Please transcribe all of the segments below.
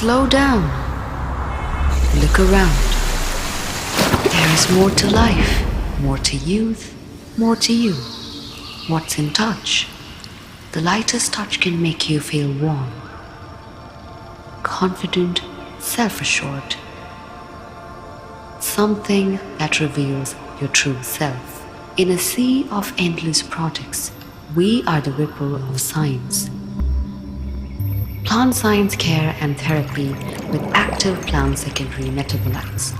Slow down. Look around. There is more to life, more to youth, more to you. What's in touch? The lightest touch can make you feel warm, confident, self-assured. Something that reveals your true self. In a sea of endless products, we are the ripple of science. Plant science care and therapy with active plant secondary metabolites.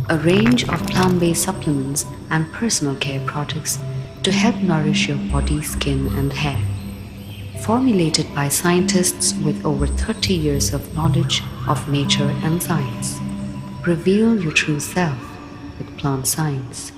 A range of plant-based supplements and personal care products to help nourish your body, skin and hair. Formulated by scientists with over 30 years of knowledge of nature and science. Reveal your true self with plant science.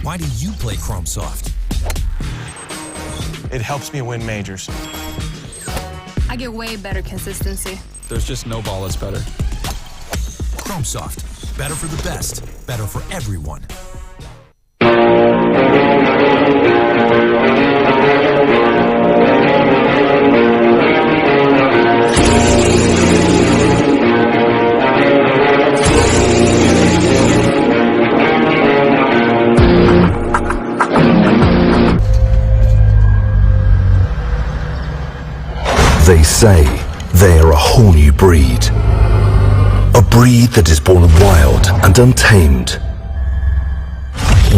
Why do you play Chrome Soft? It helps me win majors. I get way better consistency. There's just no ball that's better. Chrome Soft. Better for the best. Better for everyone. They say they are a whole new breed. A breed that is born wild and untamed.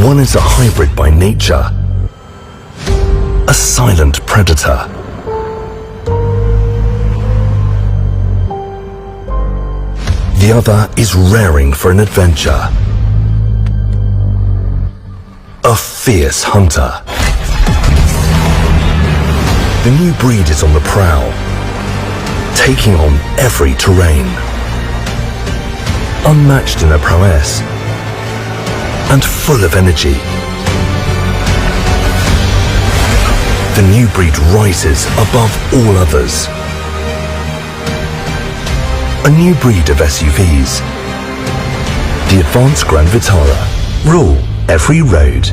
One is a hybrid by nature, a silent predator. The other is raring for an adventure, a fierce hunter. The new breed is on the prowl, taking on every terrain. Unmatched in their prowess and full of energy. The new breed rises above all others. A new breed of SUVs. The Advanced Grand Vitara. Rule every road.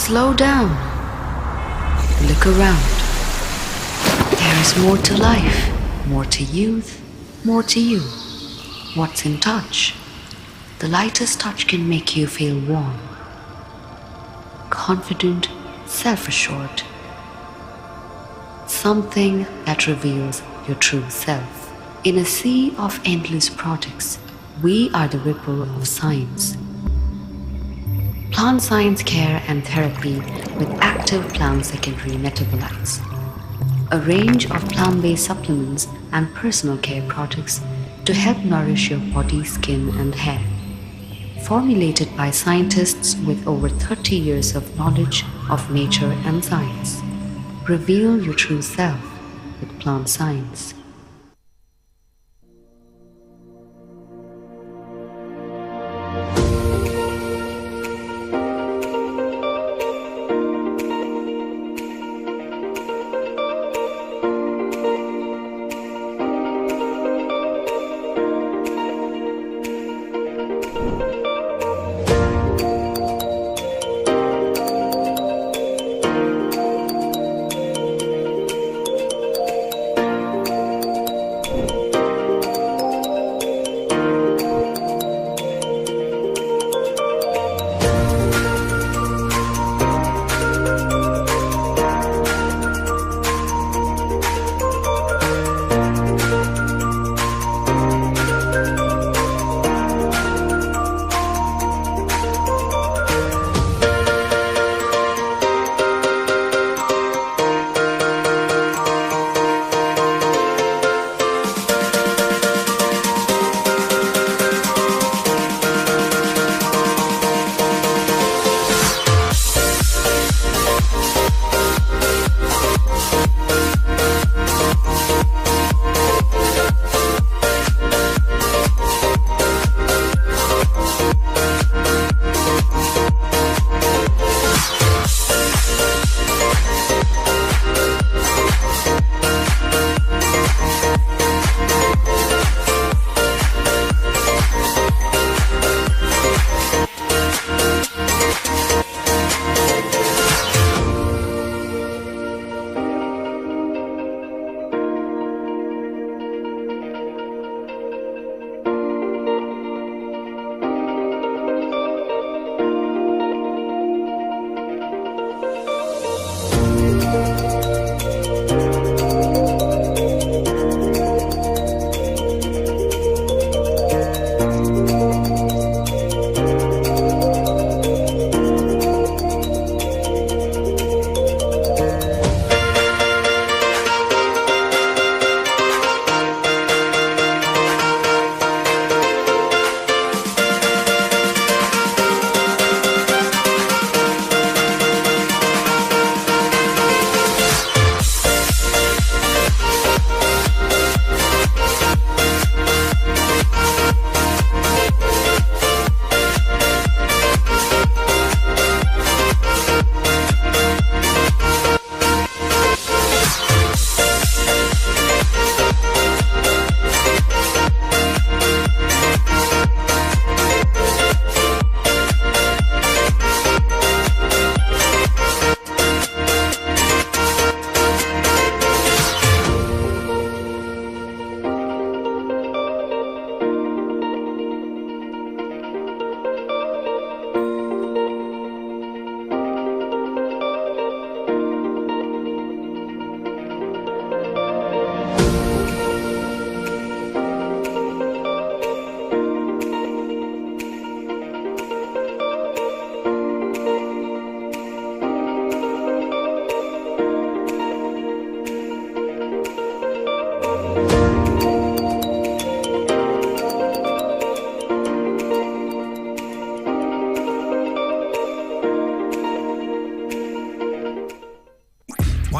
Slow down. Look around. There is more to life, more to youth, more to you. What's in touch? The lightest touch can make you feel warm, confident, self-assured. Something that reveals your true self. In a sea of endless products, we are the ripple of science. Plant science care and therapy with active plant secondary metabolites. A range of plant-based supplements and personal care products to help nourish your body, skin and hair. Formulated by scientists with over 30 years of knowledge of nature and science. Reveal your true self with plant science.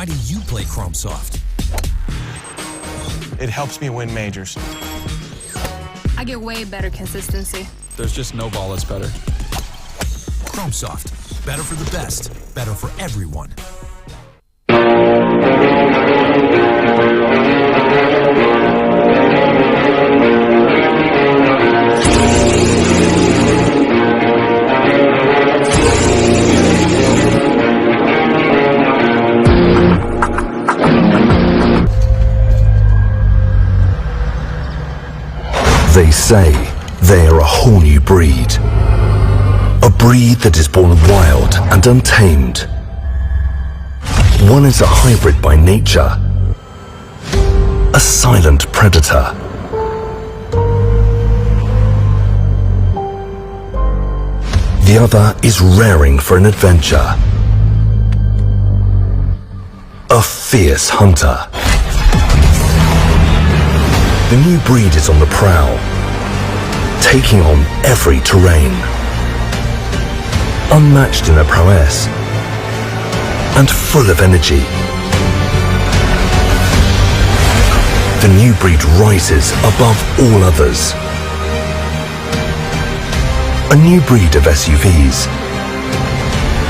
do you play Chrome Soft? It helps me win majors. I get way better consistency. There's just no ball that's better. Chrome Soft. Better for the best. Better for everyone. They say they are a whole new breed. A breed that is born wild and untamed. One is a hybrid by nature. A silent predator. The other is raring for an adventure. A fierce hunter. The new breed is on the prowl, taking on every terrain. Unmatched in their prowess and full of energy. The new breed rises above all others. A new breed of SUVs.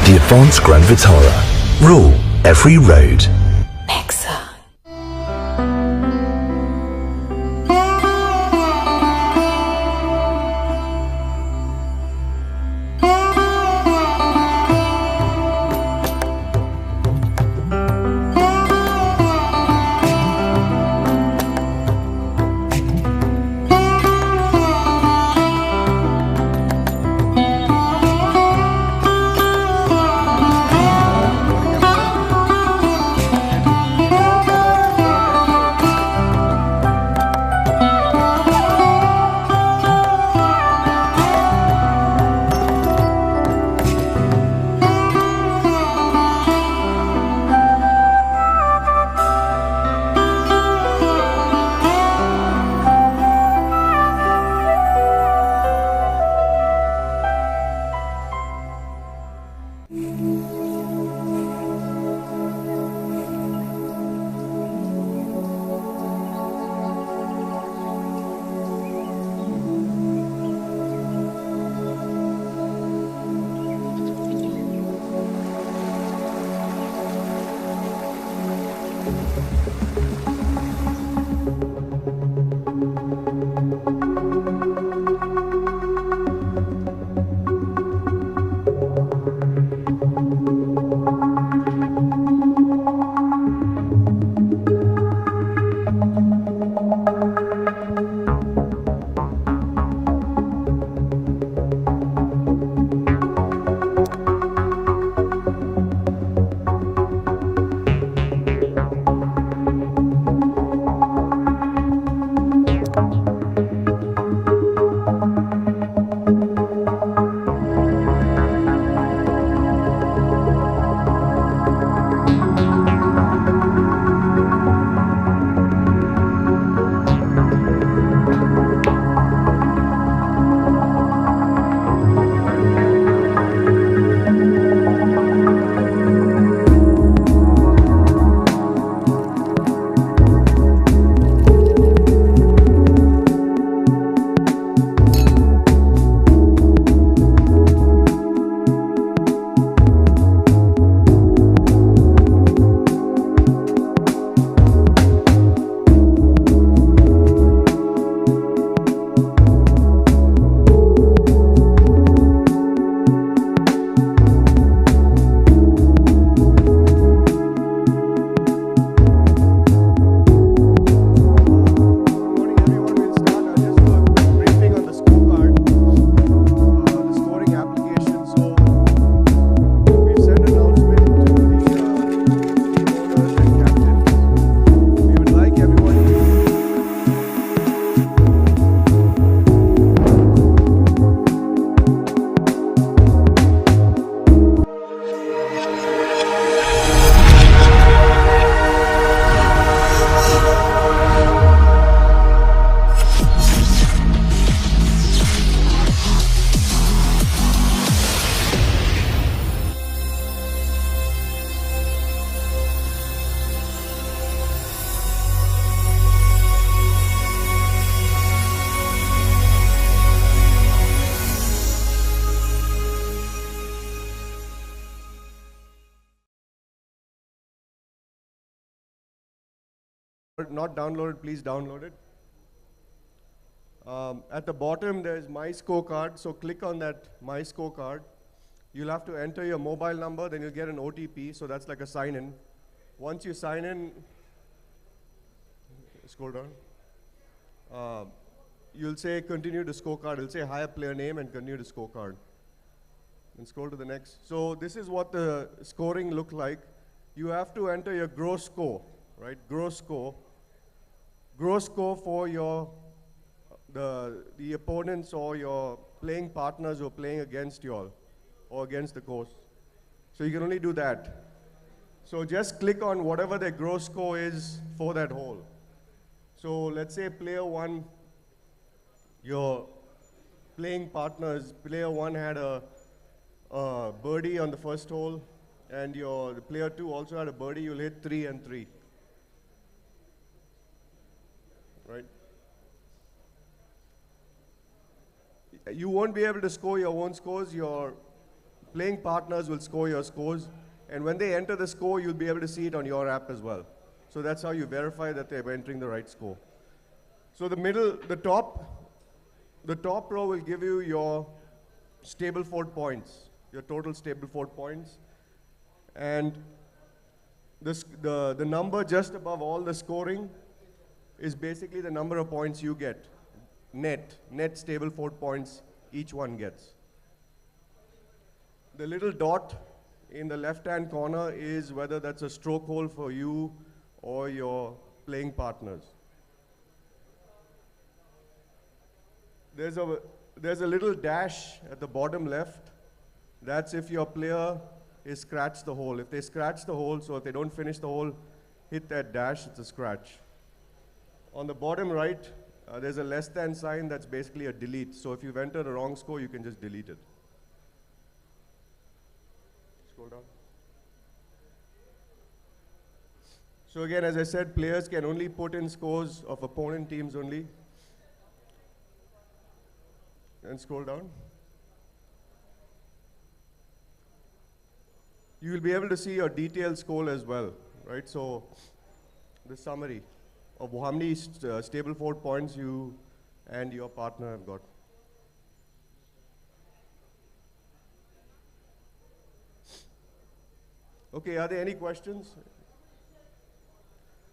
The advanced Grand Vitara. Rule every road. not downloaded, please download it. At the bottom, there's My Scorecard, so click on that My Scorecard. You'll have to enter your mobile number, then you'll get an OTP, so that's like a sign-in. Once you sign in, scroll down, you'll say continue to scorecard. It'll say hire player name and continue to scorecard. And scroll to the next. So this is what the scoring look like. You have to enter your gross score, right? Gross score. Gross score for your the opponents or your playing partners who are playing against you all or against the course. So you can only do that. So just click on whatever their gross score is for that hole. So let's say player one, your playing partners, player one had a birdie on the first hole, and the player two also had a birdie. You'll hit 3 and 3. Right? You won't be able to score your own scores. Your playing partners will score your scores. And when they enter the score, you'll be able to see it on your app as well. So that's how you verify that they're entering the right score. So the top row will give you your Stableford points, your total Stableford points. And the number just above all the scoring is basically the number of points you get. Net Stableford points each one gets. The little dot in the left-hand corner is whether that's a stroke hole for you or your playing partners. There's a little dash at the bottom left. That's if your player is scratched the hole. If they scratch the hole, so if they don't finish the hole, hit that dash, it's a scratch. On the bottom right, there's a less than sign that's basically a delete. So if you've entered a wrong score, you can just delete it. Scroll down. So again, as I said, players can only put in scores of opponent teams only. And scroll down. You will be able to see your detailed score as well, right? So the summary of how many Stableford points you and your partner have got. Okay, are there any questions?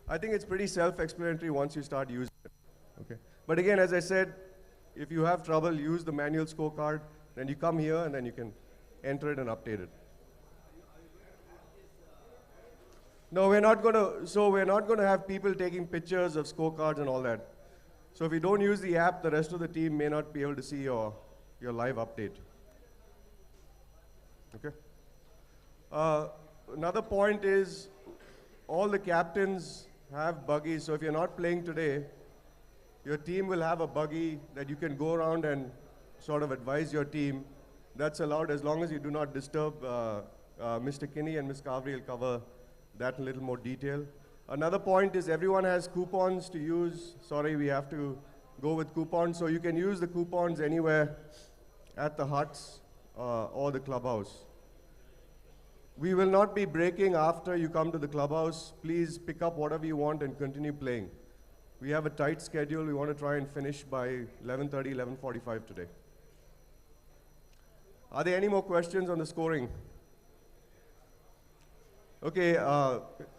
I think it's pretty self-explanatory once you start using it. Okay. But again, as I said, if you have trouble, use the manual scorecard, then you come here and then you can enter it and update it. No, we're not going to have people taking pictures of scorecards and all that. So if you don't use the app, the rest of the team may not be able to see your live update. Okay? Another point is all the captains have buggies. So if you're not playing today, your team will have a buggy that you can go around and sort of advise your team. That's allowed as long as you do not disturb Mr. Kinney and Ms. Kavri will cover that in a little more detail. Another point is everyone has coupons to use. Sorry, we have to go with coupons. So you can use the coupons anywhere at the huts or the clubhouse. We will not be breaking after you come to the clubhouse. Please pick up whatever you want and continue playing. We have a tight schedule. We want to try and finish by 11:30, 11:45 today. Are there any more questions on the scoring? Okay,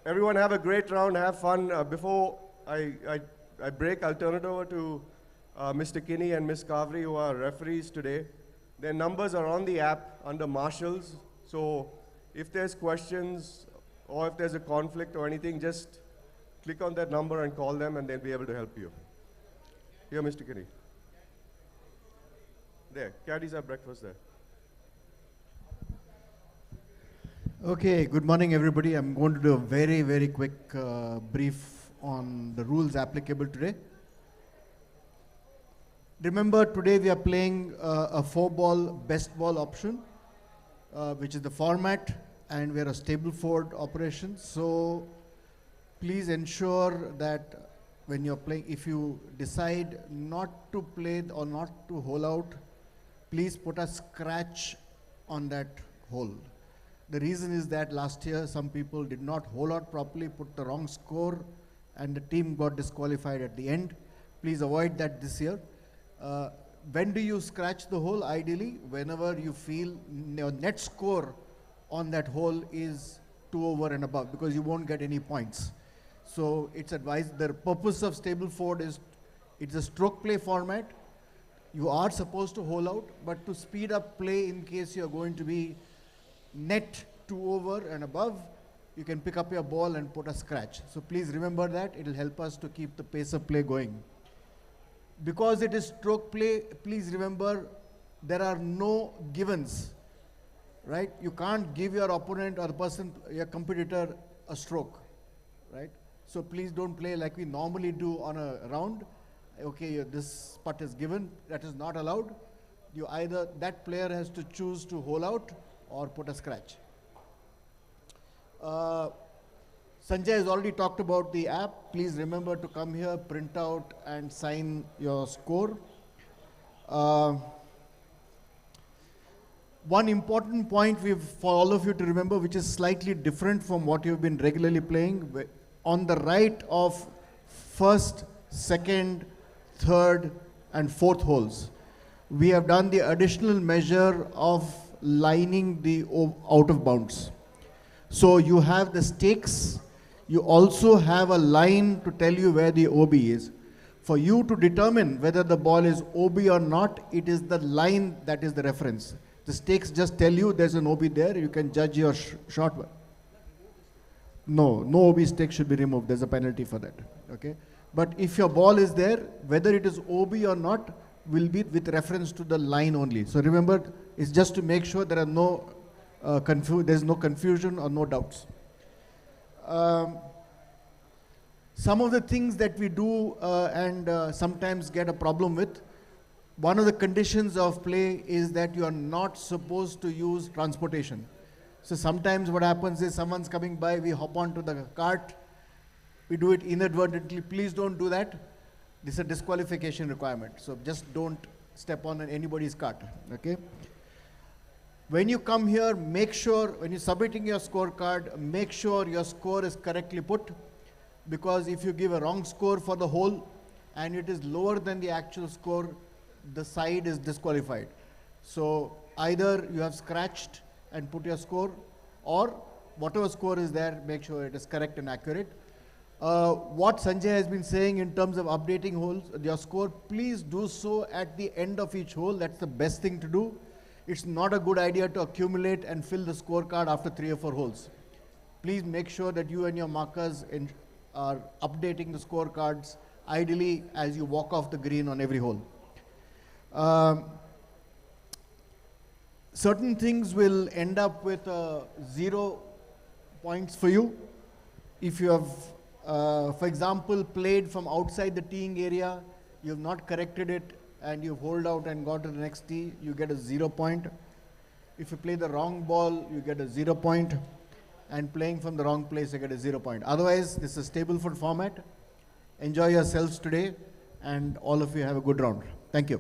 everyone have a great round, have fun. Before I break, I'll turn it over to Mr. Kinney and Ms. Kavri, who are referees today. Their numbers are on the app under marshals. So if there's questions or if there's a conflict or anything, just click on that number and call them and they'll be able to help you. Here, Mr. Kinney. There, caddies have breakfast there. Okay, good morning everybody. I'm going to do a very, very quick brief on the rules applicable today. Remember, today we are playing a 4-ball best ball option, which is the format, and we are a Stableford operation. So please ensure that when you're playing, if you decide not to play or not to hole out, please put a scratch on that hole. The reason is that last year some people did not hole out properly, put the wrong score, and the team got disqualified at the end. Please avoid that this year. When do you scratch the hole? Ideally, whenever you feel your net score on that hole is 2 over and above, because you won't get any points. So it's advised, the purpose of Stableford is, it's a stroke play format. You are supposed to hole out, but to speed up play in case you're going to be net 2 over and above, you can pick up your ball and put a scratch. So please remember that, it'll help us to keep the pace of play going. Because it is stroke play, please remember there are no givens, right? You can't give your opponent or the person, your competitor, a stroke, right? So please don't play like we normally do on a round. Okay, this putt is given, that is not allowed. You either, that player has to choose to hole out or put a scratch. Sanjay has already talked about the app. Please remember to come here, print out and sign your score. One important point for all of you to remember, which is slightly different from what you've been regularly playing, on the right of first, second, third and fourth holes, we have done the additional measure of lining the out of bounds. So you have the stakes, you also have a line to tell you where the OB is. For you to determine whether the ball is OB or not, it is the line that is the reference. The stakes just tell you there's an OB there, you can judge your shot. No OB stake should be removed, there's a penalty for that, okay? But if your ball is there, whether it is OB or not, will be with reference to the line only. So remember, it's just to make sure there are no there's no confusion or no doubts. Some of the things that we do and sometimes get a problem with, one of the conditions of play is that you are not supposed to use transportation. So sometimes what happens is someone's coming by, we hop onto the cart, we do it inadvertently. Please don't do that. This is a disqualification requirement. So just don't step on anybody's cart, okay? When you come here, make sure, when you're submitting your scorecard, make sure your score is correctly put, because if you give a wrong score for the hole and it is lower than the actual score, the side is disqualified. So either you have scratched and put your score, or whatever score is there, make sure it is correct and accurate. What Sanjay has been saying in terms of updating holes, your score, please do so at the end of each hole. That's the best thing to do. It's not a good idea to accumulate and fill the scorecard after 3 or 4 holes. Please make sure that you and your markers are updating the scorecards, ideally as you walk off the green on every hole. Certain things will end up with 0 points for you. If you have, for example, played from outside the teeing area, you have not corrected it, and you hold out and go to the next tee, you get a 0 point. If you play the wrong ball, you get a 0 point. And playing from the wrong place, you get a 0 point. Otherwise, this is a Stableford format. Enjoy yourselves today, and all of you have a good round. Thank you.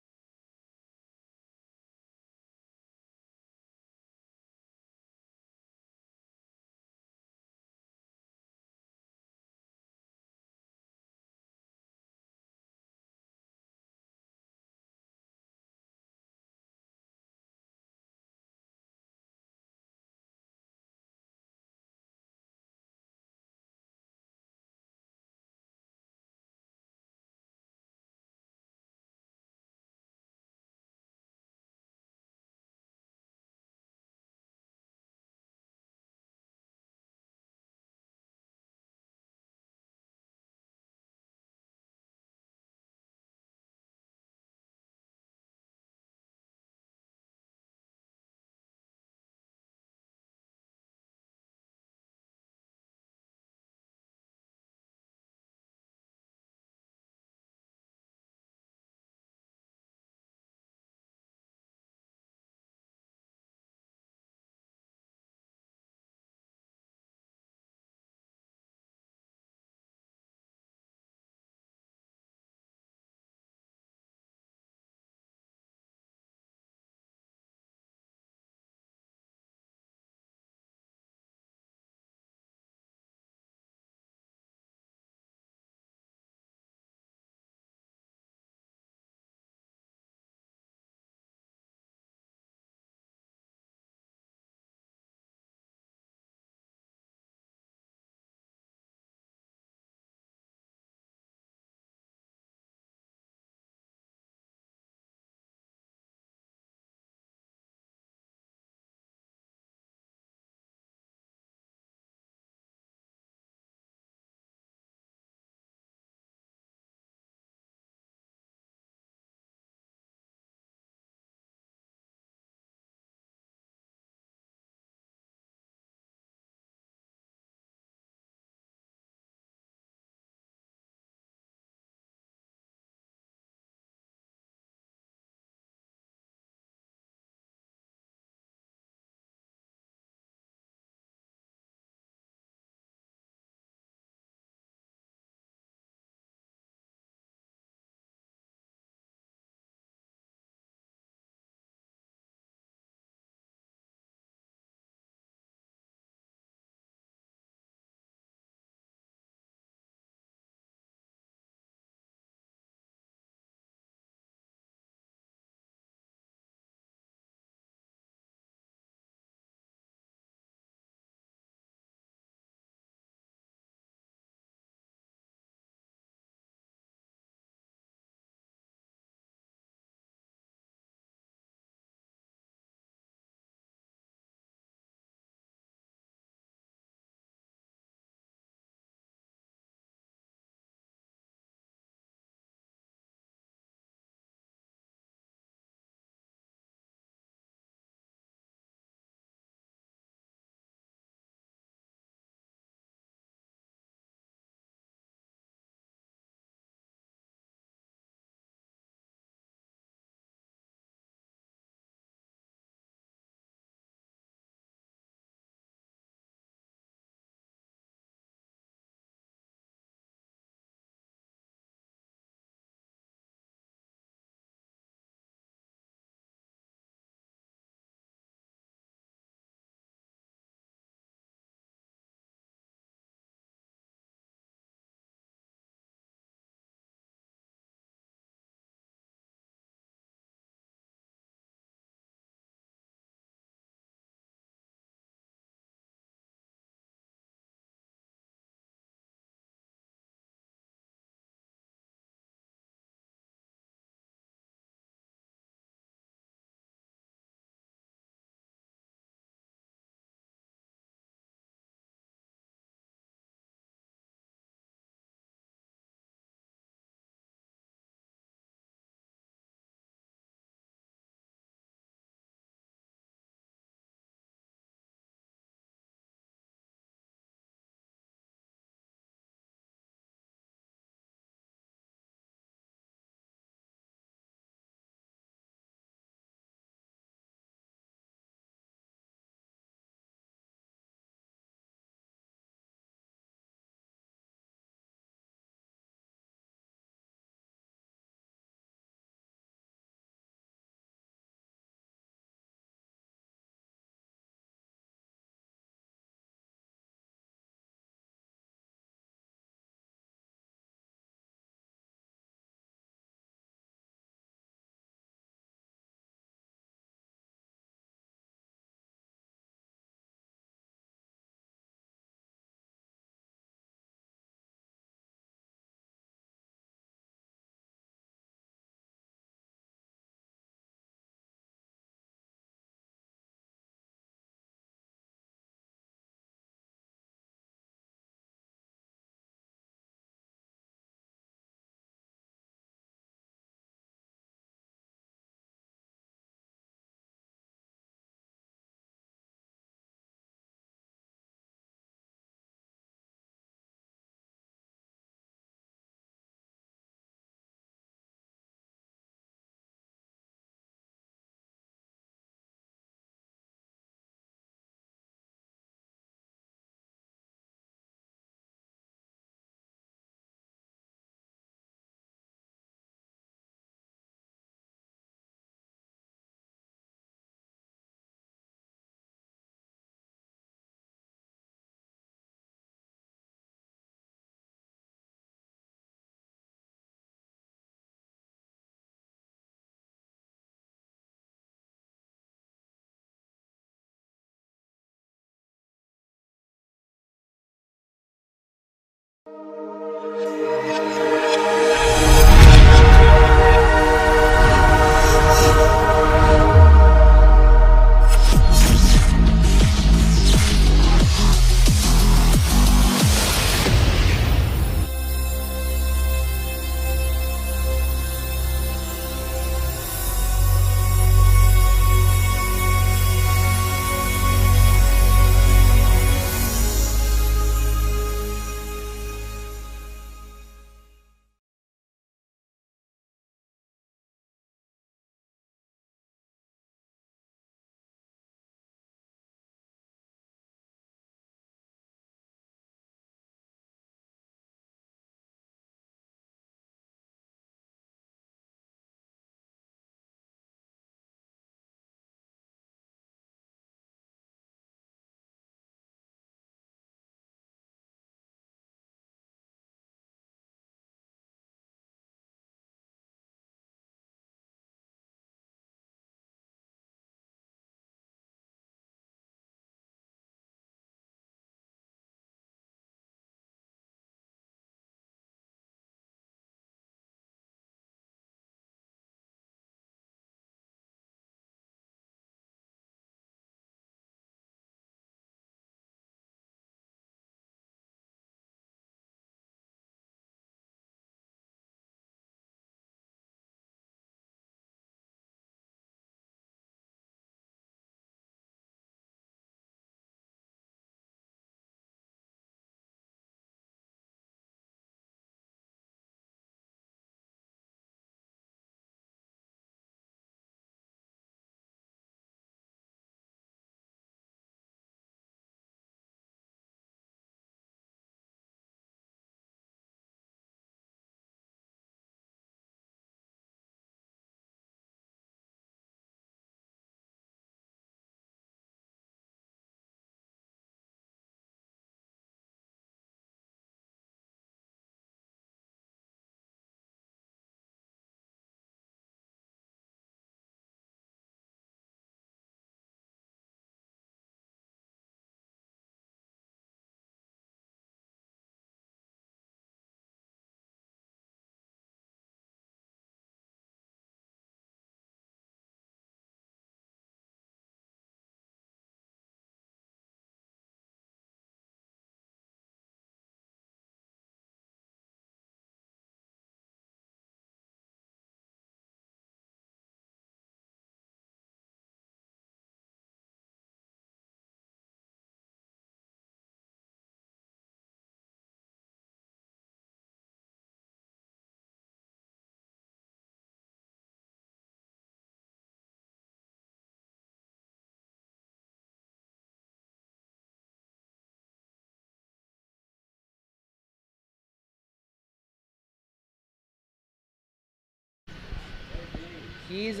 He's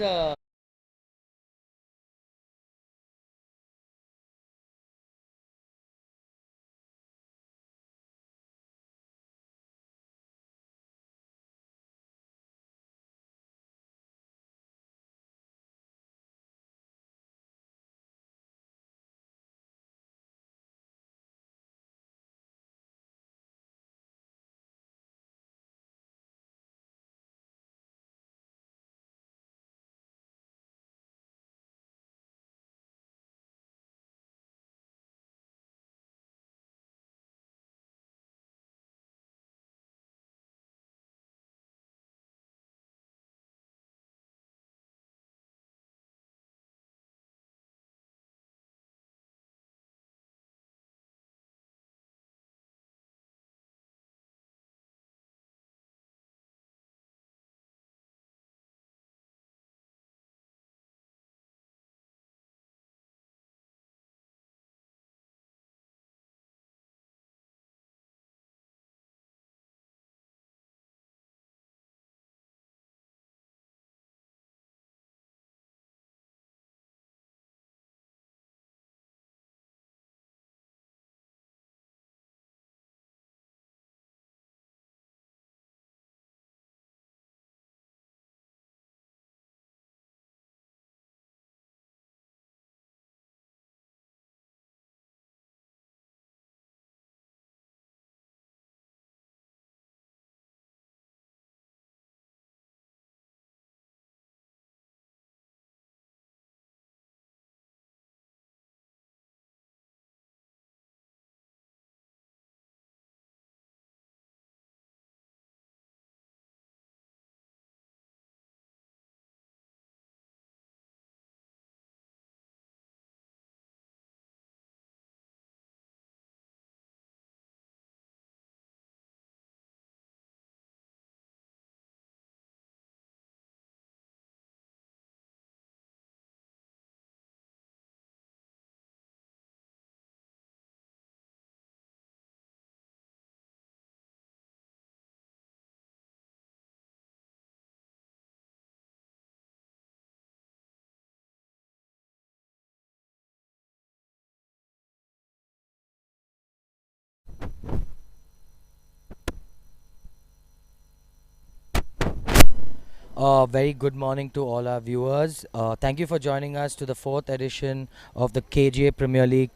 Very good morning to all our viewers. Thank you for joining us to the fourth edition of the KGA Premier League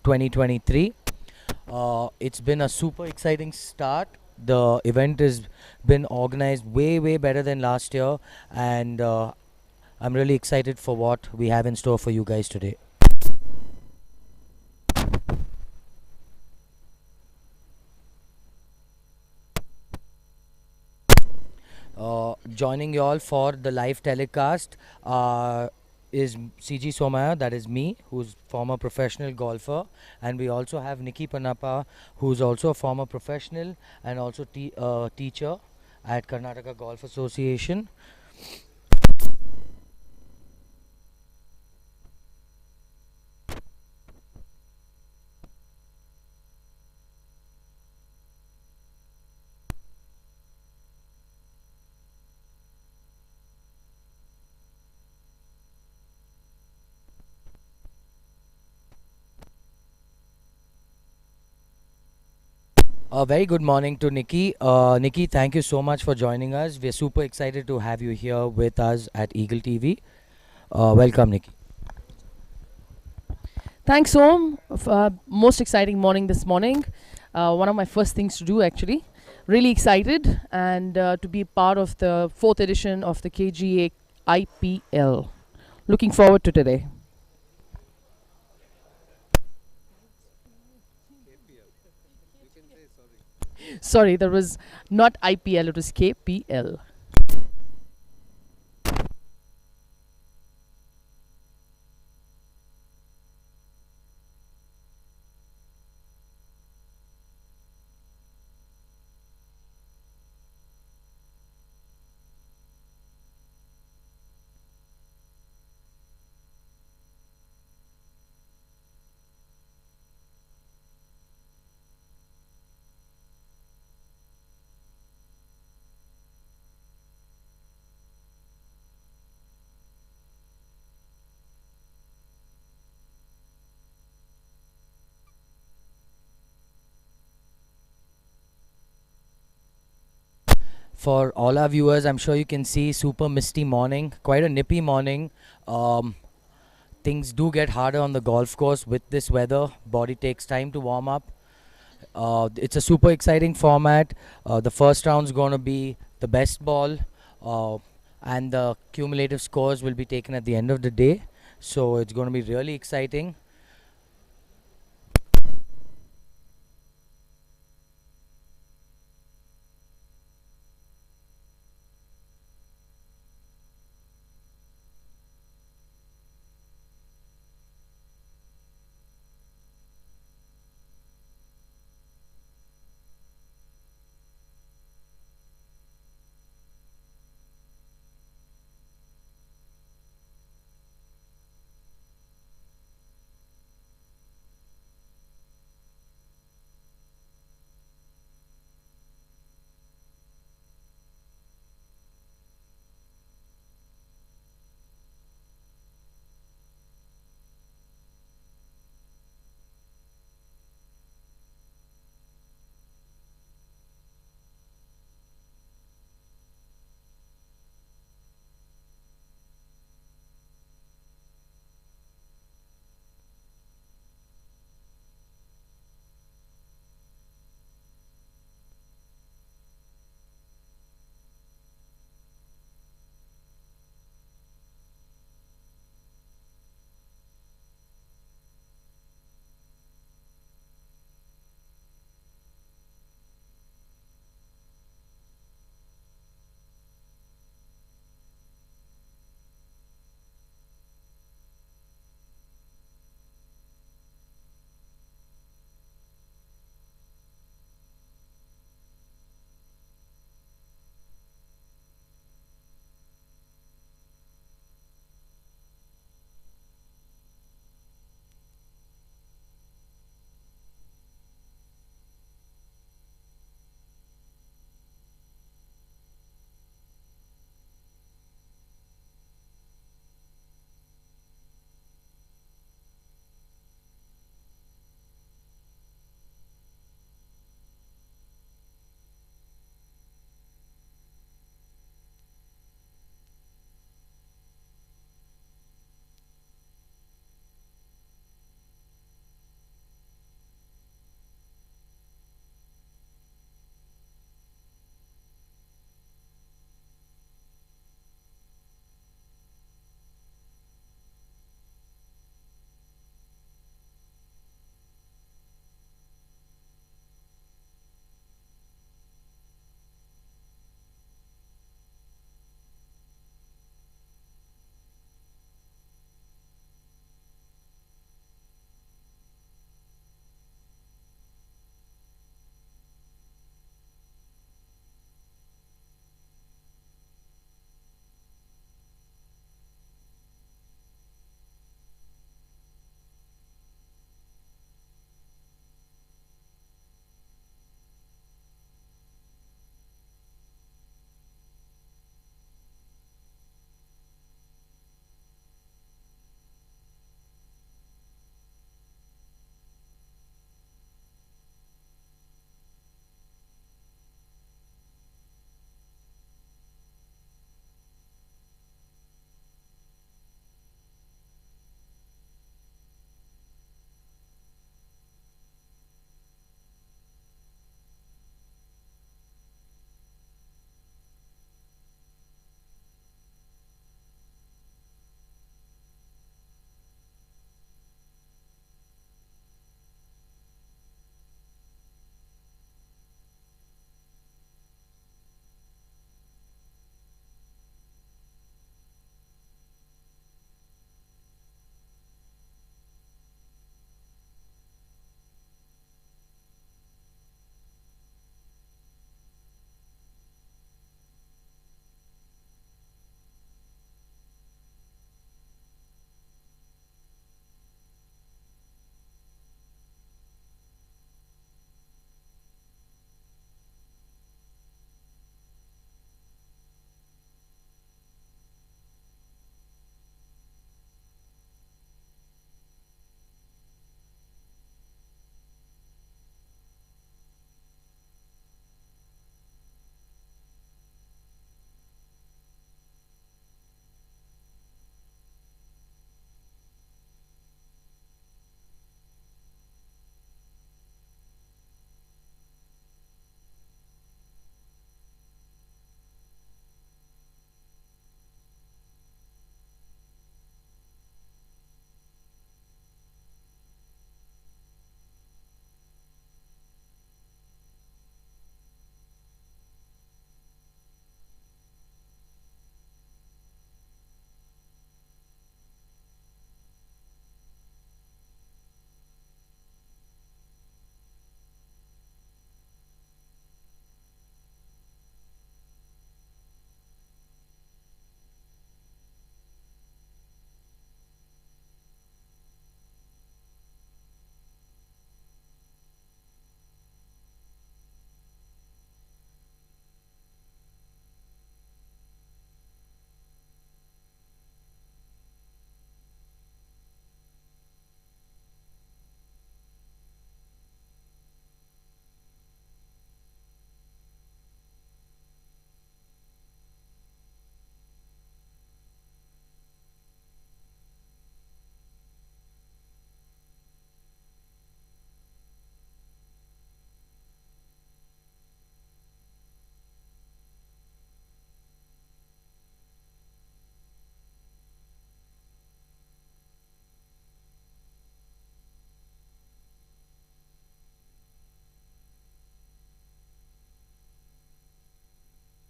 2023. It's been a super exciting start. The event has been organized way better than last year, and I'm really excited for what we have in store for you guys today. Joining you all for the live telecast is CG Somaya, that is me, who's former professional golfer, and we also have Nikki Panappa, who's also a former professional and also teacher at Karnataka Golf Association. A very good morning to Nikki. Nikki, thank you so much for joining us. We're super excited to have you here with us at Eagle TV. Welcome, Nikki. Thanks, Om. Most exciting morning this morning. One of my first things to do, actually. Really excited and to be part of the fourth edition of the KGA IPL. Looking forward to today. Sorry, that was not IPL, it was KPL. For all our viewers, I'm sure you can see super misty morning, quite a nippy morning. Things do get harder on the golf course with this weather. Body takes time to warm up. It's a super exciting format. The first round's going to be the best ball, and the cumulative scores will be taken at the end of the day. So it's going to be really exciting.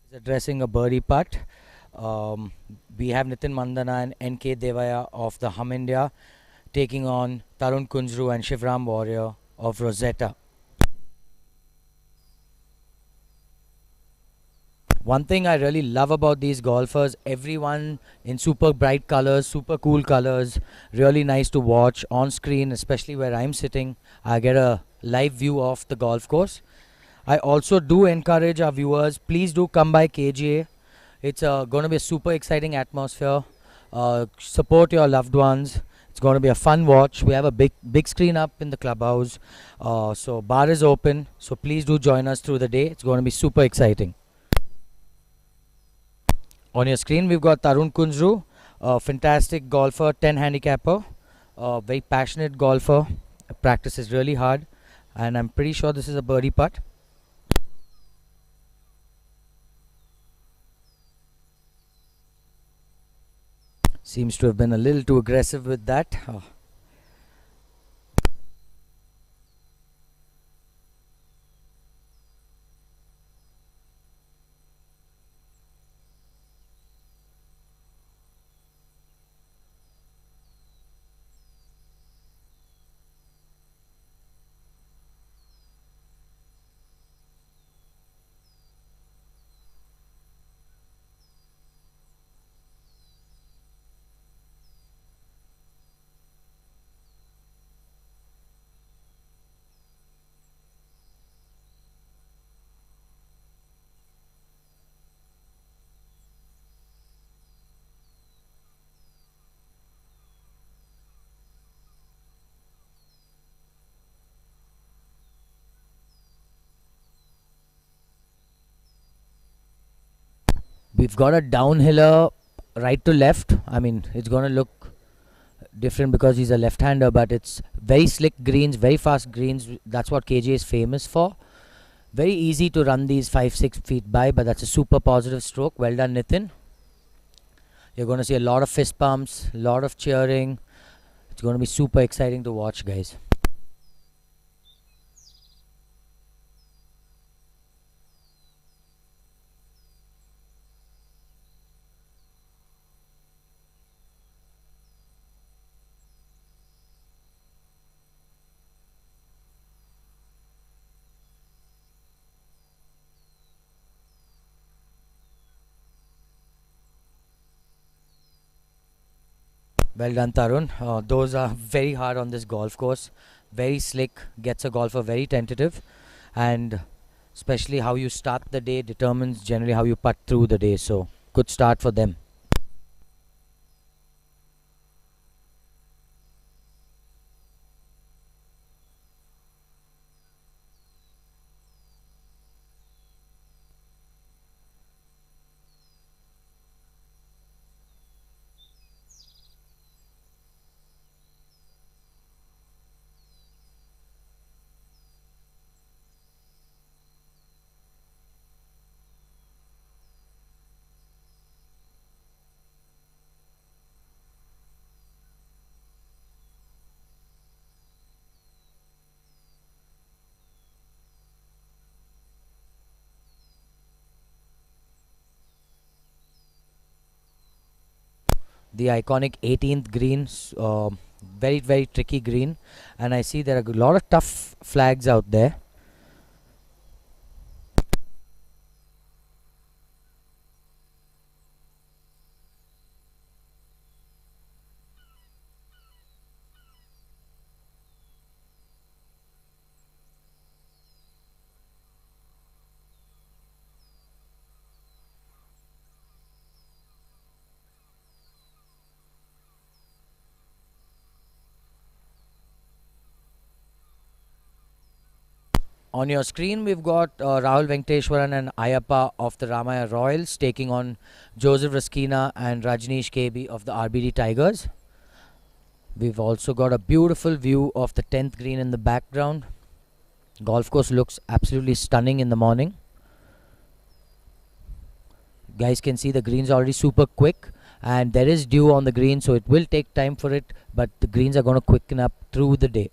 He's addressing a birdie putt. We have Nitin Mandana and NK Devaya of the Hum India taking on Tarun Kunjru and Shivram Warrior of Rosetta. One thing I really love about these golfers, everyone in super bright colors, super cool colors, really nice to watch on screen, especially where I'm sitting. I get a live view of the golf course. I also do encourage our viewers, please do come by KGA. It's going to be a super exciting atmosphere. Support your loved ones. It's going to be a fun watch. We have a big screen up in the clubhouse. So bar is open. So please do join us through the day. It's going to be super exciting. On your screen, we've got Tarun Kunjru, a fantastic golfer, 10 handicapper, a very passionate golfer, practices really hard, and I'm pretty sure this is a birdie putt. Seems to have been a little too aggressive with that. We've got a downhiller right to left. I mean, it's going to look different because he's a left-hander, but it's very slick greens, very fast greens. That's what KJ is famous for. Very easy to run these 5-6 feet by, but that's a super positive stroke. Well done, Nitin. You're going to see a lot of fist pumps, a lot of cheering. It's going to be super exciting to watch, guys. Well done, Tarun. Those are very hard on this golf course. Very slick, gets a golfer very tentative. And especially how you start the day determines generally how you putt through the day. So, good start for them. The iconic 18th green, very tricky green, and I see there are a lot of tough flags out there. On your screen, we've got Rahul Venkateshwaran and Ayappa of the Ramaya Royals taking on Joseph Raskina and Rajneesh KB of the RBD Tigers. We've also got a beautiful view of the 10th green in the background. Golf course looks absolutely stunning in the morning. Guys can see the green's already super quick, and there is dew on the green, so it will take time for it, but the greens are going to quicken up through the day.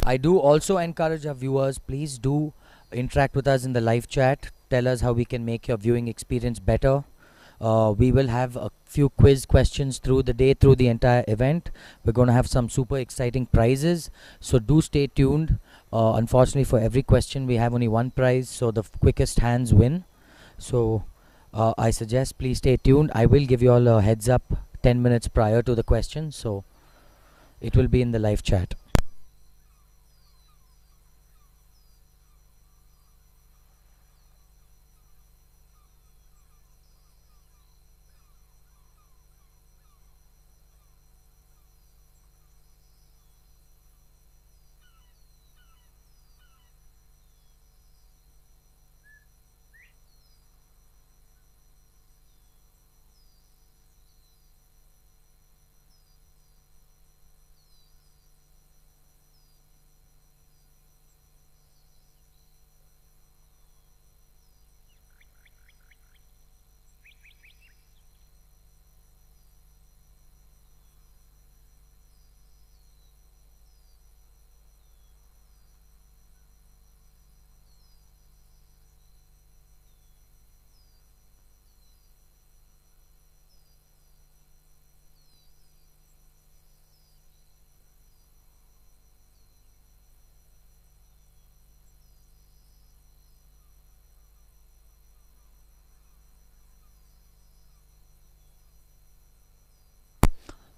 I do also encourage our viewers, please do interact with us in the live chat. Tell us how we can make your viewing experience better. We will have a few quiz questions through the day, through the entire event. We're going to have some super exciting prizes, so do stay tuned. Unfortunately, for every question, we have only one prize, so the quickest hands win. So I suggest please stay tuned. I will give you all a heads up 10 minutes prior to the question, so it will be in the live chat.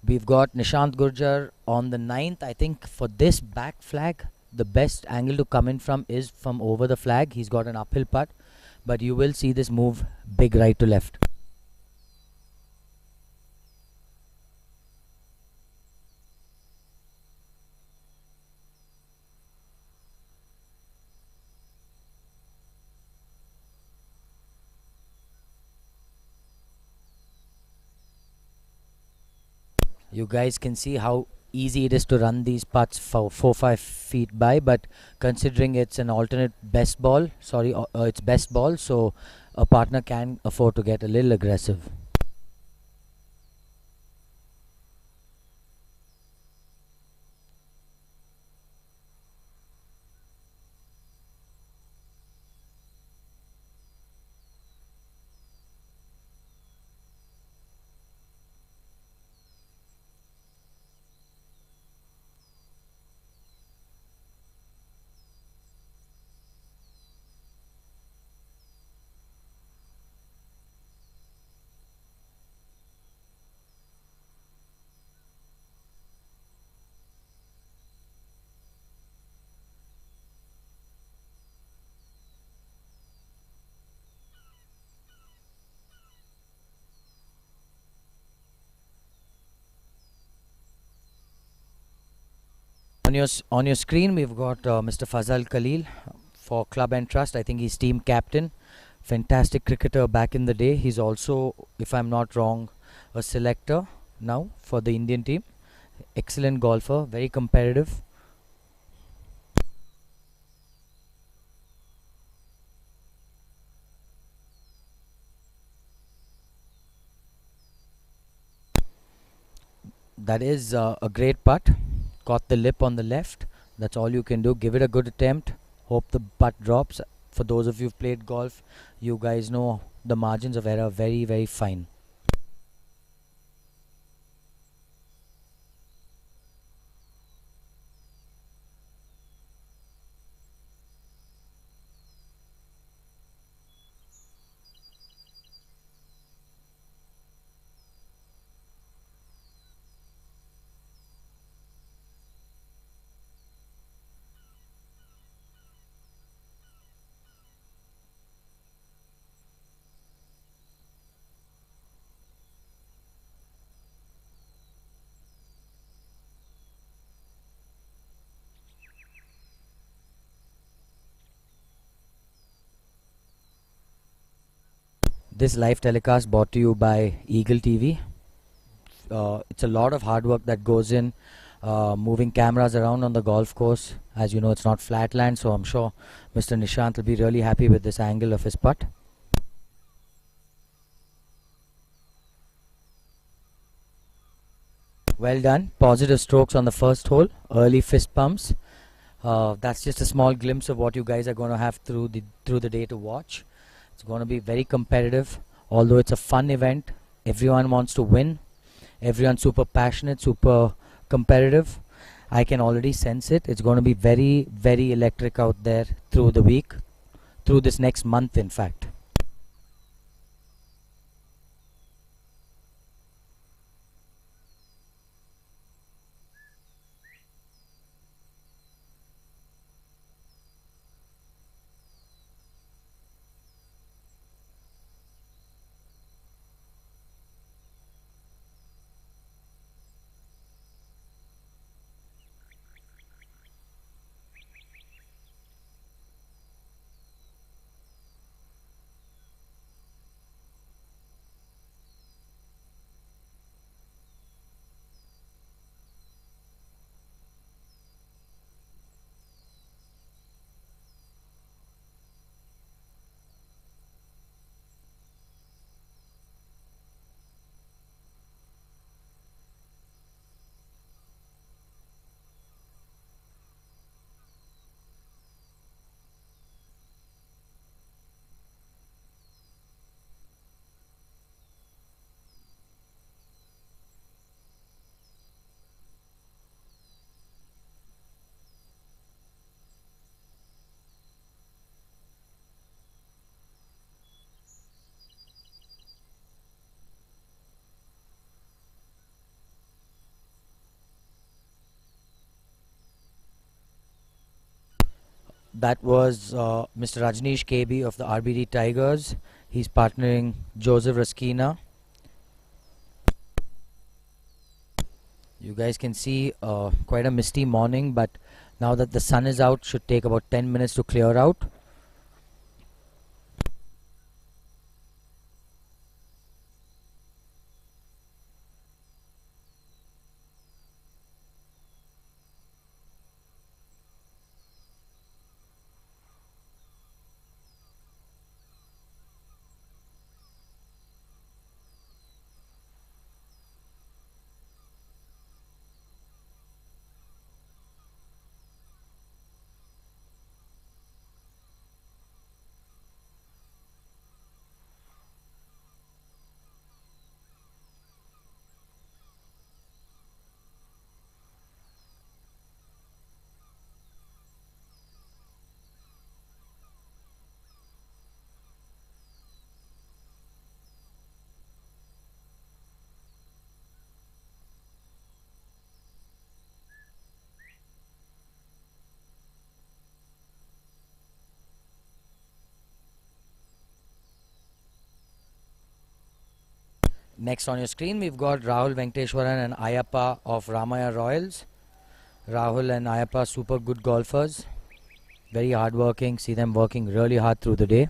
We've got Nishant Gurjar on the 9th. I think for this back flag, the best angle to come in from is from over the flag. He's got an uphill putt, but you will see this move big right to left. You guys can see how easy it is to run these putts for 4-5 feet by, but considering it's an alternate best ball, it's best ball, so a partner can afford to get a little aggressive. On your screen, we've got Mr. Fazal Khalil for Club and Trust. I think he's team captain. Fantastic cricketer back in the day. He's also, if I'm not wrong, a selector now for the Indian team. Excellent golfer, very competitive. That is a great putt. Caught the lip on the left. That's all you can do. Give it a good attempt. Hope the putt drops. For those of you who've played golf, you guys know the margins of error very, very fine. This live telecast brought to you by Eagle TV. It's a lot of hard work that goes in moving cameras around on the golf course. As you know, it's not flat land, so I'm sure Mr. Nishant will be really happy with this angle of his putt. Well done. Positive strokes on the first hole. Early fist pumps. That's just a small glimpse of what you guys are going to have through the day to watch. It's going to be very competitive, although it's a fun event. Everyone wants to win. Everyone's super passionate, super competitive. I can already sense it. It's going to be very, very electric out there through the week, through this next month, in fact. That was Mr. Rajneesh KB of the RBD Tigers. He's partnering Joseph Raskina. You guys can see quite a misty morning, but now that the sun is out, should take about 10 minutes to clear out. Next on your screen, we've got Rahul Venkateshwaran and Ayappa of Ramaya Royals. Rahul and Ayappa, super good golfers. Very hardworking. See them working really hard through the day.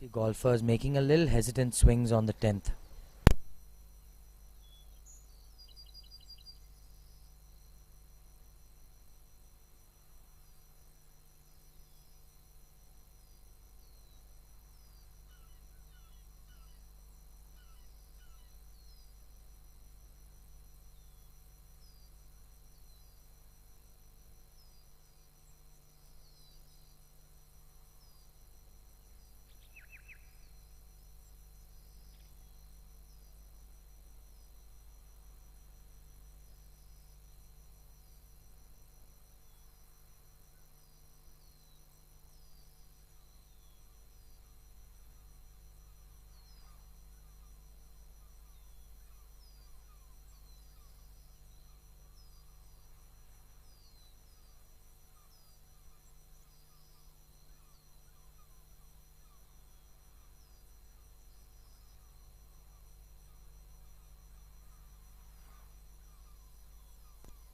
See golfers making a little hesitant swings on the 10th.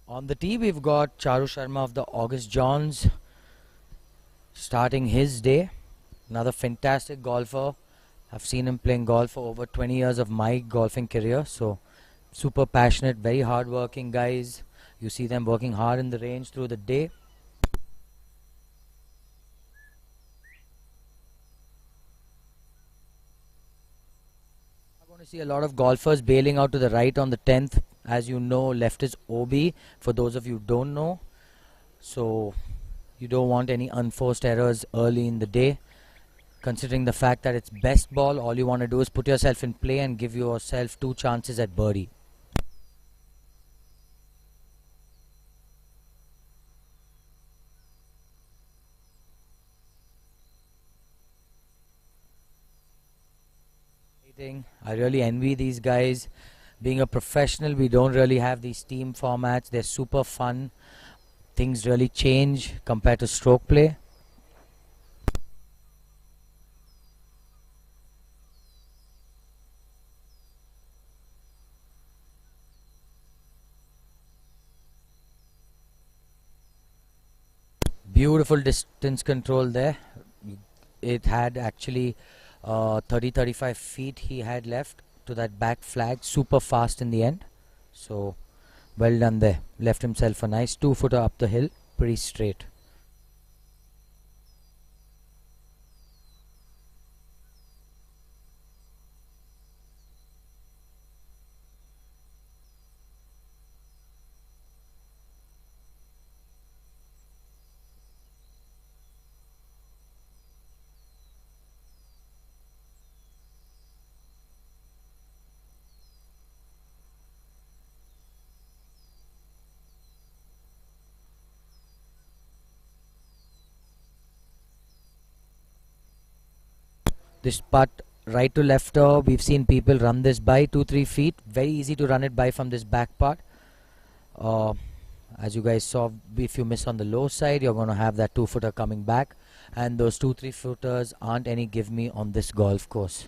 On the tee, we've got Charu Sharma of the August Johns starting his day. Another fantastic golfer. I've seen him playing golf for over 20 years of my golfing career. So, super passionate, very hard-working guys. You see them working hard in the range through the day. I'm going to see a lot of golfers bailing out to the right on the 10th. As you know, left is OB, for those of you who don't know. So, you don't want any unforced errors early in the day. Considering the fact that it's best ball, all you want to do is put yourself in play and give yourself 2 chances at birdie. I really envy these guys. Being a professional, we don't really have these team formats. They're super fun. Things really change compared to stroke play. Beautiful distance control there. It had actually 30-35 feet he had left to that back flag. Super fast in the end. So well done there. Left himself a nice 2-footer up the hill. Pretty straight. This putt right to lefter, we've seen people run this by 2-3 feet. Very easy to run it by from this back putt. As you guys saw, if you miss on the low side, you're going to have that 2-footer coming back. And those 2-3 footers aren't any give me on this golf course.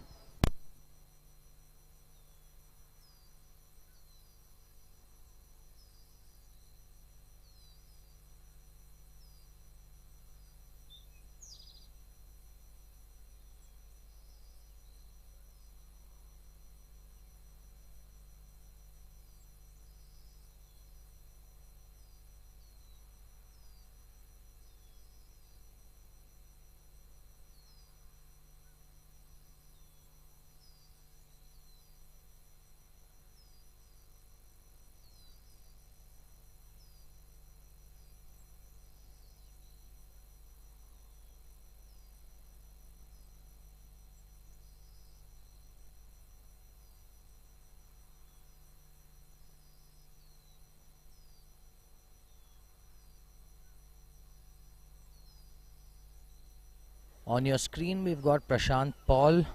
On your screen, we've got Prashant Paul,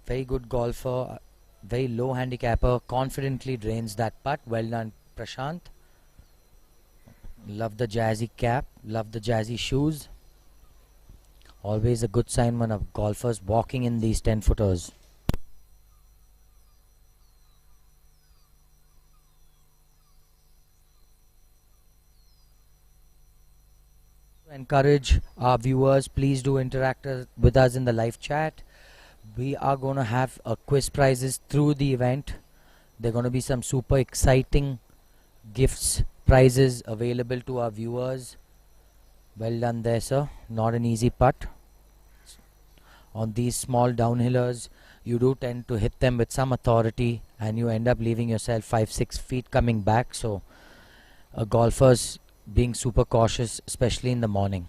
very good golfer, very low handicapper, confidently drains that putt. Well done, Prashant. Love the jazzy cap, love the jazzy shoes. Always a good sign when a golfer's walking in these 10-footers. Encourage our viewers, please do interact with us in the live chat. We are going to have quiz prizes through the event. There are going to be some super exciting gifts, prizes available to our viewers. Well done there, sir. Not an easy putt. On these small downhillers, you do tend to hit them with some authority and you end up leaving yourself 5-6 feet coming back. So golfers being super cautious, especially in the morning.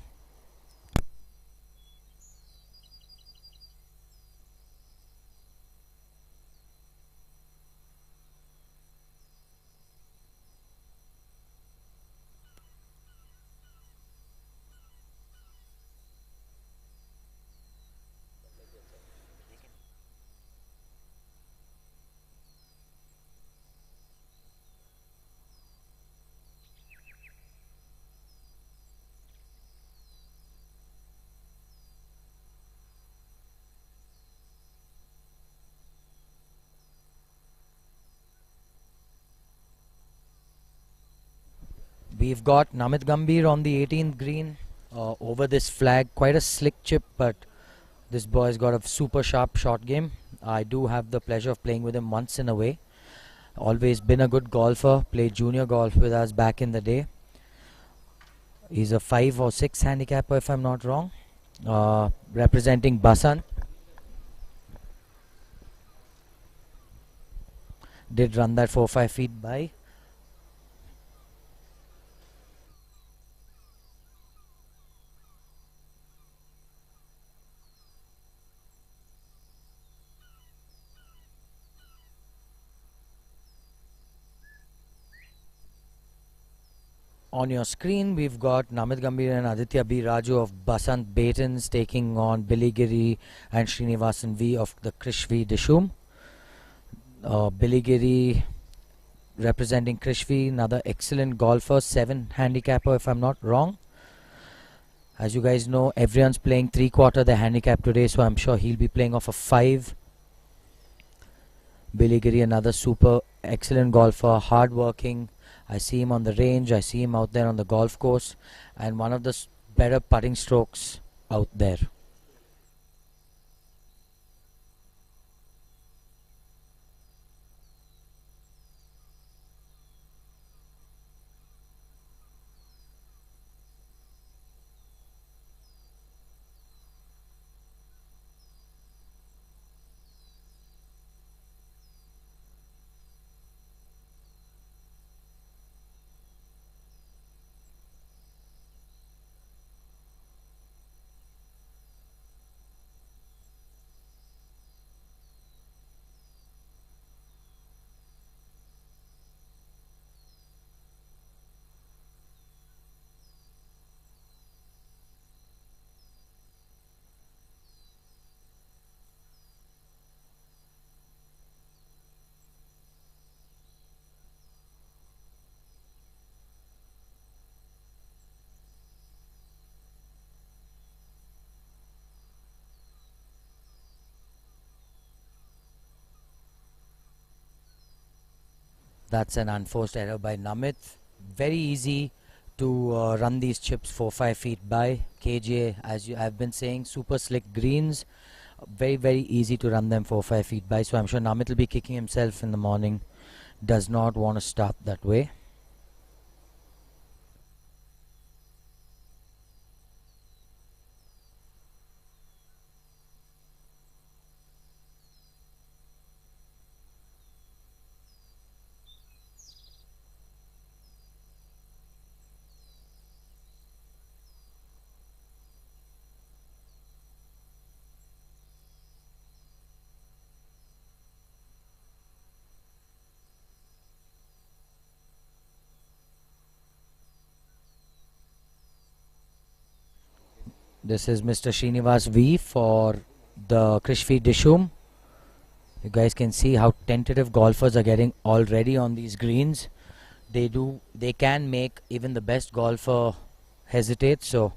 We've got Namit Gambhir on the 18th green over this flag. Quite a slick chip, but this boy's got a super sharp shot game. I do have the pleasure of playing with him once in a way. Always been a good golfer. Played junior golf with us back in the day. He's a 5 or 6 handicapper if I'm not wrong. Representing Basan. Did run that 4-5 feet by. On your screen, we've got Namit Gambhir and Aditya B. Raju of Basant Batons taking on Billy Giri and Srinivasan V of the Krishvi Dishum. Billy Giri representing Krishvi, another excellent golfer, 7 handicapper if I'm not wrong. As you guys know, everyone's playing 3/4 the handicap today, so I'm sure he'll be playing off a 5. Billy Giri, another super excellent golfer, hard working. I see him on the range, I see him out there on the golf course, and one of the better putting strokes out there. That's an unforced error by Namit. Very easy to run these chips 4-5 feet by. KGA, as I've been saying, super slick greens. Very easy to run them 4-5 feet by. So I'm sure Namit will be kicking himself in the morning. Does not want to start that way. This is Mr. Srinivas V for the Krishvi Dishum. You guys can see how tentative golfers are getting already on these greens. They can make even the best golfer hesitate. So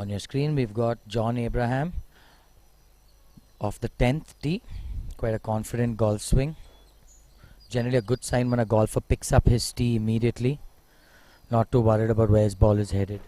On your screen, we've got John Abraham of the 10th tee. Quite a confident golf swing. Generally a good sign when a golfer picks up his tee immediately. Not too worried about where his ball is headed.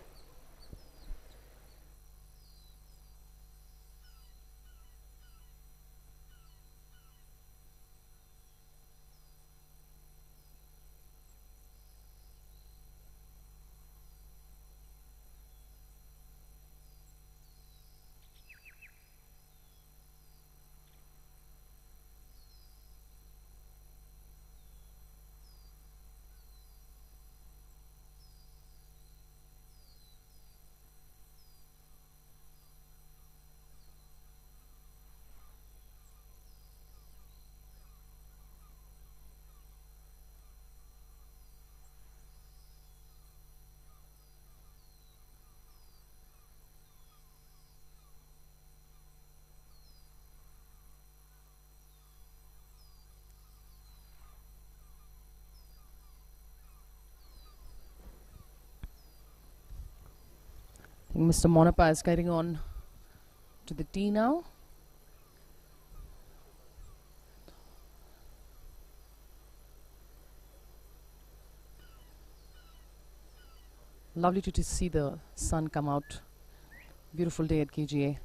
I think Mr. Monapa is getting on to the tee now. Lovely to see the sun come out. Beautiful day at KGA.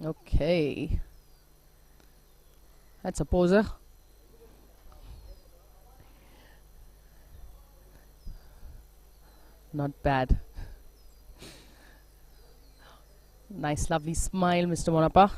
Okay. That's a poser. Not bad. Nice, lovely smile, Mr. Monapa.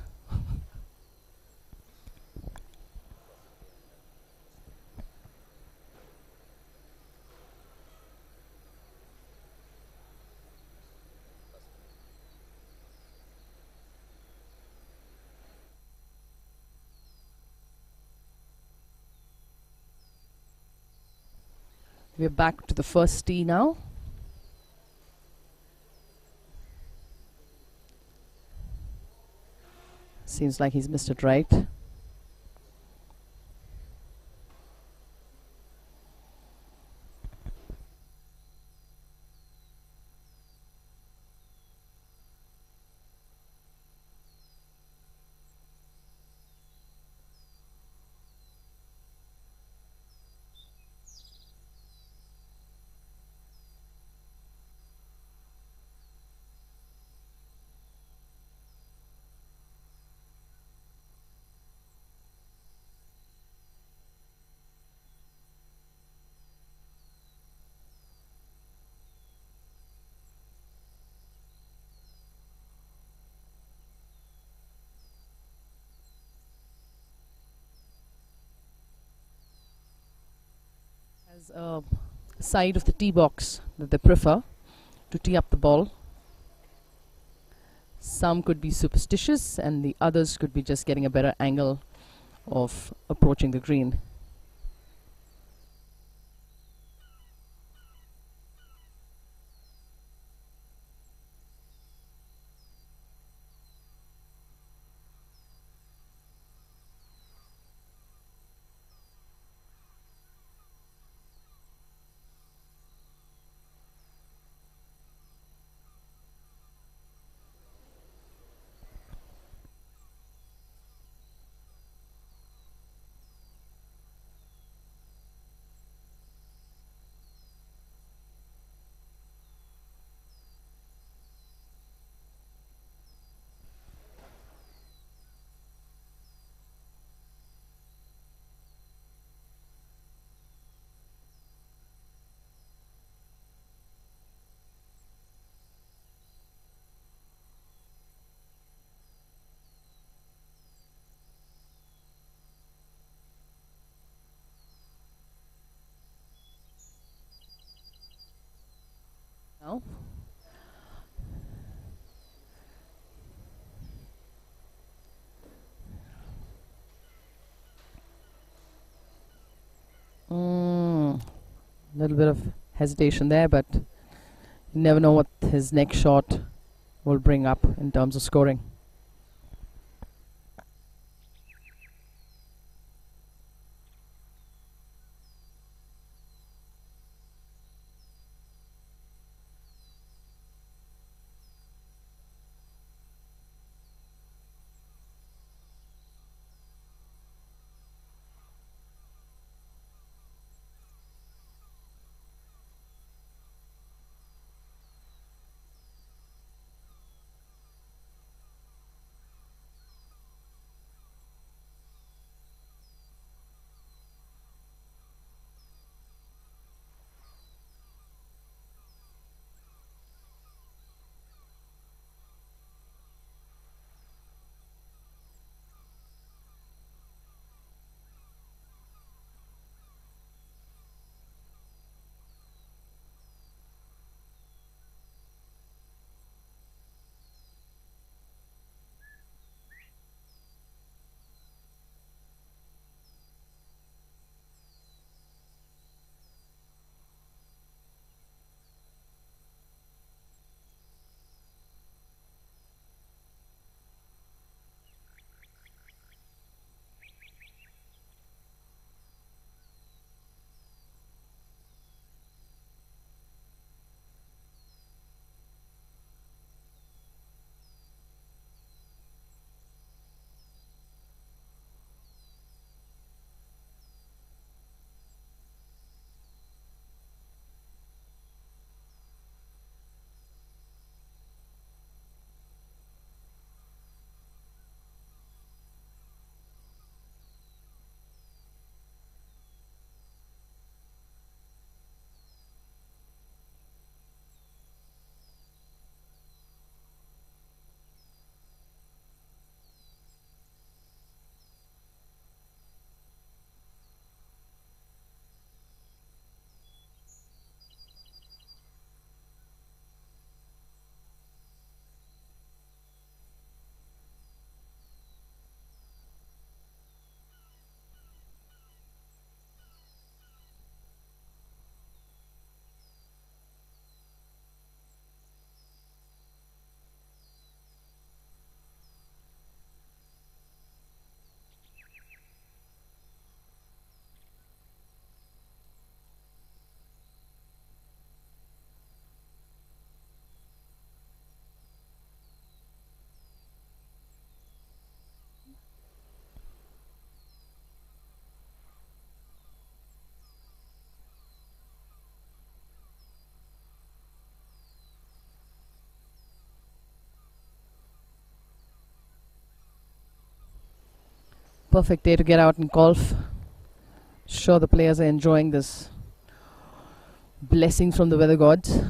We're back to the first tee now. Seems like he's missed it right. As a side of the tee box that they prefer to tee up the ball. Some could be superstitious and the others could be just getting a better angle of approaching the green. Now, little bit of hesitation there, but you never know what his next shot will bring up in terms of scoring. Perfect day to get out and golf. Sure, the players are enjoying this blessings from the weather gods.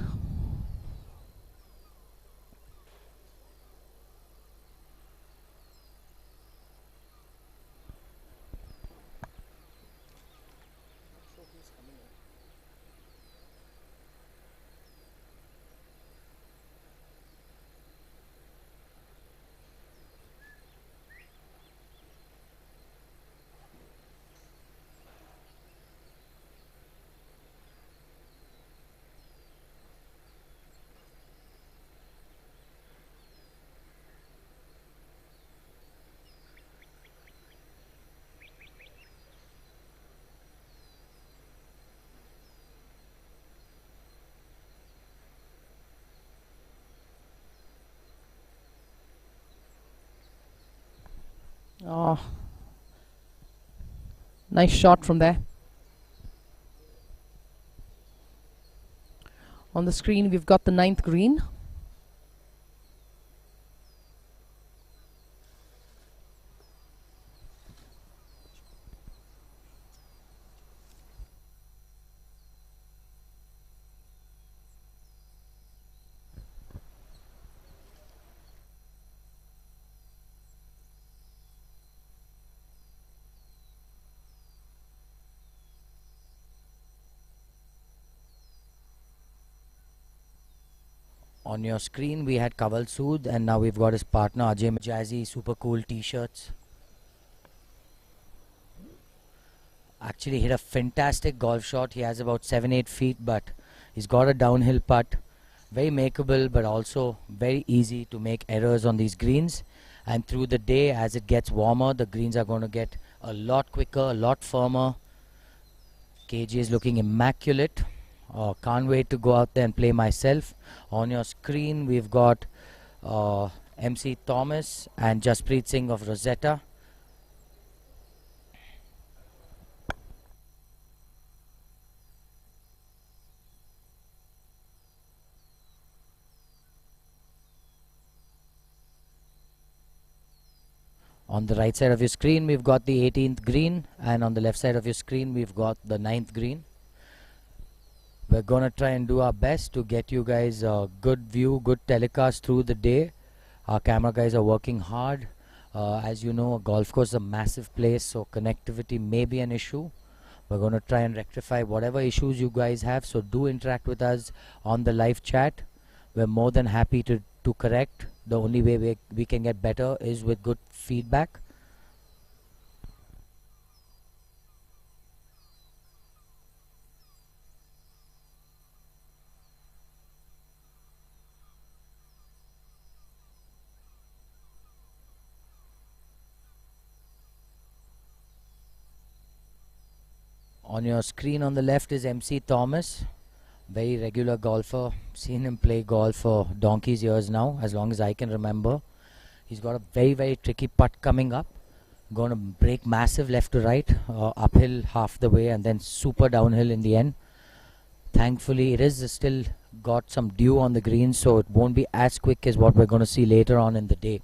Oh, nice shot from there. On the screen, we've got the 9th green. On your screen we had Kaval Sood, and now we've got his partner Ajay. Jazzy, super cool t-shirts. Actually hit a fantastic golf shot. He has about 7-8 feet, but he's got a downhill putt. Very makeable, but also very easy to make errors on these greens. And through the day, as it gets warmer, the greens are going to get a lot quicker, a lot firmer. KG is looking immaculate. Can't wait to go out there and play myself. On your screen, we've got MC Thomas and Jasprit Singh of Rosetta. On the right side of your screen, we've got the 18th green, and on the left side of your screen, we've got the 9th green. We're going to try and do our best to get you guys a good view, good telecast through the day. Our camera guys are working hard. As you know, a golf course is a massive place, so connectivity may be an issue. We're going to try and rectify whatever issues you guys have, so do interact with us on the live chat. We're more than happy to correct. The only way we can get better is with good feedback. On your screen on the left is MC Thomas, very regular golfer. Seen him play golf for donkey's years now, as long as I can remember. He's got a very, very tricky putt coming up. Going to break massive left to right, uphill half the way and then super downhill in the end. Thankfully, it is still got some dew on the green, so it won't be as quick as what we're going to see later on in the day.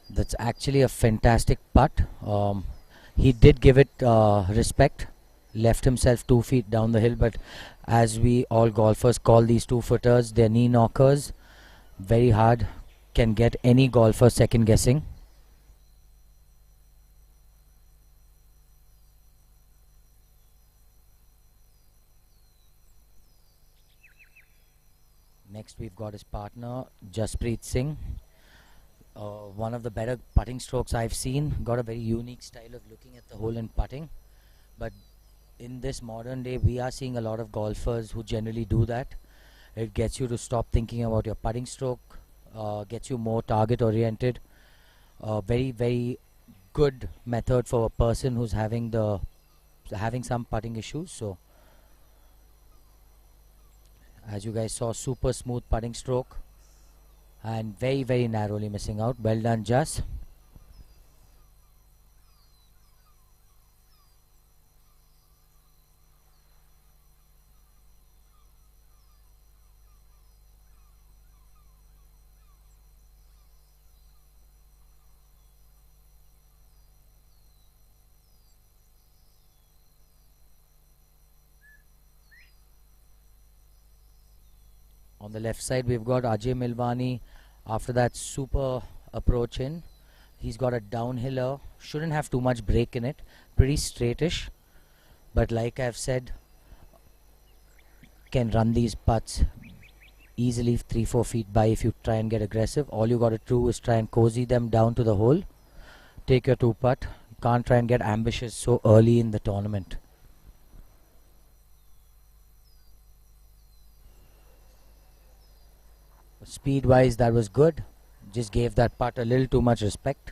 That's actually a fantastic putt. He did give it respect, left himself 2 feet down the hill, but as we all golfers call these 2-footers, they're knee knockers. Very hard, can get any golfer second guessing. Next we've got his partner Jasprit Singh. One of the better putting strokes I've seen. Got a very unique style of looking at the hole and putting. But in this modern day, we are seeing a lot of golfers who generally do that. It gets you to stop thinking about your putting stroke, gets you more target oriented. Very, very good method for a person who's having some putting issues. So as you guys saw, super smooth putting stroke. And very, very narrowly missing out. Well done, Jas. On the left side, we've got Ajay Milwani. After that, super approach in. He's got a downhiller. Shouldn't have too much break in it. Pretty straightish. But like I've said, can run these putts easily 3-4 feet by if you try and get aggressive. All you got to do is try and cozy them down to the hole. Take your 2-putt. Can't try and get ambitious so early in the tournament. Speed wise, that was good. Just gave that putt a little too much respect.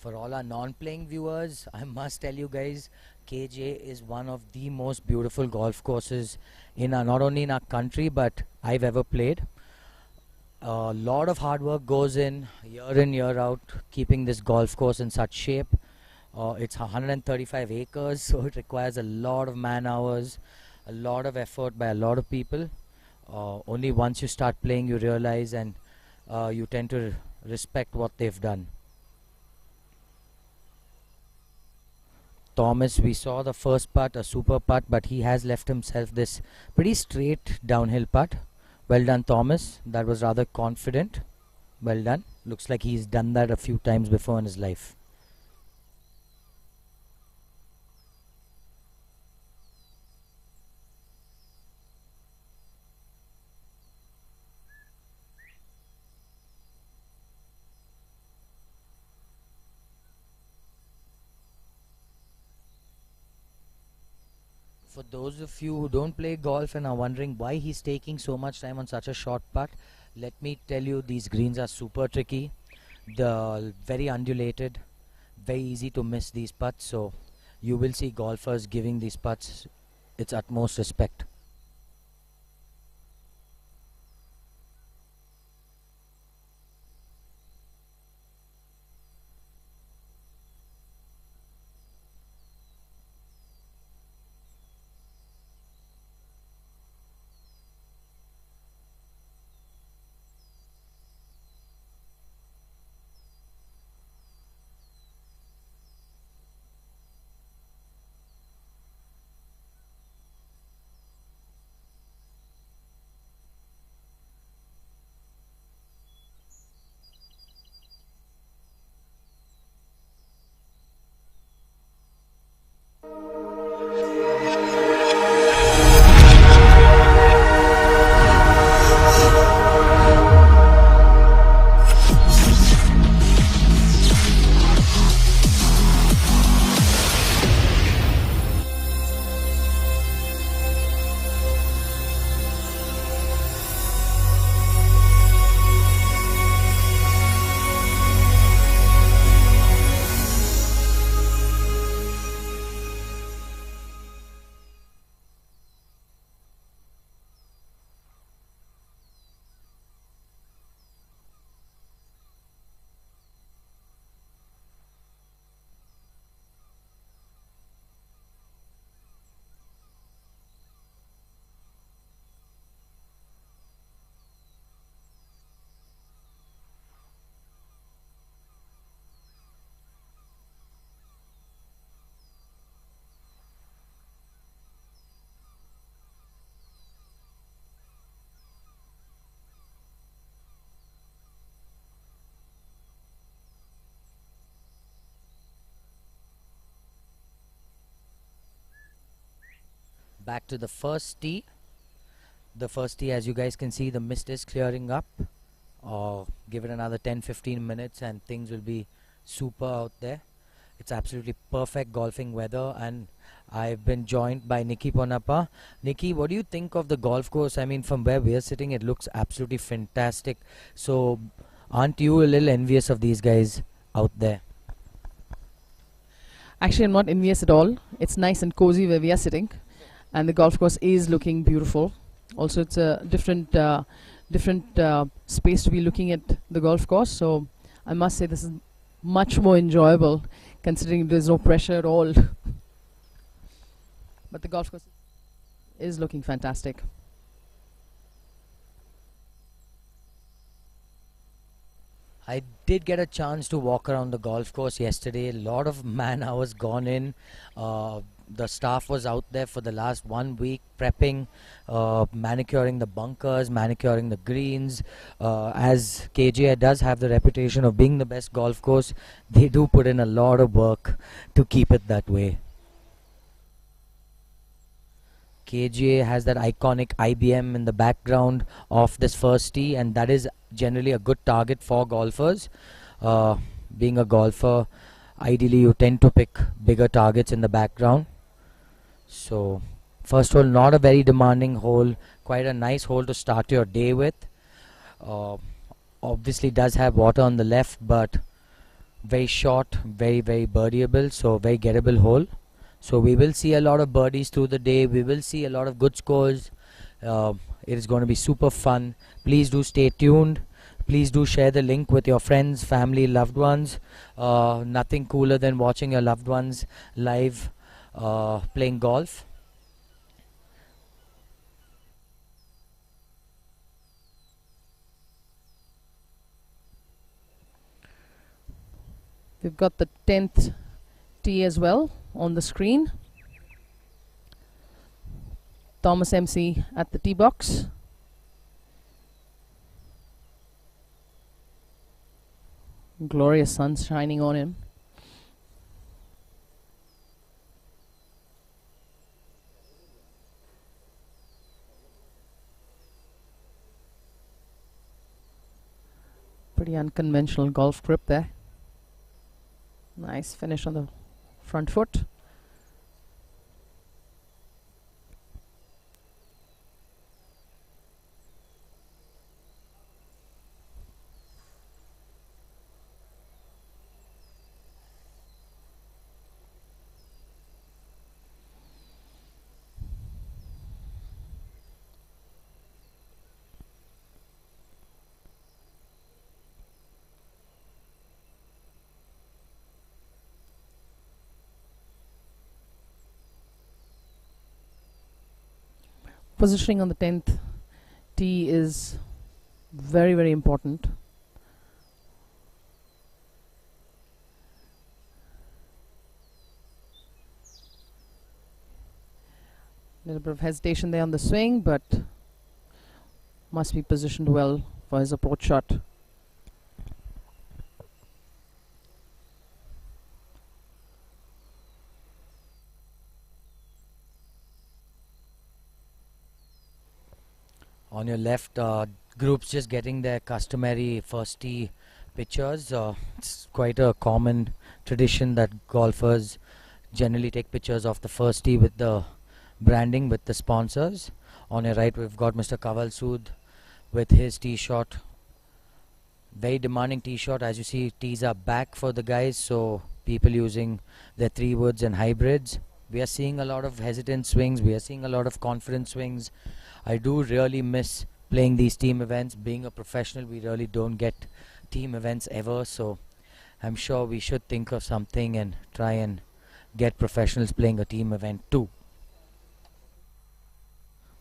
For all our non-playing viewers, I must tell you guys, KGA is one of the most beautiful golf courses in not only in our country but I've ever played. A lot of hard work goes in year out, keeping this golf course in such shape. It's 135 acres, so it requires a lot of man hours, a lot of effort by a lot of people. Only once you start playing you realize, and you tend to respect what they've done. Thomas, we saw the first putt, a super putt, but he has left himself this pretty straight downhill putt. Well done, Thomas. That was rather confident. Well done. Looks like he's done that a few times before in his life. For those of you who don't play golf and are wondering why he's taking so much time on such a short putt, let me tell you, these greens are super tricky. They're very undulated, very easy to miss these putts, so you will see golfers giving these putts its utmost respect. Back to the first tee. The first tee, as you guys can see, the mist is clearing up. Give it another 10-15 minutes and things will be super out there. It's absolutely perfect golfing weather, and I've been joined by Nikki Ponappa. Nikki, what do you think of the golf course? I mean, from where we're sitting, it looks absolutely fantastic. So aren't you a little envious of these guys out there? Actually, I'm not envious at all. It's nice and cozy where we are sitting, and the golf course is looking beautiful. Also, it's a different space to be looking at the golf course. So I must say this is much more enjoyable, considering there's no pressure at all. But the golf course is looking fantastic. I did get a chance to walk around the golf course yesterday. A lot of man hours gone in. The staff was out there for the last 1 week prepping, manicuring the bunkers, manicuring the greens. As KGA does have the reputation of being the best golf course, they do put in a lot of work to keep it that way. KGA has that iconic IBM in the background of this first tee, and that is generally a good target for golfers. Being a golfer, ideally you tend to pick bigger targets in the background. So first hole, not a very demanding hole, quite a nice hole to start your day with. Obviously does have water on the left, but Very short, very birdieable, so very gettable hole. So we will see a lot of birdies through the day. We will see a lot of good scores. It is going to be super fun. Please do stay tuned. Please do share the link with your friends, family, loved ones. Nothing cooler than watching your loved ones live playing golf. We've got the 10th tee as well on the screen. Thomas MC at the tee box. Glorious sun shining on him. Pretty unconventional golf grip there. Nice finish on the front foot. Positioning on the 10th tee is very important. A little bit of hesitation there on the swing, but must be positioned well for his approach shot. On your left, groups just getting their customary first tee pictures. It's quite a common tradition that golfers generally take pictures of the first tee with the branding, with the sponsors. On your right, we've got Mr. Kaval Sood with his tee shot. Very demanding tee shot. As you see, tees are back for the guys, so people using their 3 woods and hybrids. We are seeing a lot of hesitant swings. We are seeing a lot of confident swings. I do really miss playing these team events. Being a professional, we really don't get team events ever, so I'm sure we should think of something and try and get professionals playing a team event too.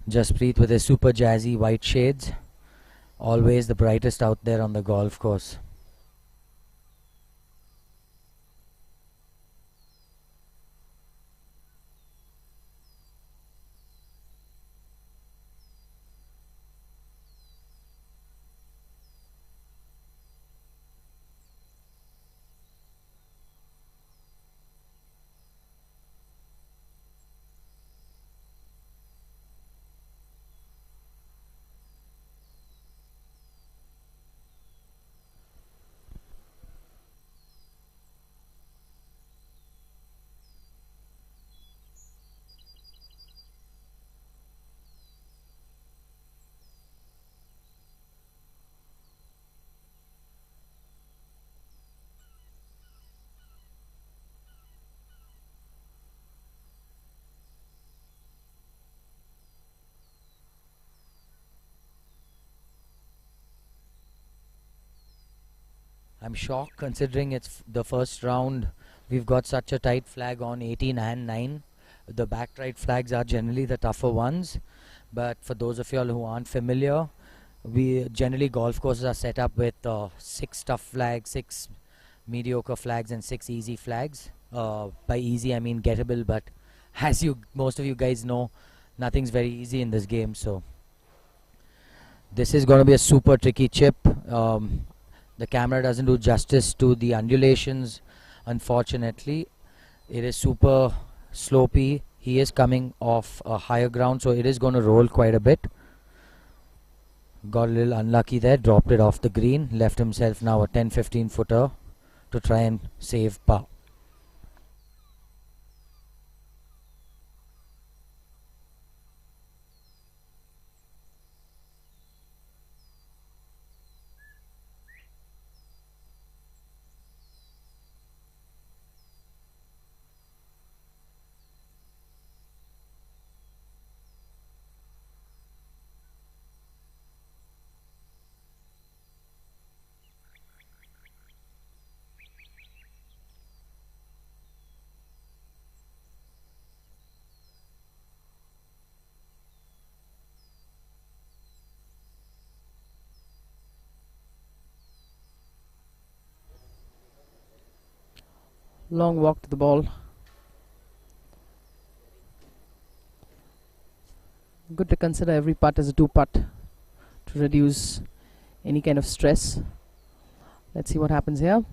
Jaspreet with his super jazzy white shades, always the brightest out there on the golf course. I'm shocked considering it's the first round. We've got such a tight flag on 18 and 9. The back right flags are generally the tougher ones. But for those of y'all who aren't familiar, we generally golf courses are set up with 6 tough flags, 6 mediocre flags and 6 easy flags. By easy I mean gettable, but as most of you guys know, nothing's very easy in this game. So this is going to be a super tricky chip. The camera doesn't do justice to the undulations, unfortunately. It is super slopey. He is coming off a higher ground, so it is going to roll quite a bit. Got a little unlucky there, dropped it off the green, left himself now a 10-15 footer to try and save par. Long walk to the ball. Good to consider every putt as a 2-putt to reduce any kind of stress. Let's see what happens here.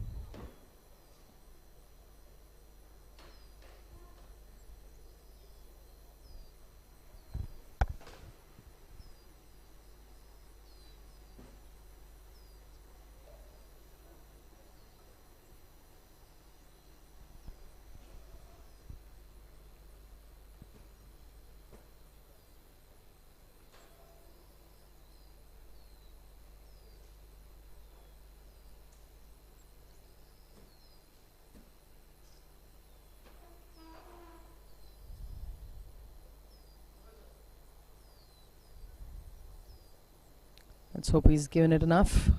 Let's hope he's given it enough.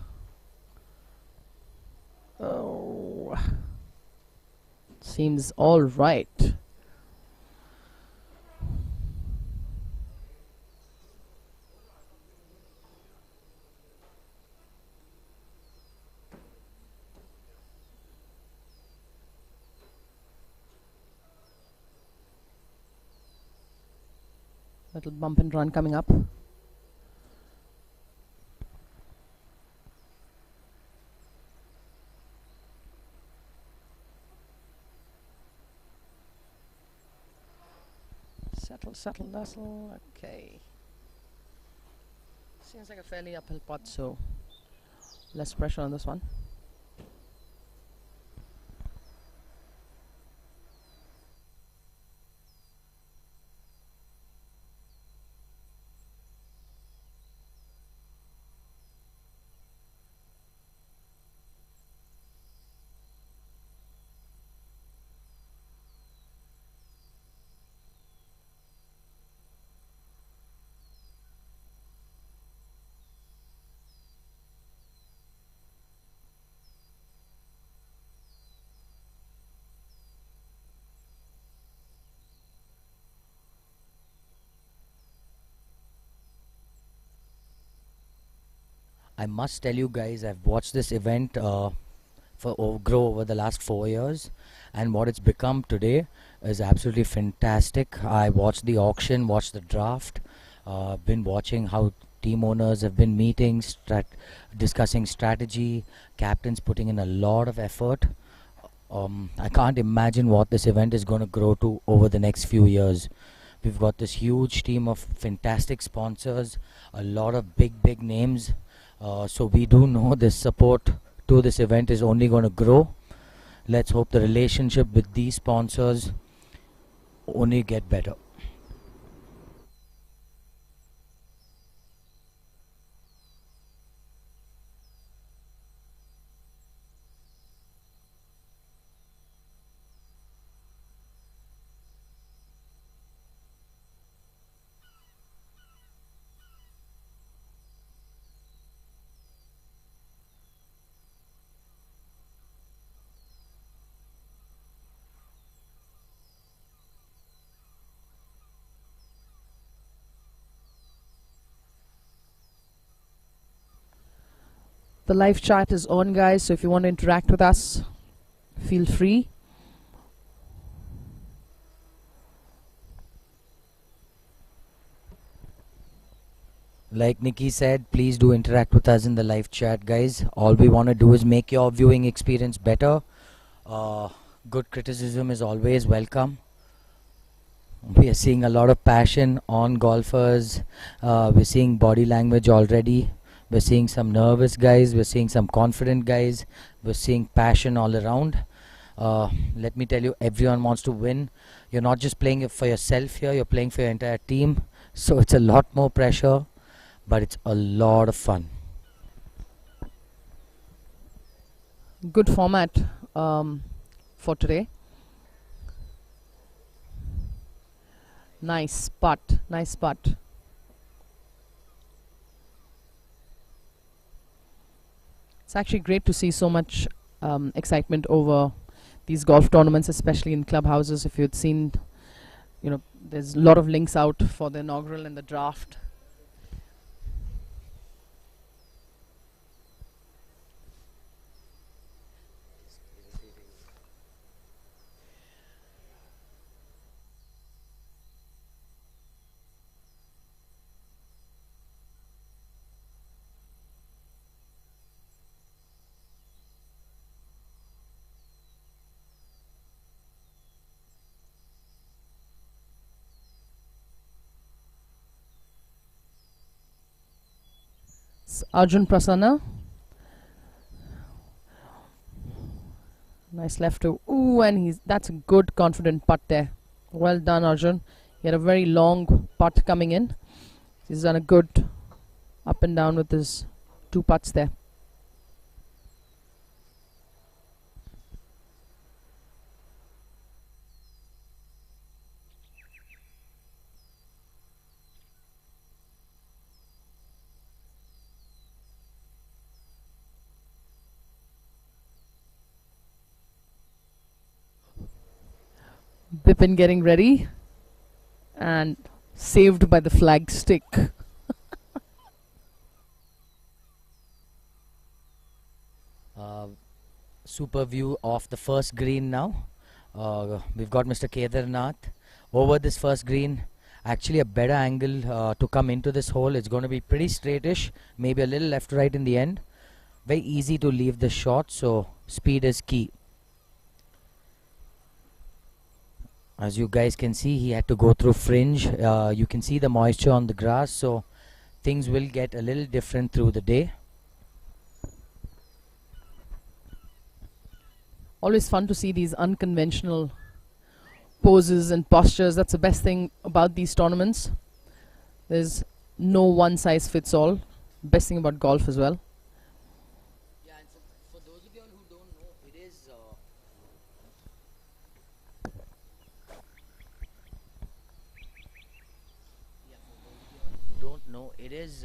Oh, seems all right. Little bump and run coming up. Settle, nuzzle. Okay. Seems like a fairly uphill putt, so less pressure on this one. I must tell you guys, I've watched this event grow over the last 4 years, and what it's become today is absolutely fantastic. I watched the auction, watched the draft, been watching how team owners have been meeting, discussing strategy, captains putting in a lot of effort. I can't imagine what this event is going to grow to over the next few years. We've got this huge team of fantastic sponsors, a lot of big names. So we do know this support to this event is only going to grow. Let's hope the relationship with these sponsors only get better. The live chat is on, guys, so if you want to interact with us, feel free. Like Nikki said, please do interact with us in the live chat, guys. All we want to do is make your viewing experience better. Good criticism is always welcome. We are seeing a lot of passion on golfers. We're seeing body language already. We're seeing some nervous guys. We're seeing some confident guys. We're seeing passion all around. Let me tell you, everyone wants to win. You're not just playing for yourself here, you're playing for your entire team. So it's a lot more pressure, but it's a lot of fun. Good format for today. Nice putt, nice putt. It's actually great to see so much excitement over these golf tournaments, especially in clubhouses. If you'd seen, there's a lot of links out for the inaugural and the draft. It's Arjun Prasanna. Nice left to. Ooh, and that's a good confident putt there. Well done, Arjun. He had a very long putt coming in. He's done a good up and down with his 2 putts there. Bipin getting ready and saved by the flag stick. Super view of the first green now. We've got Mr. Kedarnath over this first green. Actually a better angle to come into this hole. It's going to be pretty straightish, maybe a little left right in the end. Very easy to leave the shot, so speed is key. As you guys can see, he had to go through fringe. You can see the moisture on the grass, so things will get a little different through the day. Always fun to see these unconventional poses and postures. That's the best thing about these tournaments. There's no one size fits all. Best thing about golf as well. Yeah, and for those of you who don't know, it is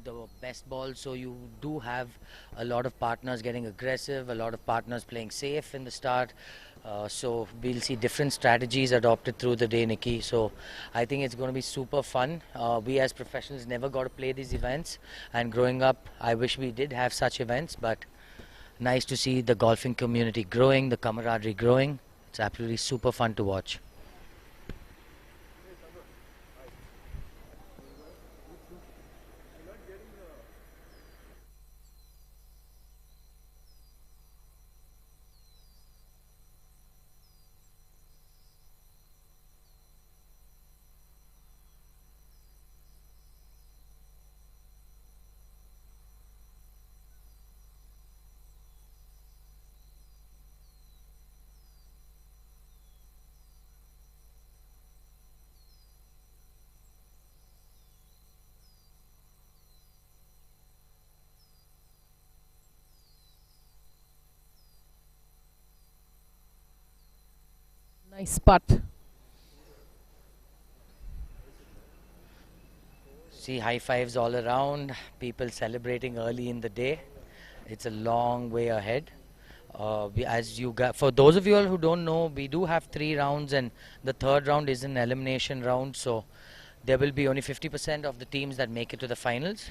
the best ball, so you do have a lot of partners getting aggressive, a lot of partners playing safe in the start, so we'll see different strategies adopted through the day, Nikki. So I think it's going to be super fun. We as professionals never got to play these events, and growing up I wish we did have such events, but nice to see the golfing community growing, the camaraderie growing. It's absolutely super fun to watch. Nice putt. See high fives all around, people celebrating early in the day. It's a long way ahead. For those of you all who don't know, we do have 3 rounds, and the 3rd round is an elimination round, so there will be only 50% of the teams that make it to the finals.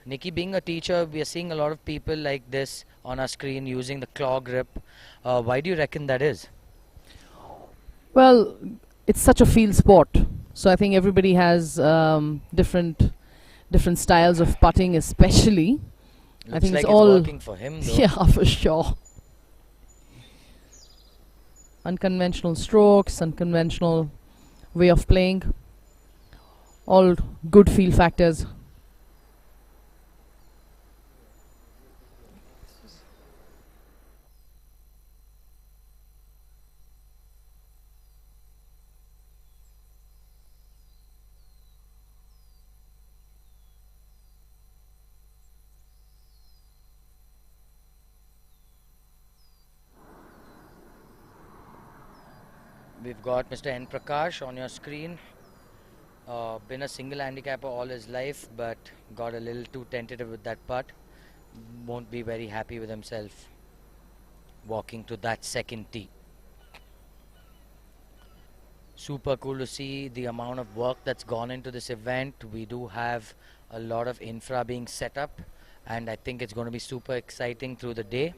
Nikki, being a teacher, we are seeing a lot of people like this on our screen using the claw grip. Why do you reckon that is? Well, it's such a field sport, so I think everybody has different styles of putting, especially. Looks I think like it's all working for him, though. Yeah, for sure. Unconventional strokes, unconventional way of playing, all good feel factors. We've got Mr. N. Prakash on your screen. Been a single handicapper all his life, but got a little too tentative with that putt. Won't be very happy with himself walking to that second tee. Super cool to see the amount of work that's gone into this event. We do have a lot of infra being set up, and I think it's going to be super exciting through the day.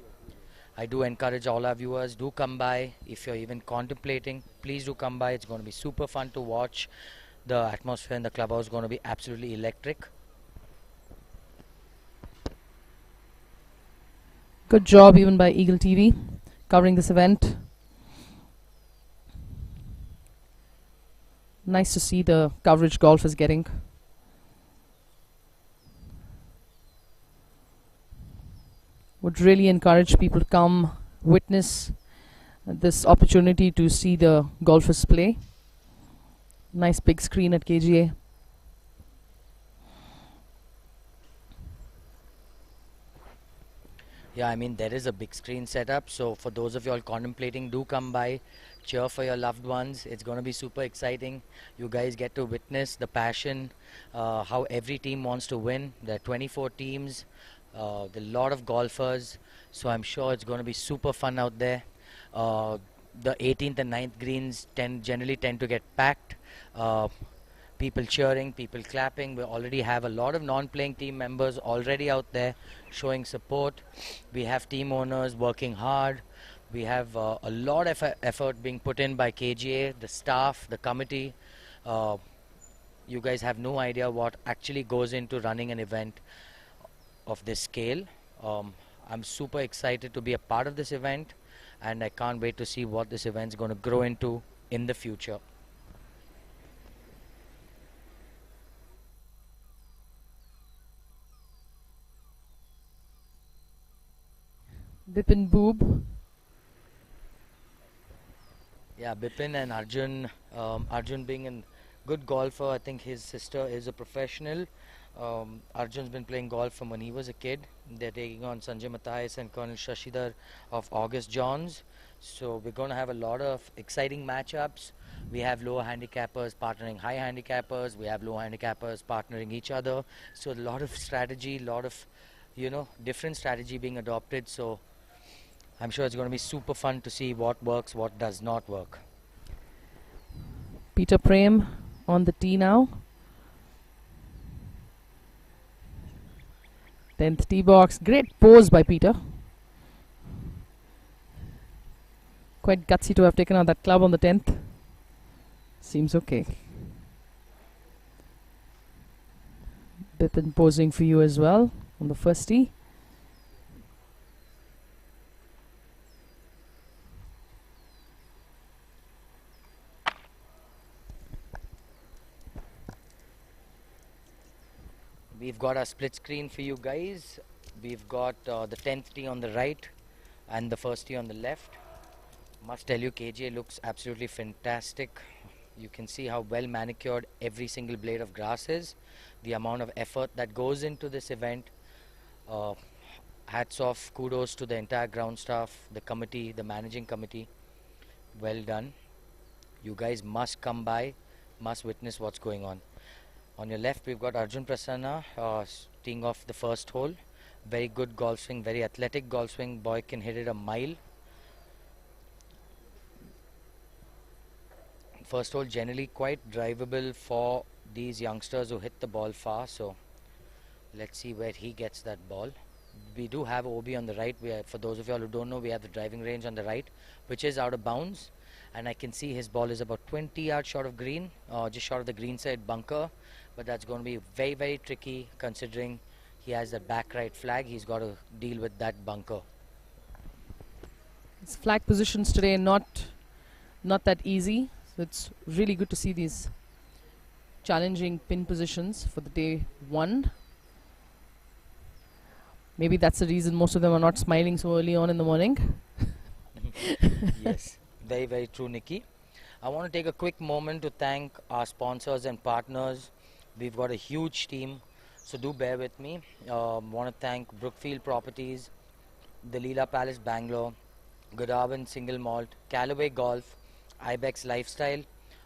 I do encourage all our viewers, do come by. If you're even contemplating, please do come by. It's going to be super fun to watch. The atmosphere in the clubhouse is going to be absolutely electric. Good job even by Eagle TV covering this event. Nice to see the coverage golf is getting. would really encourage people to come witness this opportunity to see the golfers play. Nice big screen at KGA. Yeah, I mean, there is a big screen setup. So for those of you all contemplating, do come by, cheer for your loved ones. It's going to be super exciting. You guys get to witness the passion, how every team wants to win. There are 24 teams, there are a lot of golfers. So I'm sure it's going to be super fun out there. The 18th and 9th greens generally tend to get packed. People cheering, people clapping. We already have a lot of non-playing team members already out there showing support. We have team owners working hard. We have a lot of effort being put in by KGA, the staff, the committee. You guys have no idea what actually goes into running an event of this scale. I'm super excited to be a part of this event, and I can't wait to see what this event's going to grow into in the future. Bipin Boob. Yeah, Bipin and Arjun. Arjun being a good golfer, I think his sister is a professional. Arjun's been playing golf from when he was a kid. They're taking on Sanjay Matthias and Colonel Shashidhar of August Johns. So we're going to have a lot of exciting matchups. We have lower handicappers partnering high handicappers. We have low handicappers partnering each other. So a lot of strategy, a lot of, different strategy being adopted. So I'm sure it's going to be super fun to see what works, what does not work. Peter Prem on the tee now. 10th tee box. Great pose by Peter. Quite gutsy to have taken out that club on the 10th. Seems okay. Bipin posing for you as well on the first tee. We've got a split screen for you guys. We've got the 10th tee on the right and the first tee on the left. Must tell you, KGA looks absolutely fantastic. You can see how well manicured every single blade of grass is. The amount of effort that goes into this event. Hats off, kudos to the entire ground staff, the committee, the managing committee. Well done. You guys must come by, must witness what's going on. On your left, we've got Arjun Prasanna teeing off the first hole. Very good golf swing, very athletic golf swing. Boy can hit it a mile. First hole generally quite drivable for these youngsters who hit the ball far. So let's see where he gets that ball. We do have OB on the right. For those of you all who don't know, we have the driving range on the right, which is out of bounds. And I can see his ball is about 20 yards short of green, just short of the green side bunker. But that's going to be very, very tricky considering he has that back right flag. He's got to deal with that bunker. His flag positions today not that easy. So it's really good to see these challenging pin positions for the day one. Maybe that's the reason most of them are not smiling so early on in the morning. Yes, very, very true, Nikki. I want to take a quick moment to thank our sponsors and partners. We've got a huge team, so do bear with me. Want to thank Brookfield Properties, the Leela Palace Bangalore, Godawan Single Malt, Callaway Golf, Ibex Lifestyle,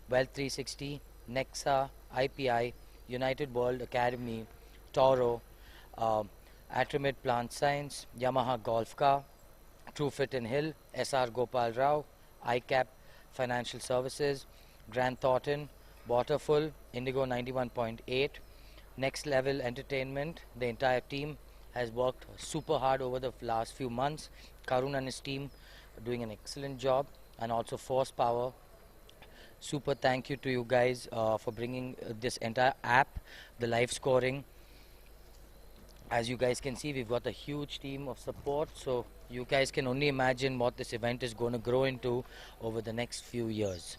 Wealth 360, Nexa, IPI, United World Academy, Toro, Atrimid Plant Science, Yamaha Golf Car, TrueFit in Hill, SR Gopal Rao, ICAP Financial Services, Grant Thornton, Waterful, Indigo 91.8, Next Level Entertainment. The entire team has worked super hard over the last few months. Karun and his team are doing an excellent job, and also Force Power. Super thank you to you guys for bringing this entire app, the live scoring. As you guys can see, we've got a huge team of support, so you guys can only imagine what this event is going to grow into over the next few years.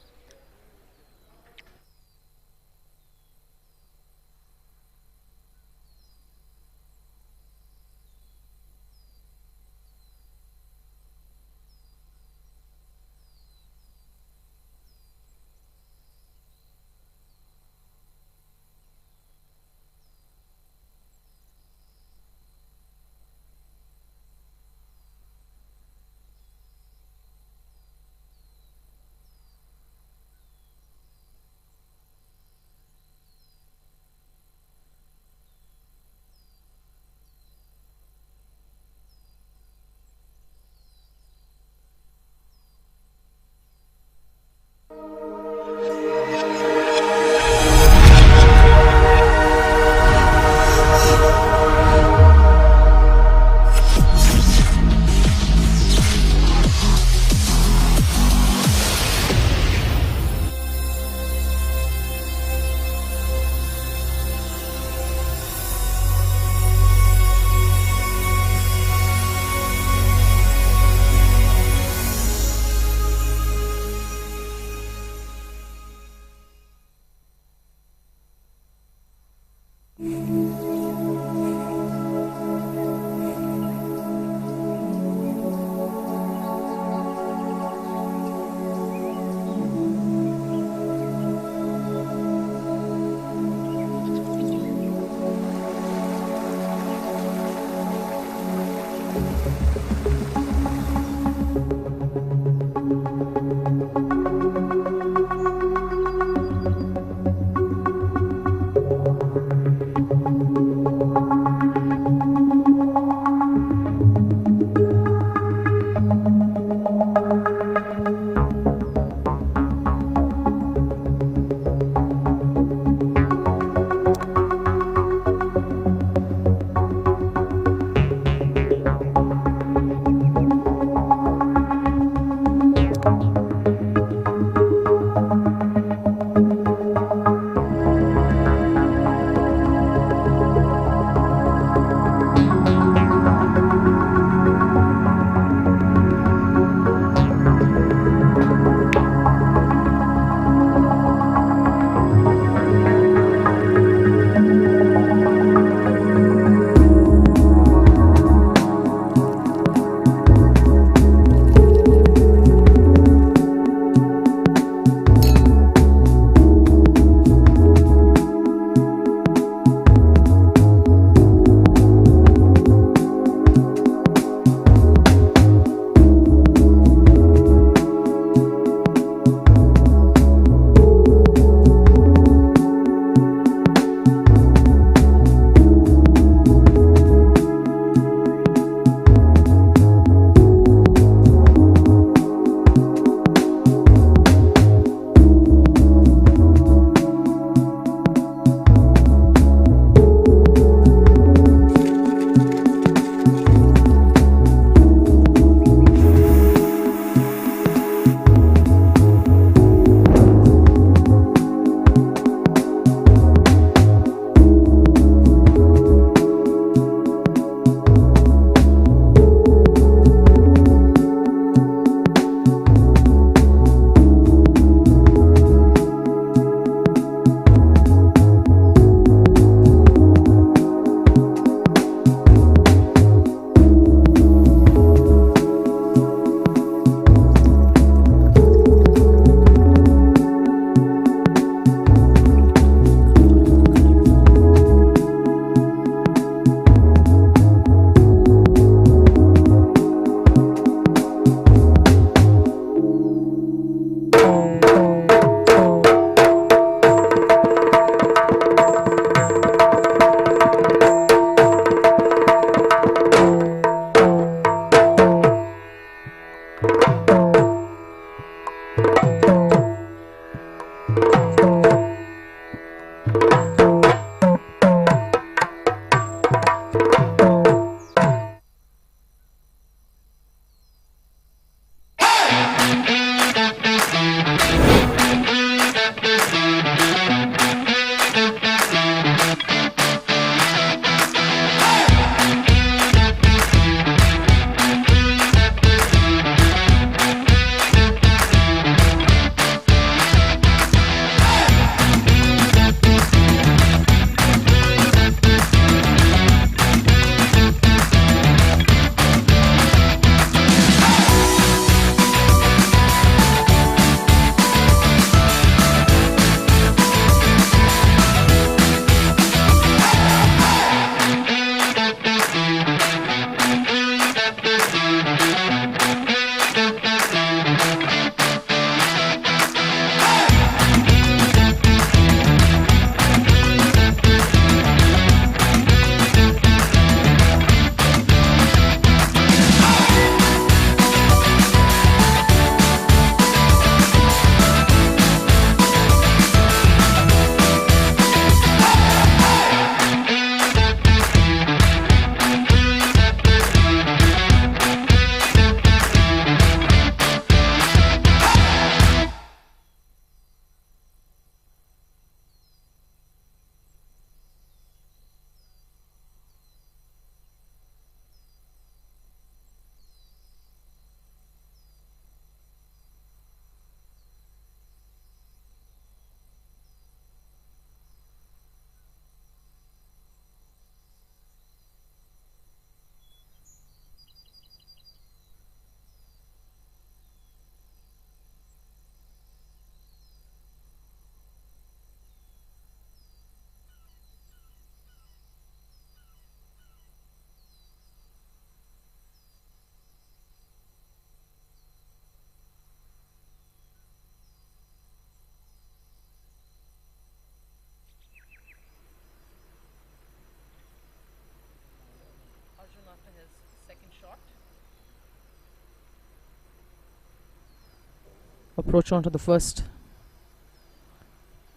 approach onto the first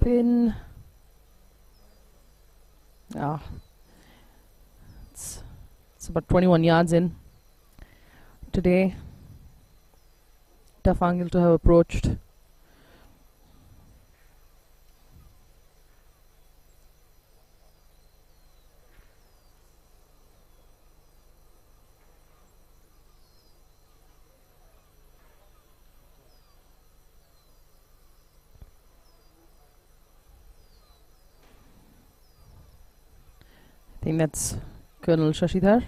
pin. It's about 21 yards in today. Tough angle to have approached. I think that's Colonel Shashidhar.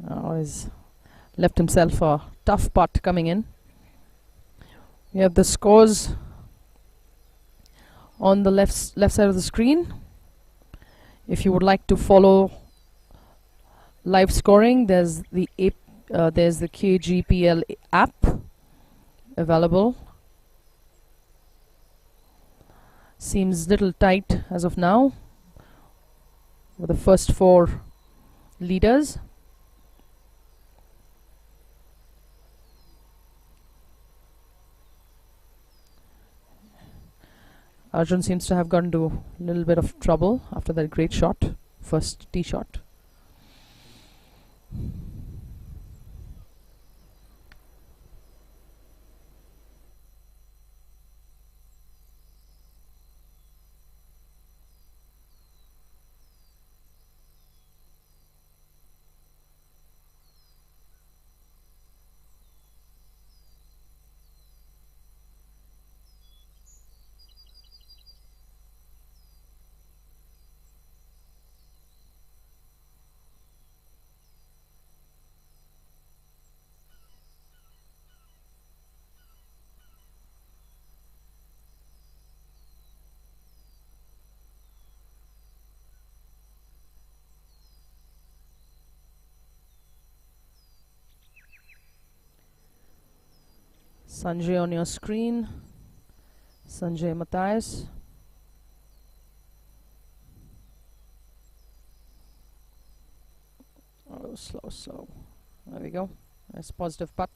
Now he's left himself a tough putt coming in. We have the scores on the left side of the screen. If you would like to follow live scoring, there's the KGPL app available. Seems little tight as of now with the first 4 leaders. Arjun seems to have gotten into a little bit of trouble after that great shot, first tee shot. Sanjay on your screen. Sanjay Matthias. Oh, slow. There we go. Nice positive putt.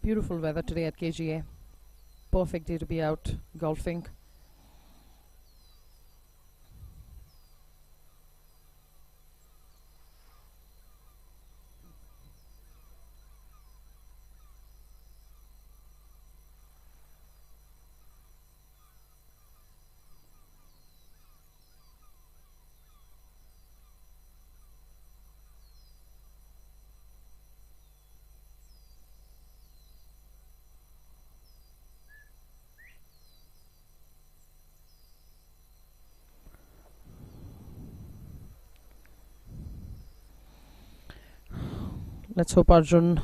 Beautiful weather today at KGA. Perfect day to be out golfing. Let's hope Arjun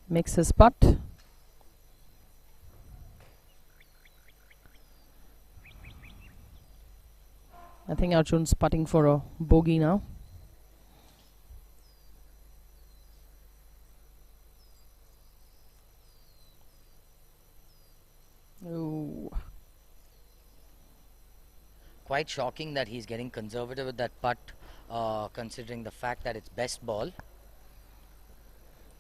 makes his putt. I think Arjun's putting for a bogey now. Ooh. Quite shocking that he's getting conservative with that putt, considering the fact that it's best ball.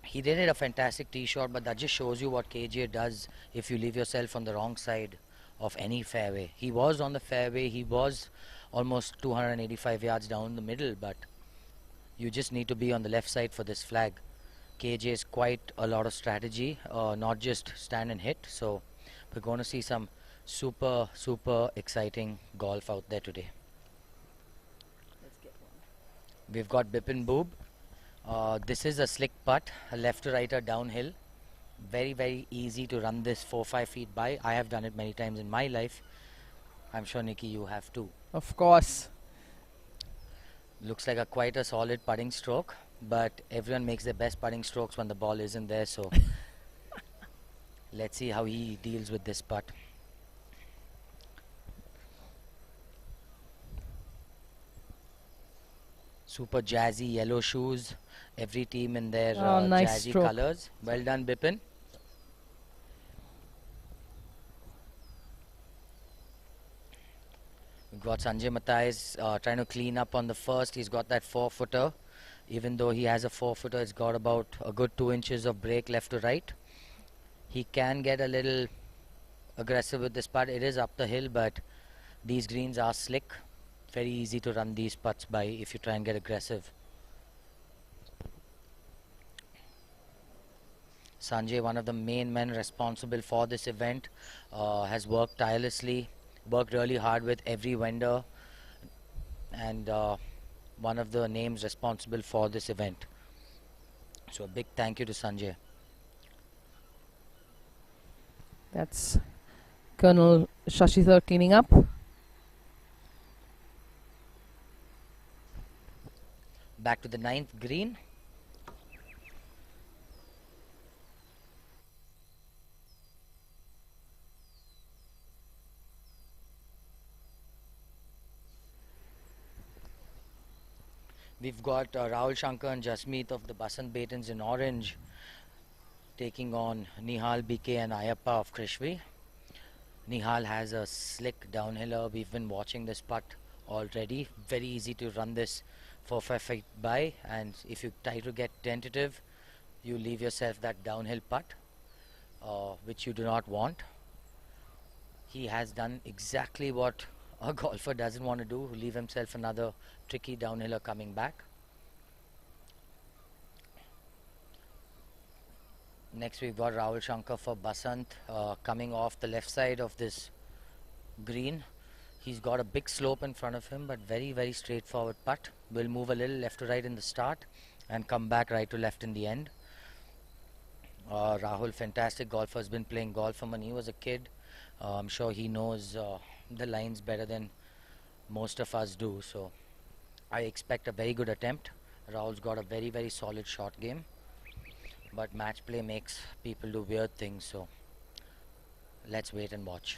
He did hit a fantastic tee shot, but that just shows you what KGA does if you leave yourself on the wrong side of any fairway. He was on the fairway, he was almost 285 yards down the middle, but you just need to be on the left side for this flag. KGA is quite a lot of strategy, not just stand and hit. So we're going to see some super exciting golf out there today. We've got Bipin Boob. This is a slick putt, a left to righter downhill. Very easy to run this 4-5 feet by. I have done it many times in my life. I'm sure Nikki you have too. Of course. Looks like quite a solid putting stroke, but everyone makes their best putting strokes when the ball isn't there, so let's see how he deals with this putt. Super jazzy yellow shoes. Every team in their Nice jazzy stroke. colors. Well done, Bipin. We've got Sanjay Mathais trying to clean up on the first. He's got that 4-footer. Even though he has a 4-footer, it's got about a good 2 inches of break left to right. He can get a little aggressive with this putt. It is up the hill, but these greens are slick. Very easy to run these putts by if you try and get aggressive. Sanjay, one of the main men responsible for this event, has worked tirelessly, worked really hard with every vendor, and one of the names responsible for this event. So a big thank you to Sanjay. That's Colonel Shashithar cleaning up. Back to the 9th green. We've got Rahul Shankar and Jasmeet of the Basant Batons in orange taking on Nihal, BK and Ayappa of Krishvi. Nihal has a slick downhiller. We've been watching this putt already. Very easy to run this 4-5 feet by, and if you try to get tentative, you leave yourself that downhill putt, which you do not want. He has done exactly what a golfer doesn't want to do, leave himself another tricky downhiller coming back. Next we've got Rahul Shankar for Basant, coming off the left side of this green. He's got a big slope in front of him, but very, very straightforward putt. Will move a little left to right in the start and come back right to left in the end. Rahul, fantastic golfer, has been playing golf from when he was a kid. I'm sure he knows the lines better than most of us do, so I expect a very good attempt. Rahul's got a very, very solid short game, but match play makes people do weird things, so let's wait and watch.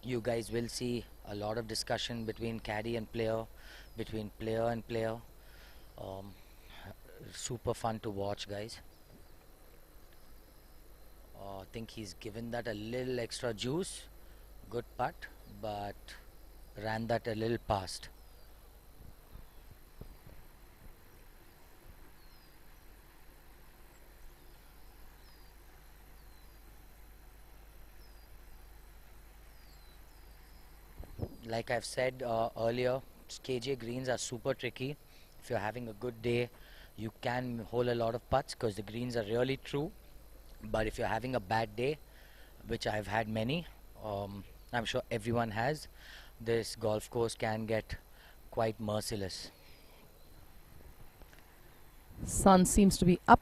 You guys will see a lot of discussion between caddy and player, between player and player. Super fun to watch, guys. I think he's given that a little extra juice. Good putt, but ran that a little past. Like I've said earlier, KGA greens are super tricky. If you're having a good day, you can hole a lot of putts because the greens are really true. But if you're having a bad day, which I've had many, I'm sure everyone has, this golf course can get quite merciless. Sun seems to be up.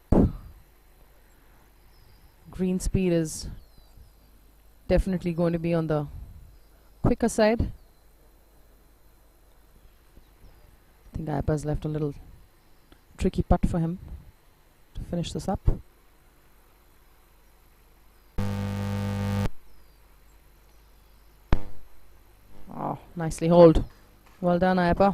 Green speed is definitely going to be on the quicker side. I think Ayappa's left a little tricky putt for him to finish this up. Oh, nicely holed. Well done, Ayappa.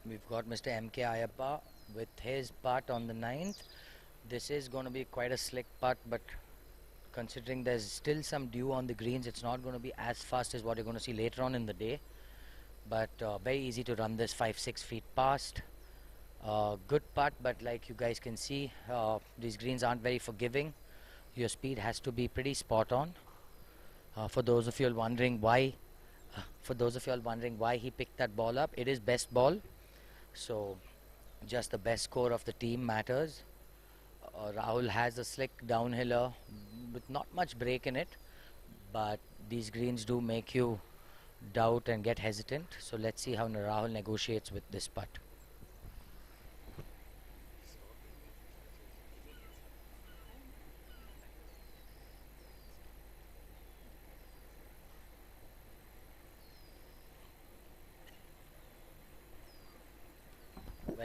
We've got Mr. MK Ayappa with his putt on the 9th. This is going to be quite a slick putt, but considering there's still some dew on the greens, it's not going to be as fast as what you're going to see later on in the day. But very easy to run this 5-6 feet past. Good putt, but like you guys can see, these greens aren't very forgiving. Your speed has to be pretty spot on. For those of you wondering why he picked that ball up, it is best ball. So just the best score of the team matters. Rahul has a slick downhiller with not much break in it, but these greens do make you doubt and get hesitant. So let's see how Rahul negotiates with this putt.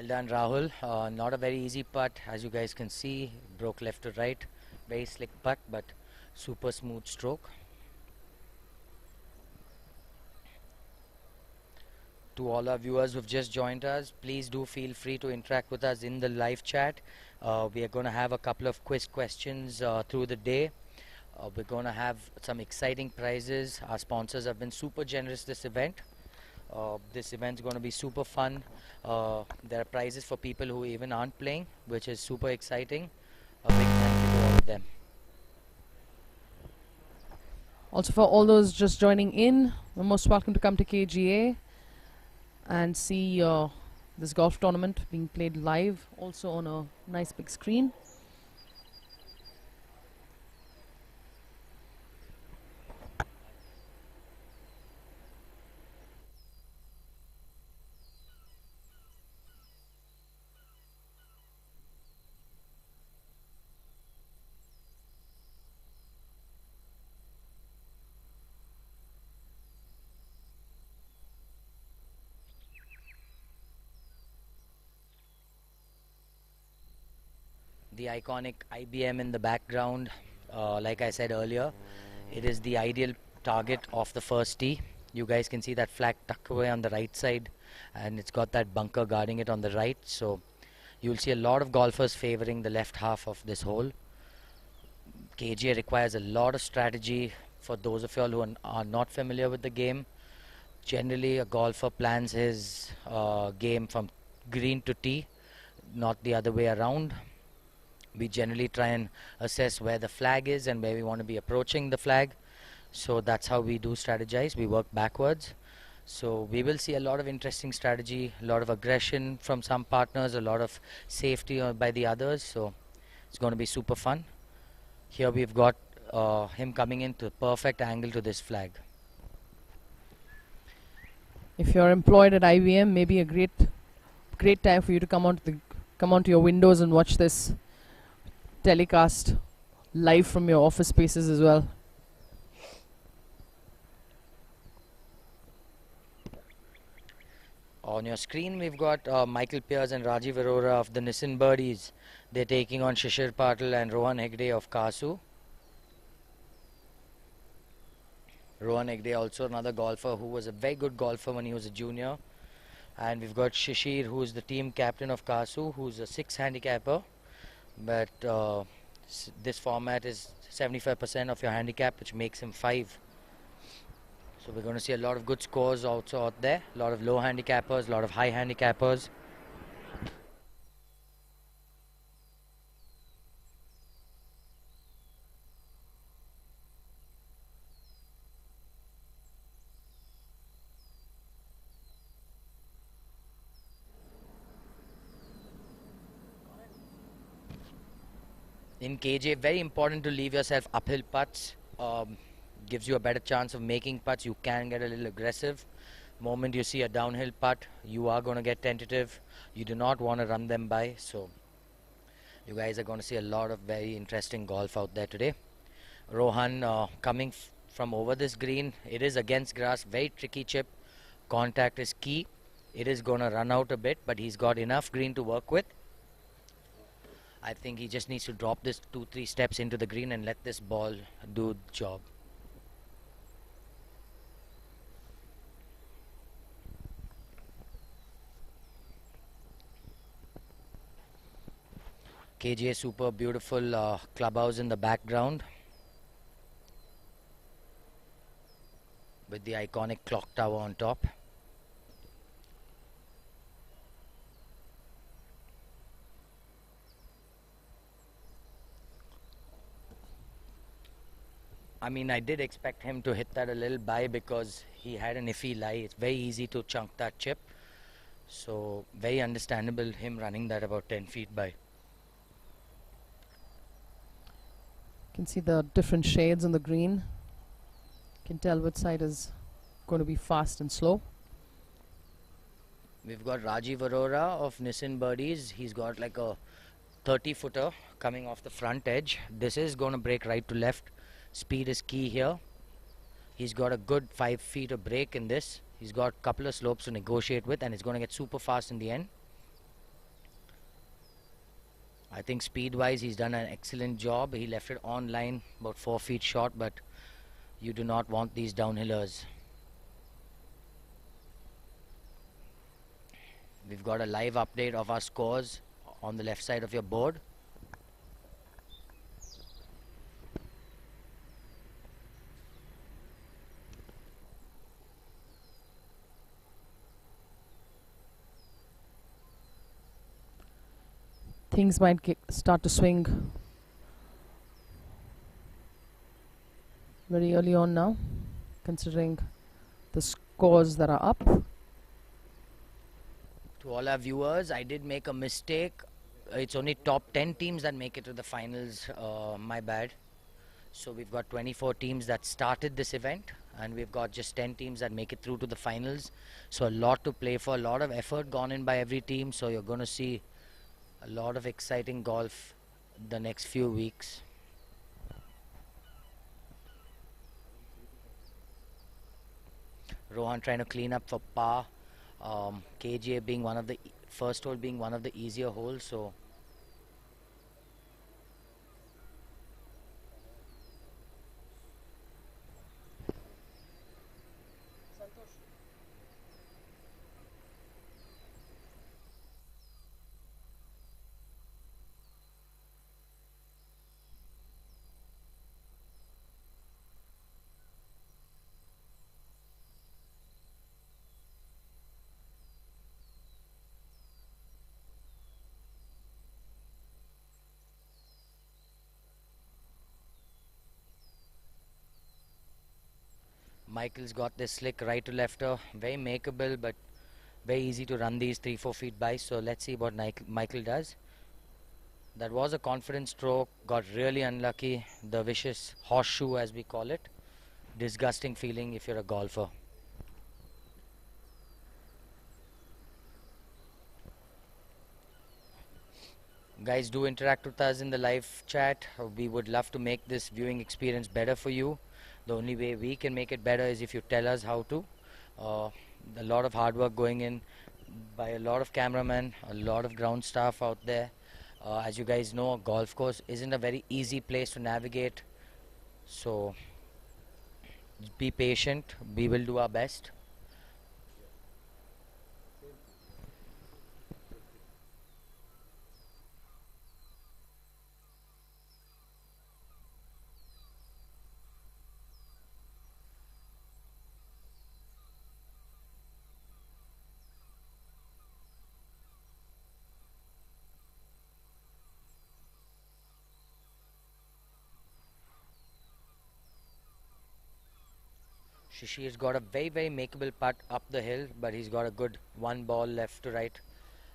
Well done, Rahul. Not a very easy putt, as you guys can see. Broke left to right. Very slick putt, but super smooth stroke. To all our viewers who've just joined us, please do feel free to interact with us in the live chat. We are going to have a couple of quiz questions through the day. We're going to have some exciting prizes. Our sponsors have been super generous this event. This event's going to be super fun. There are prizes for people who even aren't playing, which is super exciting. A big thank you to all of them. Also, for all those just joining in, you're most welcome to come to KGA and see this golf tournament being played live, also on a nice big screen. The iconic IBM in the background, like I said earlier, it is the ideal target of the first tee. You guys can see that flag tucked away on the right side, and it's got that bunker guarding it on the right, so you'll see a lot of golfers favoring the left half of this hole. KGA requires a lot of strategy. For those of you all who are not familiar with the game, generally a golfer plans his game from green to tee, not the other way around. We generally try and assess where the flag is and where we want to be approaching the flag. So that's how we do strategize. We work backwards. So we will see a lot of interesting strategy, a lot of aggression from some partners, a lot of safety by the others. So it's going to be super fun. Here we've got him coming into the perfect angle to this flag. If you're employed at IBM, maybe a great time for you to come onto your windows and watch this telecast live from your office spaces as well. On your screen we've got Michael Piers and Rajiv Arora of the Nissan Birdies. They're taking on Shishir Patil and Rohan Hegde of Kasu. Rohan Hegde, also another golfer who was a very good golfer when he was a junior. And we've got Shishir, who's the team captain of Kasu, who's a 6 handicapper. But this format is 75% of your handicap, which makes him 5. So we're going to see a lot of good scores also out there. A lot of low handicappers, a lot of high handicappers. In KJ, very important to leave yourself uphill putts. Gives you a better chance of making putts. You can get a little aggressive. Moment you see a downhill putt, you are going to get tentative. You do not want to run them by. So you guys are going to see a lot of very interesting golf out there today. Rohan coming from over this green. It is against grass, very tricky chip. Contact is key. It is going to run out a bit, but he's got enough green to work with. I think he just needs to drop this 2-3 steps into the green and let this ball do the job. KGA super beautiful clubhouse in the background with the iconic clock tower on top. I mean, I did expect him to hit that a little by because he had an iffy lie. It's very easy to chunk that chip. So, very understandable him running that about 10 feet by. You can see the different shades on the green. You can tell which side is going to be fast and slow. We've got Rajiv Arora of Nissan Birdies. He's got like a 30-footer coming off the front edge. This is going to break right to left. Speed is key here. He's got a good 5 feet of break in this. He's got a couple of slopes to negotiate with, and it's going to get super fast in the end. I think speed-wise, he's done an excellent job. He left it on line, about 4 feet short, but you do not want these downhillers. We've got a live update of our scores on the left side of your board. Things might start to swing very early on now, considering the scores that are up. To all our viewers, I did make a mistake. It's only top 10 teams that make it to the finals. My bad. So we've got 24 teams that started this event, and we've got just 10 teams that make it through to the finals. So a lot to play for, a lot of effort gone in by every team. So you're going to see a lot of exciting golf the next few weeks. Rohan trying to clean up for par. KGA being one of the first hole being one of the easier holes, so Michael's got this slick right to lefter, very makeable, but very easy to run these 3-4 feet by. So let's see what Michael does. That was a confident stroke, got really unlucky. The vicious horseshoe, as we call it. Disgusting feeling if you're a golfer. Guys, do interact with us in the live chat. We would love to make this viewing experience better for you. The only way we can make it better is if you tell us how to. A lot of hard work going in by a lot of cameramen, a lot of ground staff out there. As you guys know, a golf course isn't a very easy place to navigate. So be patient. We will do our best. Shishir's got a very makeable putt up the hill, but he's got a good one ball left to right.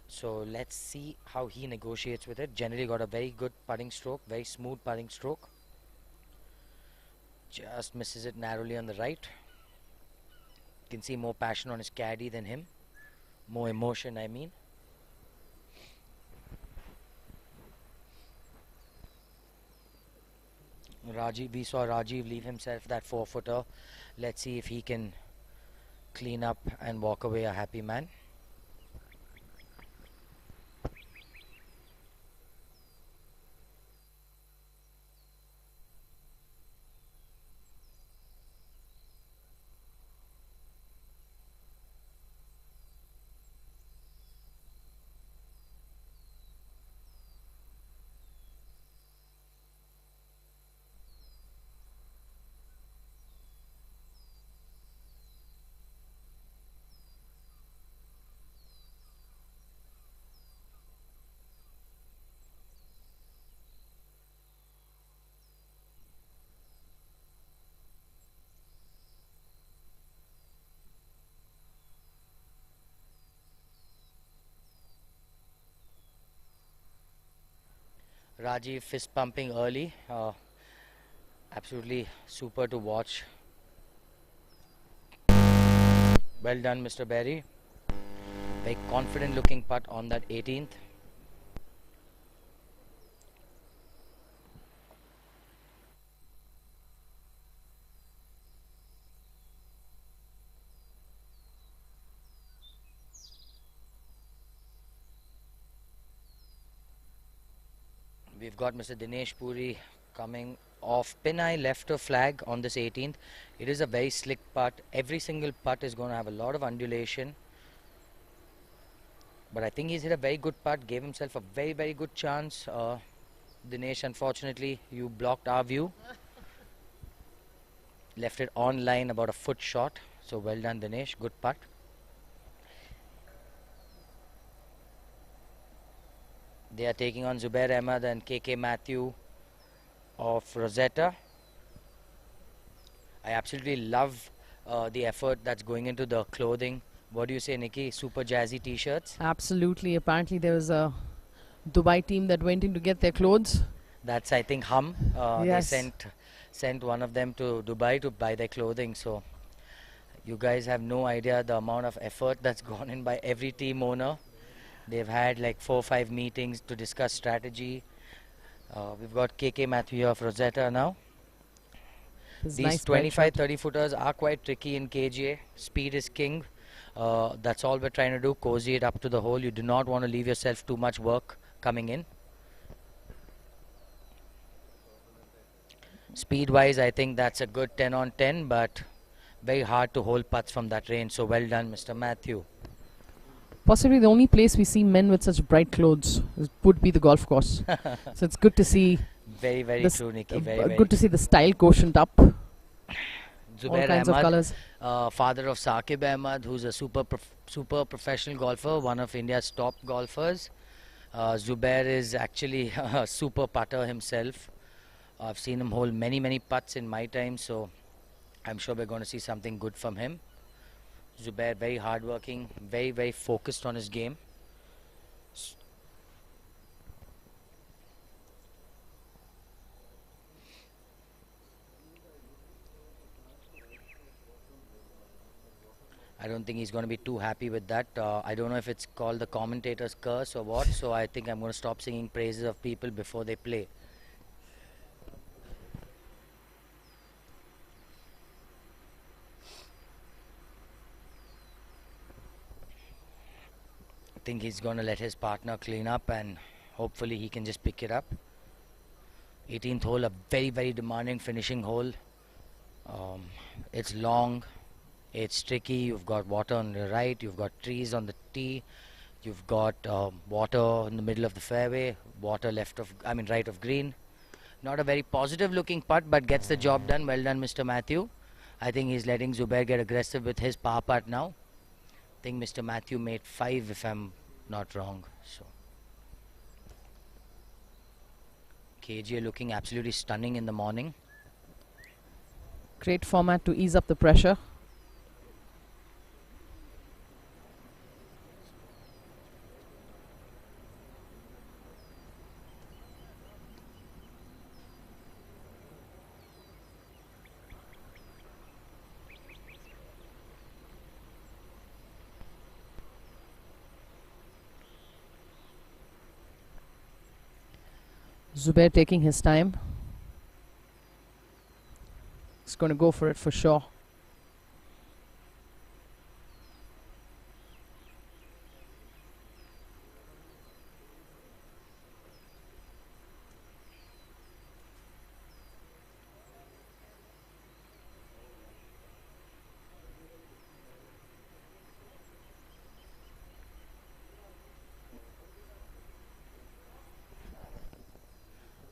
So let's see how he negotiates with it. Generally got a very good putting stroke, very smooth putting stroke. Just misses it narrowly on the right. You can see more passion on his caddy than him. More emotion, I mean. Rajiv, we saw Rajiv leave himself that 4-footer. Let's see if he can clean up and walk away a happy man. Rajiv fist pumping early. Absolutely super to watch. Well done, Mr. Berry. Very confident looking putt on that 18th. We've got Mr. Dinesh Puri coming off pin eye left of flag on this 18th. It is a very slick putt. Every single putt is going to have a lot of undulation. But I think he's hit a very good putt, gave himself a very, very good chance. Dinesh, unfortunately, you blocked our view. Left it on line, about a foot short. So well done, Dinesh. Good putt. They are taking on Zubair Ahmed and KK Matthew of Rosetta. I absolutely love the effort that's going into the clothing. What do you say, Nikki? Super jazzy t-shirts? Absolutely. Apparently there was a Dubai team that went in to get their clothes. That's, I think, Hum. Yes. They sent one of them to Dubai to buy their clothing. So you guys have no idea the amount of effort that's gone in by every team owner. They've had like 4 or 5 meetings to discuss strategy. We've got KK Matthew of Rosetta now. This These nice 25, bright 30 footers are quite tricky in KGA. Speed is king. That's all we're trying to do. Cozy it up to the hole. You do not want to leave yourself too much work coming in. Speed wise, I think that's a good 10 on 10, but very hard to hold putts from that range. So well done, Mr. Matthew. Possibly the only place we see men with such bright clothes would be the golf course. So it's good to see. Very, very this- true, Nikki. Very, very good to see the style quotient up. All Zubair kinds of Ahmed, colours. father of Saqib Ahmed, who's a super professional golfer, one of India's top golfers. Zubair is actually a super putter himself. I've seen him hold many, many putts in my time, so I'm sure we're going to see something good from him. Zubair, very hardworking, very, very focused on his game. I don't think he's going to be too happy with that. I don't know if it's called the commentator's curse or what, so I think I'm going to stop singing praises of people before they play. I think he's going to let his partner clean up and hopefully he can just pick it up. 18th hole, a very, very demanding finishing hole. It's long. It's tricky. You've got water on the right, you've got trees on the tee, you've got water in the middle of the fairway, water right of green. Not a very positive looking putt, but gets the job done. Well done, Mr. Matthew. I think he's letting Zubair get aggressive with his par putt now. I think Mr. Matthew made 5 if I'm not wrong. So KGA looking absolutely stunning in the morning. Great format to ease up the pressure. Zubair taking his time. He's going to go for it for sure.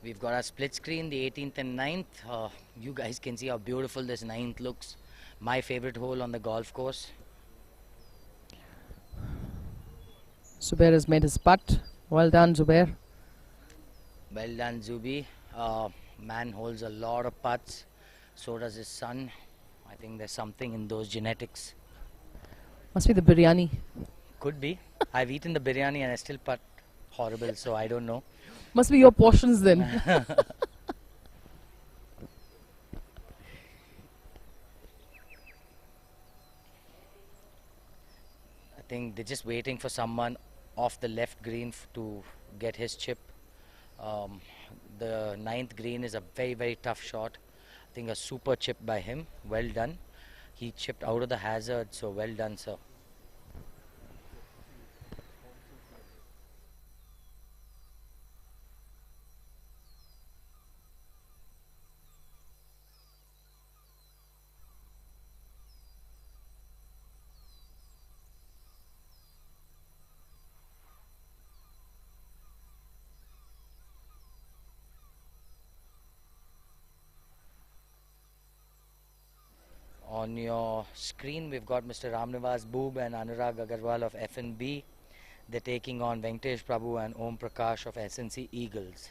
We've got our split screen, the 18th and 9th. You guys can see how beautiful this 9th looks. My favorite hole on the golf course. Zubair has made his putt. Well done, Zubair. Well done, Zubi. Man holds a lot of putts. So does his son. I think there's something in those genetics. Must be the biryani. Could be. I've eaten the biryani and I still putt horrible, so I don't know. Must be your portions then. I think they're just waiting for someone off the left green to get his chip. The 9th green is a very, very tough shot. I think a super chip by him. Well done. He chipped out of the hazard, so well done, sir. On your screen, we've got Mr. Ramnivas Boob and Anurag Agarwal of FNB. They're taking on Venkatesh Prabhu and Om Prakash of SNC Eagles.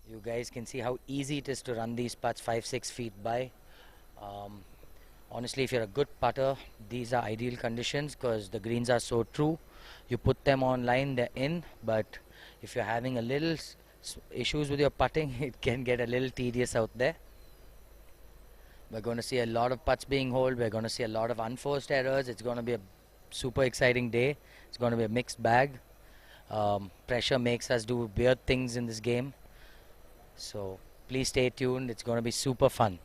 You guys can see how easy it is to run these putts 5-6 feet by. Um, Honestly, if you're a good putter, these are ideal conditions because the greens are so true. You put them on line, they're in. But if you're having a little issues with your putting, it can get a little tedious out there. We're going to see a lot of putts being holed. We're going to see a lot of unforced errors. It's going to be a super exciting day. It's going to be a mixed bag. Pressure makes us do weird things in this game. So please stay tuned. It's going to be super fun.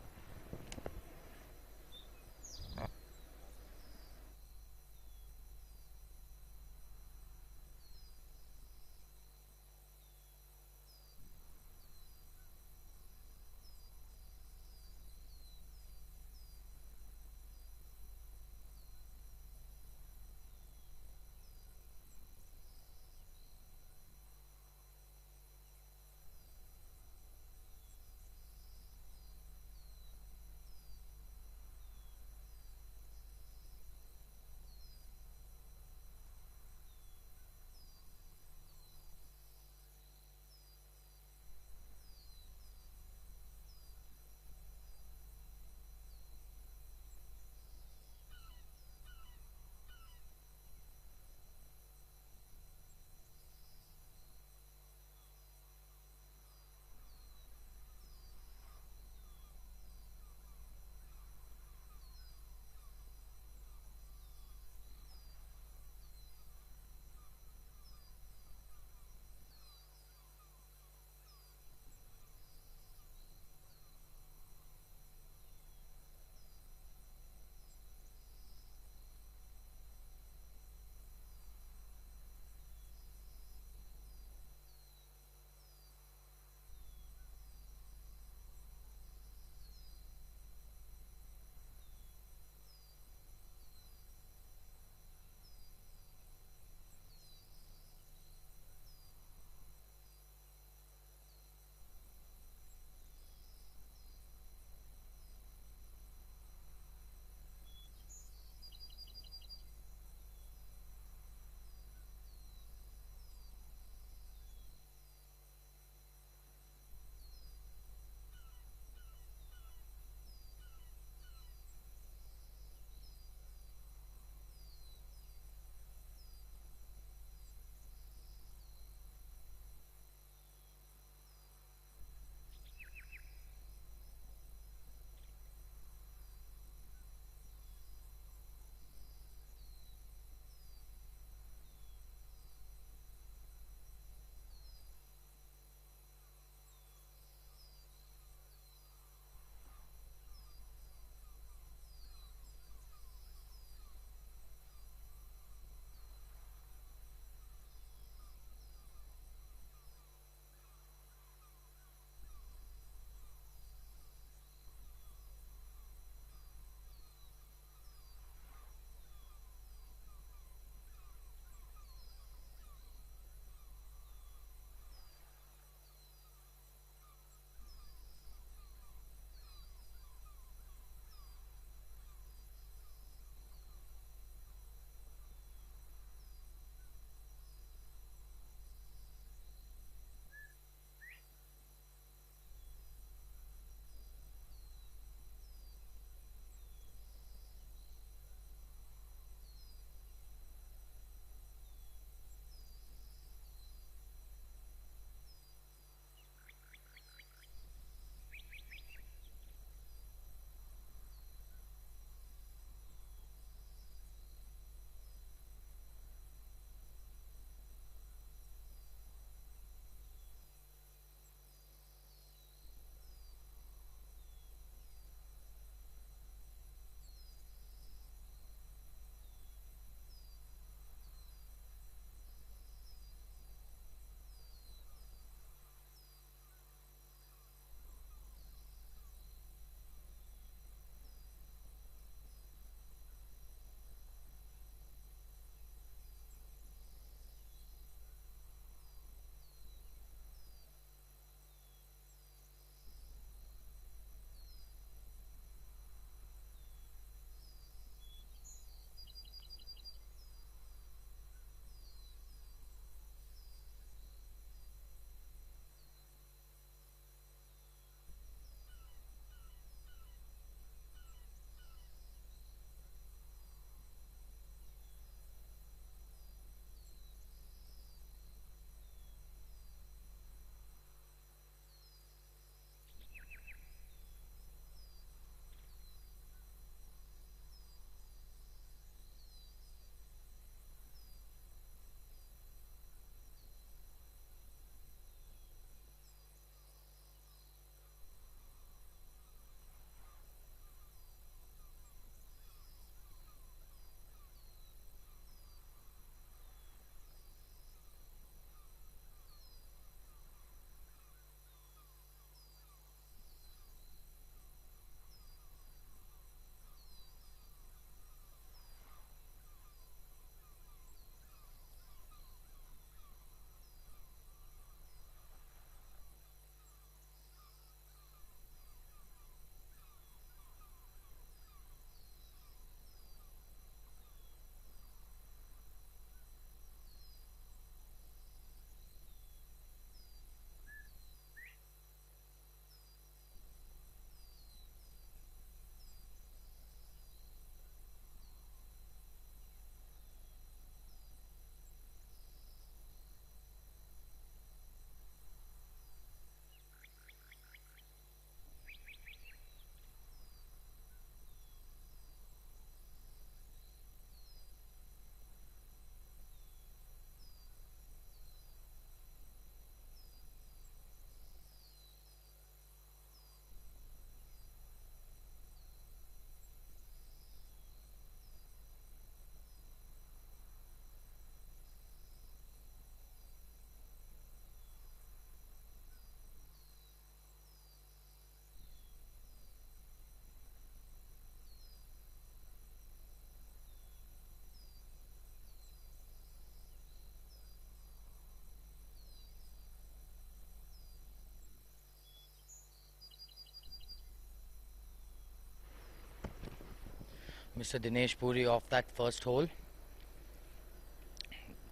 Mr. Dinesh Puri off that first hole.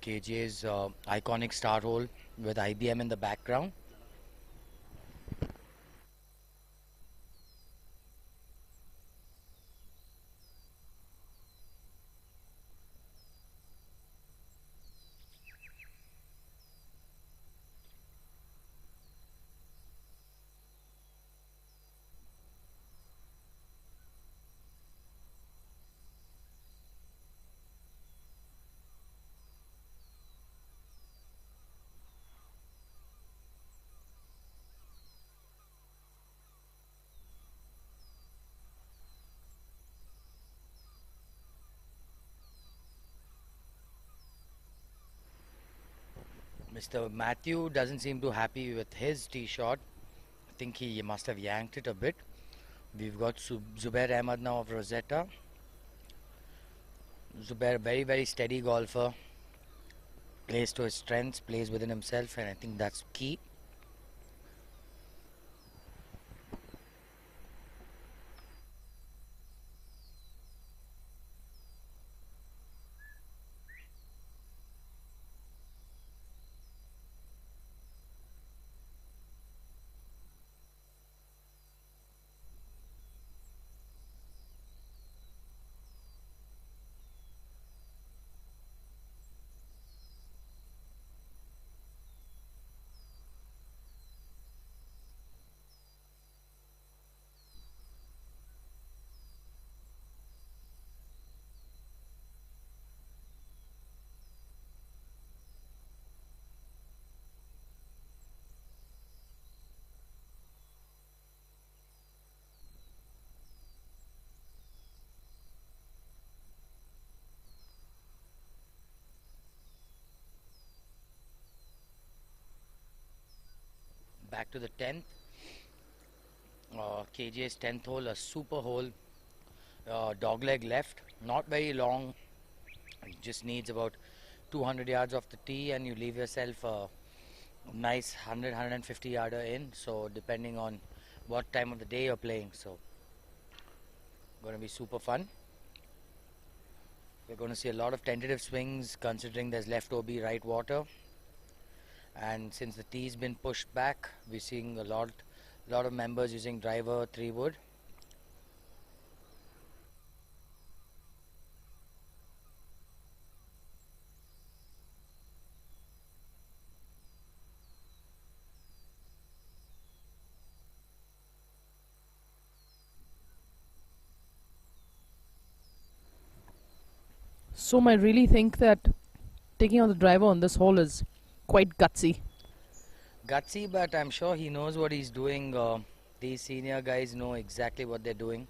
KGA's iconic start hole with IBM in the background. Mr. Matthew doesn't seem too happy with his tee shot. I think he must have yanked it a bit. We've got Zubair Ahmed now of Rosetta. Zubair, very steady golfer. Plays to his strengths, plays within himself, and I think that's key. Back to the 10th. KGA's 10th hole, a super hole. Dogleg left, not very long. It just needs about 200 yards off the tee, and you leave yourself a nice 150 yarder in. So depending on what time of the day you're playing, so going to be super fun. We're going to see a lot of tentative swings considering there's left OB right water, and since the tee's been pushed back, we're seeing a lot of members using driver 3 wood. So I really think that taking on the driver on this hole is quite gutsy. Gutsy, but I'm sure he knows what he's doing. These senior guys know exactly what they're doing.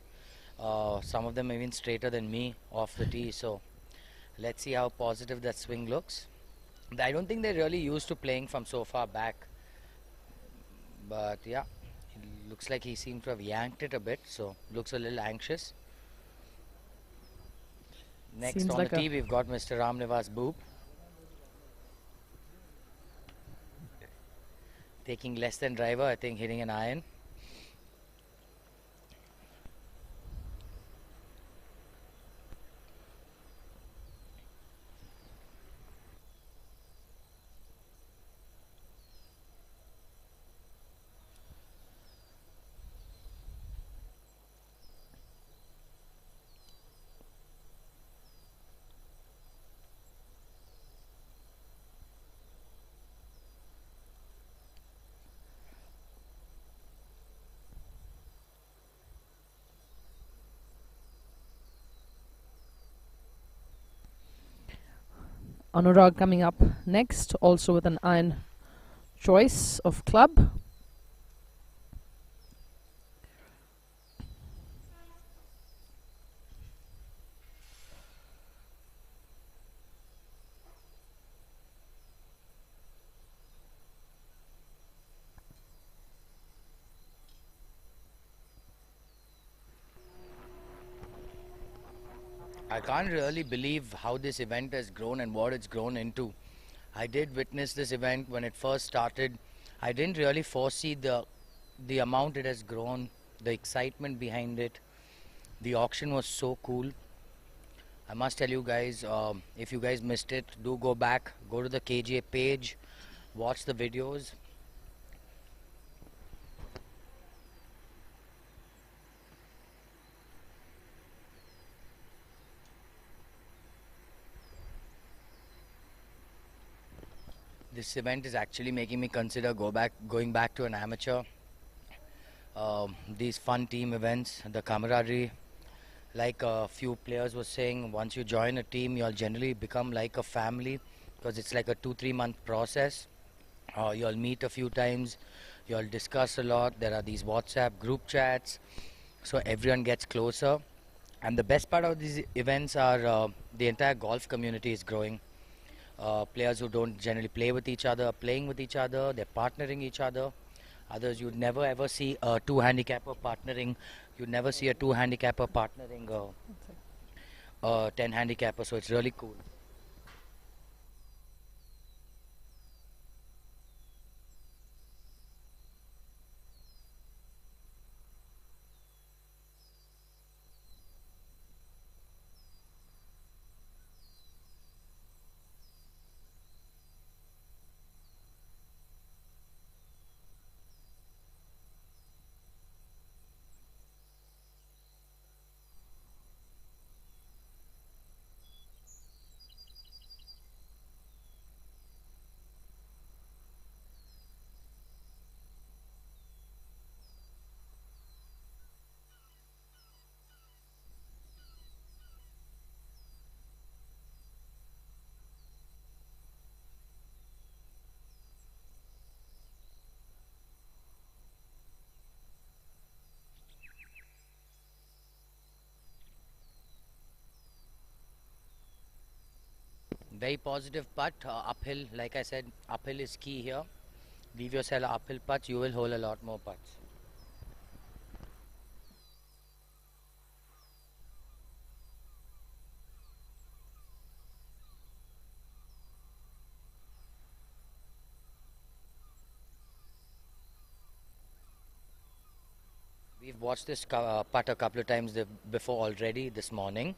Some of them even straighter than me off the tee, so let's see how positive that swing looks. I don't think they're really used to playing from so far back, but yeah, it looks like he seems to have yanked it a bit, so looks a little anxious. Next Seems on like the tee, we've got Mr. Ramnivas Boop. Taking less than driver, I think hitting an iron. Anurag coming up next, also with an iron choice of club. I can't really believe how this event has grown and what it's grown into. I did witness this event when it first started. I didn't really foresee the amount it has grown, the excitement behind it. The auction was so cool. I must tell you guys, if you guys missed it, do go back, go to the KGA page, watch the videos. This event is actually making me consider going back to an amateur. These fun team events, the camaraderie, like a few players were saying, once you join a team, you'll generally become like a family because it's like a 2-3 month process. You'll meet a few times, you'll discuss a lot. There are these WhatsApp group chats, so everyone gets closer. And the best part of these events are the entire golf community is growing. Players who don't generally play with each other, playing with each other, they're partnering each other. Others you'd never ever see a two handicapper partnering. You'd never see a two handicapper partnering a 10 handicapper, so it's really cool. Very positive putt, uphill. Like I said, uphill is key here. Leave yourself uphill putts, you will hold a lot more putts. We've watched this putt a couple of times before already this morning.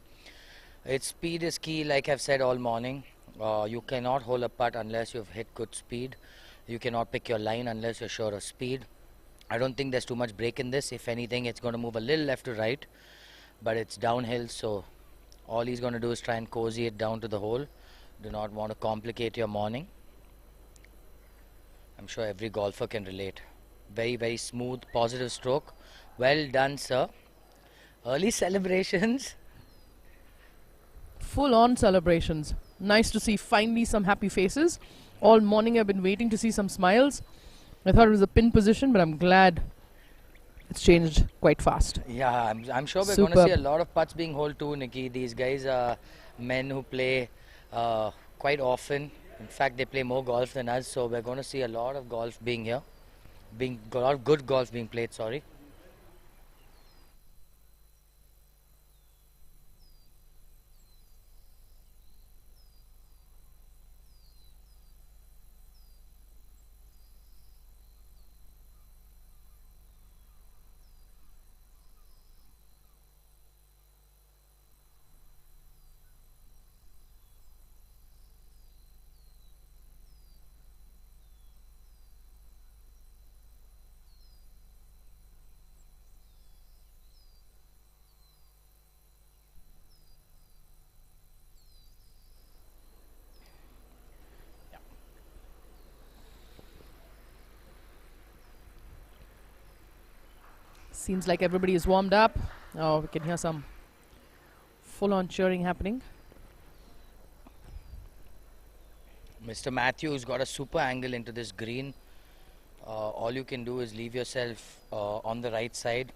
Its speed is key, like I've said all morning. You cannot hold a putt unless you've hit good speed. You cannot pick your line unless you're sure of speed. I don't think there's too much break in this. If anything, it's going to move a little left to right, but it's downhill, so all he's going to do is try and cozy it down to the hole. Do not want to complicate your morning. I'm sure every golfer can relate. Very, very smooth, positive stroke. Well done, sir. Early celebrations. Full on celebrations. Nice to see finally some happy faces. All morning I've been waiting to see some smiles. I thought it was a pin position, but I'm glad it's changed quite fast. Yeah, I'm sure we're going to see a lot of putts being holed too, Nikki. These guys are men who play quite often. In fact, they play more golf than us, so we're going to see a lot of golf being here. A lot of good golf being played, sorry. Seems like everybody is warmed up. Oh, we can hear some full-on cheering happening. Mr. Matthews got a super angle into this green. All you can do is leave yourself on the right side.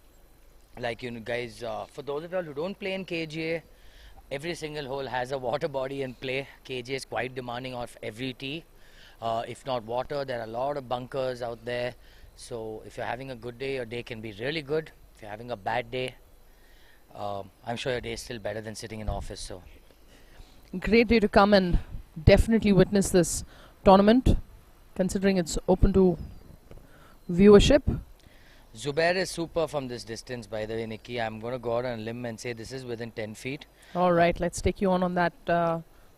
Like you guys, for those of you who don't play in KGA, every single hole has a water body in play. KGA is quite demanding of every tee. If not water, there are a lot of bunkers out there. So if you're having a good day, your day can be really good. If you're having a bad day, I'm sure your day is still better than sitting in office. So Great day to come and definitely witness this tournament, considering it's open to viewership. Zubair is super from this distance, by the way, Nikki. I'm going to go out on a limb and say this is within 10 feet. All right, let's take you on that,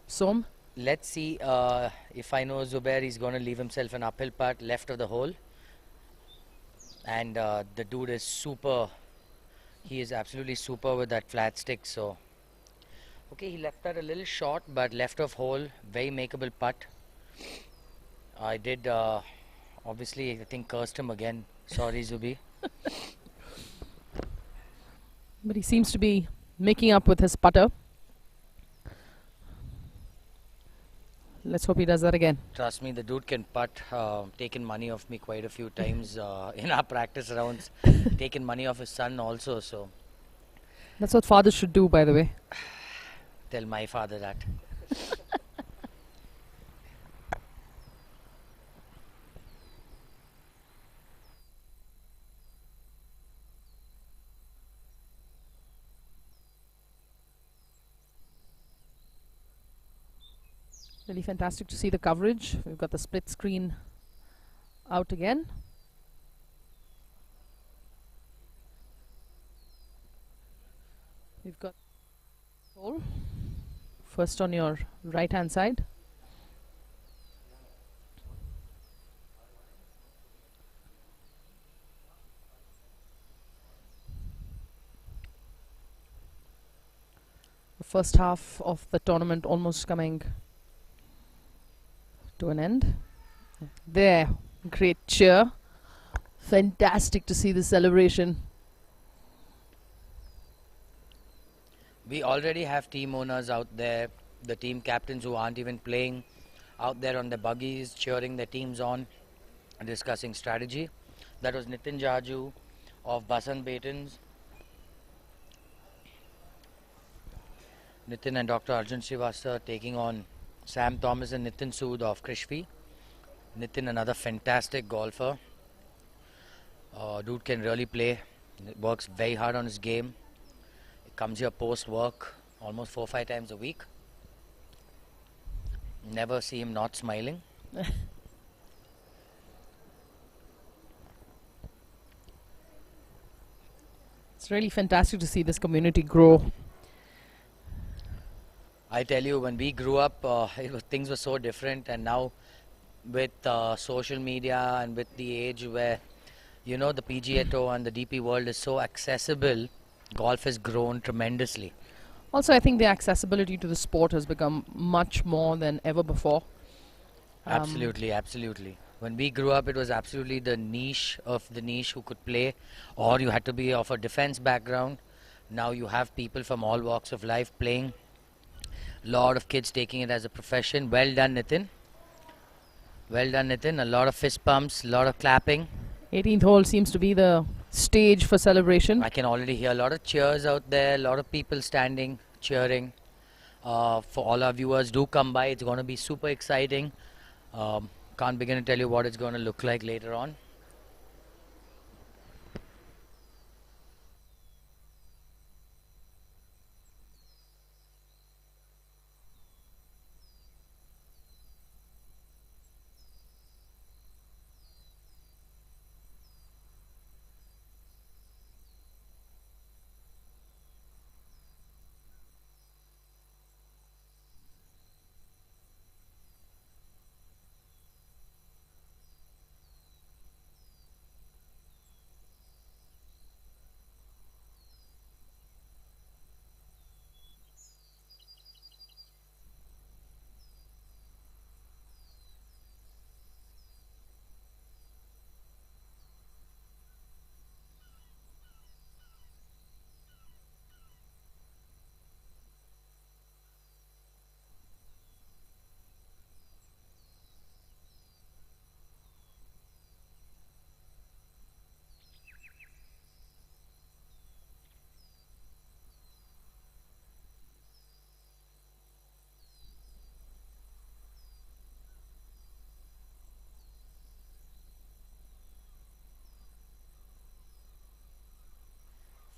Som. Let's see if I know Zubair, he's going to leave himself an uphill putt left of the hole. And the dude is super. He is absolutely super with that flat stick. So, okay, he left that a little short, but left of hole, very makeable putt. I did, obviously, I think cursed him again. Sorry, Zubi. But he seems to be making up with his putter. Let's hope he does that again. Trust me, the dude can putt. Taken money off me quite a few times in our practice rounds. Taken money off his son also. So That's what fathers should do, by the way. tell my father that. Really fantastic to see the coverage. We've got the split screen out again. We've got hole first on your right hand side. The first half of the tournament almost coming to an end. There, great cheer. Fantastic to see the celebration. We already have team owners out there, the team captains who aren't even playing, out there on the buggies, cheering their teams on, discussing strategy. That was Nitin Jaju of Basant Batons. Nitin and Dr. Arjun Srivastava taking on Sam Thomas and Nitin Sood of Krishvi. Nitin, another fantastic golfer. Dude can really play. Works very hard on his game. He comes here post work almost 4-5 times a week. Never see him not smiling. It's really fantastic to see this community grow. I tell you, when we grew up, things were so different, and now with social media and with the age where, you know, the PGA Tour and the DP world is so accessible, golf has grown tremendously. Also, I think the accessibility to the sport has become much more than ever before. Absolutely, absolutely. When we grew up, it was absolutely the niche of the niche who could play, or you had to be of a defense background. Now you have people from all walks of life playing. Lot of kids taking it as a profession. Well done, Nitin. Well done, Nitin. A lot of fist pumps, a lot of clapping. 18th hole seems to be the stage for celebration. I can already hear a lot of cheers out there, a lot of people standing, cheering. For all our viewers, do come by. It's going to be super exciting. Can't begin to tell you what it's going to look like later on.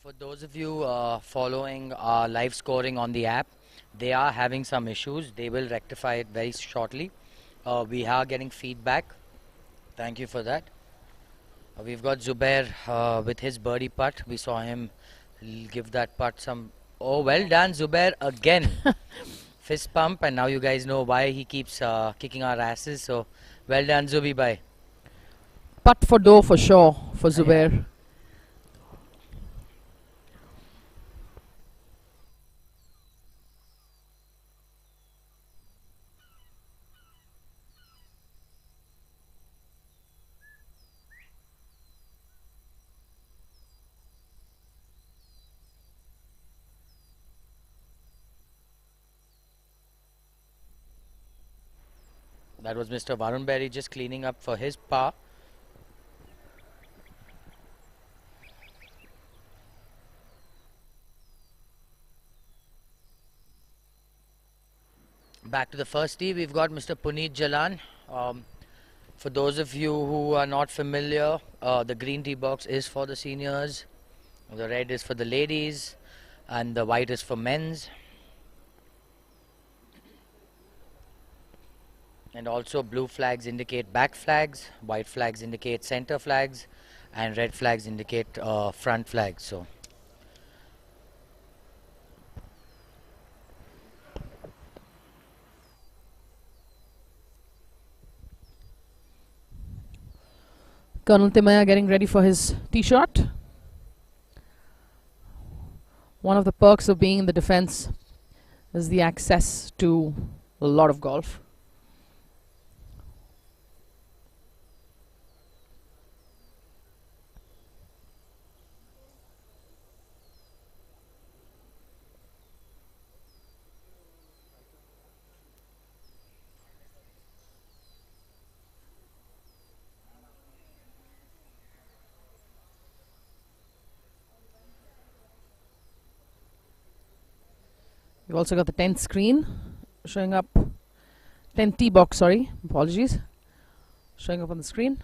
For those of you following our live scoring on the app, they are having some issues. They will rectify it very shortly. We are getting feedback. Thank you for that. We've got Zubair with his birdie putt. We saw him give that putt some. Oh, well done, Zubair again. Fist pump, and now you guys know why he keeps kicking our asses. So, well done, Zubi bhai. Putt for dough for sure for Zubair. That was Mr. Varun Berry just cleaning up for his par. Back to the first tee, we've got Mr. Puneet Jalan. For those of you who are not familiar, the green tee box is for the seniors, the red is for the ladies, and the white is for men's. And also blue flags indicate back flags, white flags indicate center flags, and red flags indicate front flags. So Colonel Timaya getting ready for his tee shot. One of the perks of being in the defense is the access to a lot of golf. We've also got the 10th screen showing up, 10th tee box, sorry, apologies, showing up on the screen.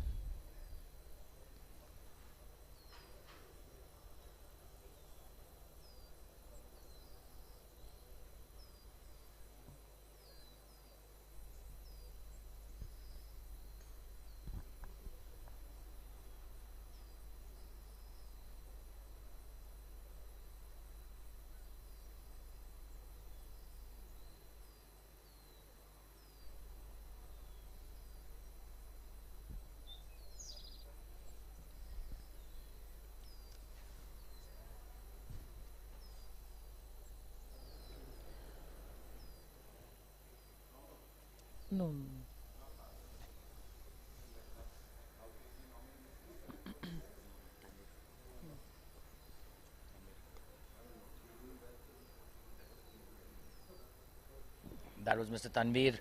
No. that was Mr. Tanveer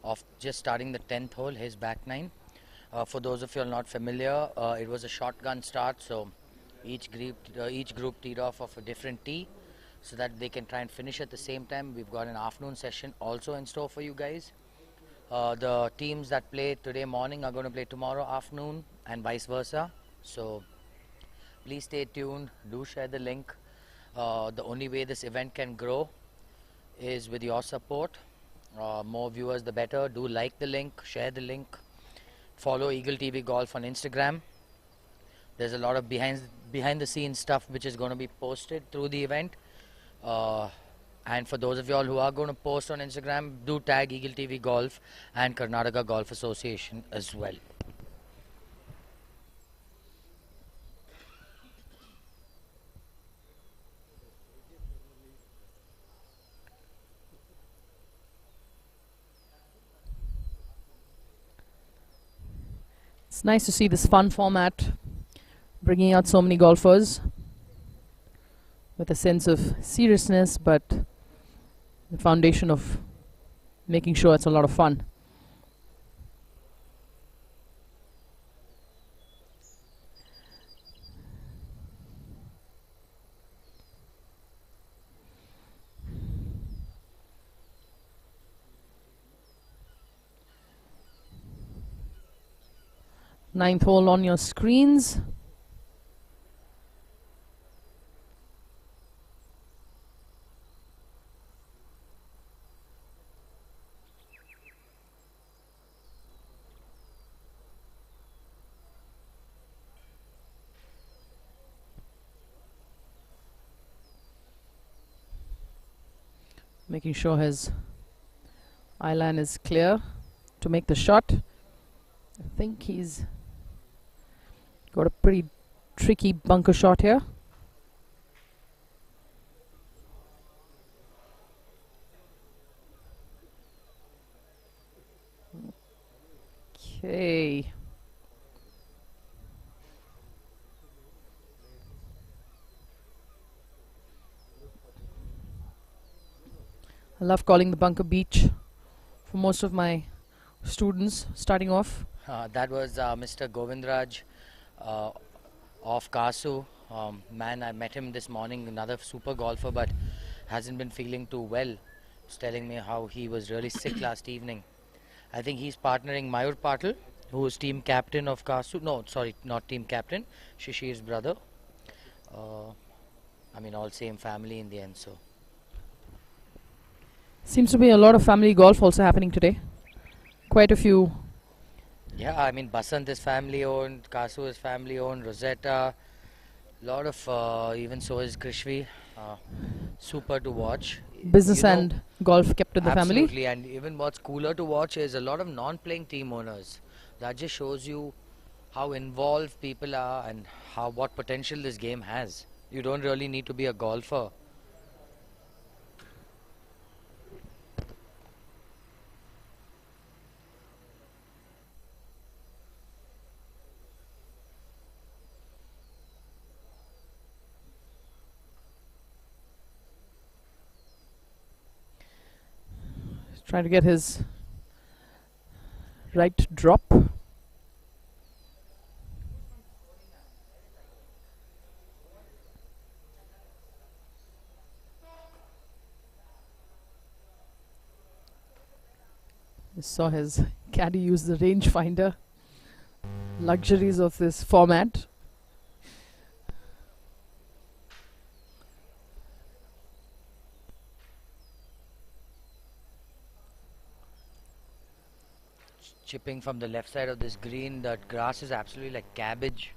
of just starting the 10th hole, his back nine. For those of you who are not familiar, it was a shotgun start, so each group teed off of a different tee so that they can try and finish at the same time. We've got an afternoon session also in store for you guys. The teams that play today morning are going to play tomorrow afternoon and vice versa. So please stay tuned, do share the link. The only way this event can grow is with your support. More viewers the better. Do like the link, share the link, follow Eagle TV Golf on Instagram. There's a lot of behind the scenes stuff which is going to be posted through the event. And for those of you all who are going to post on Instagram, do tag Eagle TV Golf and Karnataka Golf Association as well. It's nice to see this fun format bringing out so many golfers with a sense of seriousness, but the foundation of making sure it's a lot of fun. Ninth hole on your screens. Making sure his eye line is clear to make the shot. I think he's got a pretty tricky bunker shot here. Okay. I love calling the bunker beach for most of my students starting off. That was Mr. Govindraj of Kasu. Man, I met him this morning, another super golfer, but hasn't been feeling too well. He's telling me how he was really sick last evening. I think he's partnering Mayur Patil, who is team captain of Kasu. No, sorry, not team captain. Shishir's brother. I mean, all same family in the end, so. Seems to be a lot of family golf also happening today. Quite a few. Yeah, I mean, Basant is family owned, Kasu is family owned, Rosetta, lot of, even so is Krishvi. Super to watch. Business You know, and golf kept in the family. absolutely, and even what's cooler to watch is a lot of non-playing team owners. That just shows you how involved people are and what potential this game has. You don't really need to be a golfer. Trying to get his right drop. I saw his caddy use the rangefinder. Luxuries of this format. Chipping from the left side of this green, that grass is absolutely like cabbage,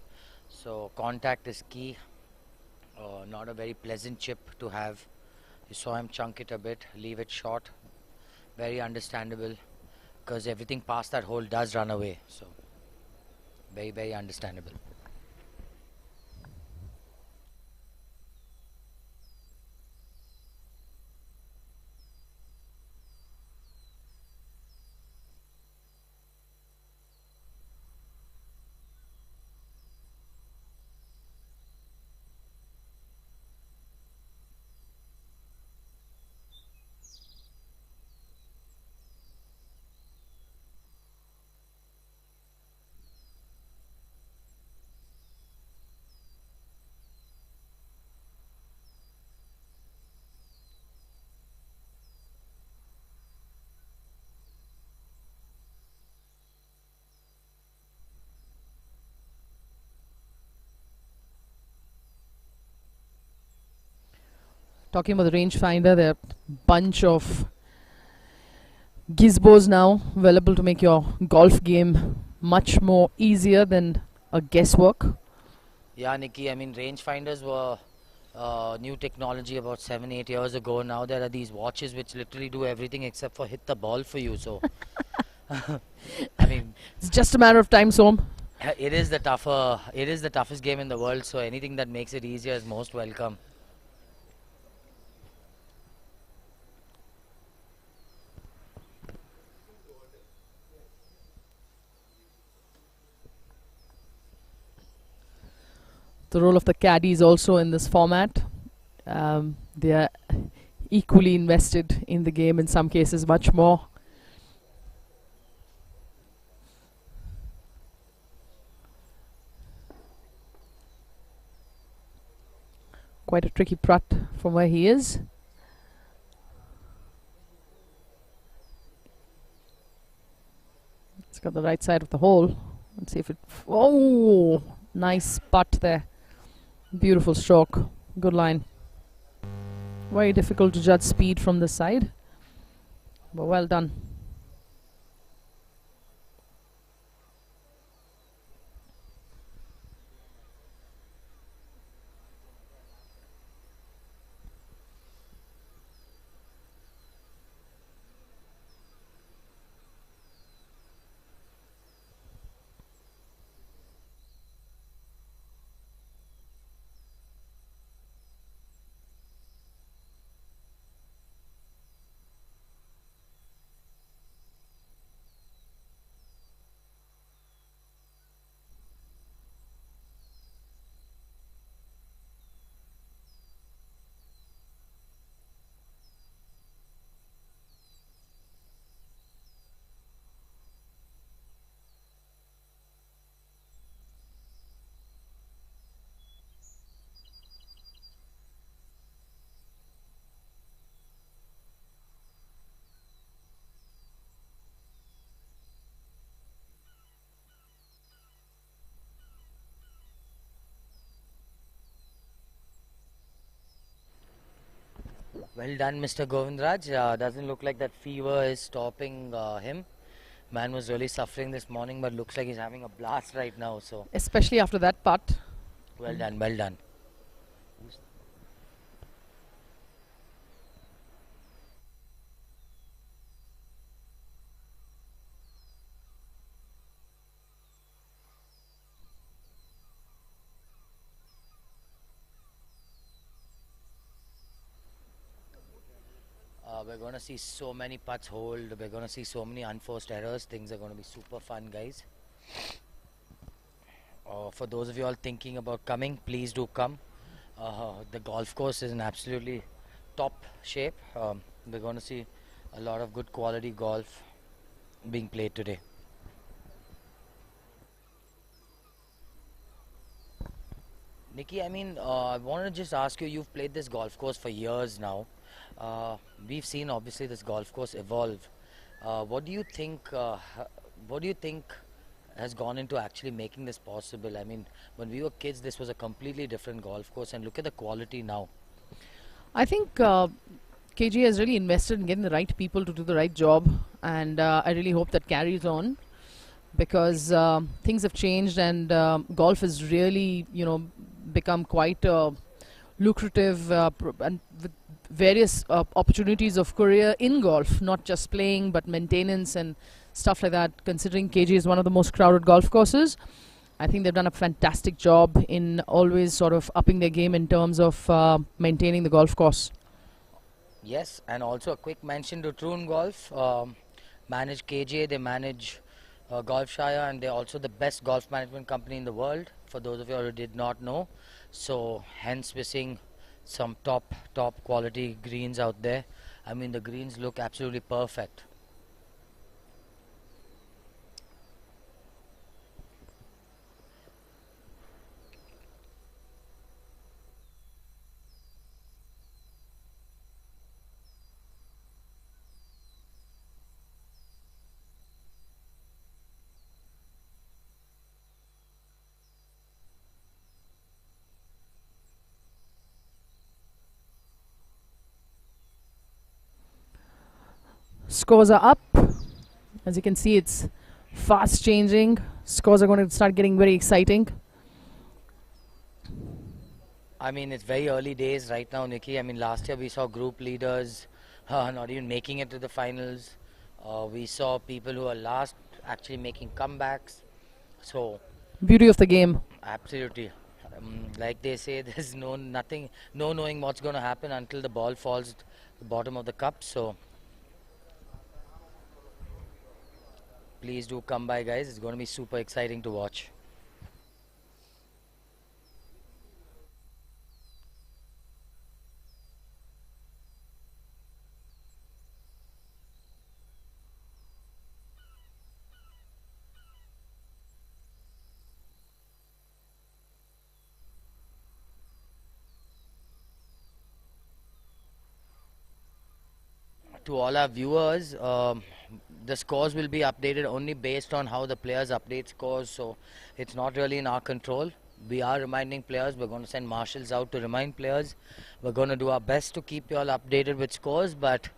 so contact is key. Not a very pleasant chip to have. You saw him chunk it a bit, leave it short. Very understandable, because everything past that hole does run away, so very, very understandable. Talking about the rangefinder, there are a bunch of gizmos now available to make your golf game much more easier than a guesswork. Yeah, Nikki, I mean, rangefinders were new technology about 7-8 years ago. Now there are these watches which literally do everything except for hit the ball for you, so I mean, It's just a matter of time, Som. it is the toughest game in the world, so anything that makes it easier is most welcome. The role of the caddy is also in this format. They are equally invested in the game, in some cases much more. Quite a tricky putt from where he is. It's got the right side of the hole. Let's see if it... Oh! Nice putt there. Beautiful stroke. Good line. Very difficult to judge speed from this side, but well done. Well done, Mr. Govindraj. Doesn't look like that fever is stopping him. Man was really suffering this morning, but looks like he's having a blast right now. So Especially after that putt. well done, well done. We're going to see so many putts hold. We're going to see so many unforced errors. Things are going to be super fun, guys. For those of you all thinking about coming, please do come. The golf course is in absolutely top shape. We're going to see a lot of good quality golf being played today. Nikki, I mean, I want to just ask you, you've played this golf course for years now. We've seen obviously this golf course evolve. What do you think? What do you think has gone into actually making this possible? I mean, when we were kids, this was a completely different golf course, and look at the quality now. I think KGA has really invested in getting the right people to do the right job, and I really hope that carries on, because things have changed, and golf has really, become quite lucrative, and with various opportunities of career in golf, not just playing but maintenance and stuff like that. Considering KGA is one of the most crowded golf courses, I think they've done a fantastic job in always sort of upping their game in terms of maintaining the golf course. Yes, and also a quick mention to Troon Golf. Manage KGA, they manage Golfshire, and they're also the best golf management company in the world, for those of you who did not know. So hence we're seeing some top quality greens out there. I mean, the greens look absolutely perfect. Scores are up. As you can see, it's fast changing. Scores are going to start getting very exciting. I mean, it's very early days right now, Nikki. I mean, last year we saw group leaders not even making it to the finals. We saw people who are last actually making comebacks. So Beauty of the game. absolutely, like they say, there's no knowing what's going to happen until the ball falls at the bottom of the cup. So please do come by, guys. It's going to be super exciting to watch. To all our viewers, the scores will be updated only based on how the players update scores, so it's not really in our control. We are reminding players. We're going to send marshals out to remind players. We're going to do our best to keep you all updated with scores, but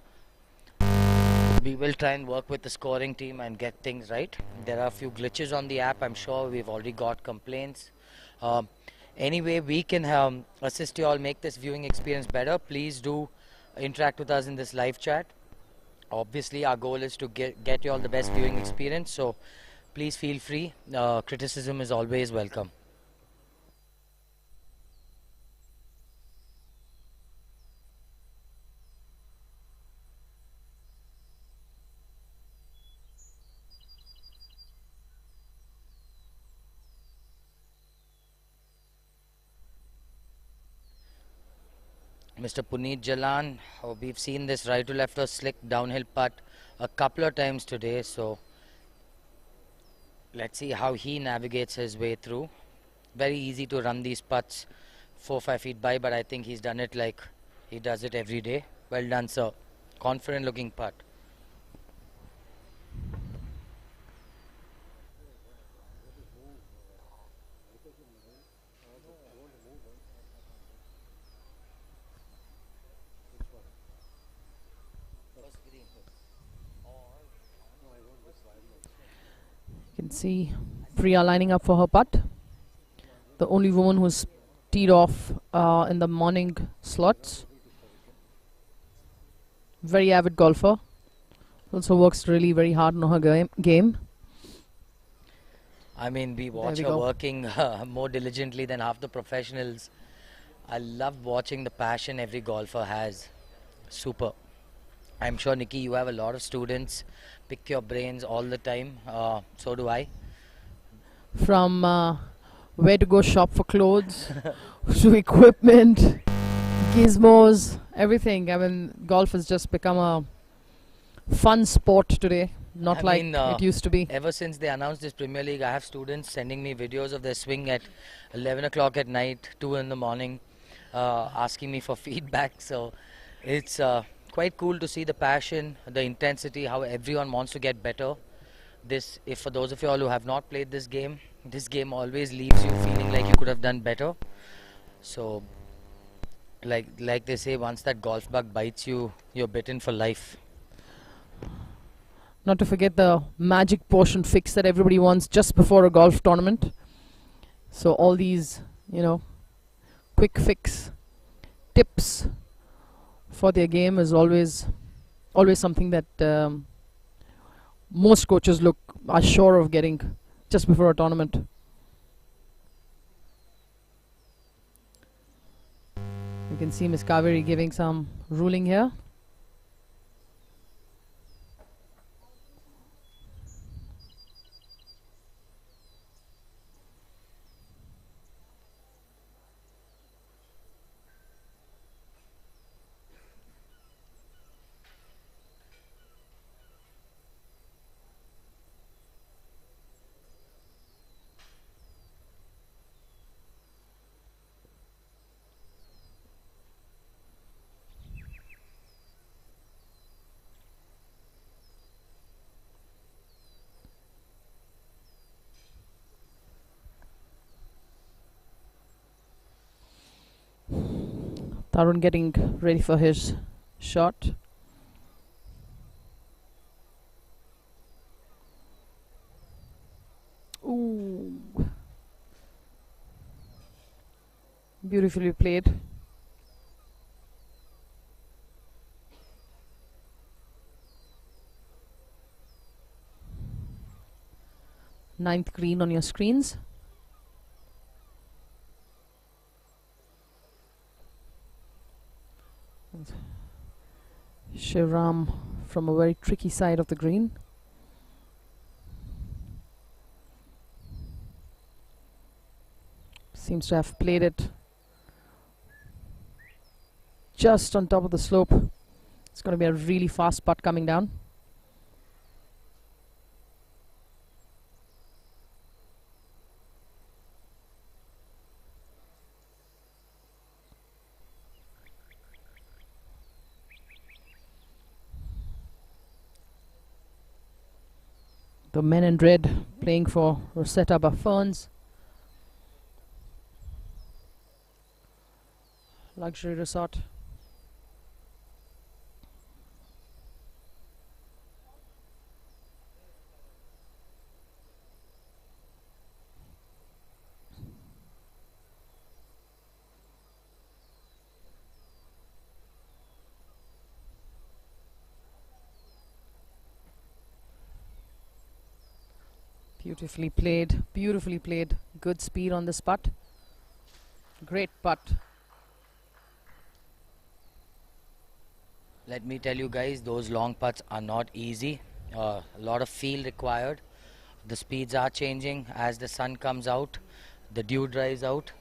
we will try and work with the scoring team and get things right. There are a few glitches on the app. I'm sure we've already got complaints. Anyway, we can assist you all make this viewing experience better. Please do interact with us in this live chat. Obviously, our goal is to get you all the best viewing experience, so please feel free. Criticism is always welcome. Mr. Puneet Jalan, we've seen this right to left or slick downhill putt a couple of times today, so let's see how he navigates his way through. Very easy to run these putts 4-5 feet by, but I think he's done it like he does it every day. Well done, sir. Confident looking putt. can see Priya lining up for her putt. The only woman who's teed off in the morning slots. Very avid golfer. Also works really very hard on her game. I mean, we watch we her go. working more diligently than half the professionals. I love watching the passion every golfer has. Super. I'm sure, Nikki, you have a lot of students. Pick your brains all the time. So do I. From where to go shop for clothes to equipment, gizmos, everything. I mean, golf has just become a fun sport today, not I like mean, it used to be. Ever since they announced this Premier League, I have students sending me videos of their swing at 11 o'clock at night, 2 in the morning, asking me for feedback. So it's quite cool to see the passion, the intensity, how everyone wants to get better. If for those of you all who have not played this game always leaves you feeling like you could have done better. So like they say, once that golf bug bites you, you're bitten for life. Not to forget the magic potion fix that everybody wants just before a golf tournament. So all these, quick fix tips for their game is always something that most coaches are sure of getting just before a tournament. You can see Miss Kaveri giving some ruling here. Tarun getting ready for his shot. Ooh. Beautifully played. Ninth green on your screens. Shivram from a very tricky side of the green. Seems to have played it just on top of the slope. It's going to be a really fast putt coming down. The men in red playing for Rosetta Ferns. Luxury resort. Beautifully played, beautifully played. Good speed on this putt. Great putt. Let me tell you guys, those long putts are not easy. A lot of feel required. The speeds are changing as the sun comes out, the dew dries out.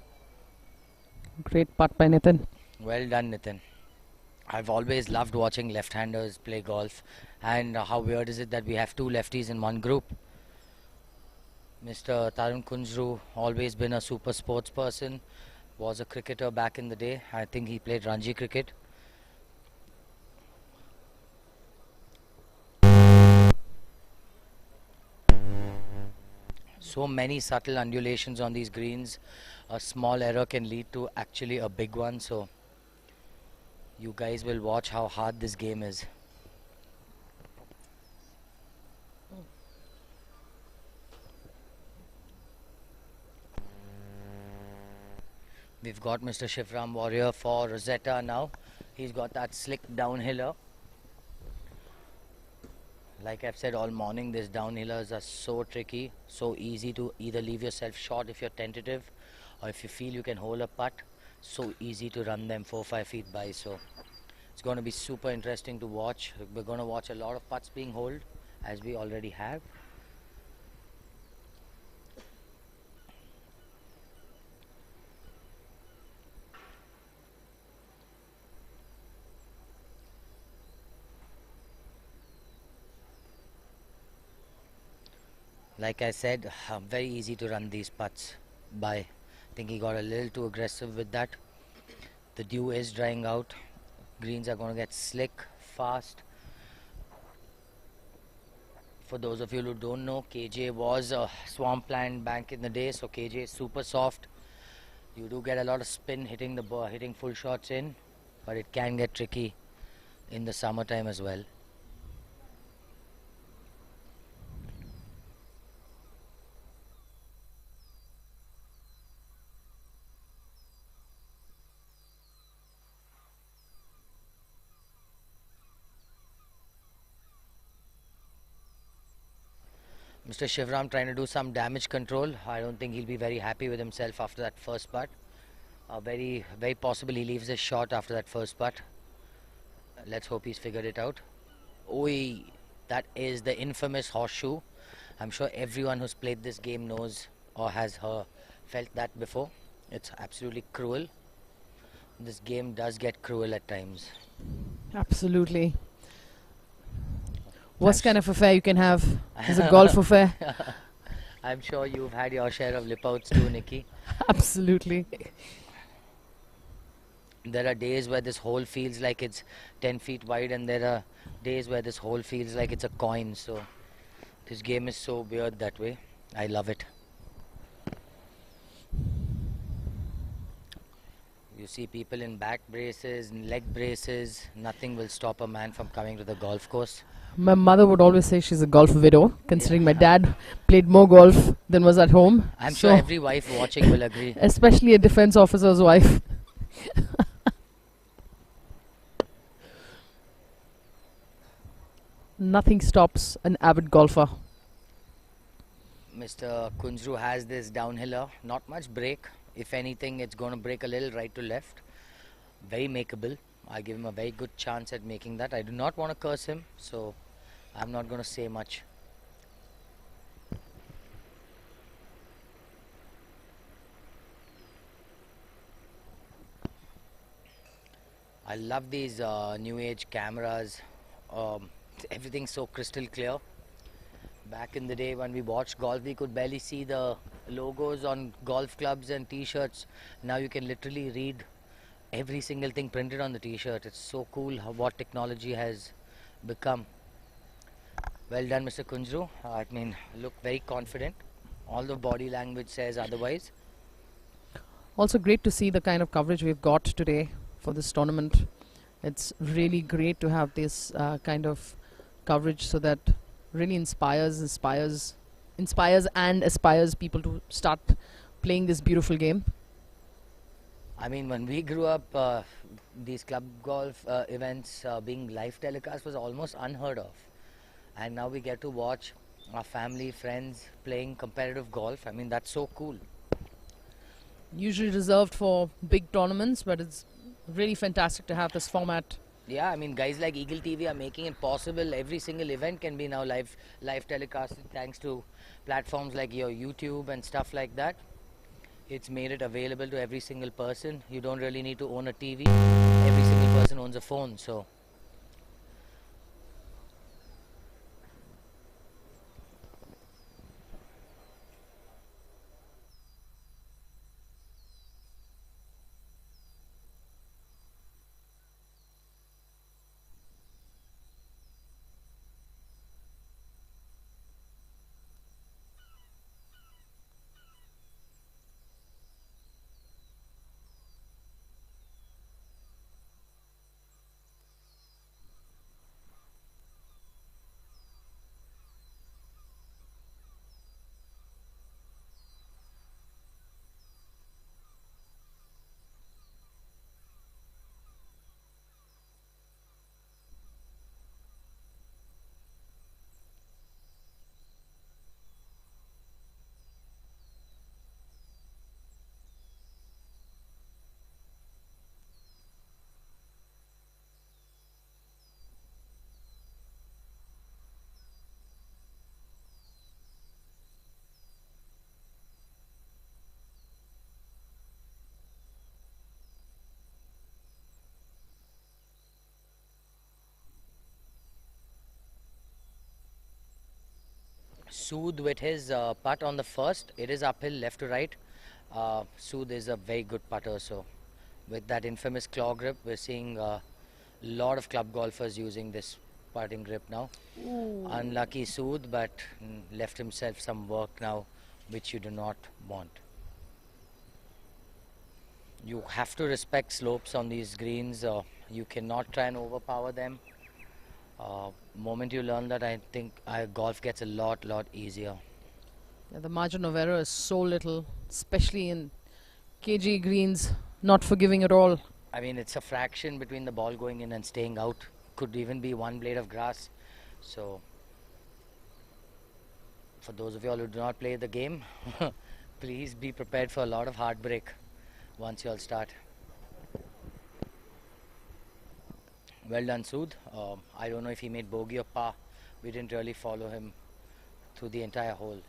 Great putt by Nitin. Well done, Nitin. I've always loved watching left-handers play golf, and how weird is it that we have two lefties in one group. Mr. Tarun Kunjru, always been a super sports person, was a cricketer back in the day. I think he played Ranji cricket. So many subtle undulations on these greens. A small error can lead to actually a big one. So you guys will watch how hard this game is. We've got Mr. Shivram Warrior for Rosetta now. He's got that slick downhiller. Like I've said all morning, these downhillers are so tricky, so easy to either leave yourself short if you're tentative, or if you feel you can hold a putt, so easy to run them 4-5 feet by. So it's going to be super interesting to watch. We're going to watch a lot of putts being holed, as we already have. Like I said, very easy to run these putts by. I think he got a little too aggressive with that. The dew is drying out. Greens are going to get slick fast. For those of you who don't know, KJ was a swampland bank in the day, so KJ is super soft. You do get a lot of spin hitting the ball, hitting full shots in, but it can get tricky in the summertime as well. Mr. Shivram trying to do some damage control. I don't think he'll be very happy with himself after that first putt. Very possible he leaves his shot after that first putt. Let's hope he's figured it out. Oi, that is the infamous horseshoe. I'm sure everyone who's played this game knows or has felt that before. It's absolutely cruel. This game does get cruel at times. Absolutely. Worst kind of affair you can have is a golf affair. I'm sure you've had your share of lip outs too, Nikki. Absolutely. There are days where this hole feels like it's 10 feet wide, and there are days where this hole feels like it's a coin. So this game is so weird that way. I love it. You see people in back braces and leg braces. Nothing will stop a man from coming to the golf course. My mother would always say she's a golf widow, considering my dad played more golf than was at home. I'm sure every wife watching will agree. Especially a defense officer's wife. Nothing stops an avid golfer. Mr. Kunzru has this downhiller, not much break. If anything, it's going to break a little right to left. Very makeable. I give him a very good chance at making that. I do not want to curse him, so I'm not going to say much. I love these new age cameras. Everything's so crystal clear. Back in the day when we watched golf, we could barely see the logos on golf clubs and t-shirts. Now you can literally read every single thing printed on the t-shirt. It's so cool what technology has become. Well done, Mr. Kunjru. I mean, look very confident. All the body language says otherwise. Also great to see the kind of coverage we've got today for this tournament. It's really great to have this kind of coverage, so that really inspires and aspires people to start playing this beautiful game. I mean, when we grew up, these club golf events being live telecast was almost unheard of. And now we get to watch our family, friends playing competitive golf. I mean, that's so cool. Usually reserved for big tournaments, but it's really fantastic to have this format. Yeah, I mean, guys like Eagle TV are making it possible. Every single event can be now live telecasted thanks to platforms like your YouTube and stuff like that. It's made it available to every single person. You don't really need to own a TV. Every single person owns a phone, so. Sood with his putt on the first. It is uphill left to right. Sood is a very good putter, so with that infamous claw grip, we're seeing a lot of club golfers using this putting grip now. Unlucky Sood, but left himself some work now, which you do not want. You have to respect slopes on these greens. You cannot try and overpower them. Moment you learn that, I think golf gets a lot easier. Yeah, the margin of error is so little, especially in KG greens, not forgiving at all. I mean, it's a fraction between the ball going in and staying out. Could even be one blade of grass. So, for those of you all who do not play the game, please be prepared for a lot of heartbreak once you all start. Well done, Sood. I don't know if he made bogey or par. We didn't really follow him through the entire hole.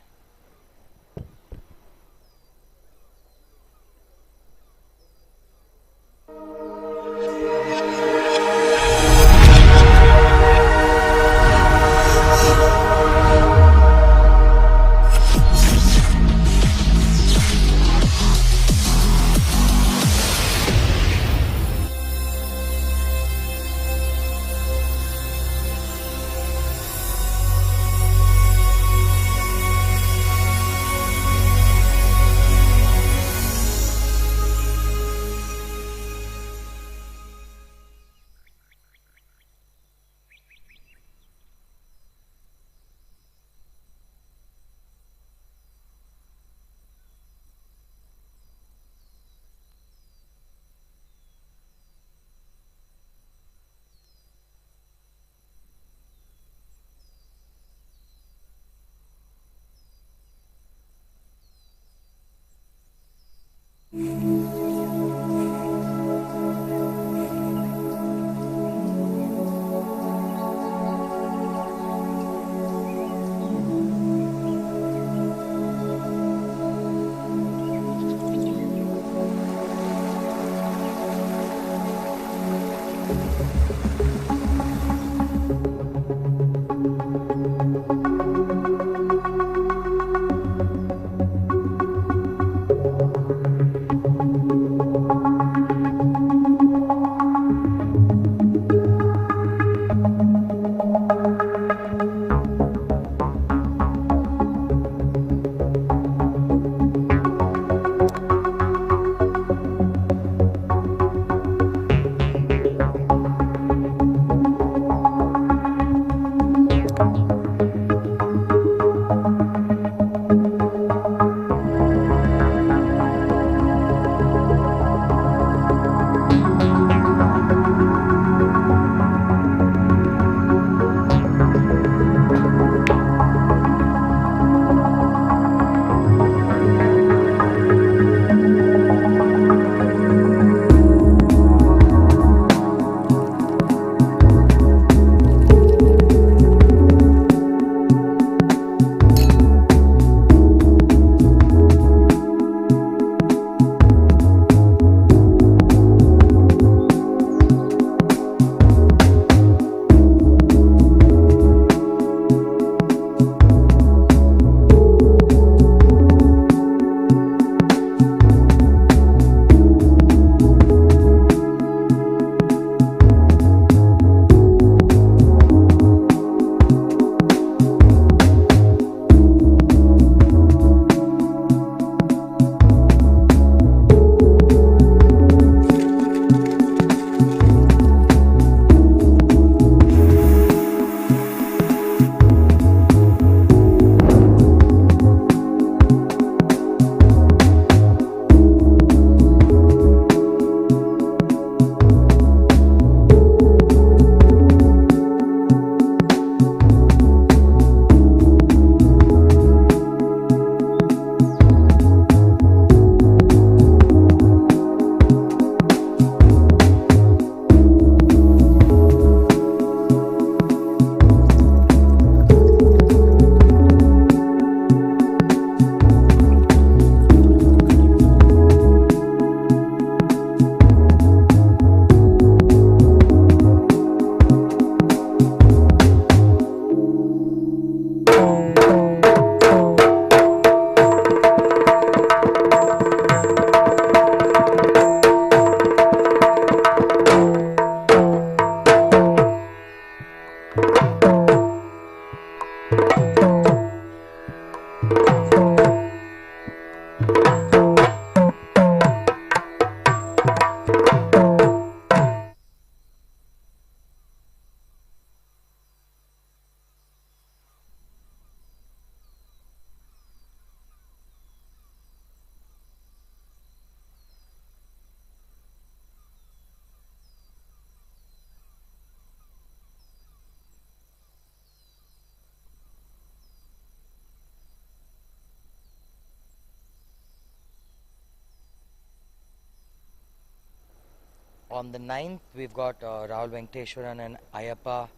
On the 9th, we've got Rahul Venkateshwaran and Ayappa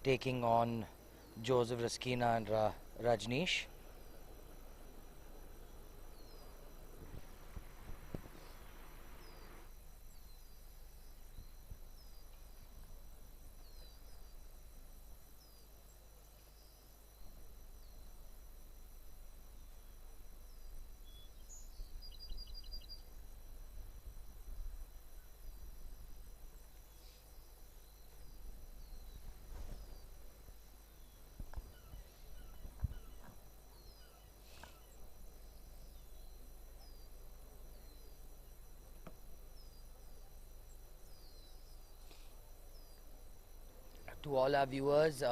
taking on Joseph Raskina and Rajneesh. To all our viewers,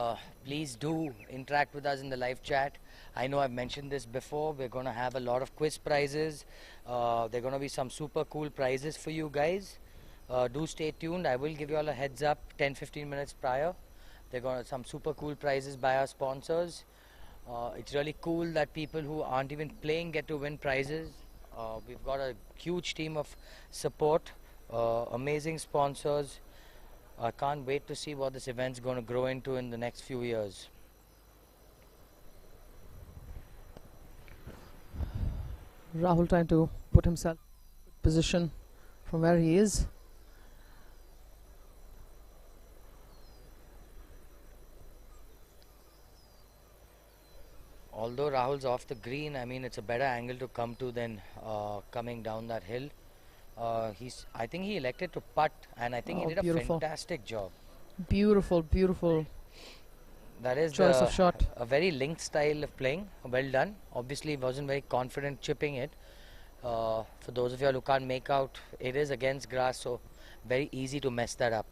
please do interact with us in the live chat. I know I've mentioned this before. We're going to have a lot of quiz prizes. There are going to be some super cool prizes for you guys. Do stay tuned. I will give you all a heads up 10-15 minutes prior. There are going to some super cool prizes by our sponsors. It's really cool that people who aren't even playing get to win prizes. We've got a huge team of support, amazing sponsors. I can't wait to see what this event's going to grow into in the next few years. Rahul trying to put himself in position from where he is. Although Rahul's off the green, I mean, it's a better angle to come to than coming down that hill. I think he elected to putt, and I think he did beautiful. a fantastic job. Beautiful, beautiful. That is choice of shot. A very linked style of playing. Well done. Obviously, he wasn't very confident chipping it. For those of you who can't make out, it is against grass, so very easy to mess that up.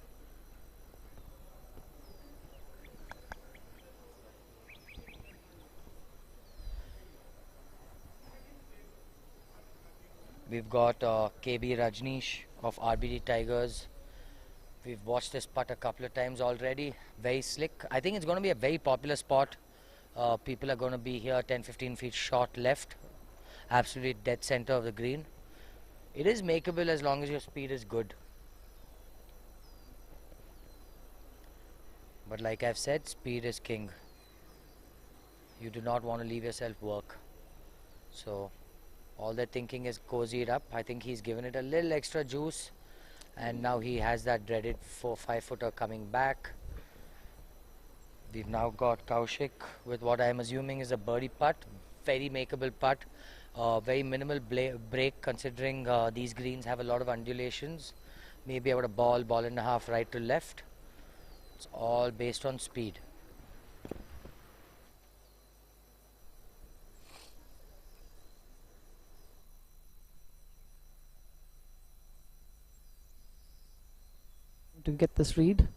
We've got KB Rajneesh of RBD Tigers. We've watched this putt a couple of times already. Very slick. I think it's going to be a very popular spot. People are going to be here 10-15 feet short left. Absolutely dead center of the green. It is makeable as long as your speed is good. But like I've said, speed is king. You do not want to leave yourself work. So all they're thinking is cozy it up. I think he's given it a little extra juice. And now he has that dreaded 4-5 footer coming back. We've now got Kaushik with what I'm assuming is a birdie putt. Very makeable putt. Very minimal break considering these greens have a lot of undulations. Maybe about a ball and a half right to left. It's all based on speed. To get this read.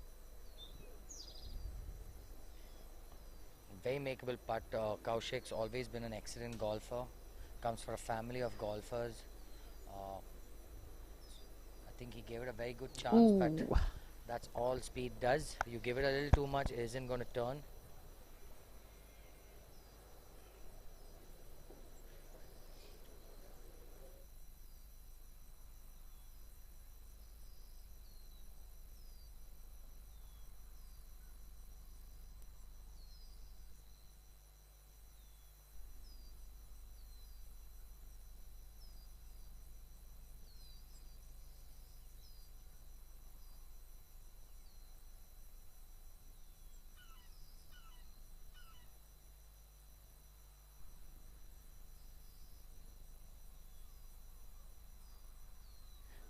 Very makeable putt. Kaushik's always been an excellent golfer. Comes from a family of golfers. I think he gave it a very good chance, but that's all speed does. You give it a little too much, it isn't going to turn.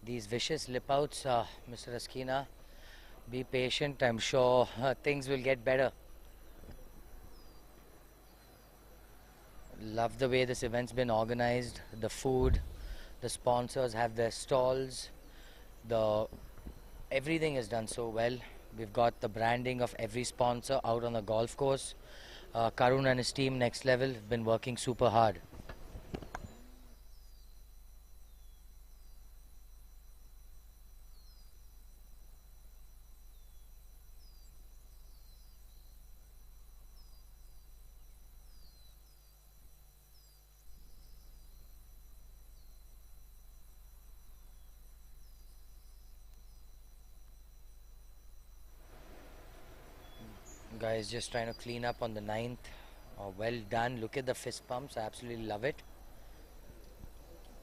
These vicious lip outs, Mr. Askina, be patient. I'm sure things will get better. Love the way this event's been organized. The food, the sponsors have their stalls. Everything is done so well. We've got the branding of every sponsor out on the golf course. Karun and his team, Next Level, have been working super hard. Guys just trying to clean up on the ninth. Well done. Look at the fist pumps. I absolutely love it.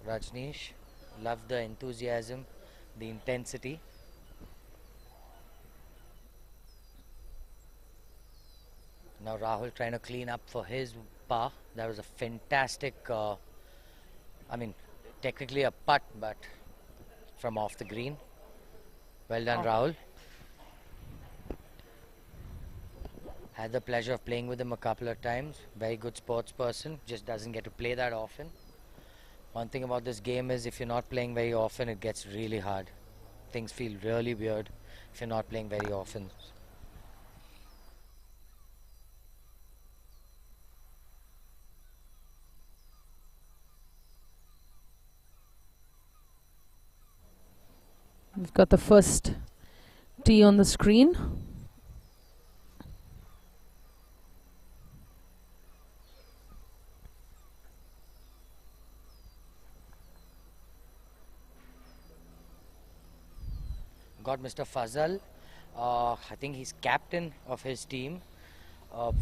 Rajneesh, love the enthusiasm, the intensity. Now Rahul trying to clean up for his par. That was a fantastic, I mean, technically a putt, but from off the green. Well done, Rahul. Had the pleasure of playing with him a couple of times. Very good sports person. Just doesn't get to play that often. One thing about this game is if you're not playing very often, it gets really hard. Things feel really weird if you're not playing very often. We've got the first tee on the screen. Got Mr. Fazal. I think he's captain of his team.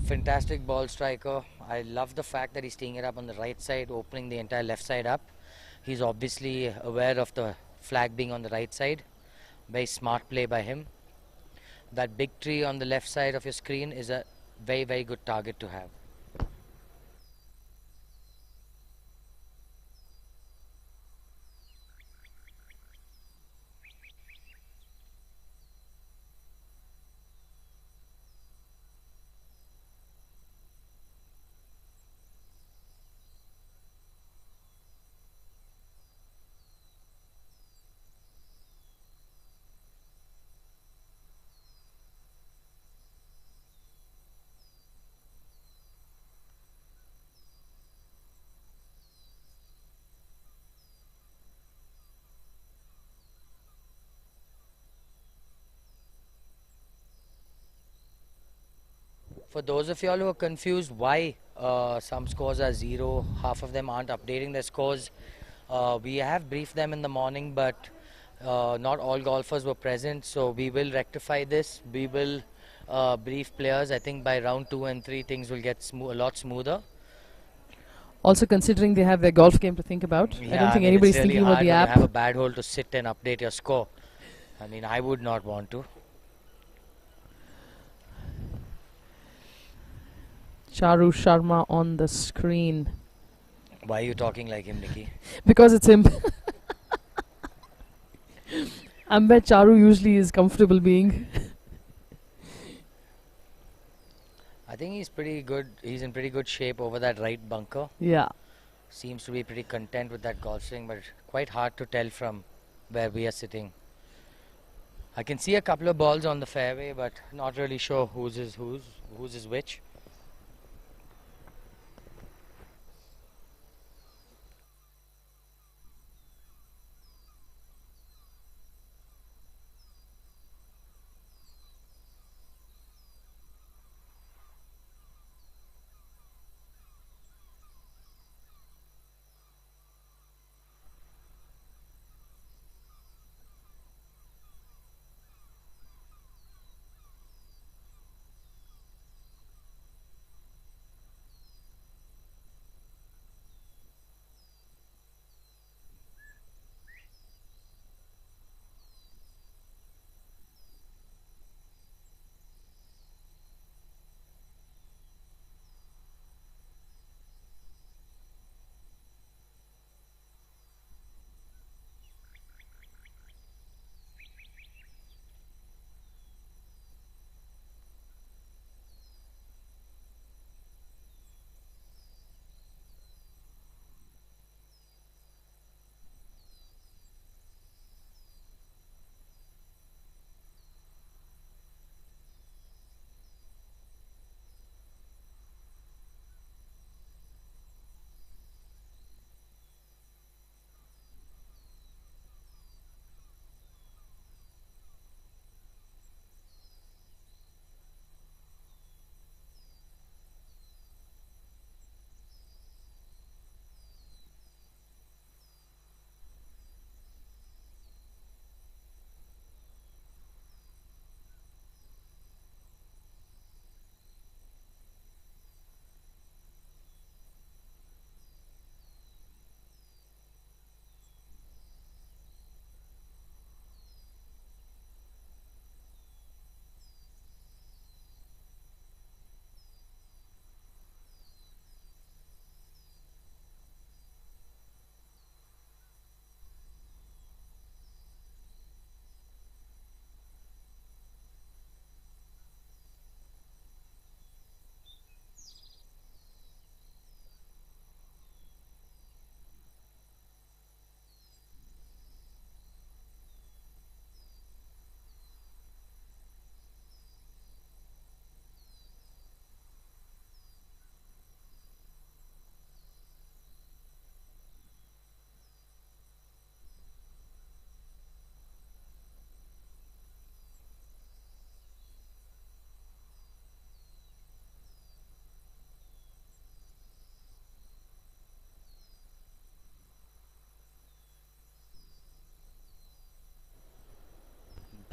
Fantastic ball striker. I love the fact that he's teeing it up on the right side, opening the entire left side up. He's obviously aware of the flag being on the right side. Very smart play by him. That big tree on the left side of your screen is a very, very good target to have. For those of y'all who are confused why some scores are 0, half of them aren't updating their scores, we have briefed them in the morning, but not all golfers were present, so we will rectify this. We will brief players. I think by round 2 and 3 things will get a lot smoother. Also considering they have their golf game to think about. Yeah, I don't think anybody's it's really thinking about the hard when app. you have a bad hole to sit and update your score. I mean, I would not want to. Charu Sharma on the screen. Why are you talking like him, Nikki? Because it's him. I'm where Charu usually is comfortable being. I think he's pretty good. He's in pretty good shape over that right bunker. Yeah. Seems to be pretty content with that golf swing, but quite hard to tell from where we are sitting. I can see a couple of balls on the fairway, but not really sure whose is which.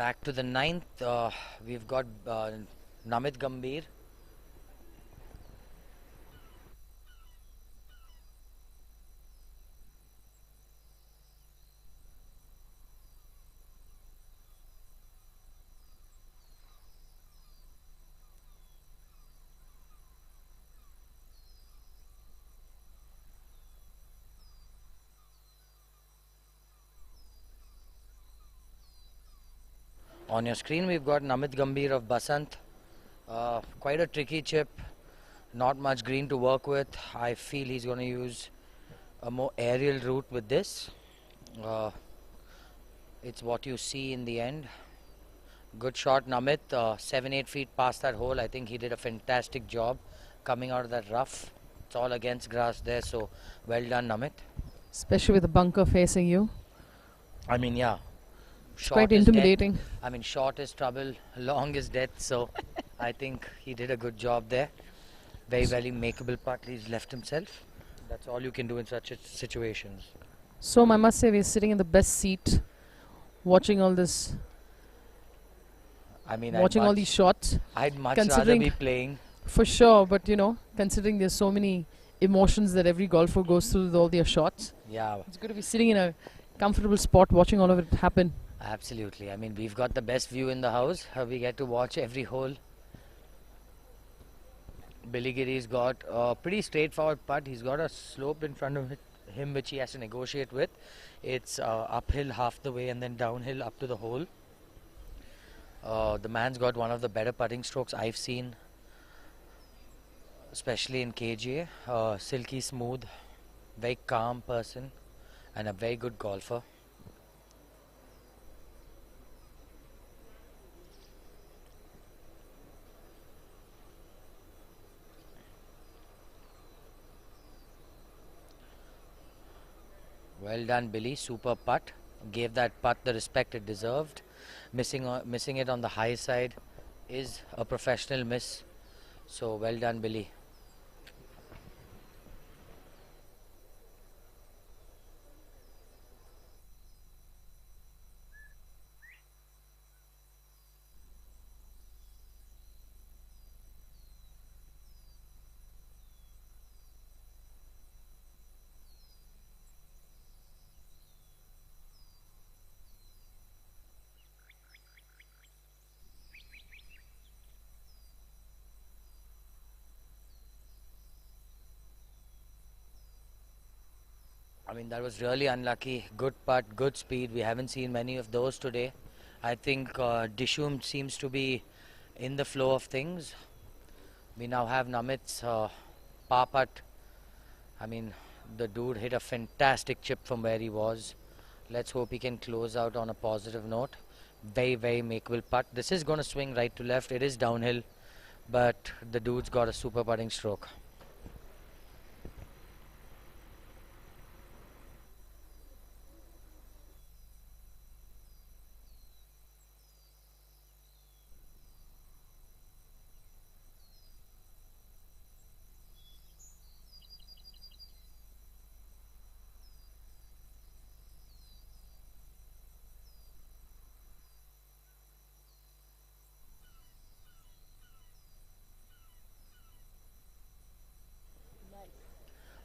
Back to the ninth. We've got Namit Gambhir. On your screen, we've got Namit Gambhir of Basant. Quite a tricky chip. Not much green to work with. I feel he's going to use a more aerial route with this. It's what you see in the end. Good shot, Namit. 7-8 feet past that hole. I think he did a fantastic job coming out of that rough. It's all against grass there, so well done, Namit. Especially with the bunker facing you. I mean, yeah. It's quite intimidating. I mean, short is trouble, long is death. So I think he did a good job there. Very, very makeable putt. He's left himself. That's all you can do in such situations. So I must say we're sitting in the best seat, watching all this. I mean, watching all these shots. I'd much rather be playing. For sure, but you know, considering there's so many emotions that every golfer goes through with all their shots. Yeah. It's good to be sitting in a comfortable spot watching all of it happen. Absolutely. I mean, we've got the best view in the house. We get to watch every hole. Billy Giri's got a pretty straightforward putt. He's got a slope in front of him which he has to negotiate with. It's uphill half the way and then downhill up to the hole. The man's got one of the better putting strokes I've seen, especially in KGA. Silky smooth, very calm person and a very good golfer. Well done, Billy. Super putt. Gave that putt the respect it deserved. Missing it on the high side is a professional miss. So well done, Billy. I mean, that was really unlucky. Good putt, good speed. We haven't seen many of those today. I think Dishum seems to be in the flow of things. We now have Namit's par putt. I mean, the dude hit a fantastic chip from where he was. Let's hope he can close out on a positive note. Very, very makeable putt. This is going to swing right to left. It is downhill, but the dude's got a super putting stroke.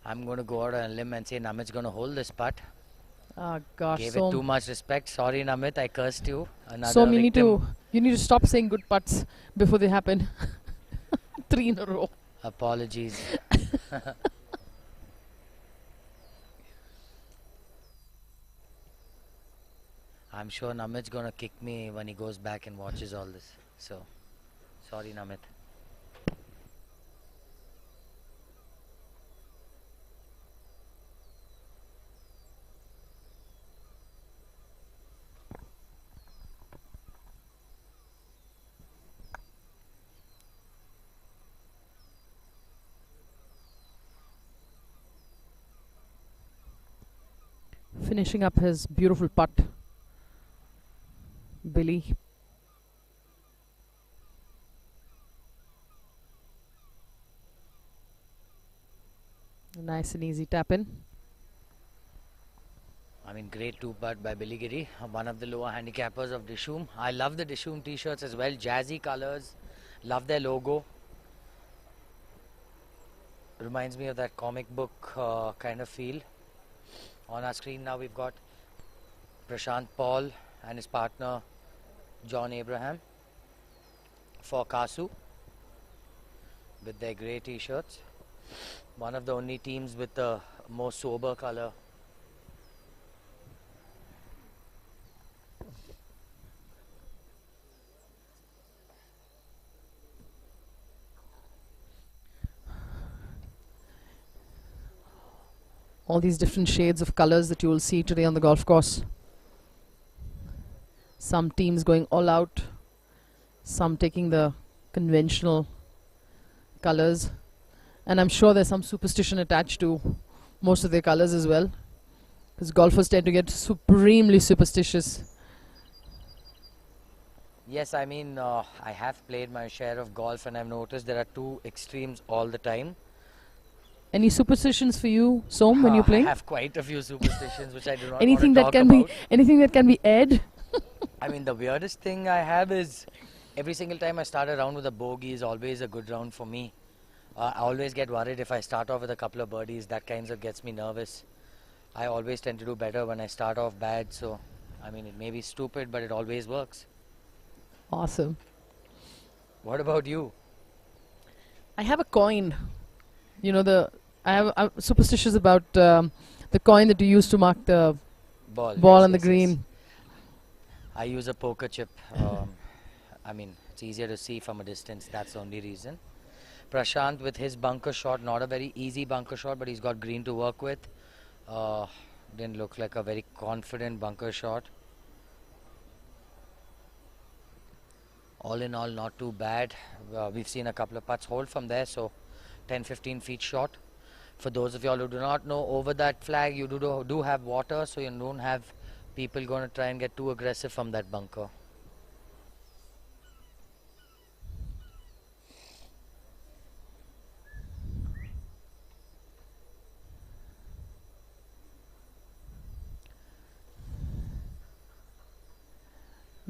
I'm going to go out on a limb and say Namit's going to hold this putt. Ah, gosh. Gave it too much respect. Sorry, Namit, I cursed you. Another so victim. you need to stop saying good putts before they happen. 3 in a row. Apologies. I'm sure Namit's going to kick me when he goes back and watches all this. So, sorry, Namit. Finishing up his beautiful putt. Billy. Nice and easy tap in. mean, great two-putt by Billy Giri, one of the lower handicappers of Dishoom. I love the Dishoom t-shirts as well, jazzy colors, love their logo. Reminds me of that comic book kind of feel. On our screen now we've got Prashant Paul and his partner John Abraham for Kasu with their grey t-shirts. One of the only teams with the more sober color. All these different shades of colors that you will see today on the golf course. Some teams going all out, some taking the conventional colors, and I'm sure there's some superstition attached to most of their colors as well, because golfers tend to get supremely superstitious. Yes, I mean, I have played my share of golf and I've noticed there are two extremes all the time. Any superstitions for you, Som, when you play? I have quite a few superstitions which I do not anything want to that talk can about. Anything that can be aired? I mean, the weirdest thing I have is every single time I start a round with a bogey is always a good round for me. I always get worried if I start off with a couple of birdies. That kind of gets me nervous. I always tend to do better when I start off bad. So, I mean, it may be stupid, but it always works. Awesome. What about you? I have a coin. You know, I'm superstitious about the coin that you use to mark the ball Yes, on the yes, green. yes. I use a poker chip. I mean, it's easier to see from a distance. That's the only reason. Prashant with his bunker shot, not a very easy bunker shot, but he's got green to work with. Didn't look like a very confident bunker shot. All in all, not too bad. We've seen a couple of putts hold from there, so 10-15 feet short. For those of y'all who do not know, over that flag you do have water, so you don't have people going to try and get too aggressive from that bunker.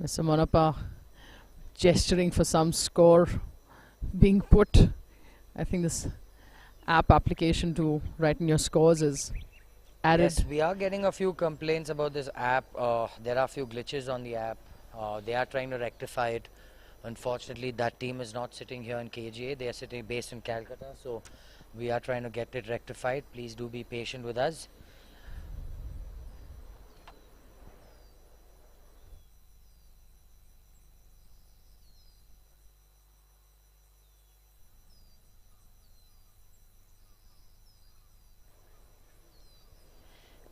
Mr. Monapa gesturing for some score being put. I think this app application to write in your scores is added. Yes, we are getting a few complaints about this app. There are a few glitches on the app. They are trying to rectify it. Unfortunately, that team is not sitting here in KGA. They are sitting based in Calcutta. So we are trying to get it rectified. Please do be patient with us.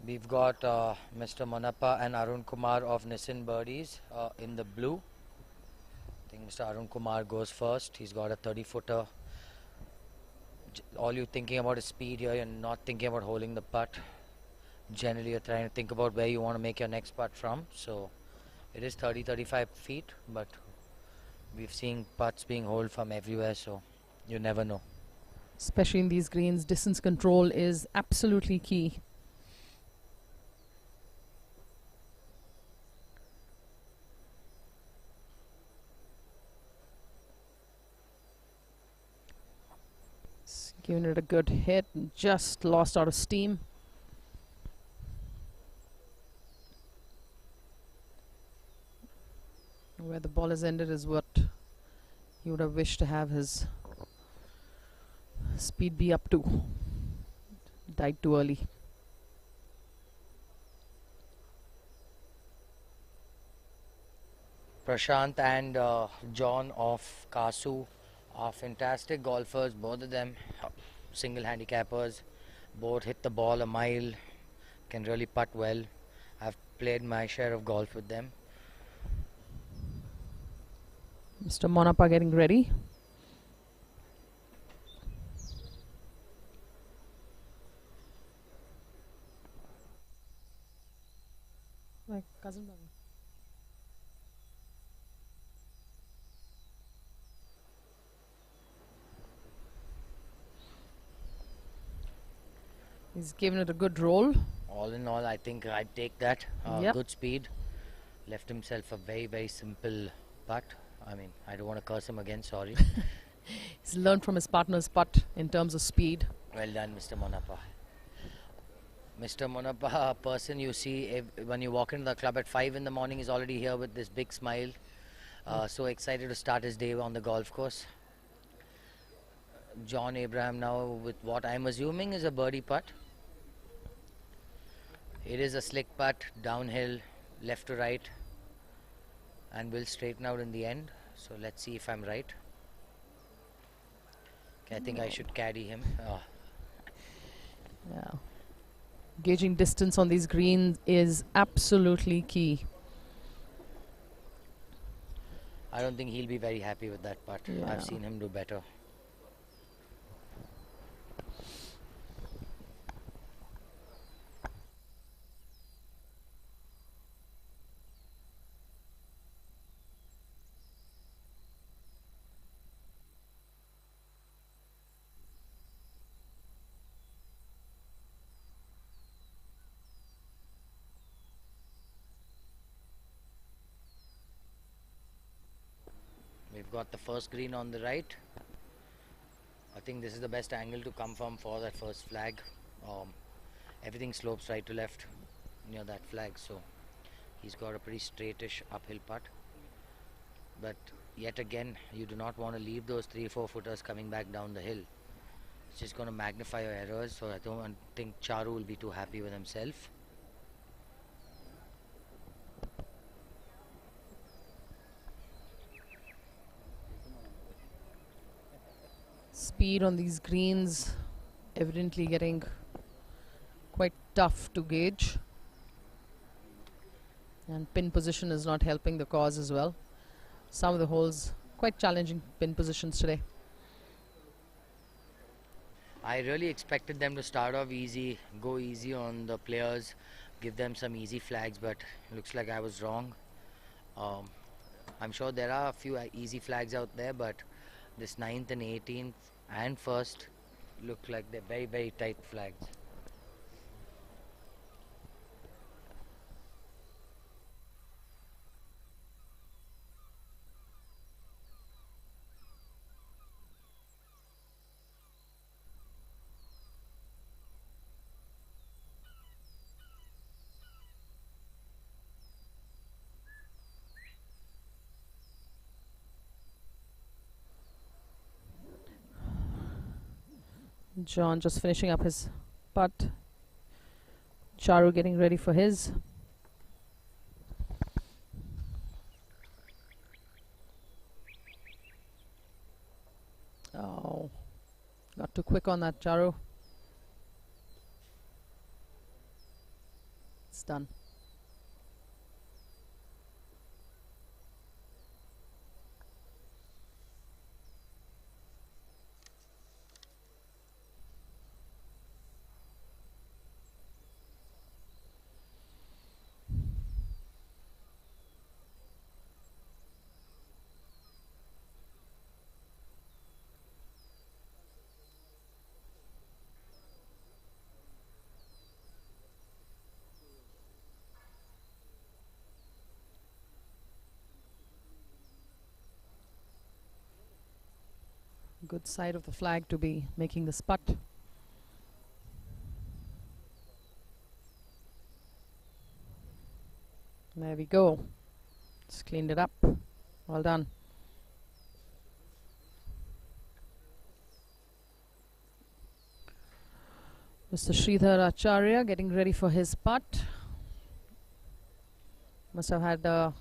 We've got Mr. Manappa and Arun Kumar of Nissan Birdies in the blue. I think Mr. Arun Kumar goes first. He's got a 30-footer. All you're thinking about is speed here. You're not thinking about holding the putt. Generally, you're trying to think about where you want to make your next putt from. So it is 30-35 feet, but we've seen putts being holed from everywhere, so you never know. Especially in these greens, distance control is absolutely key. Giving it a good hit, and just lost out of steam. Where the ball has ended is what he would have wished to have his speed be up to. Died too early. Prashant and John of Kasu are fantastic golfers, both of them single handicappers, both hit the ball a mile, can really putt well. I've played my share of golf with them. Mr. Monapa getting ready. My cousin. He's given it a good roll. All in all, I think I'd take that. Yep. Good speed. Left himself a very, very simple putt. I mean, I don't want to curse him again, sorry. He's learned from his partner's putt in terms of speed. Well done, Mr. Monappa. Mr. Monappa, a person you see when you walk into the club at 5 in the morning, is already here with this big smile. So excited to start his day on the golf course. John Abraham now with what I'm assuming is a birdie putt. It is a slick putt, downhill, left to right, and will straighten out in the end. So let's see if I'm right. Okay, I think I should caddy him. Yeah. Gauging distance on these greens is absolutely key. I don't think he'll be very happy with that putt. Yeah. I've seen him do better. We've got the first green on the right. I think this is the best angle to come from for that first flag. Everything slopes right to left near that flag, so he's got a pretty straightish uphill putt. But yet again, you do not want to leave those 3-4 footers coming back down the hill. It's just going to magnify your errors, so I don't think Charu will be too happy with himself. Speed on these greens evidently getting quite tough to gauge, and pin position is not helping the cause as well. Some of the holes quite challenging pin positions today. I really expected them to start off easy, go easy on the players, give them some easy flags, but looks like I was wrong. I'm sure there are a few easy flags out there, but this 9th and 18th and 1st look like they're very, very tight flags. John just finishing up his putt. Charu getting ready for his. Oh, not too quick on that, Charu. It's done. Good side of the flag to be making this putt. There we go. Just cleaned it up. Well done. Mr. Sridhar Acharya getting ready for his putt. Must have had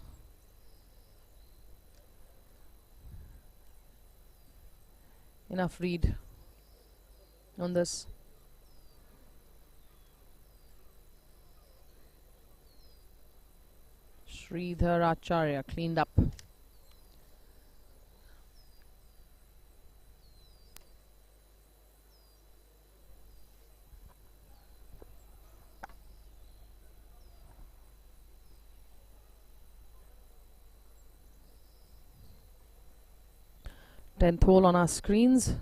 enough read on this. Sridhar Acharya cleaned up. Tenth hole on our screens.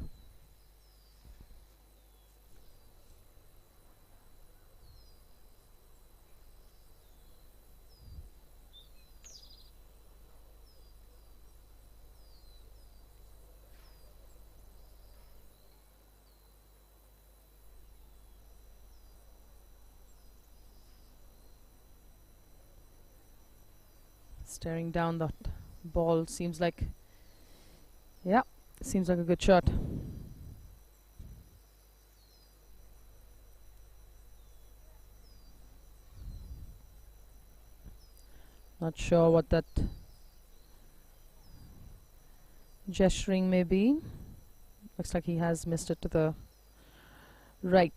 Staring down the ball. Seems like a good shot. Not sure what that gesturing may be. Looks like he has missed it to the right.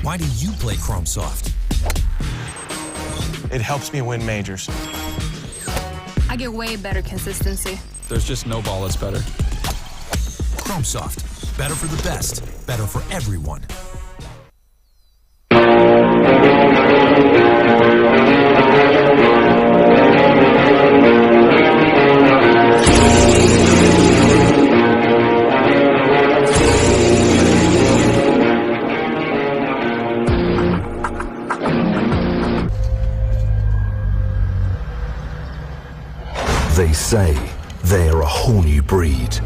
Why do you play Chrome Soft? It helps me win majors. I get way better consistency. There's just no ball that's better. Chrome Soft. Better for the best. Better for everyone. They say they are a whole new breed.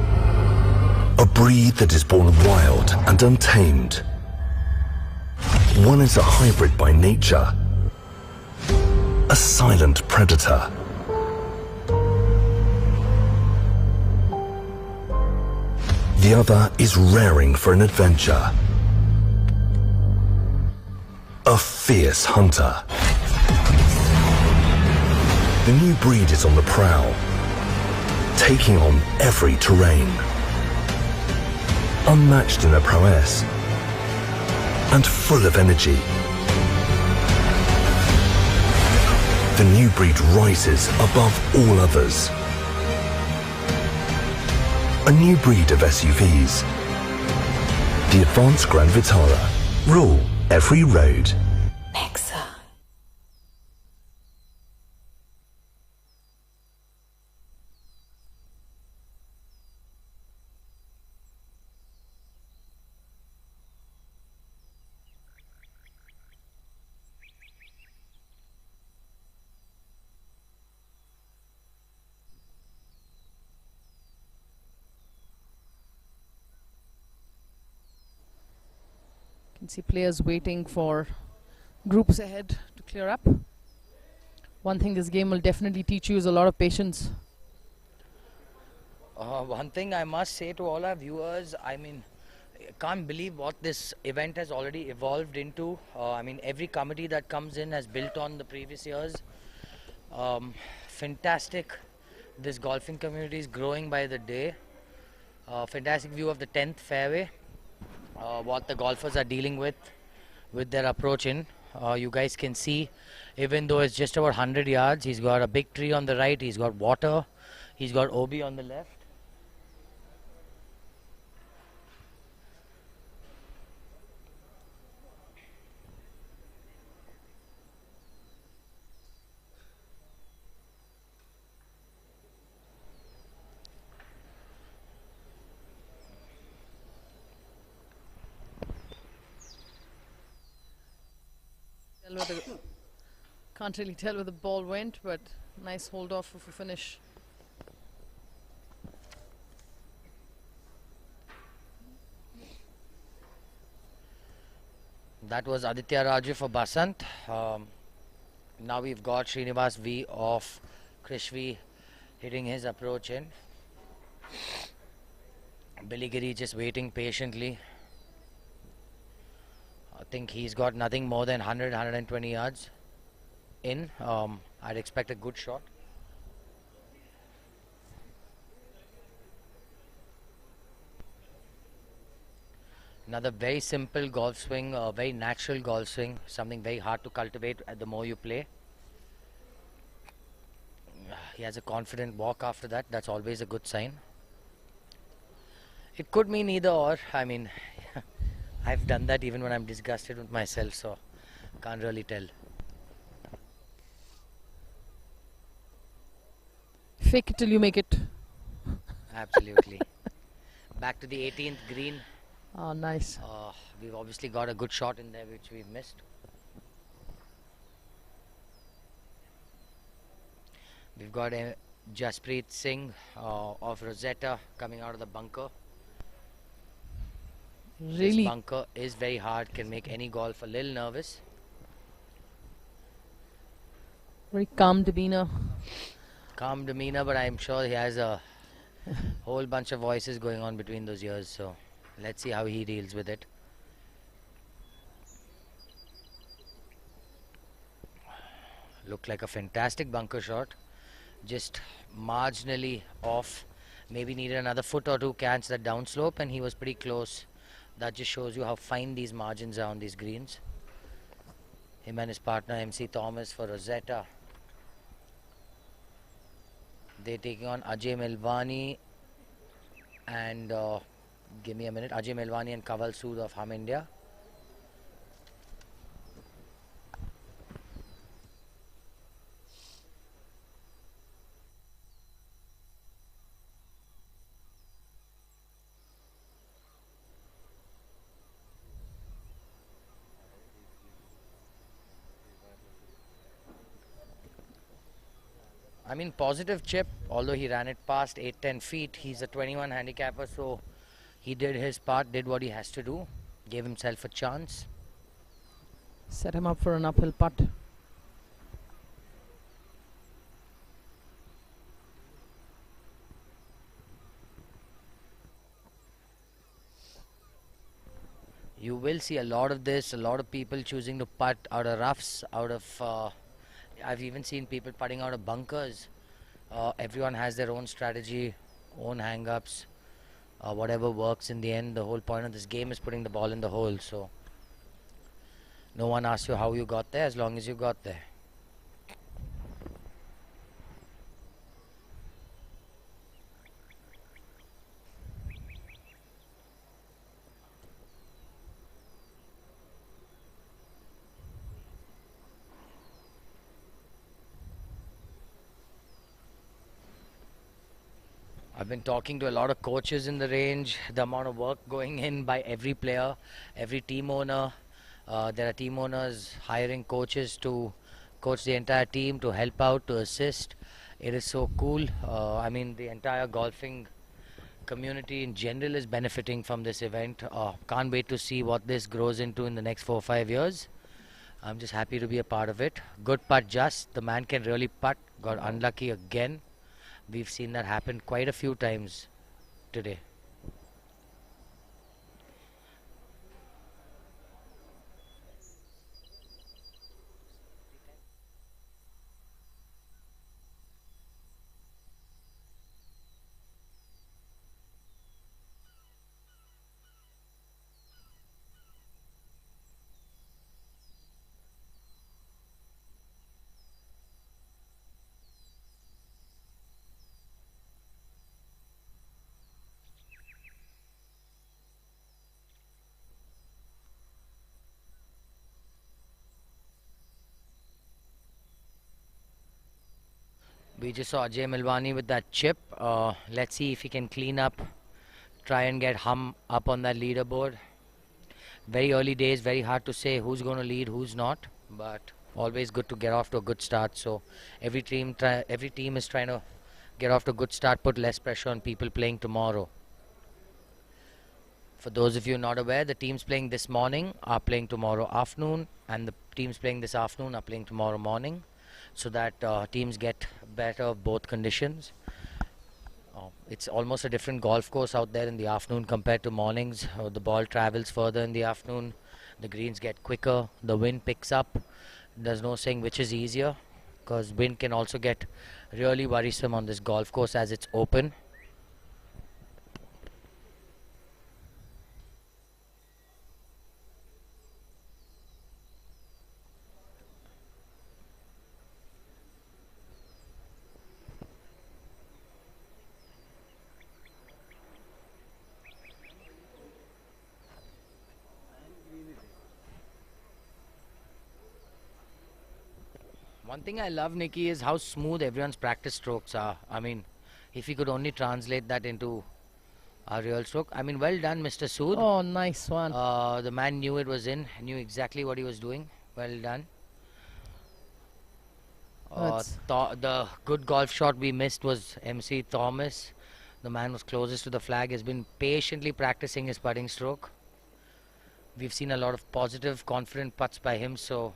A breed that is born wild and untamed. One is a hybrid by nature. A silent predator. The other is raring for an adventure. A fierce hunter. The new breed is on the prowl, taking on every terrain. Unmatched in their prowess and full of energy. The new breed rises above all others. A new breed of SUVs. The Advanced Grand Vitara. Rule every road. Can see players waiting for groups ahead to clear up. One thing this game will definitely teach you is a lot of patience. One thing I must say to all our viewers, I can't believe what this event has already evolved into. Every committee that comes in has built on the previous years. Fantastic. This golfing community is growing by the day. Fantastic view of the 10th fairway. What the golfers are dealing with their approach in. You guys can see, even though it's just about 100 yards, he's got a big tree on the right, he's got water, he's got OB on the left. Tell where the- Can't really tell where the ball went, but nice hold off of a finish. That was Aditya Raju for Basant. Now we've got Srinivas V of Krishvi hitting his approach in. Billy Giri just waiting patiently. I think he's got nothing more than 100, 120 yards in. I'd expect a good shot. Another very simple golf swing, a very natural golf swing, something very hard to cultivate the more you play. He has a confident walk after that, that's always a good sign. It could mean either or, I mean, I've done that even when I'm disgusted with myself, so can't really tell. Fake it till you make it. Absolutely. Back to the 18th green. Oh, nice. We've obviously got a good shot in there which we've missed. We've got a Jasprit Singh of Rosetta coming out of the bunker. Really? This bunker is very hard, can make any golf a little nervous. Very calm demeanor. Calm demeanor, but I'm sure he has a whole bunch of voices going on between those ears, so let's see how he deals with it. Looked like a fantastic bunker shot, just marginally off. Maybe needed another foot or two catch that downslope, and he was pretty close. That just shows you how fine these margins are on these greens. Him and his partner MC Thomas for Rosetta. They're taking on Ajay Melwani and give me a minute. Ajay Melwani and Kaval Sood of Hum India. I mean, positive chip, although he ran it past 8-10 feet. He's a 21 handicapper, so he did his part, did what he has to do, gave himself a chance. Set him up for an uphill putt. You will see a lot of this, a lot of people choosing to putt out of roughs, out of... I've even seen people putting out of bunkers. Everyone has their own strategy, own hang-ups, whatever works in the end. The whole point of this game is putting the ball in the hole, so no one asks you how you got there as long as you got there. I've been talking to a lot of coaches in the range, the amount of work going in by every player, every team owner. There are team owners hiring coaches to coach the entire team, to help out, to assist. It is so cool. I mean, the entire golfing community in general is benefiting from this event. Can't wait to see what this grows into in the next 4 or 5 years. I'm just happy to be a part of it. Good putt, just. The man can really putt. Got unlucky again. We've seen that happen quite a few times today. We just saw Ajay Milwani with that chip. Let's see if he can clean up, try and get Hum up on that leaderboard. Very early days, very hard to say who's going to lead, who's not. but always good to get off to a good start. So every team is trying to get off to a good start, put less pressure on people playing tomorrow. For those of you not aware, the teams playing this morning are playing tomorrow afternoon, and the teams playing this afternoon are playing tomorrow morning, so that teams get better of both conditions. It's almost a different golf course out there in the afternoon compared to mornings. The ball travels further in the afternoon, the greens get quicker, the wind picks up. There's no saying which is easier, because wind can also get really worrisome on this golf course as it's open. One thing I love, Nikki, is how smooth everyone's practice strokes are. I mean, if you could only translate that into a real stroke. I mean, well done, Mr. Sood. Oh, nice one. The man knew it was in, knew exactly what he was doing. Well done. The good golf shot we missed was MC Thomas. The man was closest to the flag, has been patiently practicing his putting stroke. We've seen a lot of positive, confident putts by him, so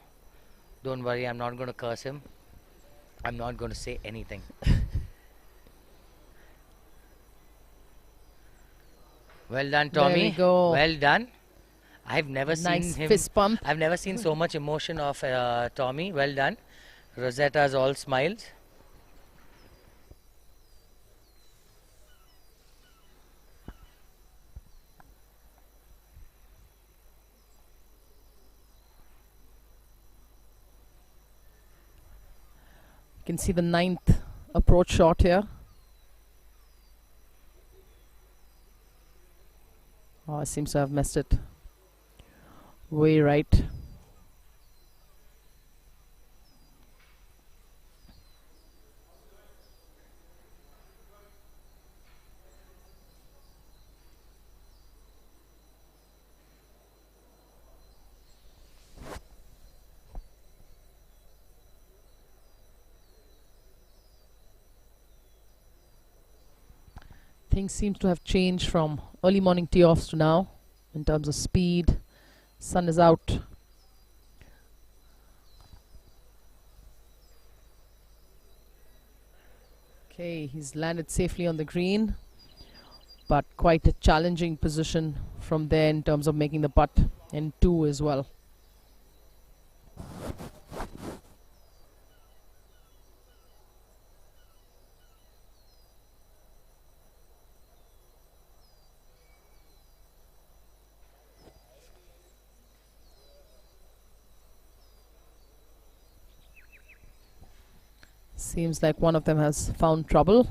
don't worry, I'm not going to curse him. I'm not going to say anything. Well done, Tommy. There we go. Well done. I've never Nice seen him. fist pump. I've never seen so much emotion of Tommy. Well done. Rosetta's all smiles. You can see the 9th approach shot here. Oh, I seems to have missed it. Way right. Things seem to have changed from early morning tee-offs to now in terms of speed. Sun is out. Okay, he's landed safely on the green, but quite a challenging position from there in terms of making the putt, and 2 as well. Seems like one of them has found trouble.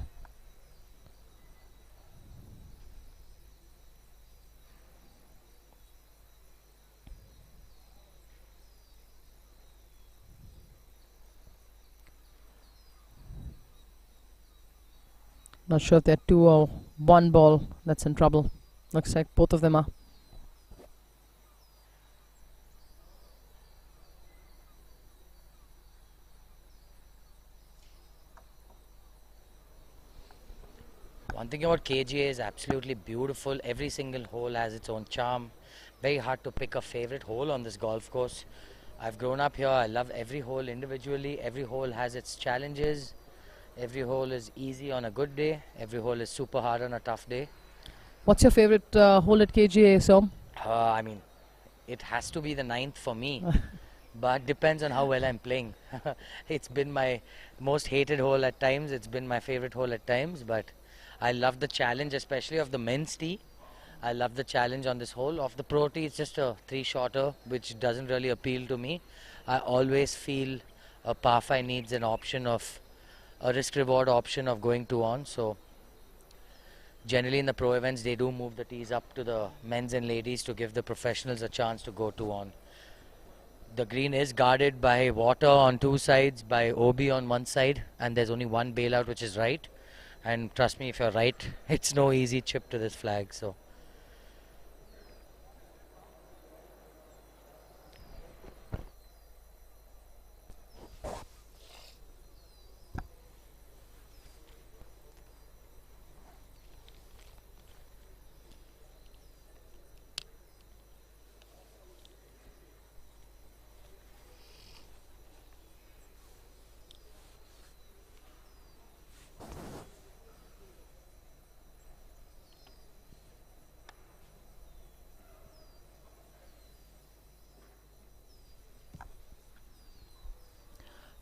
Not sure if they're 2 or 1 ball that's in trouble. Looks like both of them are. One thing about KGA is absolutely beautiful. Every single hole has its own charm. Very hard to pick a favorite hole on this golf course. I've grown up here. I love every hole individually. Every hole has its challenges. Every hole is easy on a good day. Every hole is super hard on a tough day. What's your favorite hole at KGA, Som? I mean, it has to be the 9th for me. But depends on how well I'm playing. It's been my most hated hole at times. It's been my favorite hole at times. But I love the challenge, especially of the men's tee. I love the challenge on this hole. Of the pro tee, it's just a 3-shotter, which doesn't really appeal to me. I always feel a par 5 needs an option of a risk-reward option of going 2 on. So generally in the pro events, they do move the tees up to the men's and ladies to give the professionals a chance to go 2 on. The green is guarded by water on 2 sides, by OB on 1 side, and there's only one bailout, which is right. And trust me, if you're right, it's no easy chip to this flag. So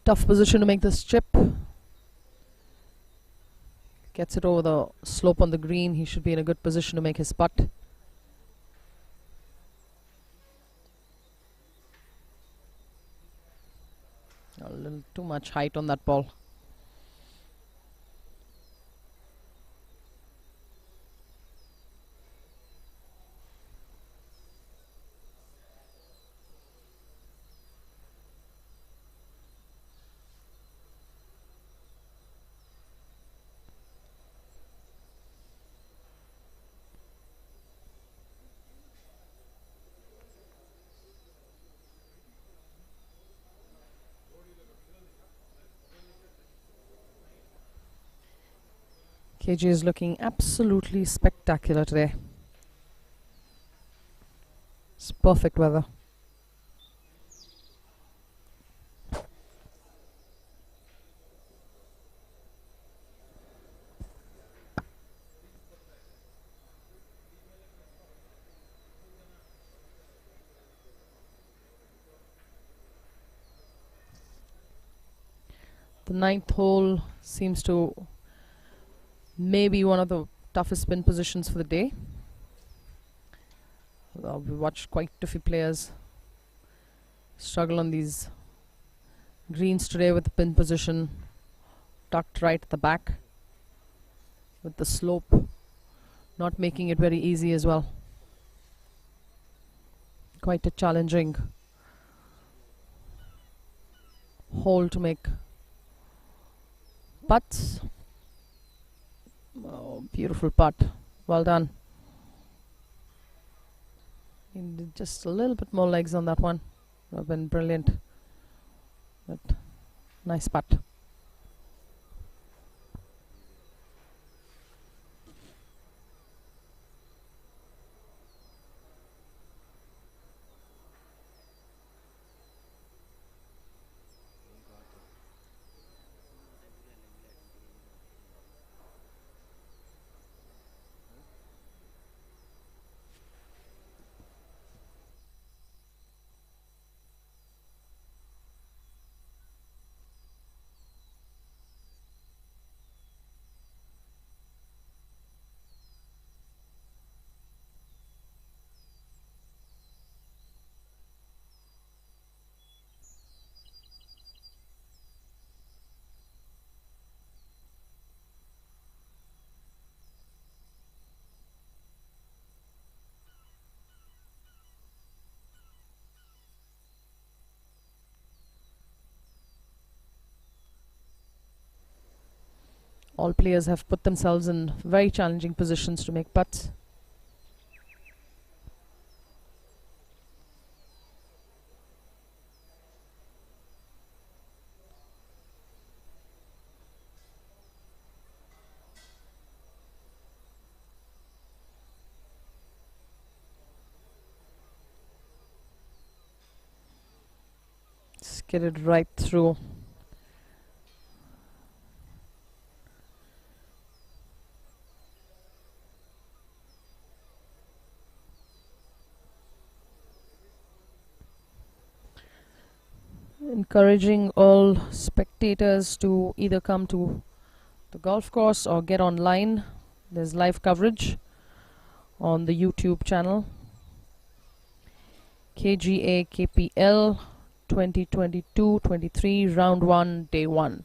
Tough position to make this chip. Gets it over the slope on the green. He should be in a good position to make his putt. A little too much height on that ball. KG is looking absolutely spectacular today. It's perfect weather. The ninth hole seems to maybe one of the toughest spin positions for the day. We watched quite a few players struggle on these greens today with the pin position tucked right at the back, with the slope not making it very easy as well. Quite a challenging hole to make putts. Oh, beautiful putt. Well done. Just a little bit more legs on that one. Would have been brilliant. But nice putt. All players have put themselves in very challenging positions to make putts. Skidded right through. Encouraging all spectators to either come to the golf course or get online. There's live coverage on the YouTube channel. KGA KPL 2022-23 round 1 day 1.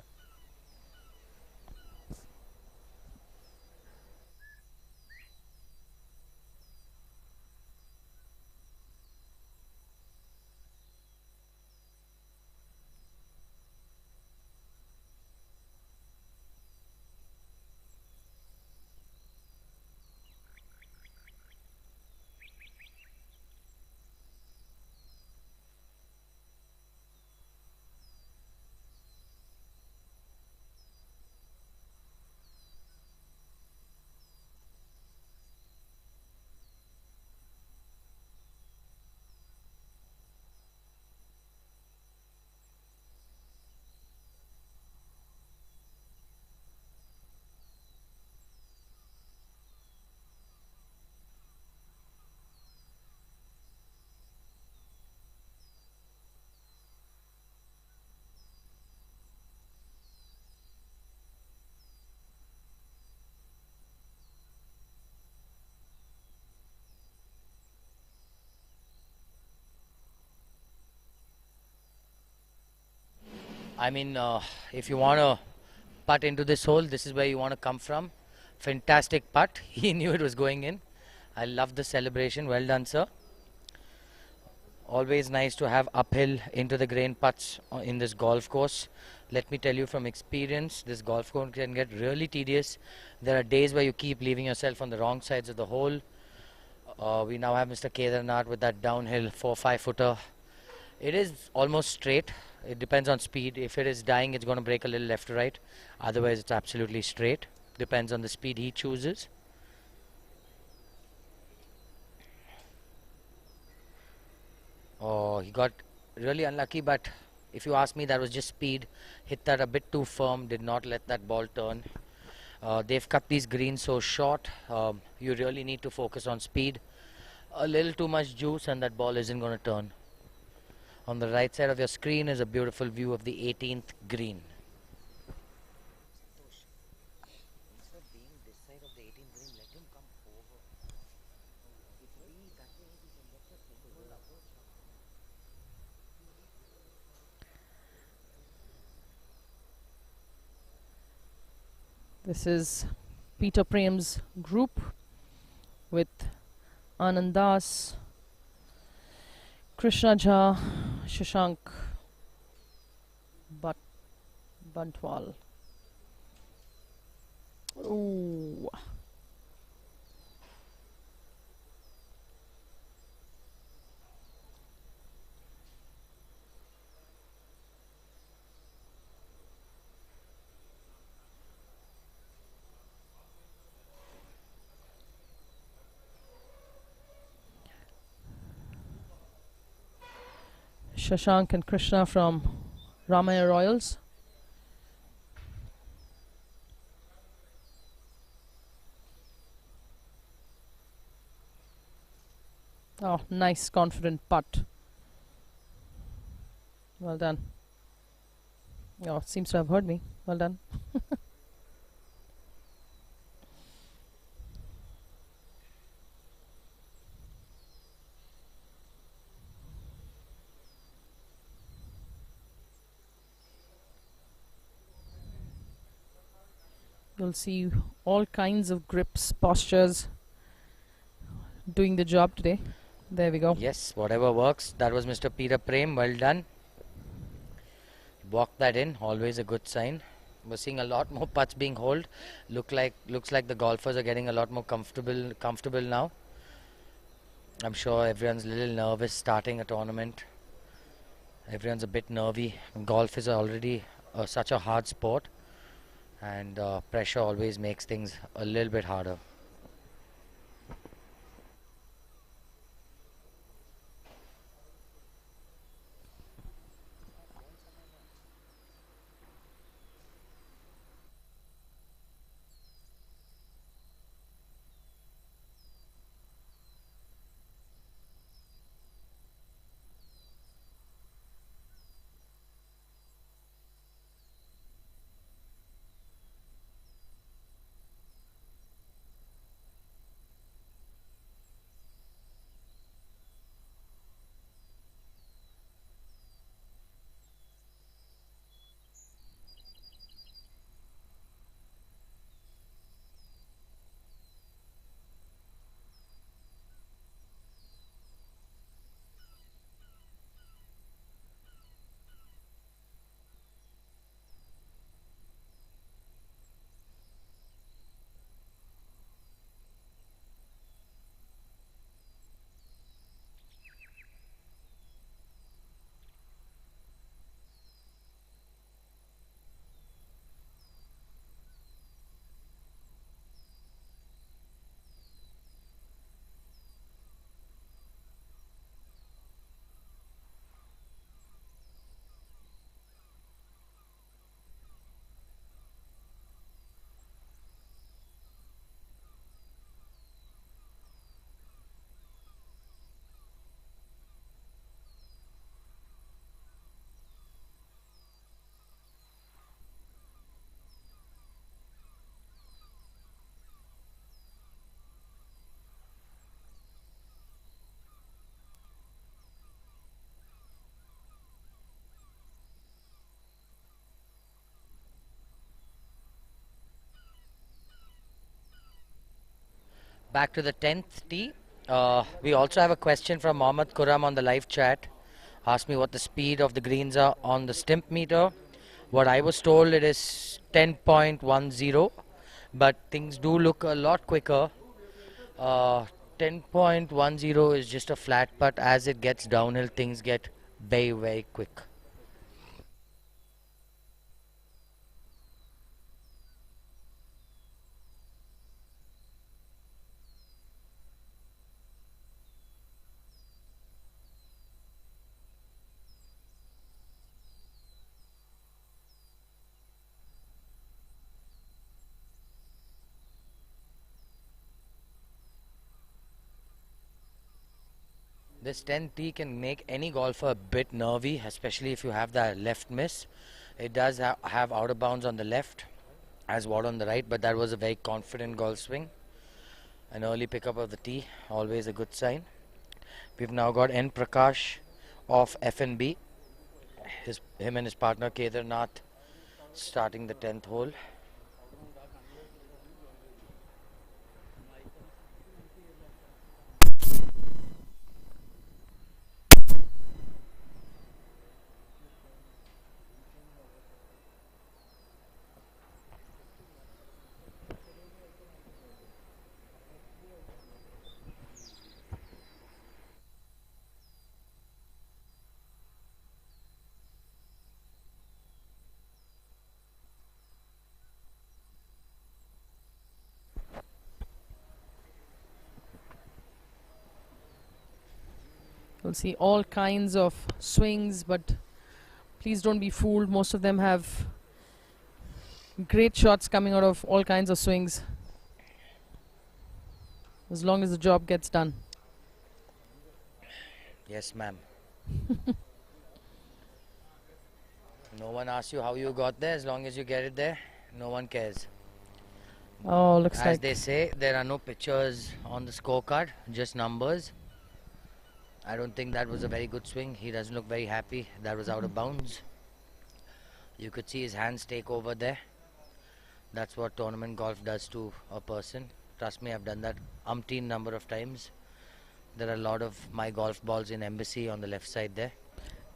I mean, if you want to putt into this hole, this is where you want to come from. Fantastic putt. He knew it was going in. I love the celebration. Well done, sir. Always nice to have uphill into the grain putts in this golf course. Let me tell you from experience, this golf course can get really tedious. There are days where you keep leaving yourself on the wrong sides of the hole. We now have Mr. Kedarnath with that downhill 4-5 footer. It is almost straight. It depends on speed. If it is dying, it's going to break a little left to right. Otherwise, it's absolutely straight. Depends on the speed he chooses. Oh, he got really unlucky, but if you ask me, that was just speed. Hit that a bit too firm, did not let that ball turn. They've cut these greens so short. You really need to focus on speed. A little too much juice and that ball isn't going to turn. On the right side of your screen is a beautiful view of the 18th green. This is Peter Prem's group with Anandas, Krishna Jha, Shashank Bantwal. Ooh. Shashank and Krishna from Ramaya Royals. Oh, nice confident putt. Well done. Oh, seems to have heard me. Well done. You'll see all kinds of grips, postures doing the job today. There we go. Yes, whatever works. That was Mr. Peter Prem. Well done. Walk that in. Always a good sign. We're seeing a lot more putts being holed. Looks like the golfers are getting a lot more comfortable now. I'm sure everyone's a little nervous starting a tournament. Everyone's a bit nervy. Golf is already such a hard sport, and pressure always makes things a little bit harder. Back to the 10th tee. We also have a question from Mohammad Kuram on the live chat. Asked me what the speed of the greens are on the stimp meter. What I was told, it is 10.10, but things do look a lot quicker. 10.10 is just a flat putt. As it gets downhill, things get very, very quick. This 10T can make any golfer a bit nervy, especially if you have that left miss. It does have out of bounds on the left, as what on the right, but that was a very confident golf swing. An early pickup of the tee, always a good sign. We've now got N. Prakash of FNB. Him and his partner Kedarnath starting the 10th hole. You'll see all kinds of swings, but please don't be fooled. Most of them have great shots coming out of all kinds of swings, as long as the job gets done. Yes, ma'am. No one asks you how you got there. As long as you get it there, no one cares. Oh, looks As like they say, there are no pictures on the scorecard, just numbers. I don't think that was a very good swing. He doesn't look very happy. That was out of bounds. You could see his hands take over there. That's what tournament golf does to a person. Trust me, I've done that umpteen number of times. There are a lot of my golf balls in Embassy on the left side there.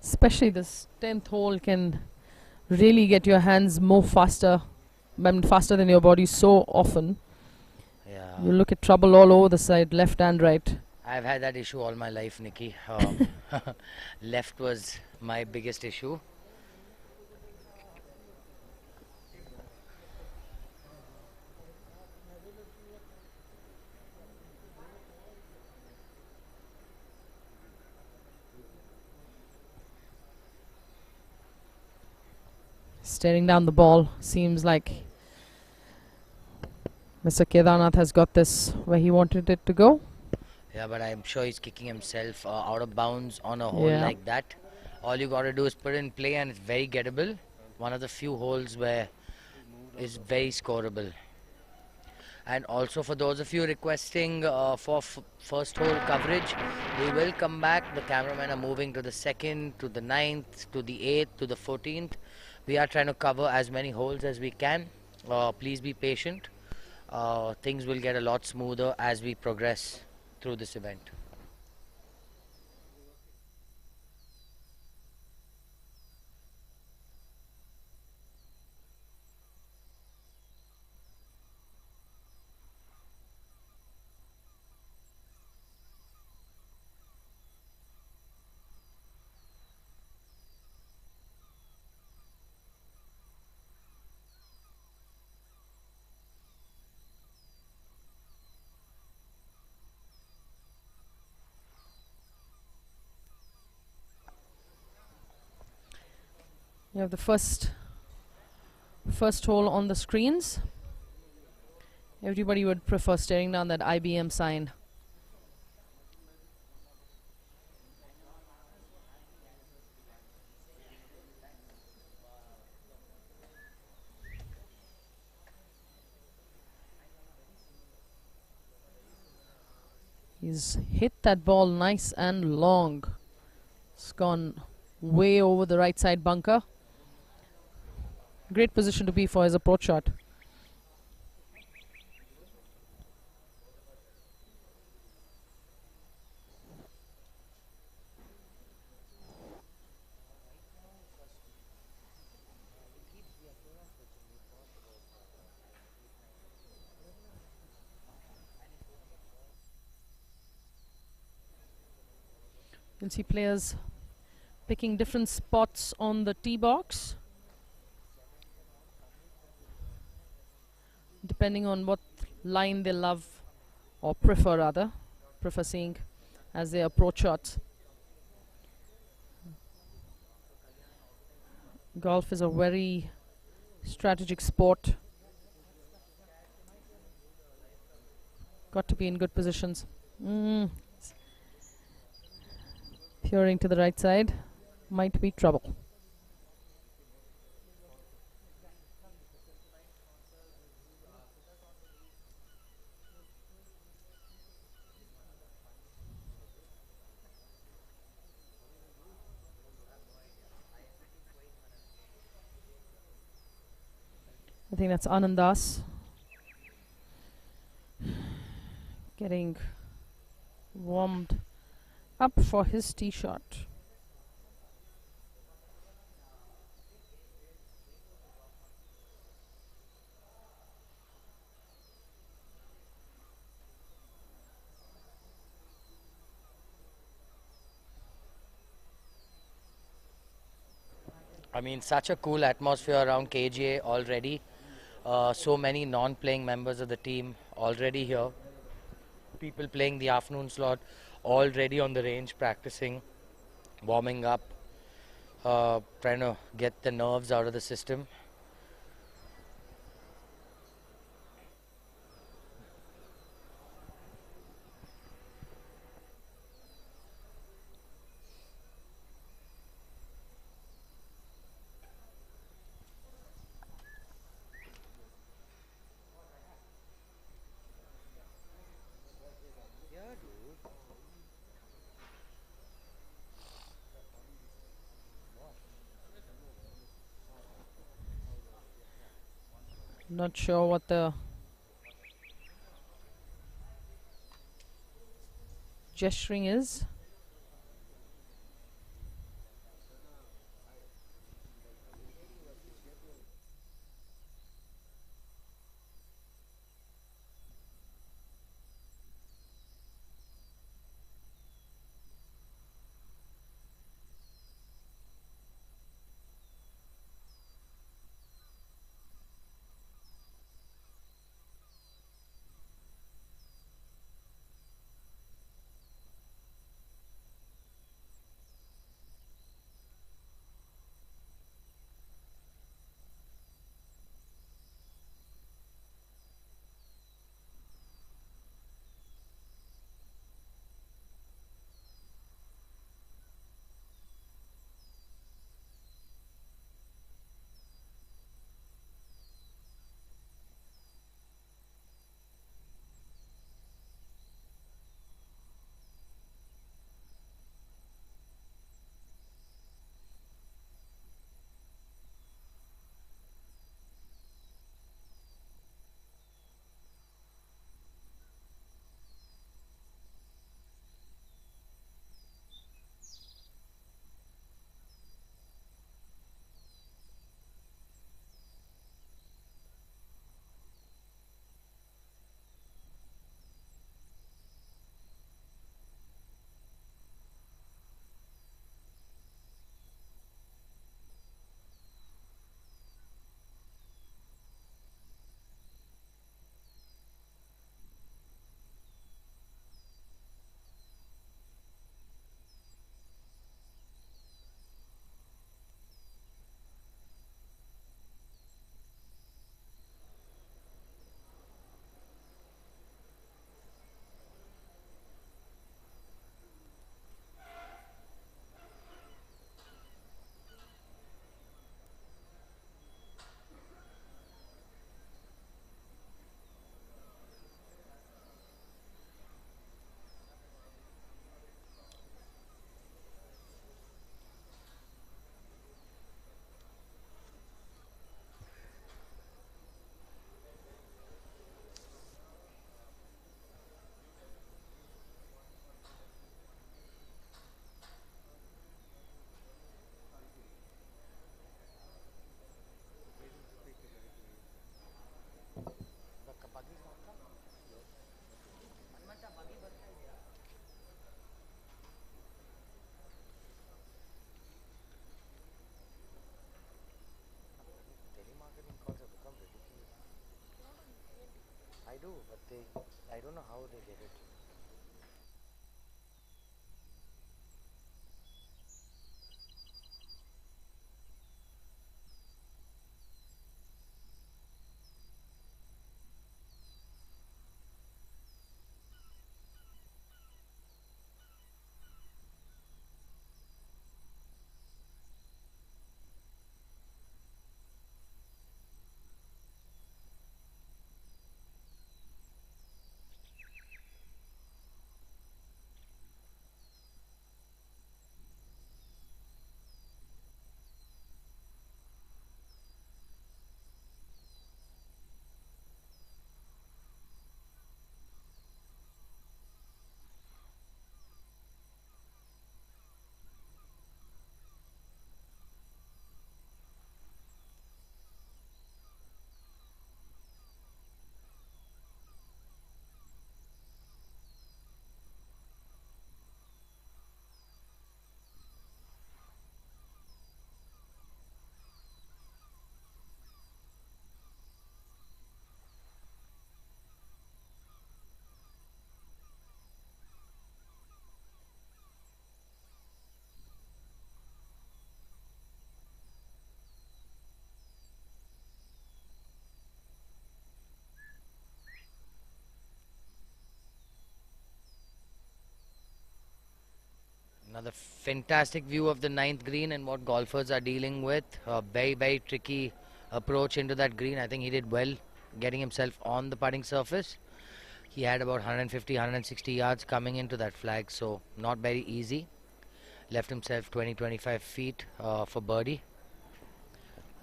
especially this 10th hole can really get your hands more faster, faster than your body so often. Yeah. You look at trouble all over the side, left and right. I've had that issue all my life, Nikki. Left was my biggest issue. Staring down the ball, seems like Mr. Kedarnath has got this where he wanted it to go. Yeah, but I'm sure he's kicking himself out of bounds on a hole Yeah. like that. All you gotta do is put it in play and it's very gettable. One of the few holes where it's very scoreable. And also for those of you requesting for first hole coverage, we will come back. The cameramen are moving to the 2nd, to the 9th, to the 8th, to the 14th. We are trying to cover as many holes as we can. Please be patient. Things will get a lot smoother as we progress through this event. You have the first hole on the screens. Everybody would prefer staring down that IBM sign. He's hit that ball nice and long. It's gone way over the right side bunker. Great position to be for his approach shot. can see players picking different spots on the tee box, depending on what line they love or prefer seeing as they approach shots. Golf is a very strategic sport. Got to be in good positions. Peering to the right side might be trouble. I think that's Anandas getting warmed up for his tee shot. I mean, such a cool atmosphere around KGA already. So many non-playing members of the team already here. People playing the afternoon slot already on the range, practicing, warming up, trying to get the nerves out of the system. Not sure what the gesturing is. I don't know how they did it. Another fantastic view of the ninth green and what golfers are dealing with. A very, very tricky approach into that green. I think he did well getting himself on the putting surface. He had about 150, 160 yards coming into that flag, so not very easy. Left himself 20, 25 feet for birdie.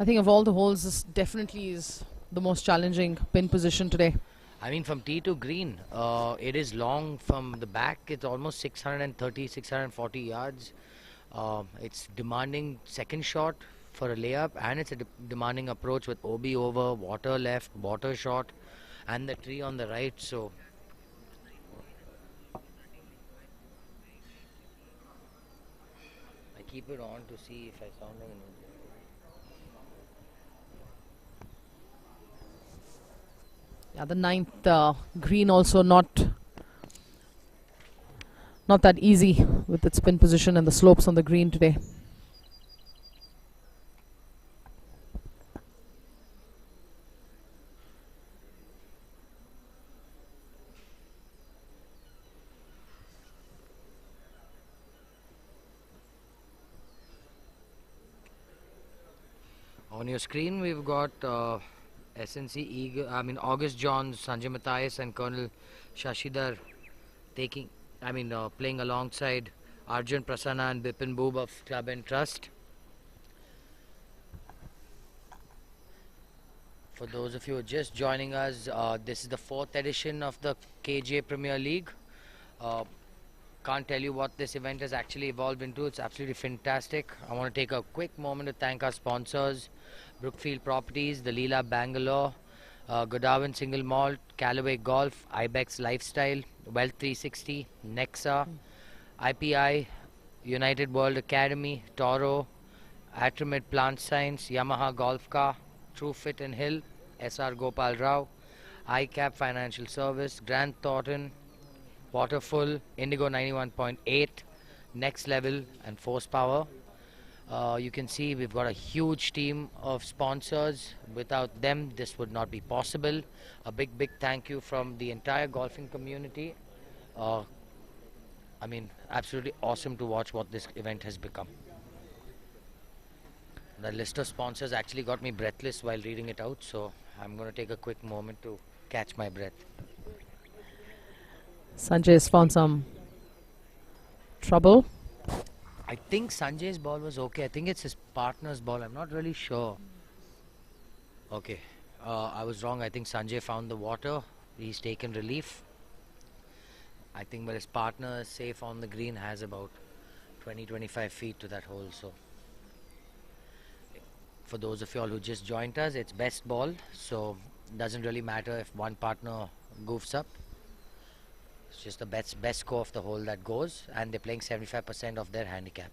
I think of all the holes, this definitely is the most challenging pin position today. I mean, from tee to green, it is long from the back. It's almost 630, 640 yards. It's demanding second shot for a layup, and it's a demanding approach with OB over, water left, water shot, and the tree on the right. So I keep it on to see if I sound like an Yeah, the ninth green also not that easy with its pin position and the slopes on the green today. On your screen, we've got SNC Eagle, August Johns, Sanjay Matthias, and Colonel Shashidhar playing alongside Arjun Prasanna and Bipin Boob of Club and Trust. For those of you who are just joining us, this is the 4th edition of the KGA Premier League. Can't tell you what this event has actually evolved into. It's absolutely fantastic. I want to take a quick moment to thank our sponsors: Brookfield Properties, the Leela Bangalore, Godawan Single Malt, Callaway Golf, Ibex Lifestyle, Wealth 360, Nexa, IPI, United World Academy, Toro, Atramed Plant Science, Yamaha Golf Car, TrueFit and Hill, SR Gopal Rao, iCap Financial Service, Grant Thornton, Waterful, Indigo 91.8, Next Level, and Force Power. You can see we've got a huge team of sponsors. Without them, this would not be possible. A big, big thank you from the entire golfing community. Absolutely awesome to watch what this event has become. The list of sponsors actually got me breathless while reading it out, so I'm going to take a quick moment to catch my breath. Sanjay has found some trouble. I think Sanjay's ball was okay. I think it's his partner's ball. I'm not really sure. Okay, I was wrong. I think Sanjay found the water. He's taken relief. I think, but his partner is safe on the green, has about 20-25 feet to that hole. So for those of you all who just joined us, it's best ball, so it doesn't really matter if one partner goofs up. It's just the best score of the hole that goes, and they're playing 75% of their handicap.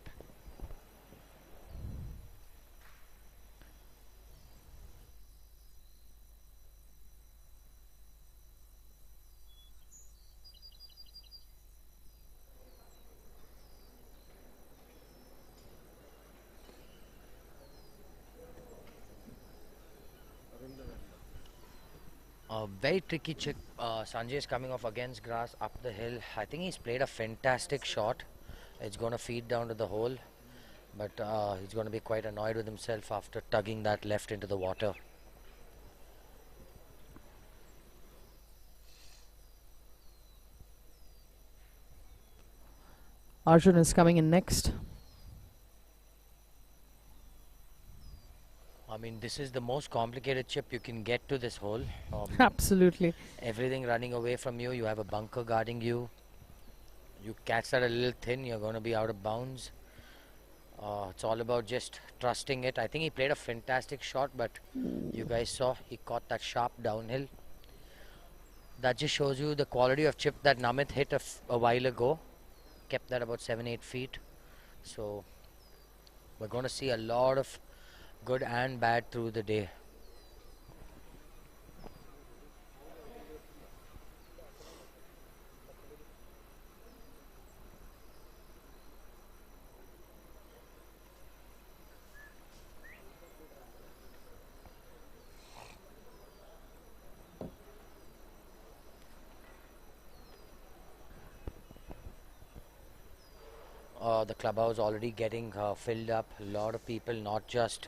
Very tricky chip. Sanjay is coming off against grass up the hill. I think he's played a fantastic shot. It's going to feed down to the hole, but he's going to be quite annoyed with himself after tugging that left into the water. Arjun is coming in next. I mean, this is the most complicated chip you can get to this hole. Absolutely. Everything running away from you. You have a bunker guarding you. You catch that a little thin, you're going to be out of bounds. It's all about just trusting it. I think he played a fantastic shot, but you guys saw he caught that sharp downhill. That just shows you the quality of chip that Namit hit a while ago. Kept that about 7-8 feet. So we're going to see a lot of good and bad through the day. The clubhouse already getting filled up. A lot of people, not just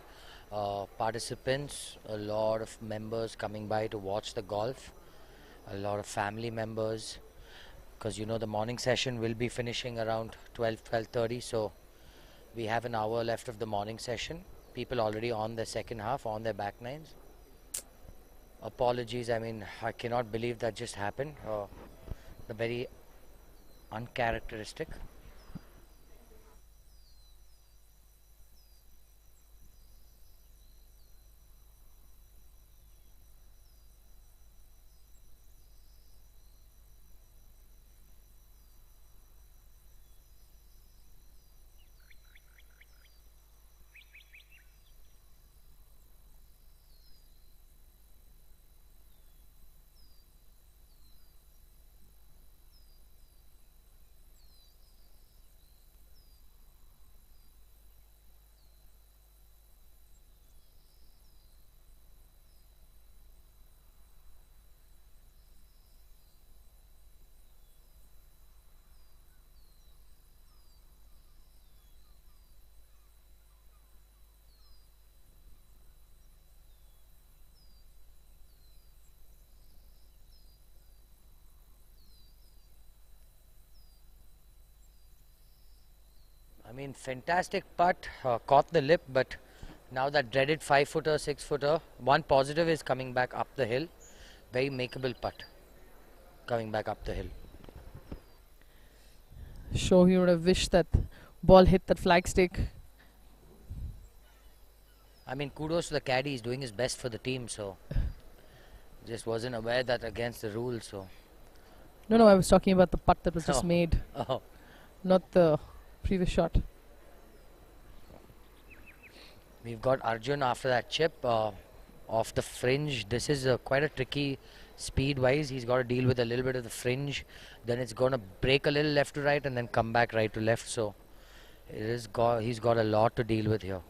participants, a lot of members coming by to watch the golf. A lot of family members, because you know the morning session will be finishing around 12:30. So we have an hour left of the morning session. People already on the second half, on their back nines. Apologies, I mean, I cannot believe that just happened. The very uncharacteristic. I mean, fantastic putt, caught the lip, but now that dreaded 5-footer, 6-footer, one positive is coming back up the hill. Very makeable putt coming back up the hill. Sure, he would have wished that ball hit that flagstick. I mean, kudos to the caddy, he's doing his best for the team, so just wasn't aware that against the rules, so. No, I was talking about the putt that was just Oh. made, Oh. not the previous shot. We've got Arjun after that chip off the fringe. This is quite a tricky speed-wise. He's got to deal with a little bit of the fringe. Then it's going to break a little left to right and then come back right to left. So he's got a lot to deal with here.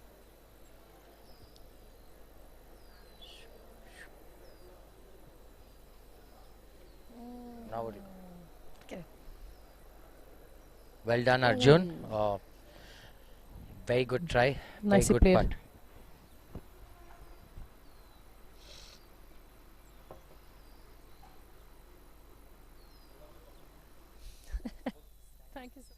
Now what do you- Okay. Well done, Arjun. Very good try. Nicely Very good played. putt. Thank you so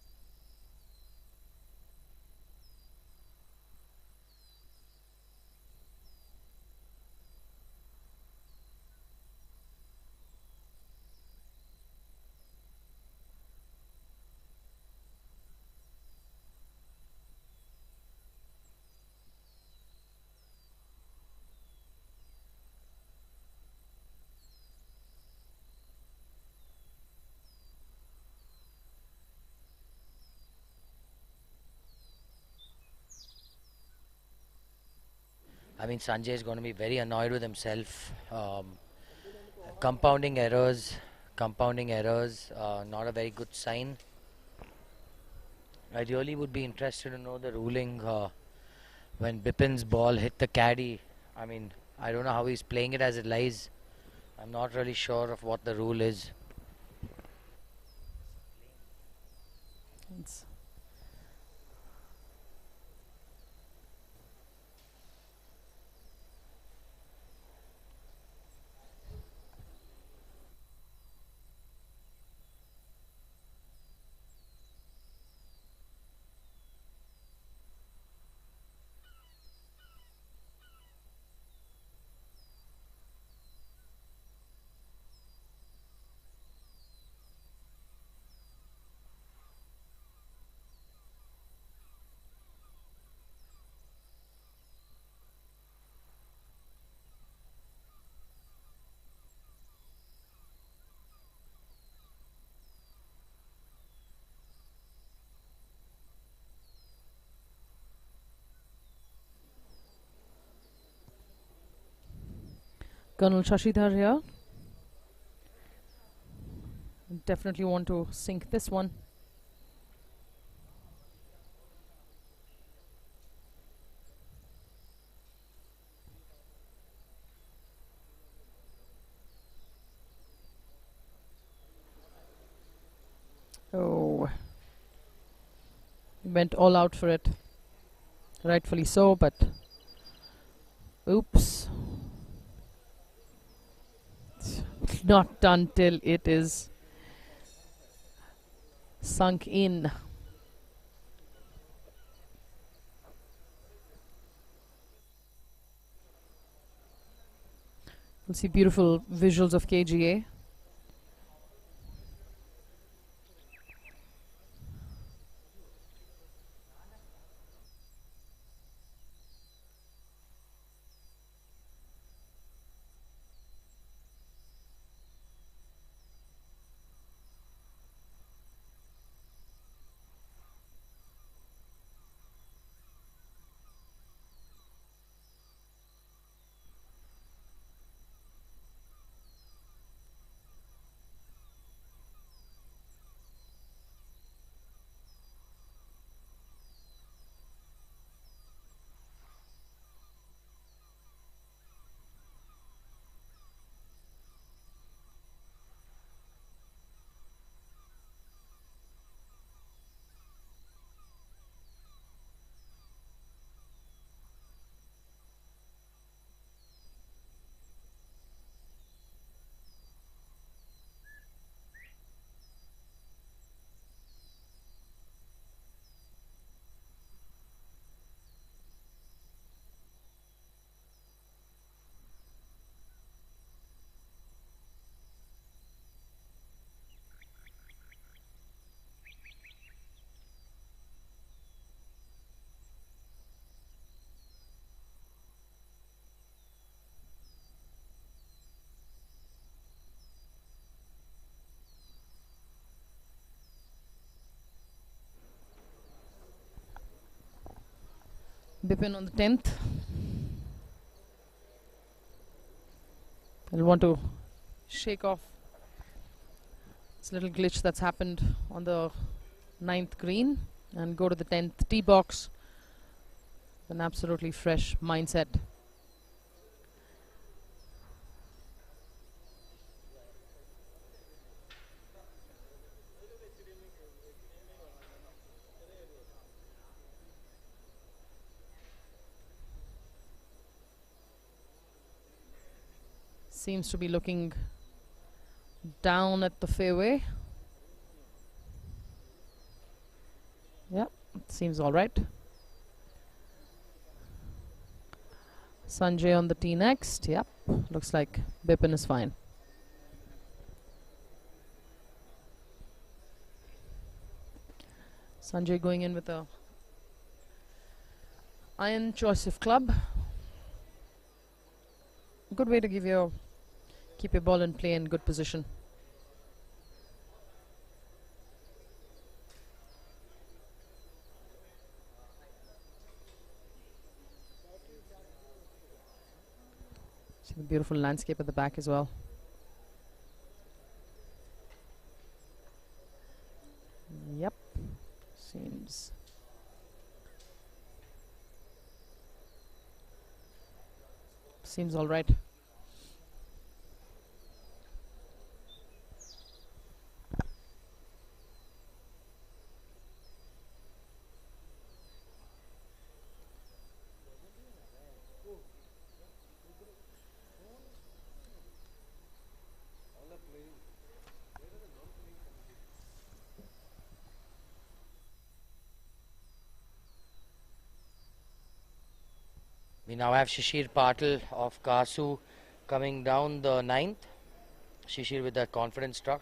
I mean, Sanjay is going to be very annoyed with himself. Compounding errors, not a very good sign. I really would be interested to know the ruling when Bipin's ball hit the caddy. I mean, I don't know how he's playing it as it lies. I'm not really sure of what the rule is. It's Colonel Shashidhar here. Definitely want to sink this one. Oh, went all out for it. Rightfully so, but oops. Not done till it is sunk in. We'll see beautiful visuals of KGA. Bipin on the 10th. I'll want to shake off this little glitch that's happened on the 9th green and go to the 10th tee box with an absolutely fresh mindset. Seems to be looking down at the fairway. Yep, seems all right. Sanjay on the tee next. Yep, looks like Bipin is fine. Sanjay going in with a iron choice of club. Good way to keep your ball in play in good position. See the beautiful landscape at the back as well. Yep, seems all right. We now have Shishir Patil of Kasu coming down the 9th. Shishir with that confident struck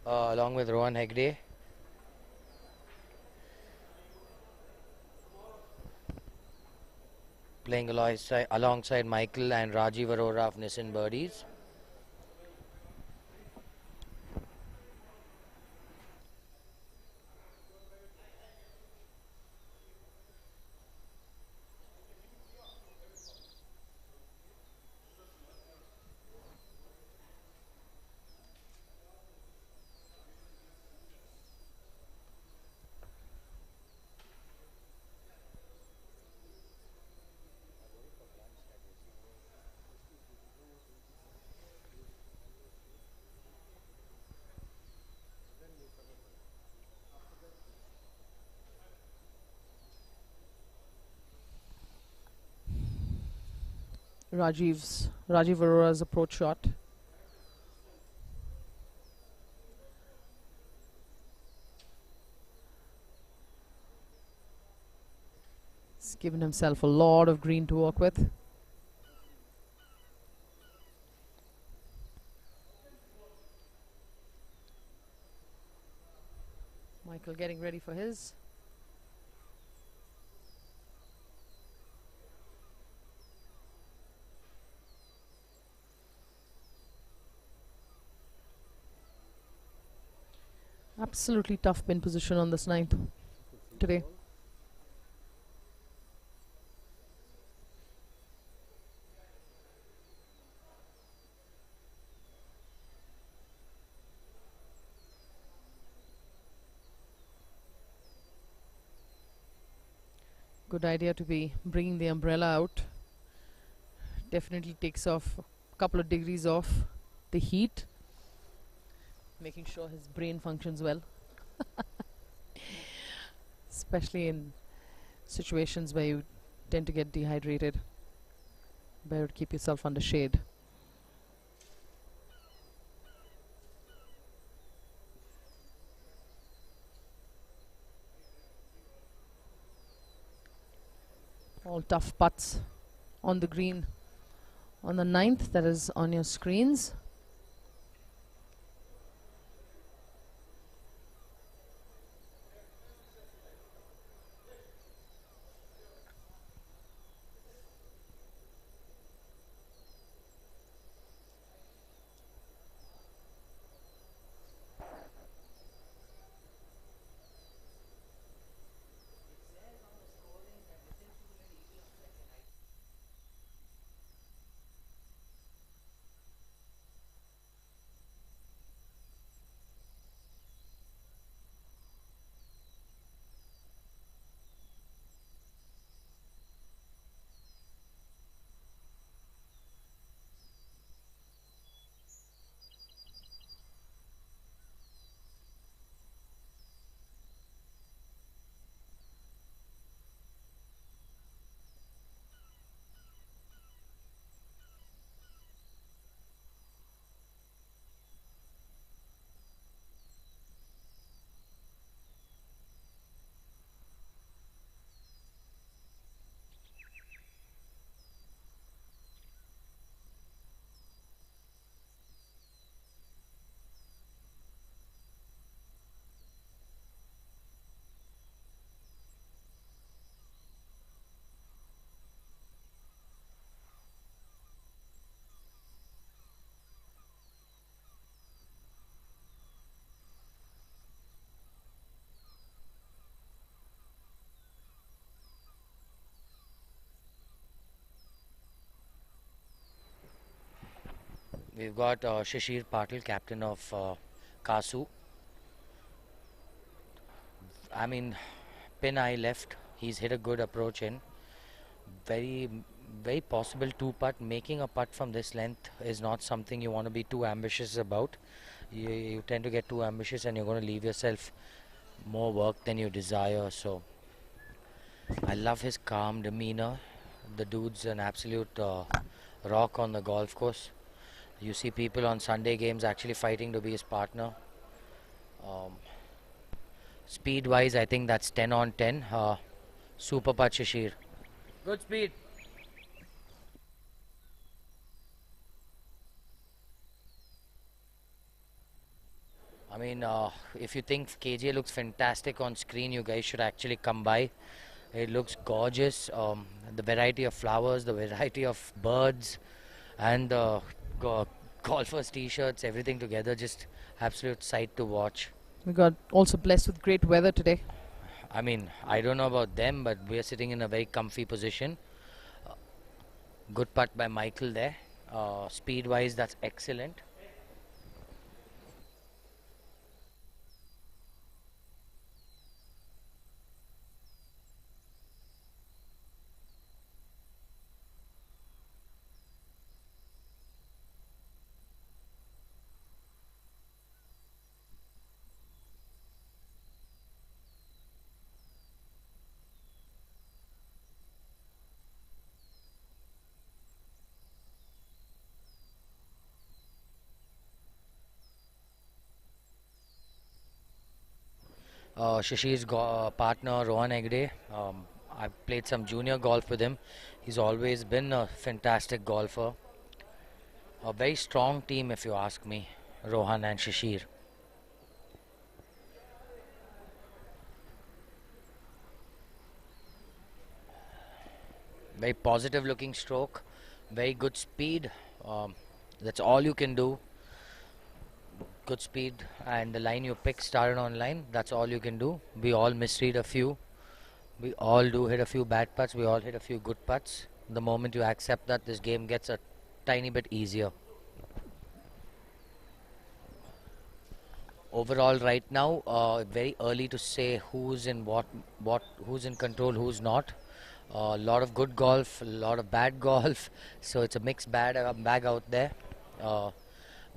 along with Rohan Hegde. Playing alongside Michael and Rajiv Arora of Nissan Birdies. Rajiv Arora's approach shot. He's given himself a lot of green to work with. Michael getting ready for his. Absolutely tough pin position on this 9th today. Good idea to be bringing the umbrella out. Definitely takes off a couple of degrees off the heat, making sure his brain functions well. Especially in situations where you tend to get dehydrated. Better to keep yourself under shade. All tough putts on the green on the 9th, that is on your screens. We've got Shishir Patil, captain of Kasu. I mean, pin eye left. He's hit a good approach in. Very possible two putt. Making a putt from this length is not something you want to be too ambitious about. You tend to get too ambitious and you're going to leave yourself more work than you desire. So I love his calm demeanor. The dude's an absolute rock on the golf course. You see people on Sunday games actually fighting to be his partner. Speed wise, I think that's 10 on 10. Super putt, Shishir. Good speed. mean, if you think KGA looks fantastic on screen, you guys should actually come by. It looks gorgeous. The variety of flowers, the variety of birds, and the go- golfers' t-shirts, everything together, just absolute sight to watch. We got also blessed with great weather today. I mean, I don't know about them, but we are sitting in a very comfy position. Good putt by Michael there. Speed-wise, that's excellent. Shashi's partner Rohan Egde. I've played some junior golf with him. He's always been a fantastic golfer. A very strong team, if you ask me, Rohan and Shashir. Very positive looking stroke, very good speed. That's all you can do. Good speed, and the line you pick started on line. That's all you can do. We all misread a few. We all do hit a few bad putts. We all hit a few good putts. The moment you accept that, this game gets a tiny bit easier. Overall, right now, very early to say who's in who's in control, who's not. A lot of good golf, a lot of bad golf. So it's a mixed bag out there. Uh,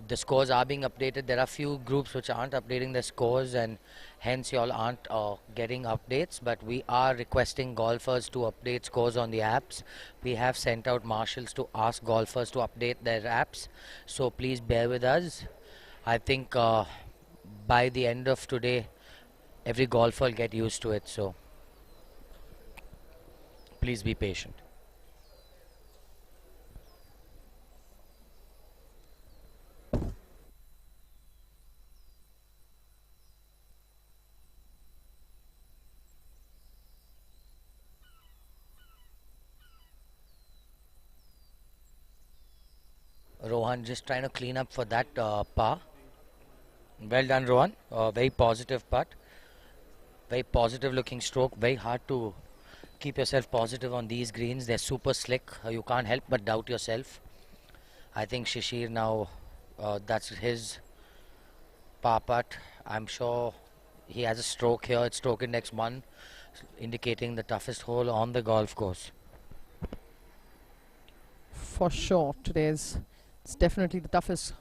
the scores are being updated. There are few groups which aren't updating their scores, and hence y'all aren't getting updates. But we are requesting golfers to update scores on the apps. We have sent out marshals to ask golfers to update their apps. So please bear with us. I think by the end of today, every golfer will get used to it. So please be patient. Rohan just trying to clean up for that par. Well done, Rohan. Very positive putt. Very positive looking stroke. Very hard to keep yourself positive on these greens. They're super slick. You can't help but doubt yourself. I think Shishir now, that's his par putt. I'm sure he has a stroke here. It's stroke index 1, indicating the toughest hole on the golf course. For sure, it's definitely the toughest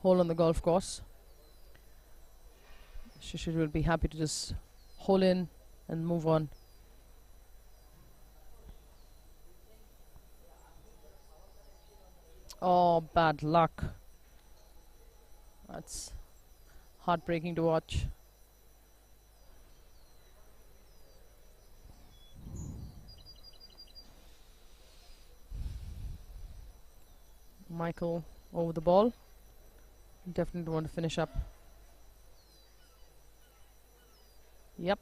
hole on the golf course. Shishir will be happy to just hole in and move on. Oh, bad luck. That's heartbreaking to watch. Michael over the ball. Definitely want to finish up. Yep.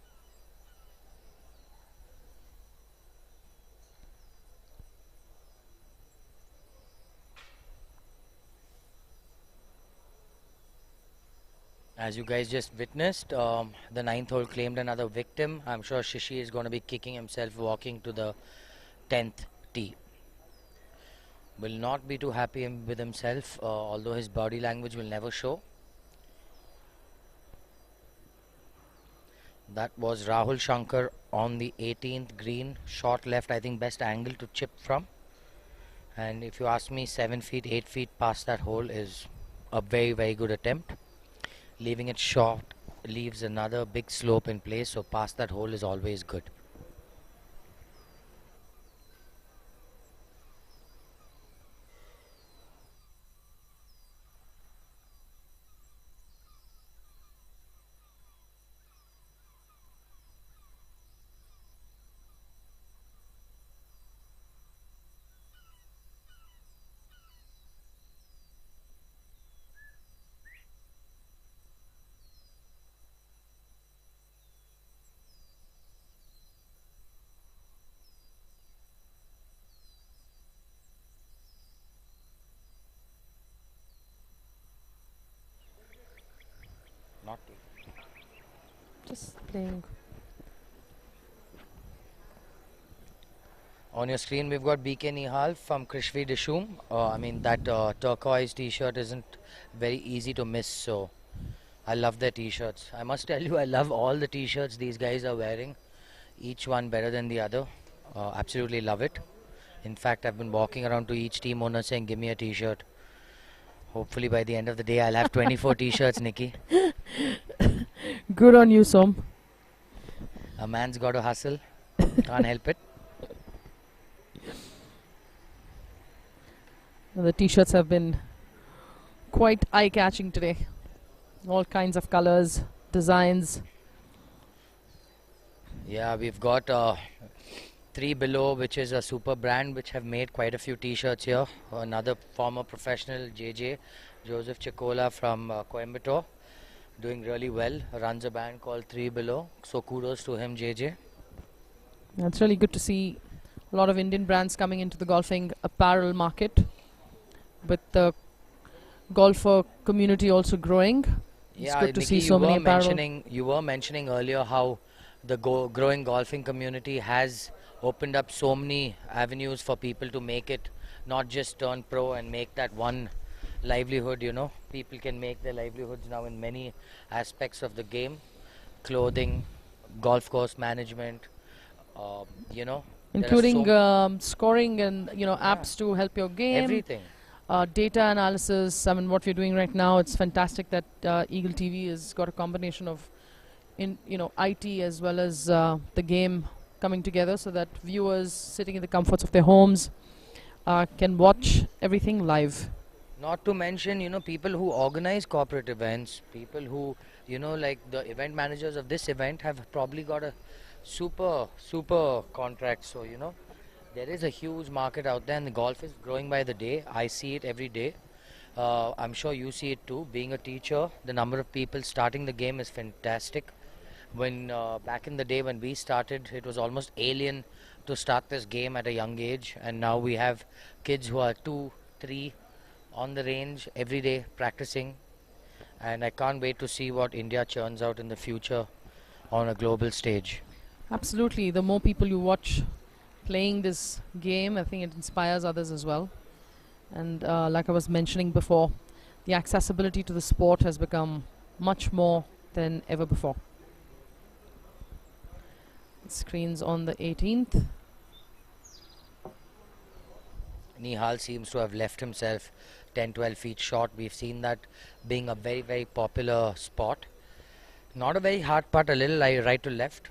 As you guys just witnessed, the 9th hole claimed another victim. I'm sure Shishi is going to be kicking himself walking to the 10th tee. Will not be too happy with himself, although his body language will never show. That was Rahul Shankar on the 18th green, short left, I think best angle to chip from. And if you ask me, 7 feet, 8 feet past that hole is a very, very good attempt. Leaving it short leaves another big slope in place, so past that hole is always good. Just playing. On your screen, we've got BK Nihal from Krishvi Dishum. I mean, that turquoise t-shirt isn't very easy to miss, so I love their t-shirts. I must tell you, I love all the t-shirts these guys are wearing. Each one better than the other. Absolutely love it. In fact, I've been walking around to each team owner saying, give me a t-shirt. Hopefully by the end of the day, I'll have 24 t-shirts, Nikki. Good on you, Som. A man's got to hustle. Can't help it. The t-shirts have been quite eye-catching today. All kinds of colors, designs. Yeah, we've got 3 Below, which is a super brand which have made quite a few t-shirts here. Another former professional, JJ, Joseph Chicola from Coimbatore, doing really well. Runs a band called 3 Below. So kudos to him, JJ. It's really good to see a lot of Indian brands coming into the golfing apparel market, with the golfer community also growing. It's good to Nikki, see so many apparel. You were mentioning earlier how the growing golfing community has opened up so many avenues for people to make it, not just turn pro and make that one livelihood, you know. People can make their livelihoods now in many aspects of the game. Clothing, golf course management, you know. Including scoring and, you know, apps to help your game. Everything. Data analysis. I mean, what we're doing right now, it's fantastic that Eagle TV has got a combination of, IT as well as the game coming together, so that viewers sitting in the comforts of their homes can watch everything live. Not to mention, you know, people who organize corporate events, people who, you know, like the event managers of this event have probably got a super contract. So, you know, there is a huge market out there, and the golf is growing by the day. I see it every day. I'm sure you see it too. Being a teacher, the number of people starting the game is fantastic. When back in the day when we started, it was almost alien to start this game at a young age, and now we have kids who are 2, 3 on the range every day practicing, and I can't wait to see what India churns out in the future on a global stage. Absolutely. The more people you watch playing this game, I think it inspires others as well. And like I was mentioning before, the accessibility to the sport has become much more than ever before. Screens on the 18th. Nihal seems to have left himself 10-12 feet short. We've seen that being a very popular spot. Not a very hard putt, a little right to left.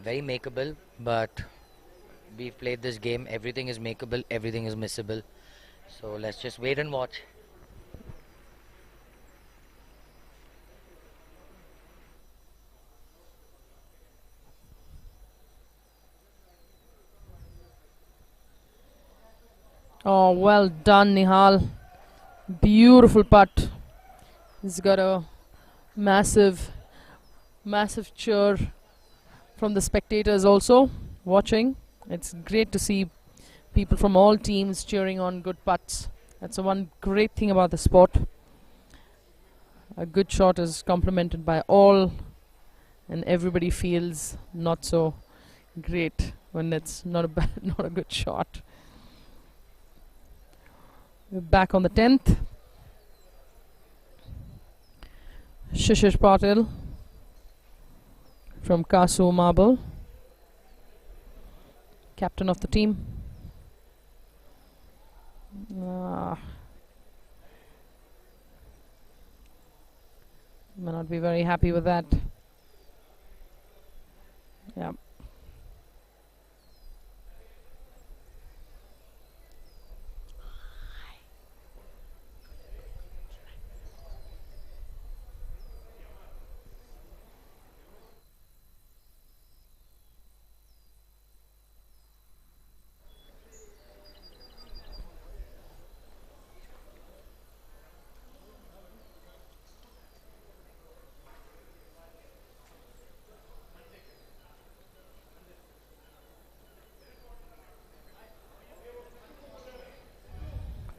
Very makeable, but we've played this game. Everything is makeable, everything is missable. So let's just wait and watch. Oh, well done, Nihal. Beautiful putt. He's got a massive cheer from the spectators also watching. It's great to see people from all teams cheering on good putts. That's the one great thing about the sport. A good shot is complimented by all, and everybody feels not so great when it's not a good shot. We're back on the 10th. Shishish Patil from Kasu Marble, captain of the team. May not be very happy with that. Yeah.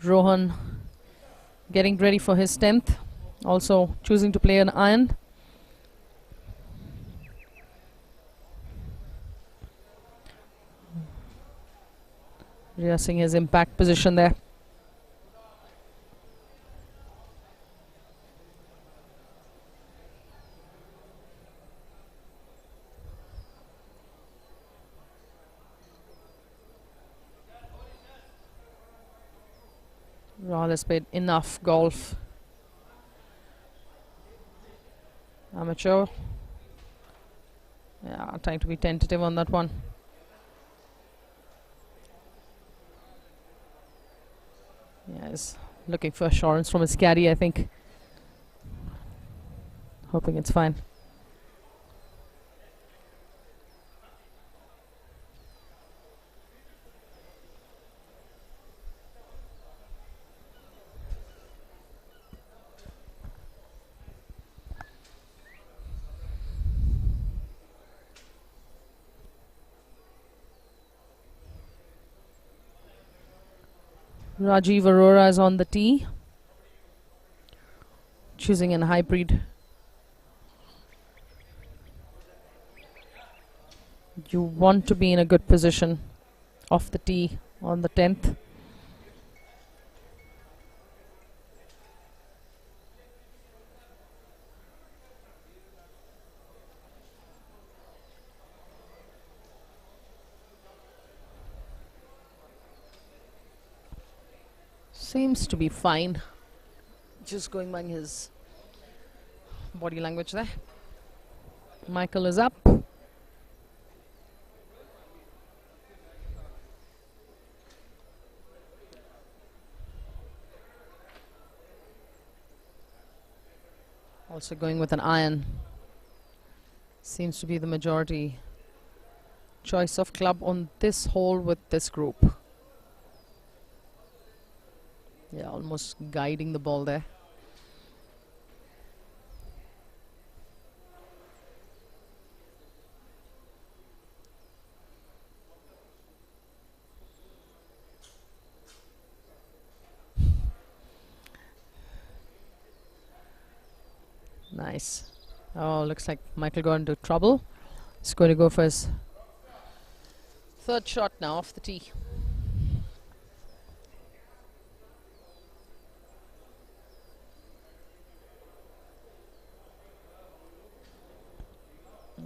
Rohan getting ready for his 10th, also choosing to play an iron. Adjusting his impact position there. Rahul has played enough golf. Amateur. Yeah, trying to be tentative on that one. Yeah, he's looking for assurance from his caddy, I think. Hoping it's fine. Rajiv Arora is on the tee, choosing a hybrid. You want to be in a good position off the tee on the 10th. Seems to be fine. Just going by his body language there. Michael is up. Also going with an iron. Seems to be the majority choice of club on this hole with this group. Yeah, almost guiding the ball there. Nice. Oh, looks like Michael got into trouble. He's going to go for his third shot now off the tee.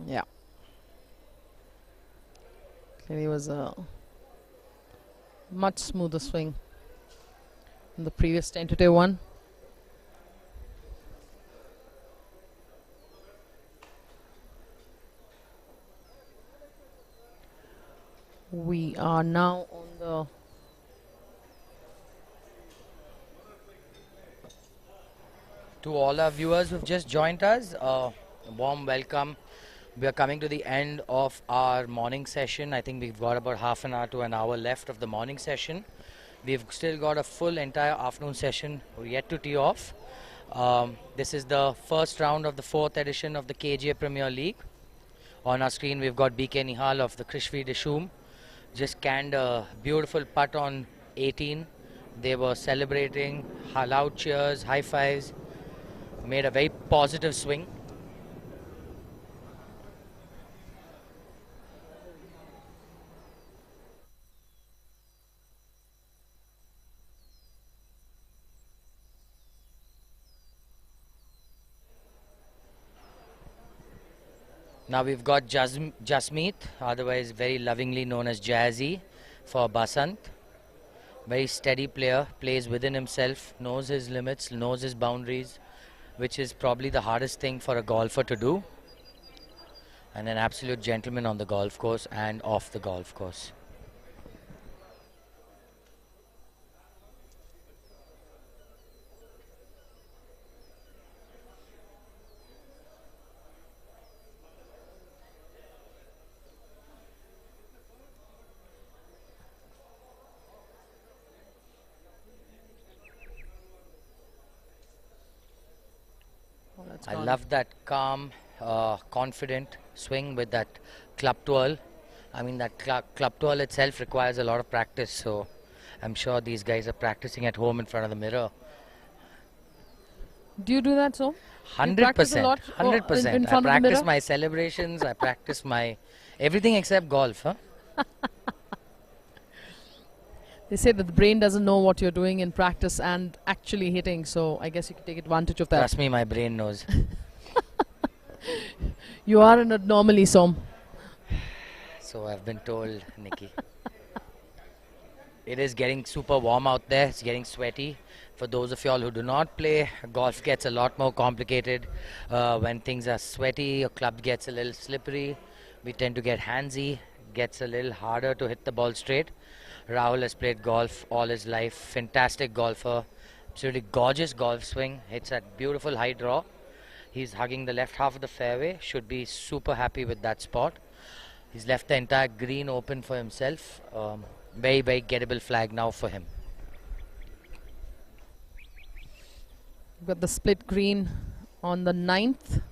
Yeah. Clearly was a much smoother swing than the previous tentative one. We are now on the To all our viewers who've just joined us, a warm welcome. We are coming to the end of our morning session. I think we've got about half an hour to an hour left of the morning session. We've still got a full entire afternoon session yet to tee off. This is the first round of the fourth edition of the KGA Premier League. On our screen we've got BK Nihal of the Krishvi Dishum. Just canned a beautiful putt on 18. They were celebrating, loud cheers, high fives, made a very positive swing. Now we've got Jasmeet, otherwise very lovingly known as Jazzy, for Basant. Very steady player, plays within himself, knows his limits, knows his boundaries, which is probably the hardest thing for a golfer to do. And an absolute gentleman on the golf course and off the golf course. I love that calm, confident swing with that club twirl. I mean, that club twirl itself requires a lot of practice, so I'm sure these guys are practicing at home in front of the mirror. Do you do that, so? 100%. 100%. I practice my celebrations, I practice my everything except golf, huh? They say that the brain doesn't know what you're doing in practice and actually hitting, so I guess you can take advantage of that. Trust me, my brain knows. You are an anomaly, Som. So I've been told, Nikki. It is getting super warm out there. It's getting sweaty. For those of y'all who do not play, golf gets a lot more complicated. When things are sweaty, your club gets a little slippery. We tend to get handsy. Gets a little harder to hit the ball straight. Rahul has played golf all his life. Fantastic golfer. Absolutely gorgeous golf swing. Hits that beautiful high draw. He's hugging the left half of the fairway. Should be super happy with that spot. He's left the entire green open for himself. Very, very gettable flag now for him. We've got the split green on the 9th.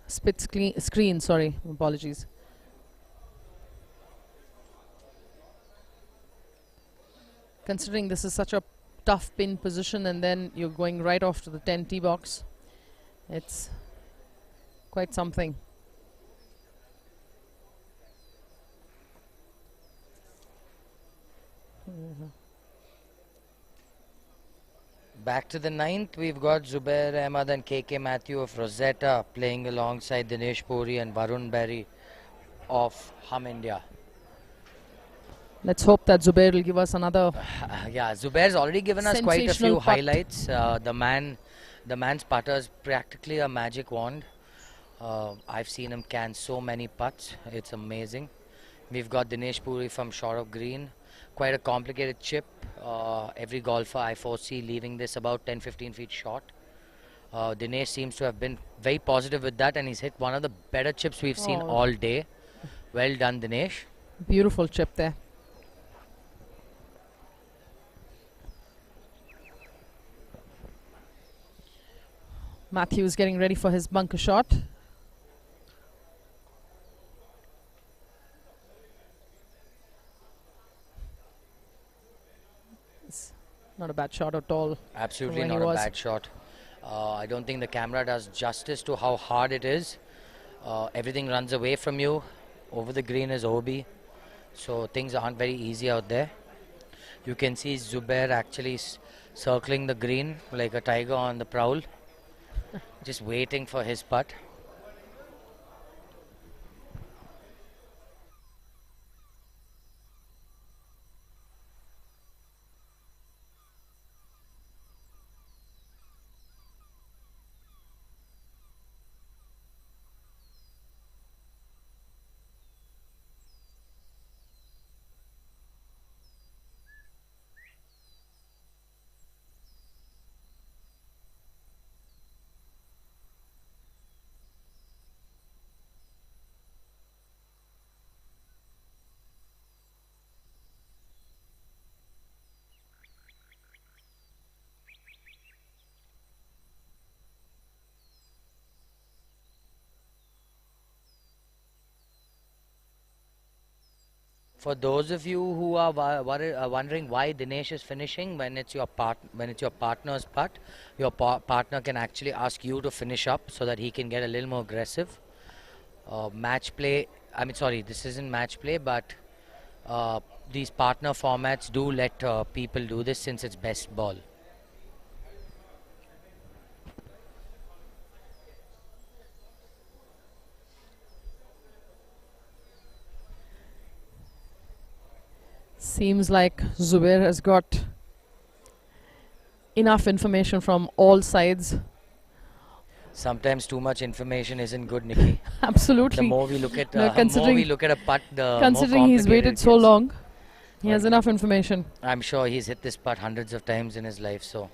Split screen, sorry, apologies. Considering this is such a tough pin position and then you're going right off to the 10 tee box, it's quite something. Back to the 9th, we've got Zubair Ahmed and KK Matthew of Rosetta playing alongside Dinesh Puri and Varun Berry of Hum India. Let's hope that Zubair will give us another. Yeah, Zubair's already given us quite a few sensational putt. highlights. The man's putter is practically a magic wand. I've seen him can so many putts. It's amazing. We've got Dinesh Puri from short of green. Quite a complicated chip. Every golfer I foresee leaving this about 10-15 feet short. Dinesh seems to have been very positive with that, and he's hit one of the better chips we've seen all day. Well done, Dinesh. Beautiful chip there. Matthews getting ready for his bunker shot. It's not a bad shot at all. Absolutely When not he a was. bad shot. I don't think the camera does justice to how hard it is. Everything runs away from you. Over the green is OB. So things aren't very easy out there. You can see Zubair actually circling the green like a tiger on the prowl. Just waiting for his putt. For those of you who are wondering why Dinesh is finishing when it's your partner's putt, your partner can actually ask you to finish up so that he can get a little more aggressive. Match play. I mean, sorry, this isn't match play, but these partner formats do let people do this since it's best ball. Seems like Zubair has got enough information from all sides. Sometimes too much information isn't good, Nikki. Absolutely. The more we look at, No, a putt, the considering more he's waited complicated so it gets. long, he has enough information. I'm sure he's hit this putt hundreds of times in his life, so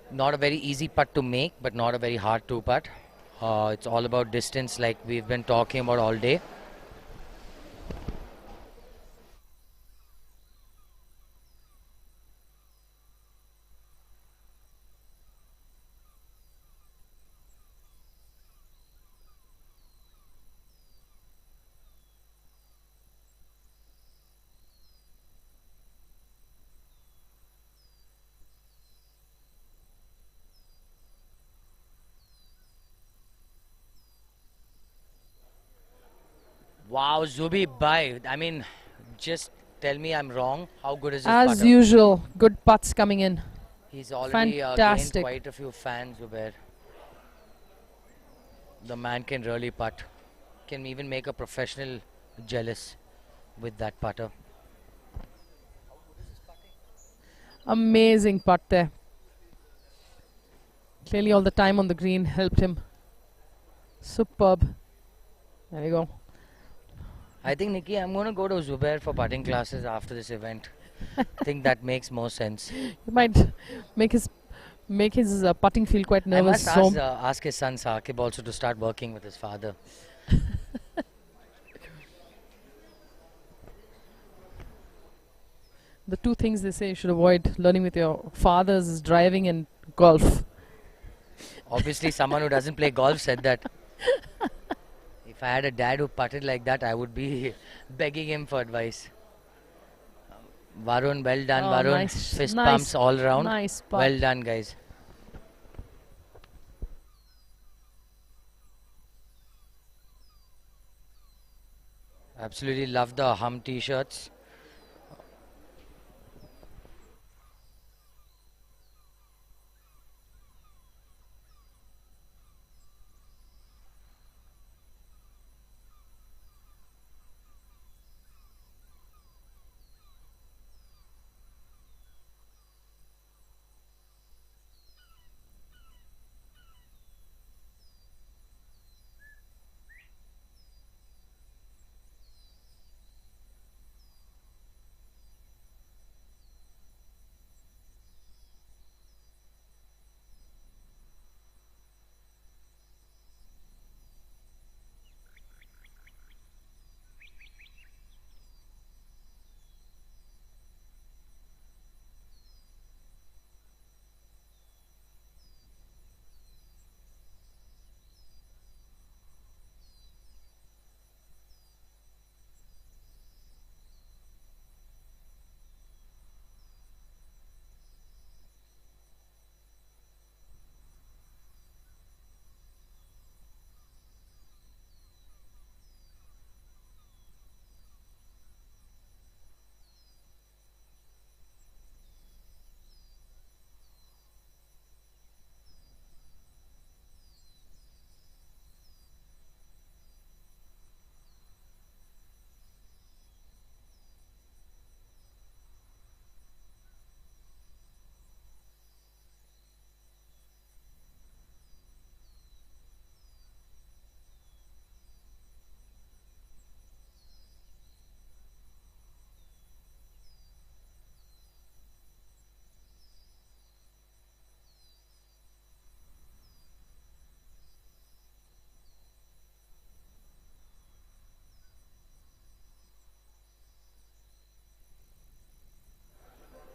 not a very easy putt to make, but not a very hard to putt. It's all about distance, like we've been talking about all day. Wow, Zubi bhai. I mean, just tell me I'm wrong. How good is this As putter? usual, good putts coming in. He's already gained Fantastic. quite a few fans, Zubair. The man can really putt. Can even make a professional jealous with that putter. Amazing putt there. Clearly all the time on the green helped him. Superb. There we go. I think, Nikki, I'm going to go to Zubair for putting classes after this event. I think that makes more sense. He might make his putting feel quite I nervous. must ask his son Saqib also to start working with his father. The two things they say you should avoid learning with your fathers is driving and golf. Obviously, someone who doesn't play golf said that. If I had a dad who putted like that, I would be begging him for advice. Varun, well done, Oh, Varun. nice, Fist nice, pumps all round. nice putt. Well done, guys. Absolutely love the Hum t-shirts.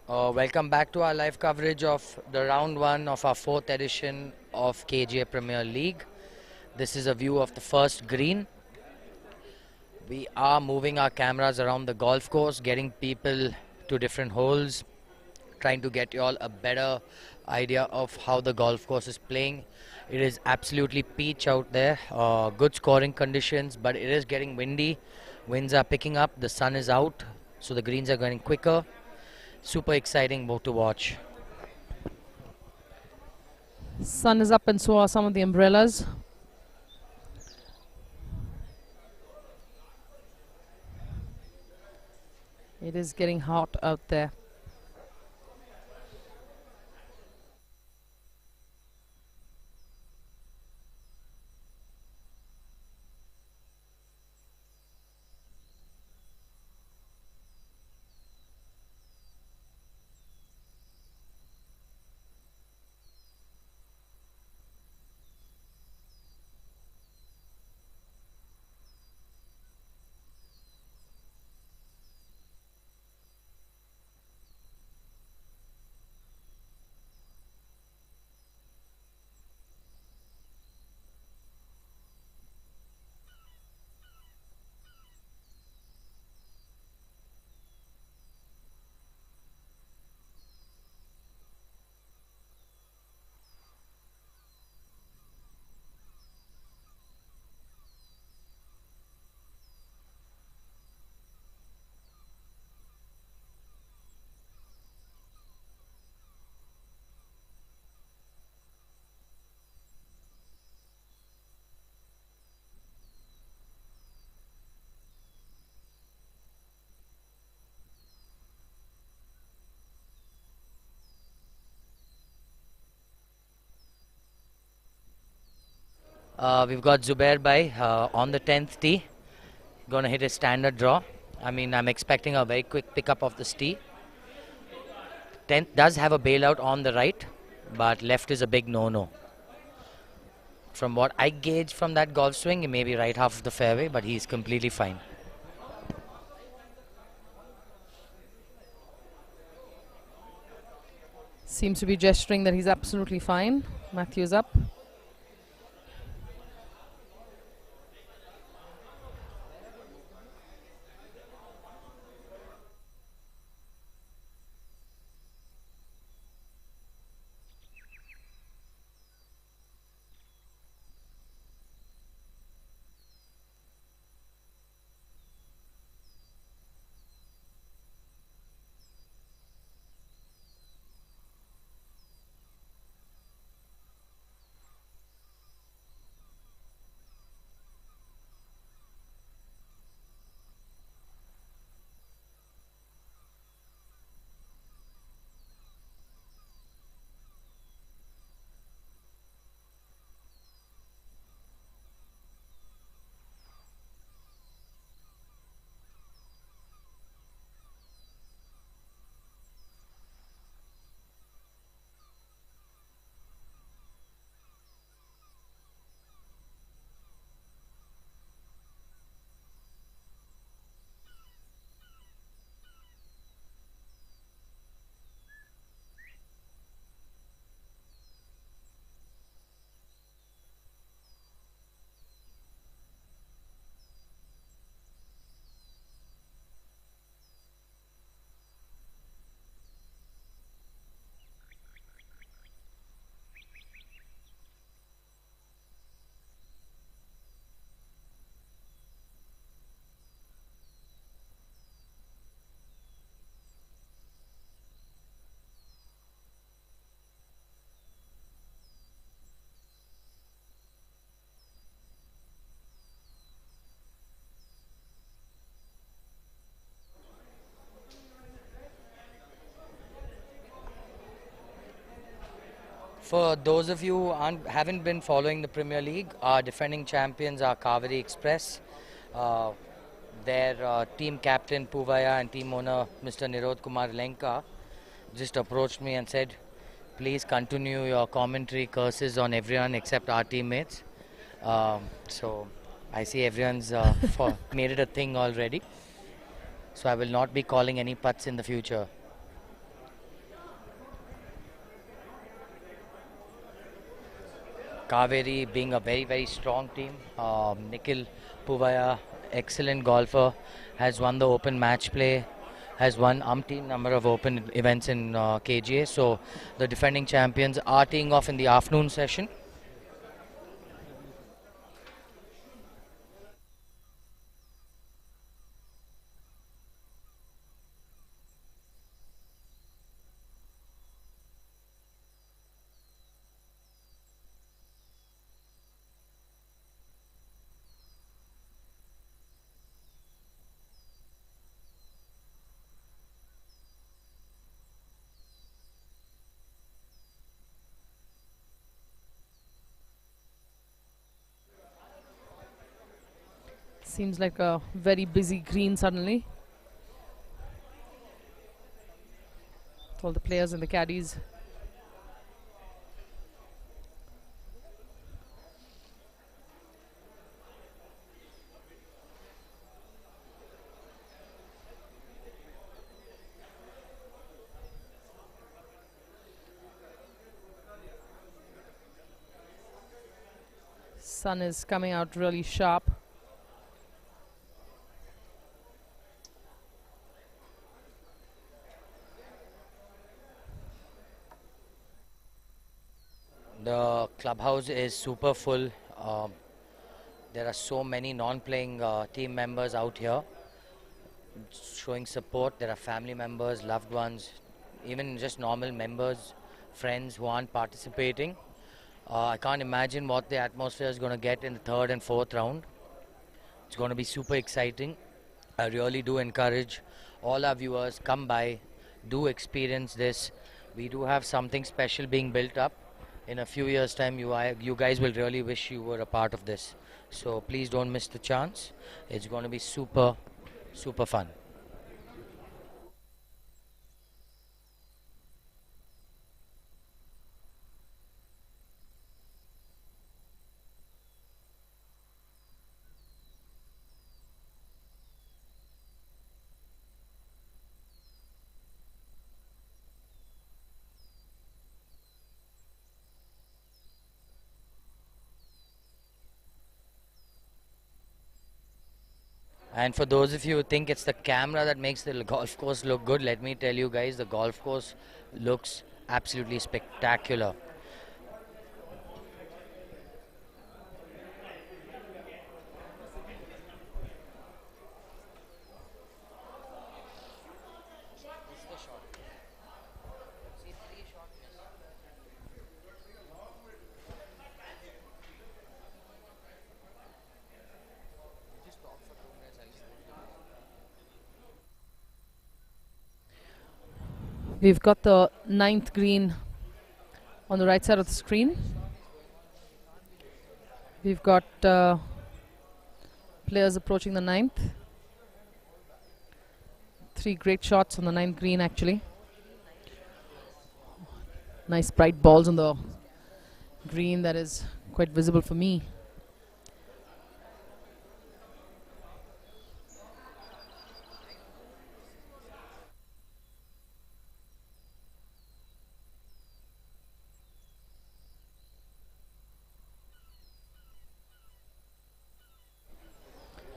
Welcome back to our live coverage of the round one of our fourth edition of KGA Premier League. This is a view of the first green. We are moving our cameras around the golf course, getting people to different holes, trying to get you all a better idea of how the golf course is playing. It is absolutely peach out there, good scoring conditions, but it is getting windy. Winds are picking up, the sun is out, so the greens are going quicker. Super exciting boat to watch. Sun is up and so are some of the umbrellas. It is getting hot out there. We've got Zubair Bhai on the 10th tee. Gonna hit a standard draw. I mean, I'm expecting a very quick pickup of this tee. 10th does have a bailout on the right, but left is a big no-no. From what I gauge from that golf swing, he may be right half of the fairway, but he's completely fine. Seems to be gesturing that he's absolutely fine. Matthew's up. For those of you who haven't been following the Premier League, our defending champions are Kaveri Express. Their team captain Puvaya and team owner Mr. Nirod Kumar Lenka just approached me and said, please continue your commentary curses on everyone except our teammates. So I see everyone's made it a thing already. So I will not be calling any putts in the future. Kaveri being a very, very strong team. Nikhil Puvaya, excellent golfer, has won the open match play, has won umpteen number of open events in KGA. So the defending champions are teeing off in the afternoon session. Seems like a very busy green suddenly. All the players and the caddies. Sun is coming out really sharp. The clubhouse is super full. There are so many non-playing team members out here showing support. There are family members, loved ones, even just normal members, friends who aren't participating. I can't imagine what the atmosphere is going to get in the third and fourth round. It's going to be super exciting. I really do encourage all our viewers, come by, do experience this. We do have something special being built up. In a few years' time, you guys will really wish you were a part of this. So please don't miss the chance. It's going to be super, super fun. And for those of you who think it's the camera that makes the golf course look good, let me tell you guys, the golf course looks absolutely spectacular. We've got the 9th green on the right side of the screen. We've got players approaching the 9th. 3 great shots on the 9th green actually. Nice bright balls on the green that is quite visible for me.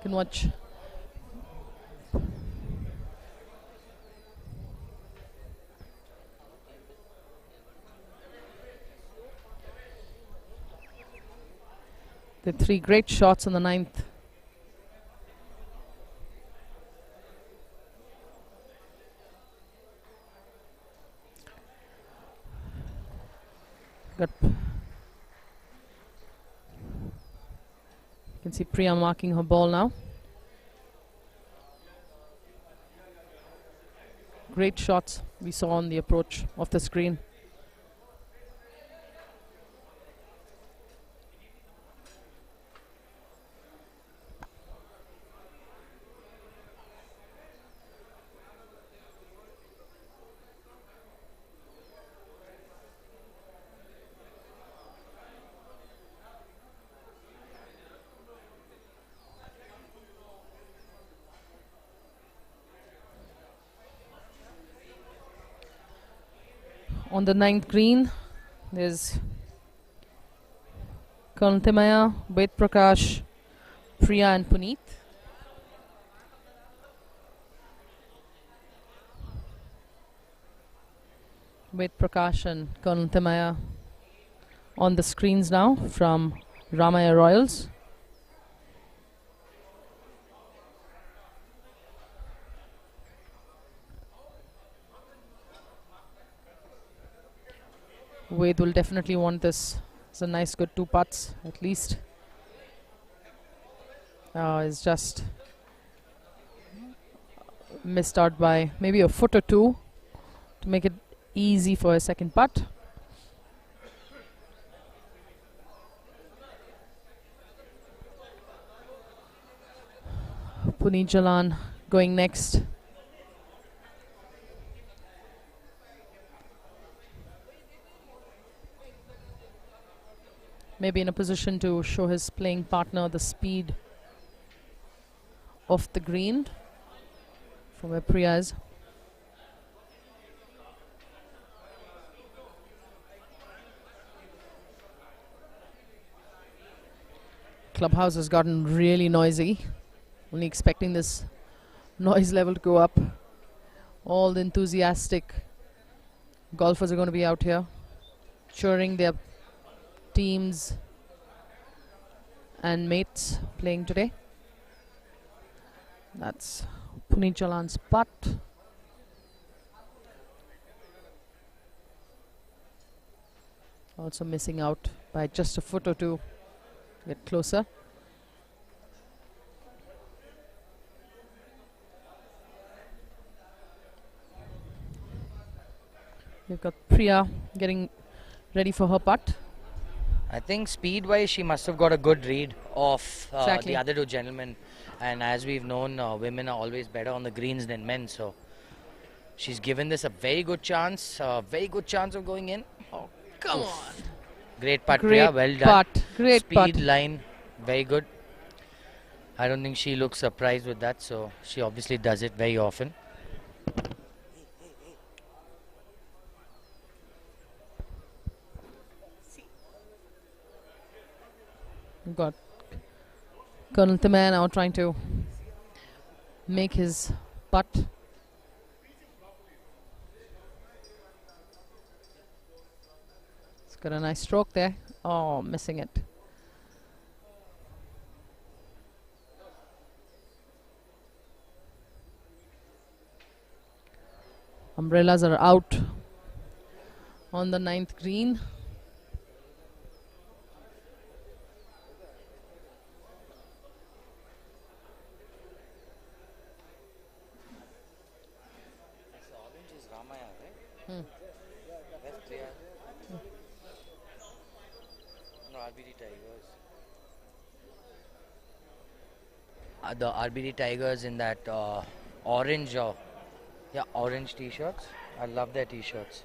Can watch the 3 great shots on the 9th. Got you can see Priya marking her ball now. Great shots we saw on the approach of the screen. On the 9th green, there's Colonel Timaya, Ved Prakash, Priya and Puneet. Ved Prakash and Colonel Timaya on the screens now from Ramaya Royals. Ved will definitely want this. It's a nice good 2 putts at least. It's just missed out by maybe a foot or 2 to make it easy for a second putt. Puneet Jalan going next. Maybe in a position to show his playing partner the speed of the green from where Priya is. Clubhouse has gotten really noisy. Only expecting this noise level to go up. All the enthusiastic golfers are going to be out here cheering their teams and mates playing today. That's Puneet Jalan's putt. Also missing out by just a foot or 2 to get closer. We've got Priya getting ready for her putt. I think speed-wise, she must have got a good read of Exactly. the other two gentlemen. And as we've known, women are always better on the greens than men. So she's given this a very good chance of going in. Oh, come Oof. on. Great putt, Great Priya. Well done. putt. Great Speed, putt. line, very good. I don't think she looks surprised with that. So she obviously does it very often. We've got Colonel Timman now trying to make his putt. It's got a nice stroke there. Oh, missing it. Umbrellas are out on the 9th green. Hmm. No, RBD Tigers. The RBD Tigers in that orange, orange t-shirts. I love their t-shirts.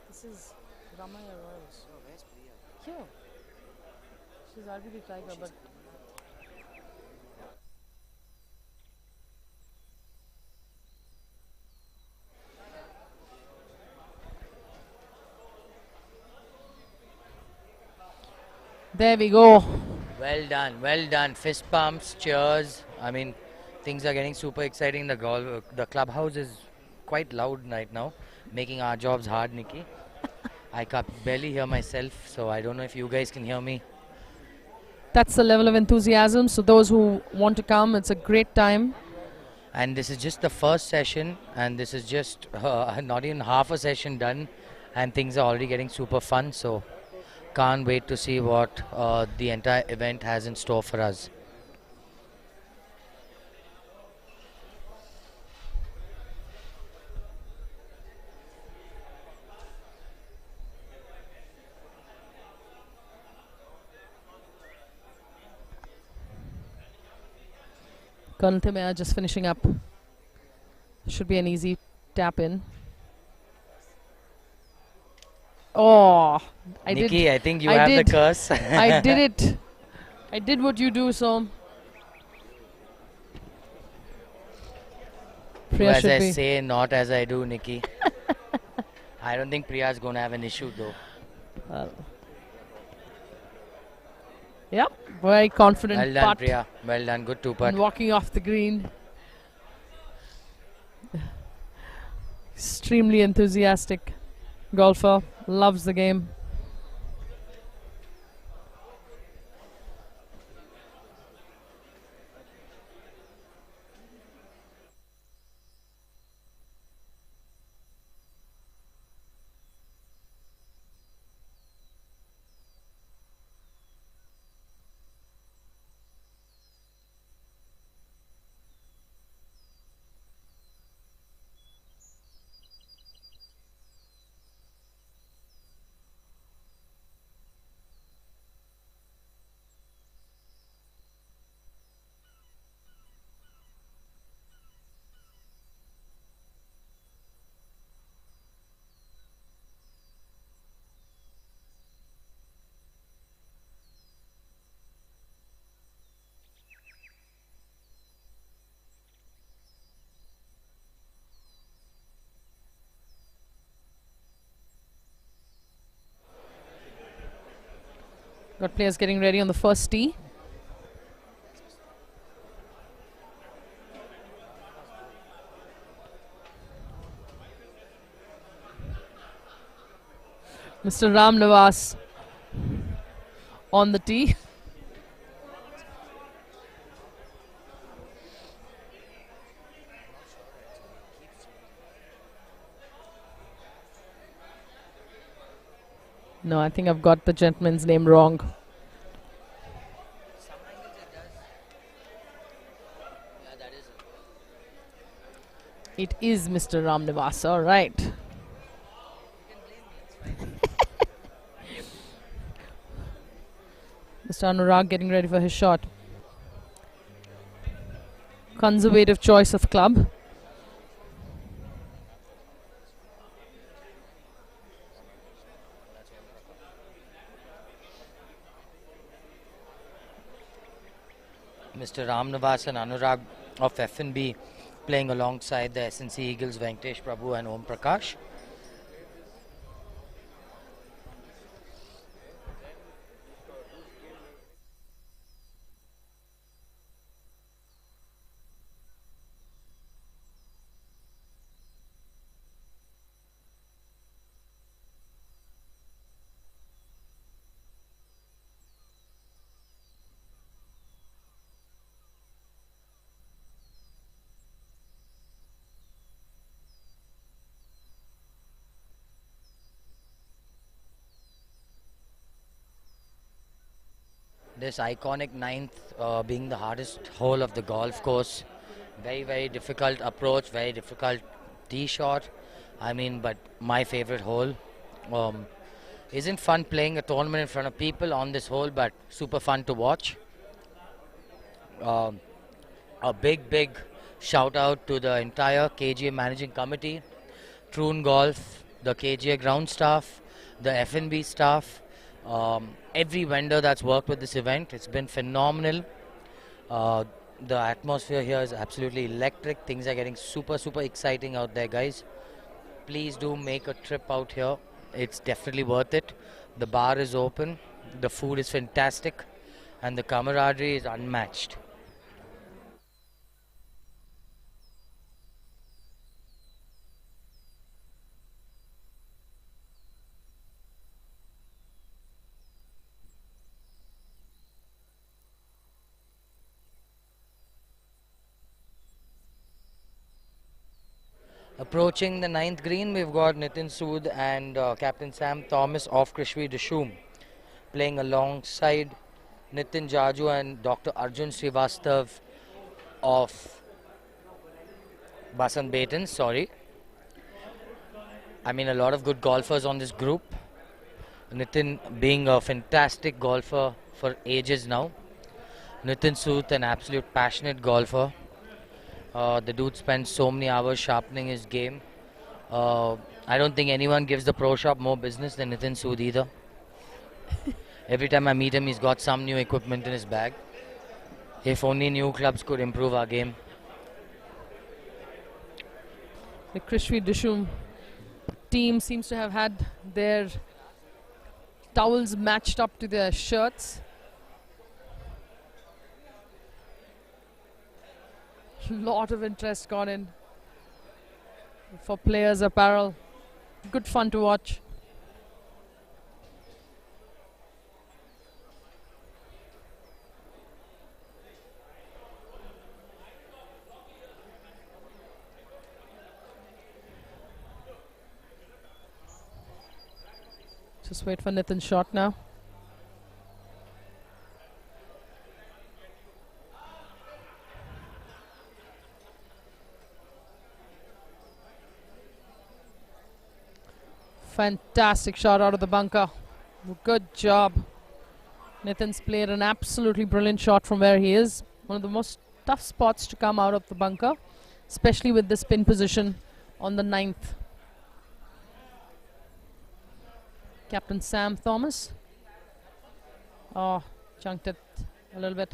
This is Ramaya Royals. Oh, where's Priya? Here. She's RBD Tiger, but there we go. Well done, well done. Fist pumps, cheers. I mean, things are getting super exciting. The clubhouse is quite loud right now, making our jobs hard, Nikki. I can barely hear myself, so I don't know if you guys can hear me. That's the level of enthusiasm. So those who want to come, it's a great time. And this is just the first session, and this is just not even half a session done, and things are already getting super fun. So can't wait to see what the entire event has in store for us. Colonel Timaya just finishing up. Should be an easy tap in. Oh, Nikki, I think you have the curse. I did it. I did what you do, so. Do as I say, not as I do, Nikki. I don't think Priya is going to have an issue, though. Yep, very confident Well done, putt. Priya. Well done. Good two putt. And walking off the green. Extremely enthusiastic golfer. Loves the game. Got players getting ready on the first tee. Mr. Ram Navas on the tee. No, I think I've got the gentleman's name wrong. It is Mr. Ramnivas. All right. Mr. Anurag getting ready for his shot. Conservative choice of club. Mr. Ramnivas and Anurag of F&B playing alongside the SNC Eagles Venkatesh Prabhu and Om Prakash. This iconic ninth being the hardest hole of the golf course. Very, very difficult approach, very difficult tee shot. I mean, but my favorite hole. Isn't fun playing a tournament in front of people on this hole, but super fun to watch. A big shout out to the entire KGA managing committee, Troon Golf, the KGA ground staff, the F&B staff, every vendor that's worked with this event. It's been phenomenal. The atmosphere here is absolutely electric. Things are getting super exciting out there, guys. Please do make a trip out here. It's definitely worth it. The bar is open, the food is fantastic, and the camaraderie is unmatched. Approaching the ninth green, we've got Nitin Sood and Captain Sam Thomas of Krishvi Dishum playing alongside Nitin Jaju and Dr. Arjun Srivastav of Basant Baton, sorry. I mean, a lot of good golfers on this group. Nitin being a fantastic golfer for ages now. Nitin Sood, an absolute passionate golfer. The dude spends so many hours sharpening his game. I don't think anyone gives the pro shop more business than Nitin Sood either. Every time I meet him, he's got some new equipment in his bag. If only new clubs could improve our game. The Krishvi Dishum team seems to have had their towels matched up to their shirts. Lot of interest gone in for players' apparel. Good fun to watch. Just wait for Nitin's shot now. Fantastic shot out of the bunker. Good job. Nitin's played an absolutely brilliant shot from where he is. One of the most tough spots to come out of the bunker, especially with the spin position on the ninth. Captain Sam Thomas. Oh, chunked it a little bit.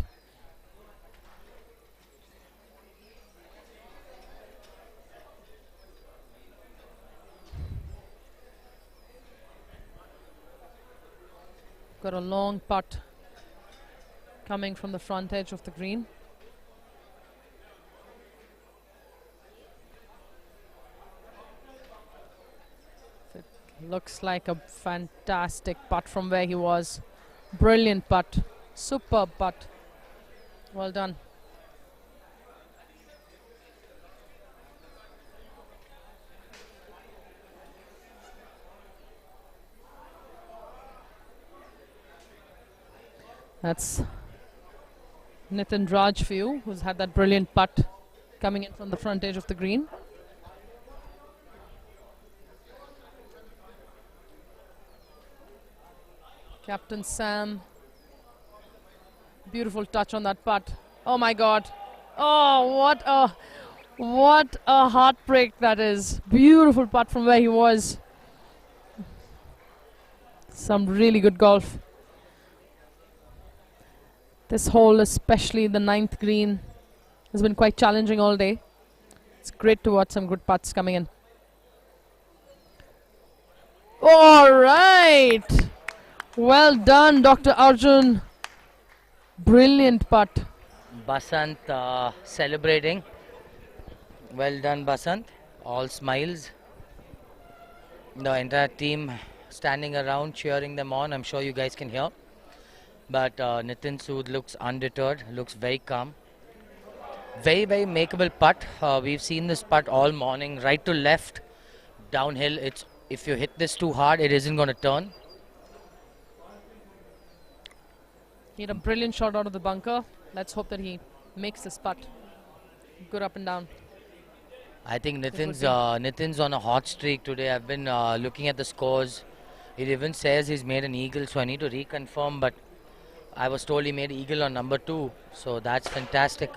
Got a long putt coming from the front edge of the green. It looks like a fantastic putt from where he was. Brilliant putt. Superb putt. Well done. That's Nitin Raj for you, who's had that brilliant putt coming in from the front edge of the green. Captain Sam. Beautiful touch on that putt. Oh my God. Oh, what a heartbreak that is. Beautiful putt from where he was. Some really good golf. This hole, especially the 9th green, has been quite challenging all day. It's great to watch some good putts coming in. All right. Well done, Dr. Arjun. Brilliant putt. Basant celebrating. Well done, Basant. All smiles. The entire team standing around cheering them on. I'm sure you guys can hear. But Nitin Sood looks undeterred, looks very calm. Very, very makeable putt. We've seen this putt all morning, right to left, downhill. It's if you hit this too hard, it isn't going to turn. He had a brilliant shot out of the bunker. Let's hope that he makes this putt. Good up and down. I think Nitin's on a hot streak today. I've been looking at the scores. It even says he's made an eagle, so I need to reconfirm. But I was told he made eagle on number 2, so that's fantastic.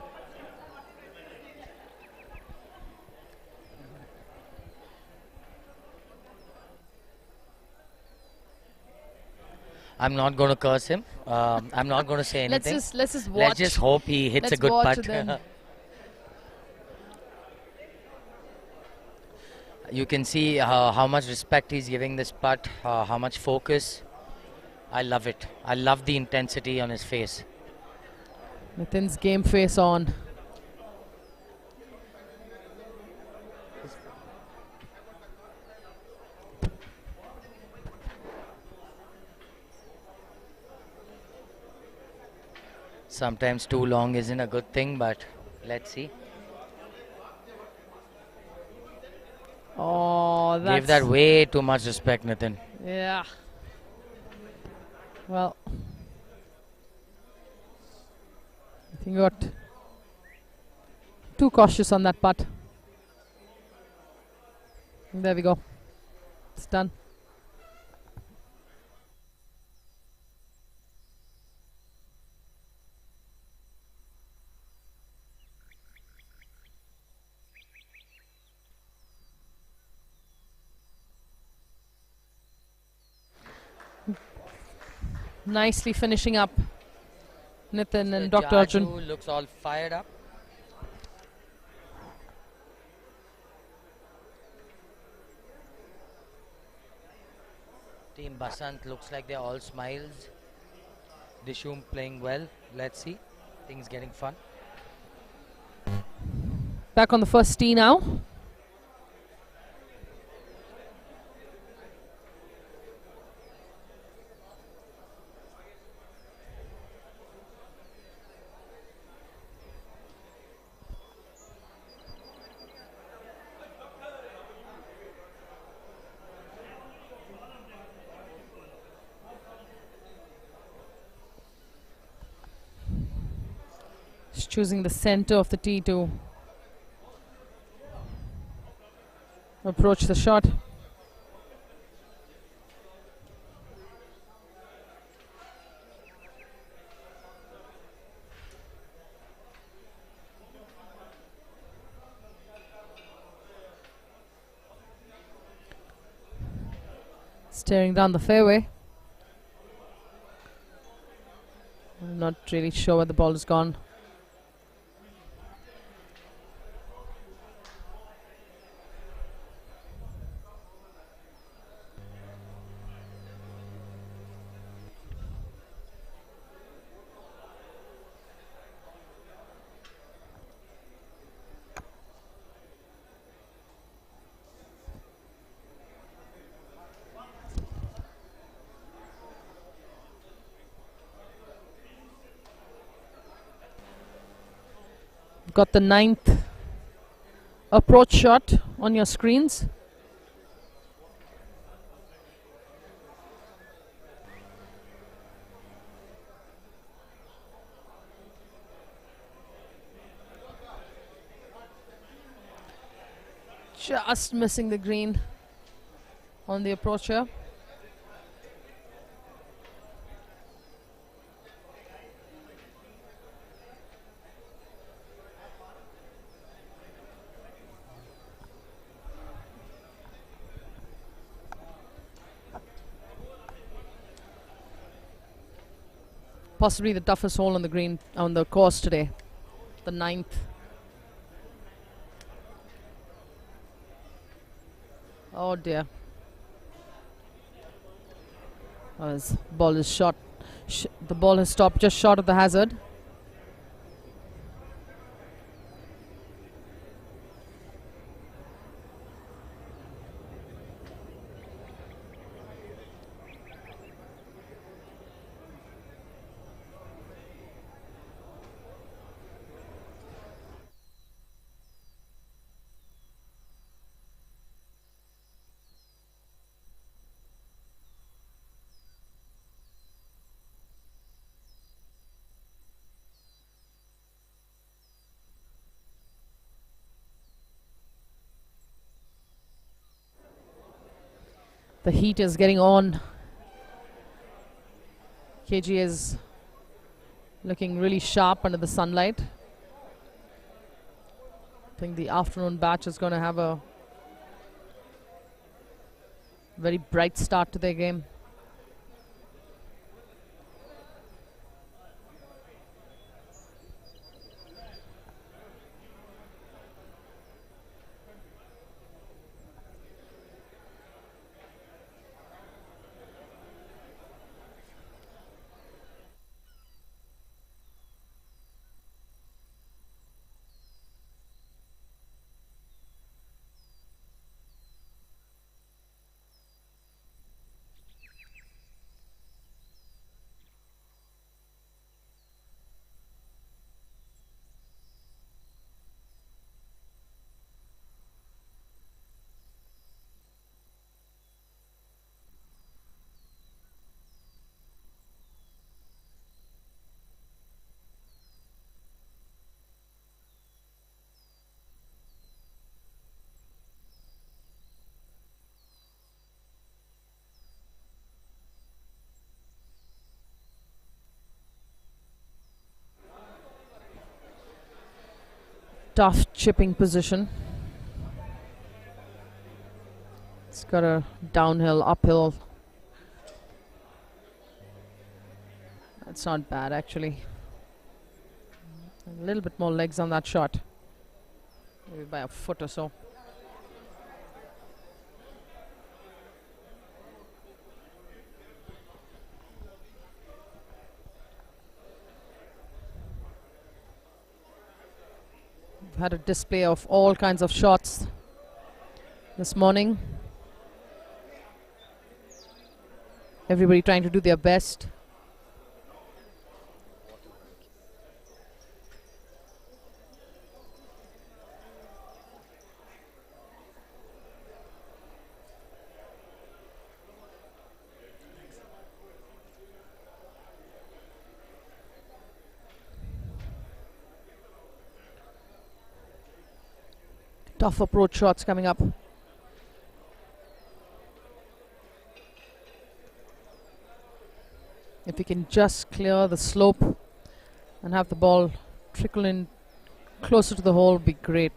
I'm not going to curse him. I'm not going to say anything. Let's just watch. Let's just hope he hits a good putt. You can see how much respect he's giving this putt, how much focus. I love it. I love the intensity on his face. Nitin's game face on. Sometimes too long isn't a good thing, but let's see. Oh, that's... Gave that way too much respect, Nitin. Yeah. Well, I think you got too cautious on that putt. And there we go. It's done. Nicely finishing up, Nitin and Dr. Arjun. Looks all fired up. Team Basant looks like they're all smiles. Dishum playing well. Let's see. Things getting fun. Back on the first tee now. Choosing the center of the tee to approach the shot. Staring down the fairway. I'm not really sure where the ball has gone. Got the 9th approach shot on your screens. Just missing the green on the approach here. possibly the toughest hole on the green, on the course today. The 9th. Oh dear. His ball is shot. The ball has stopped just short of the hazard. The heat is getting on. KGA is looking really sharp under the sunlight. I think the afternoon batch is going to have a very bright start to their game. Tough chipping position. It's got a downhill, uphill. That's not bad actually. A little bit more legs on that shot. Maybe by a foot or so. We've had a display of all kinds of shots this morning. Everybody trying to do their best. Tough approach shots coming up. If we can just clear the slope and have the ball trickle in closer to the hole, would be great.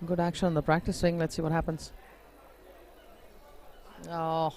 Good action on the practice swing. Let's see what happens. Oh.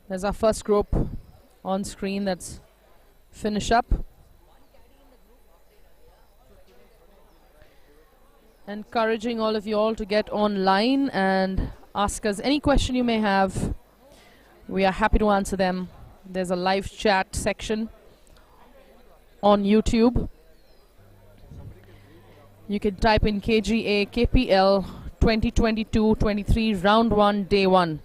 There's our first group on screen that's finish up. Encouraging all of you all to get online and ask us any question you may have. We are happy to answer them. There's a live chat section on YouTube. You can type in KGA KPL 2022-23 round 1 day 1.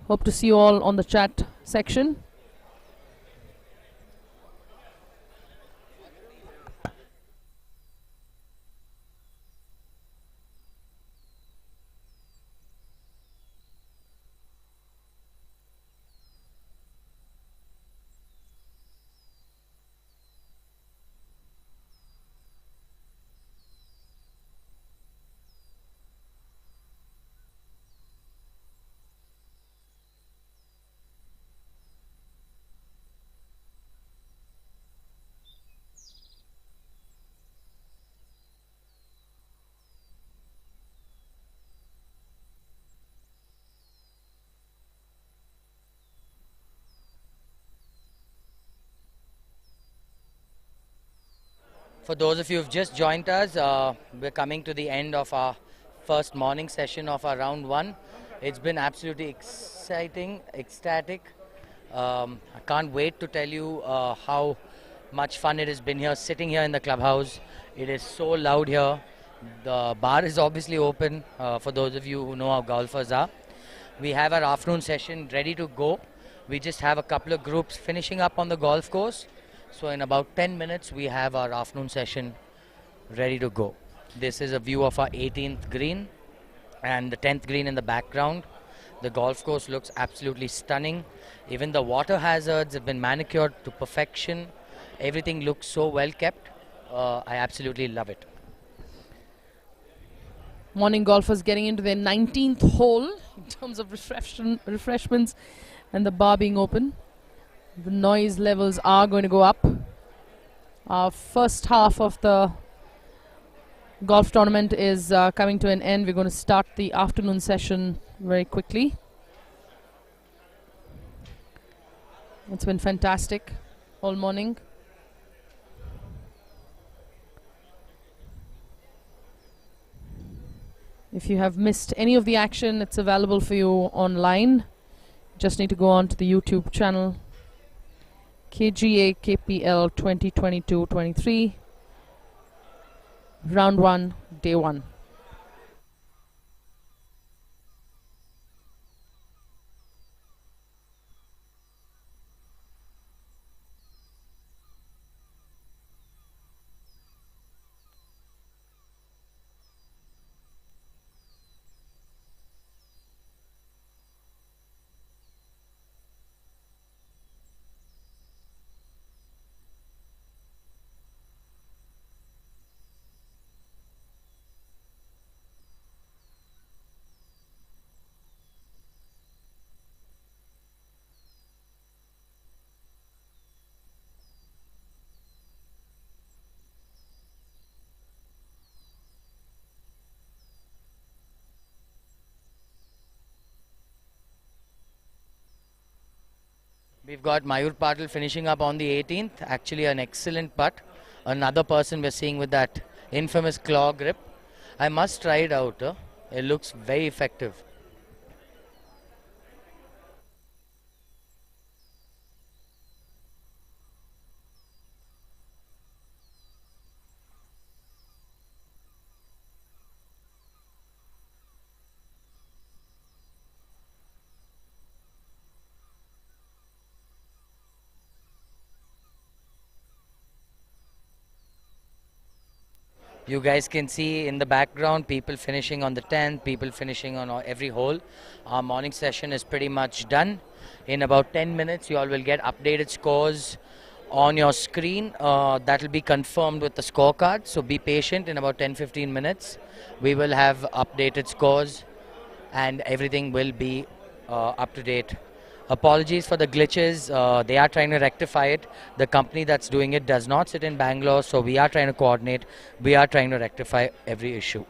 Hope to see you all on the chat section. For those of you who've just joined us, we're coming to the end of our first morning session of our round 1. It's been absolutely exciting, ecstatic. I can't wait to tell you how much fun it has been here, sitting here in the clubhouse. It is so loud here. The bar is obviously open for those of you who know how golfers are. We have our afternoon session ready to go. We just have a couple of groups finishing up on the golf course. So in about 10 minutes, we have our afternoon session ready to go. This is a view of our 18th green and the 10th green in the background. The golf course looks absolutely stunning. Even the water hazards have been manicured to perfection. Everything looks so well kept. I absolutely love it. Morning golfers getting into their 19th hole in terms of refreshments and the bar being open. The noise levels are going to go up. Our first half of the golf tournament is coming to an end. We're going to start the afternoon session very quickly. It's been fantastic all morning. If you have missed any of the action, it's available for you online. Just need to go on to the YouTube channel. KGA KPL 2022-23 round 1 day 1. We've got Mayur Patil finishing up on the 18th. Actually an excellent putt. Another person we're seeing with that infamous claw grip. I must try it out. It looks very effective. You guys can see in the background people finishing on the 10th, people finishing on every hole. Our morning session is pretty much done. In about 10 minutes, you all will get updated scores on your screen. That will be confirmed with the scorecard. So be patient. In about 10-15 minutes, we will have updated scores and everything will be up to date. Apologies for the glitches. They are trying to rectify it. The company that's doing it does not sit in Bangalore, so we are trying to coordinate. We are trying to rectify every issue.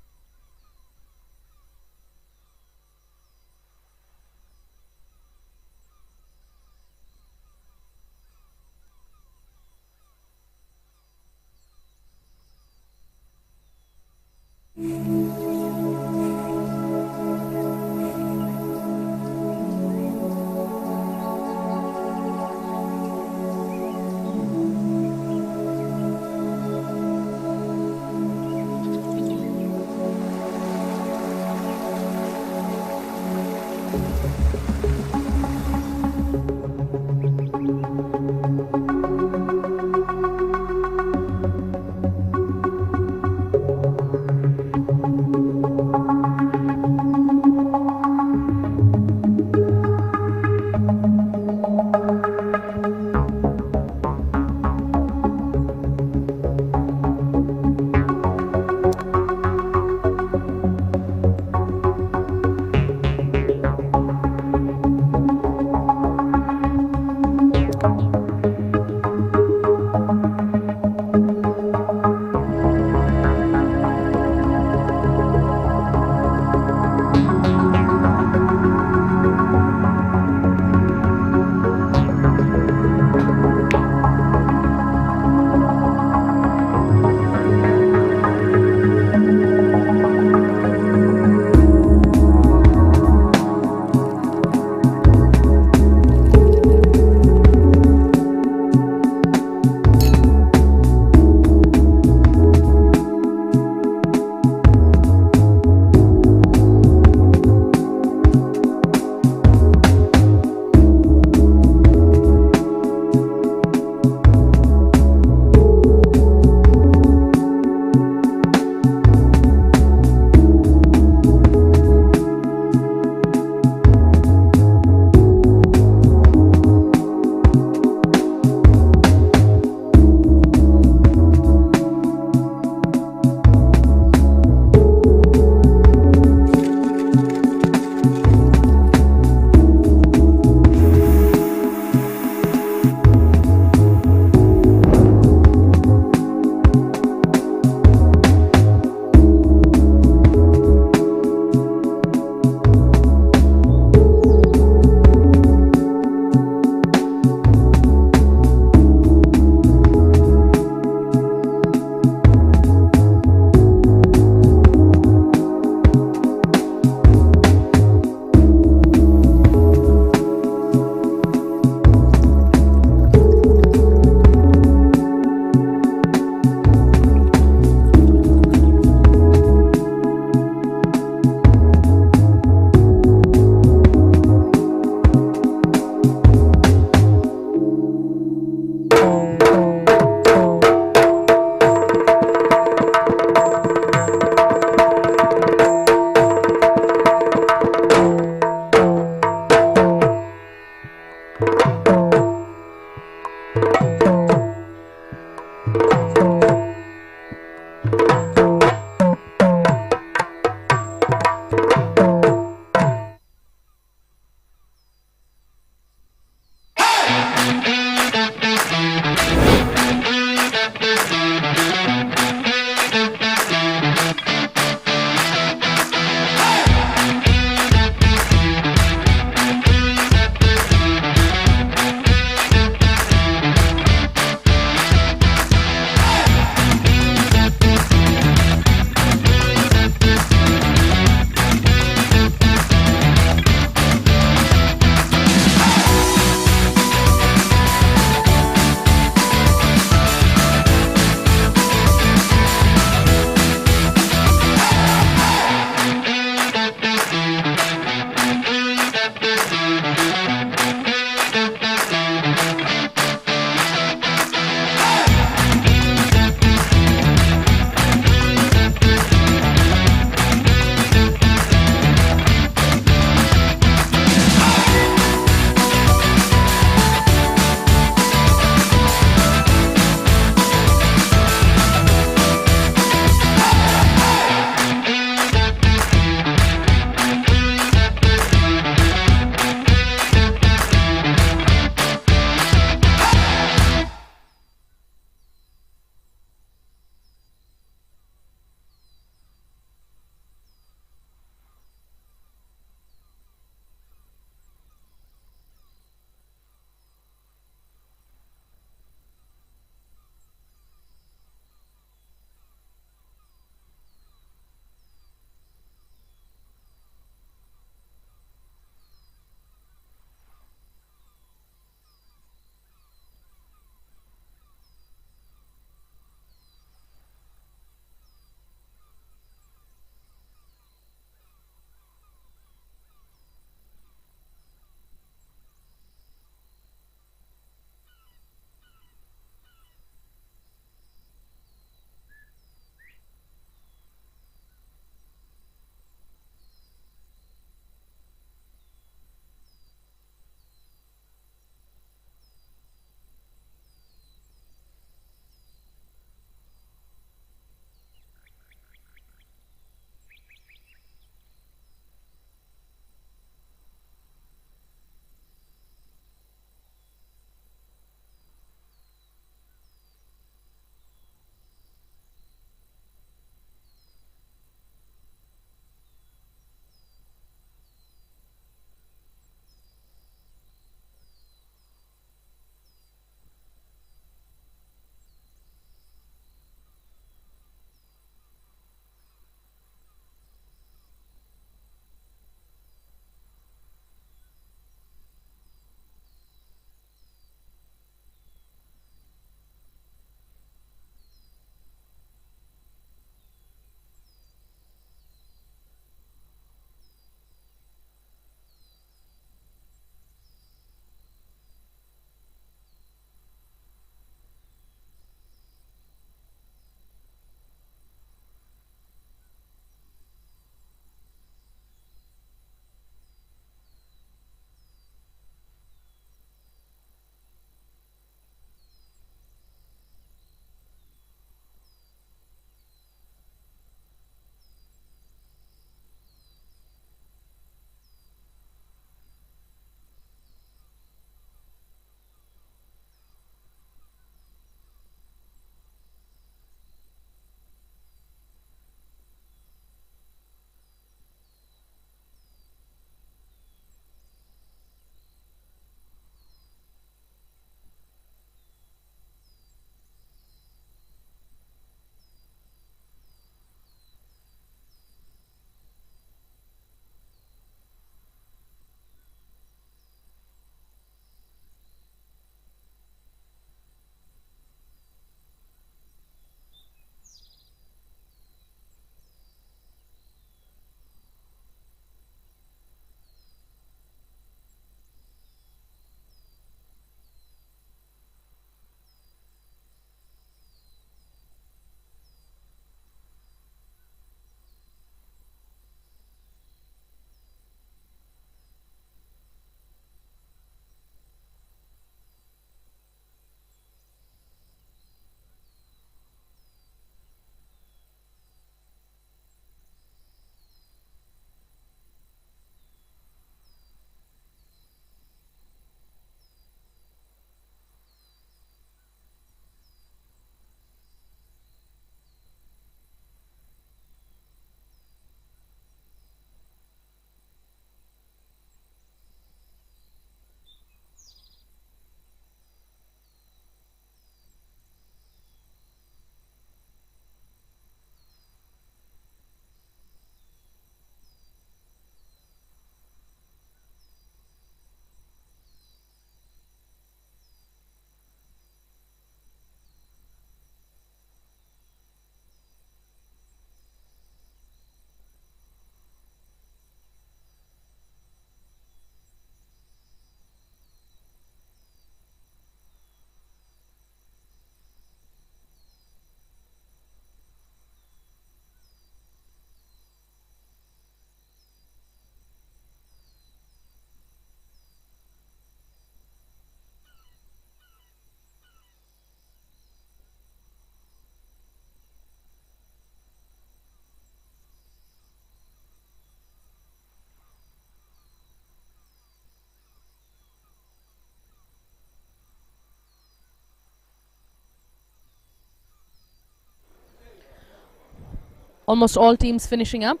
almost all teams finishing up.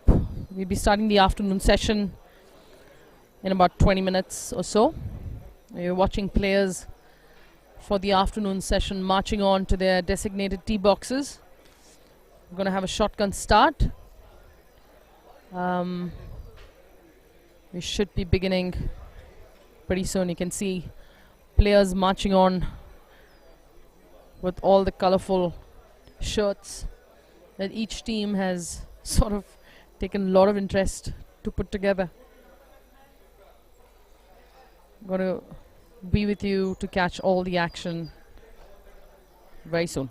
We'll be starting the afternoon session in about 20 minutes or so. You're watching players for the afternoon session marching on to their designated tee boxes. We're going to have a shotgun start. We should be beginning pretty soon. You can see players marching on with all the colorful shirts that each team has sort of taken a lot of interest to put together. I'm going to be with you to catch all the action very soon.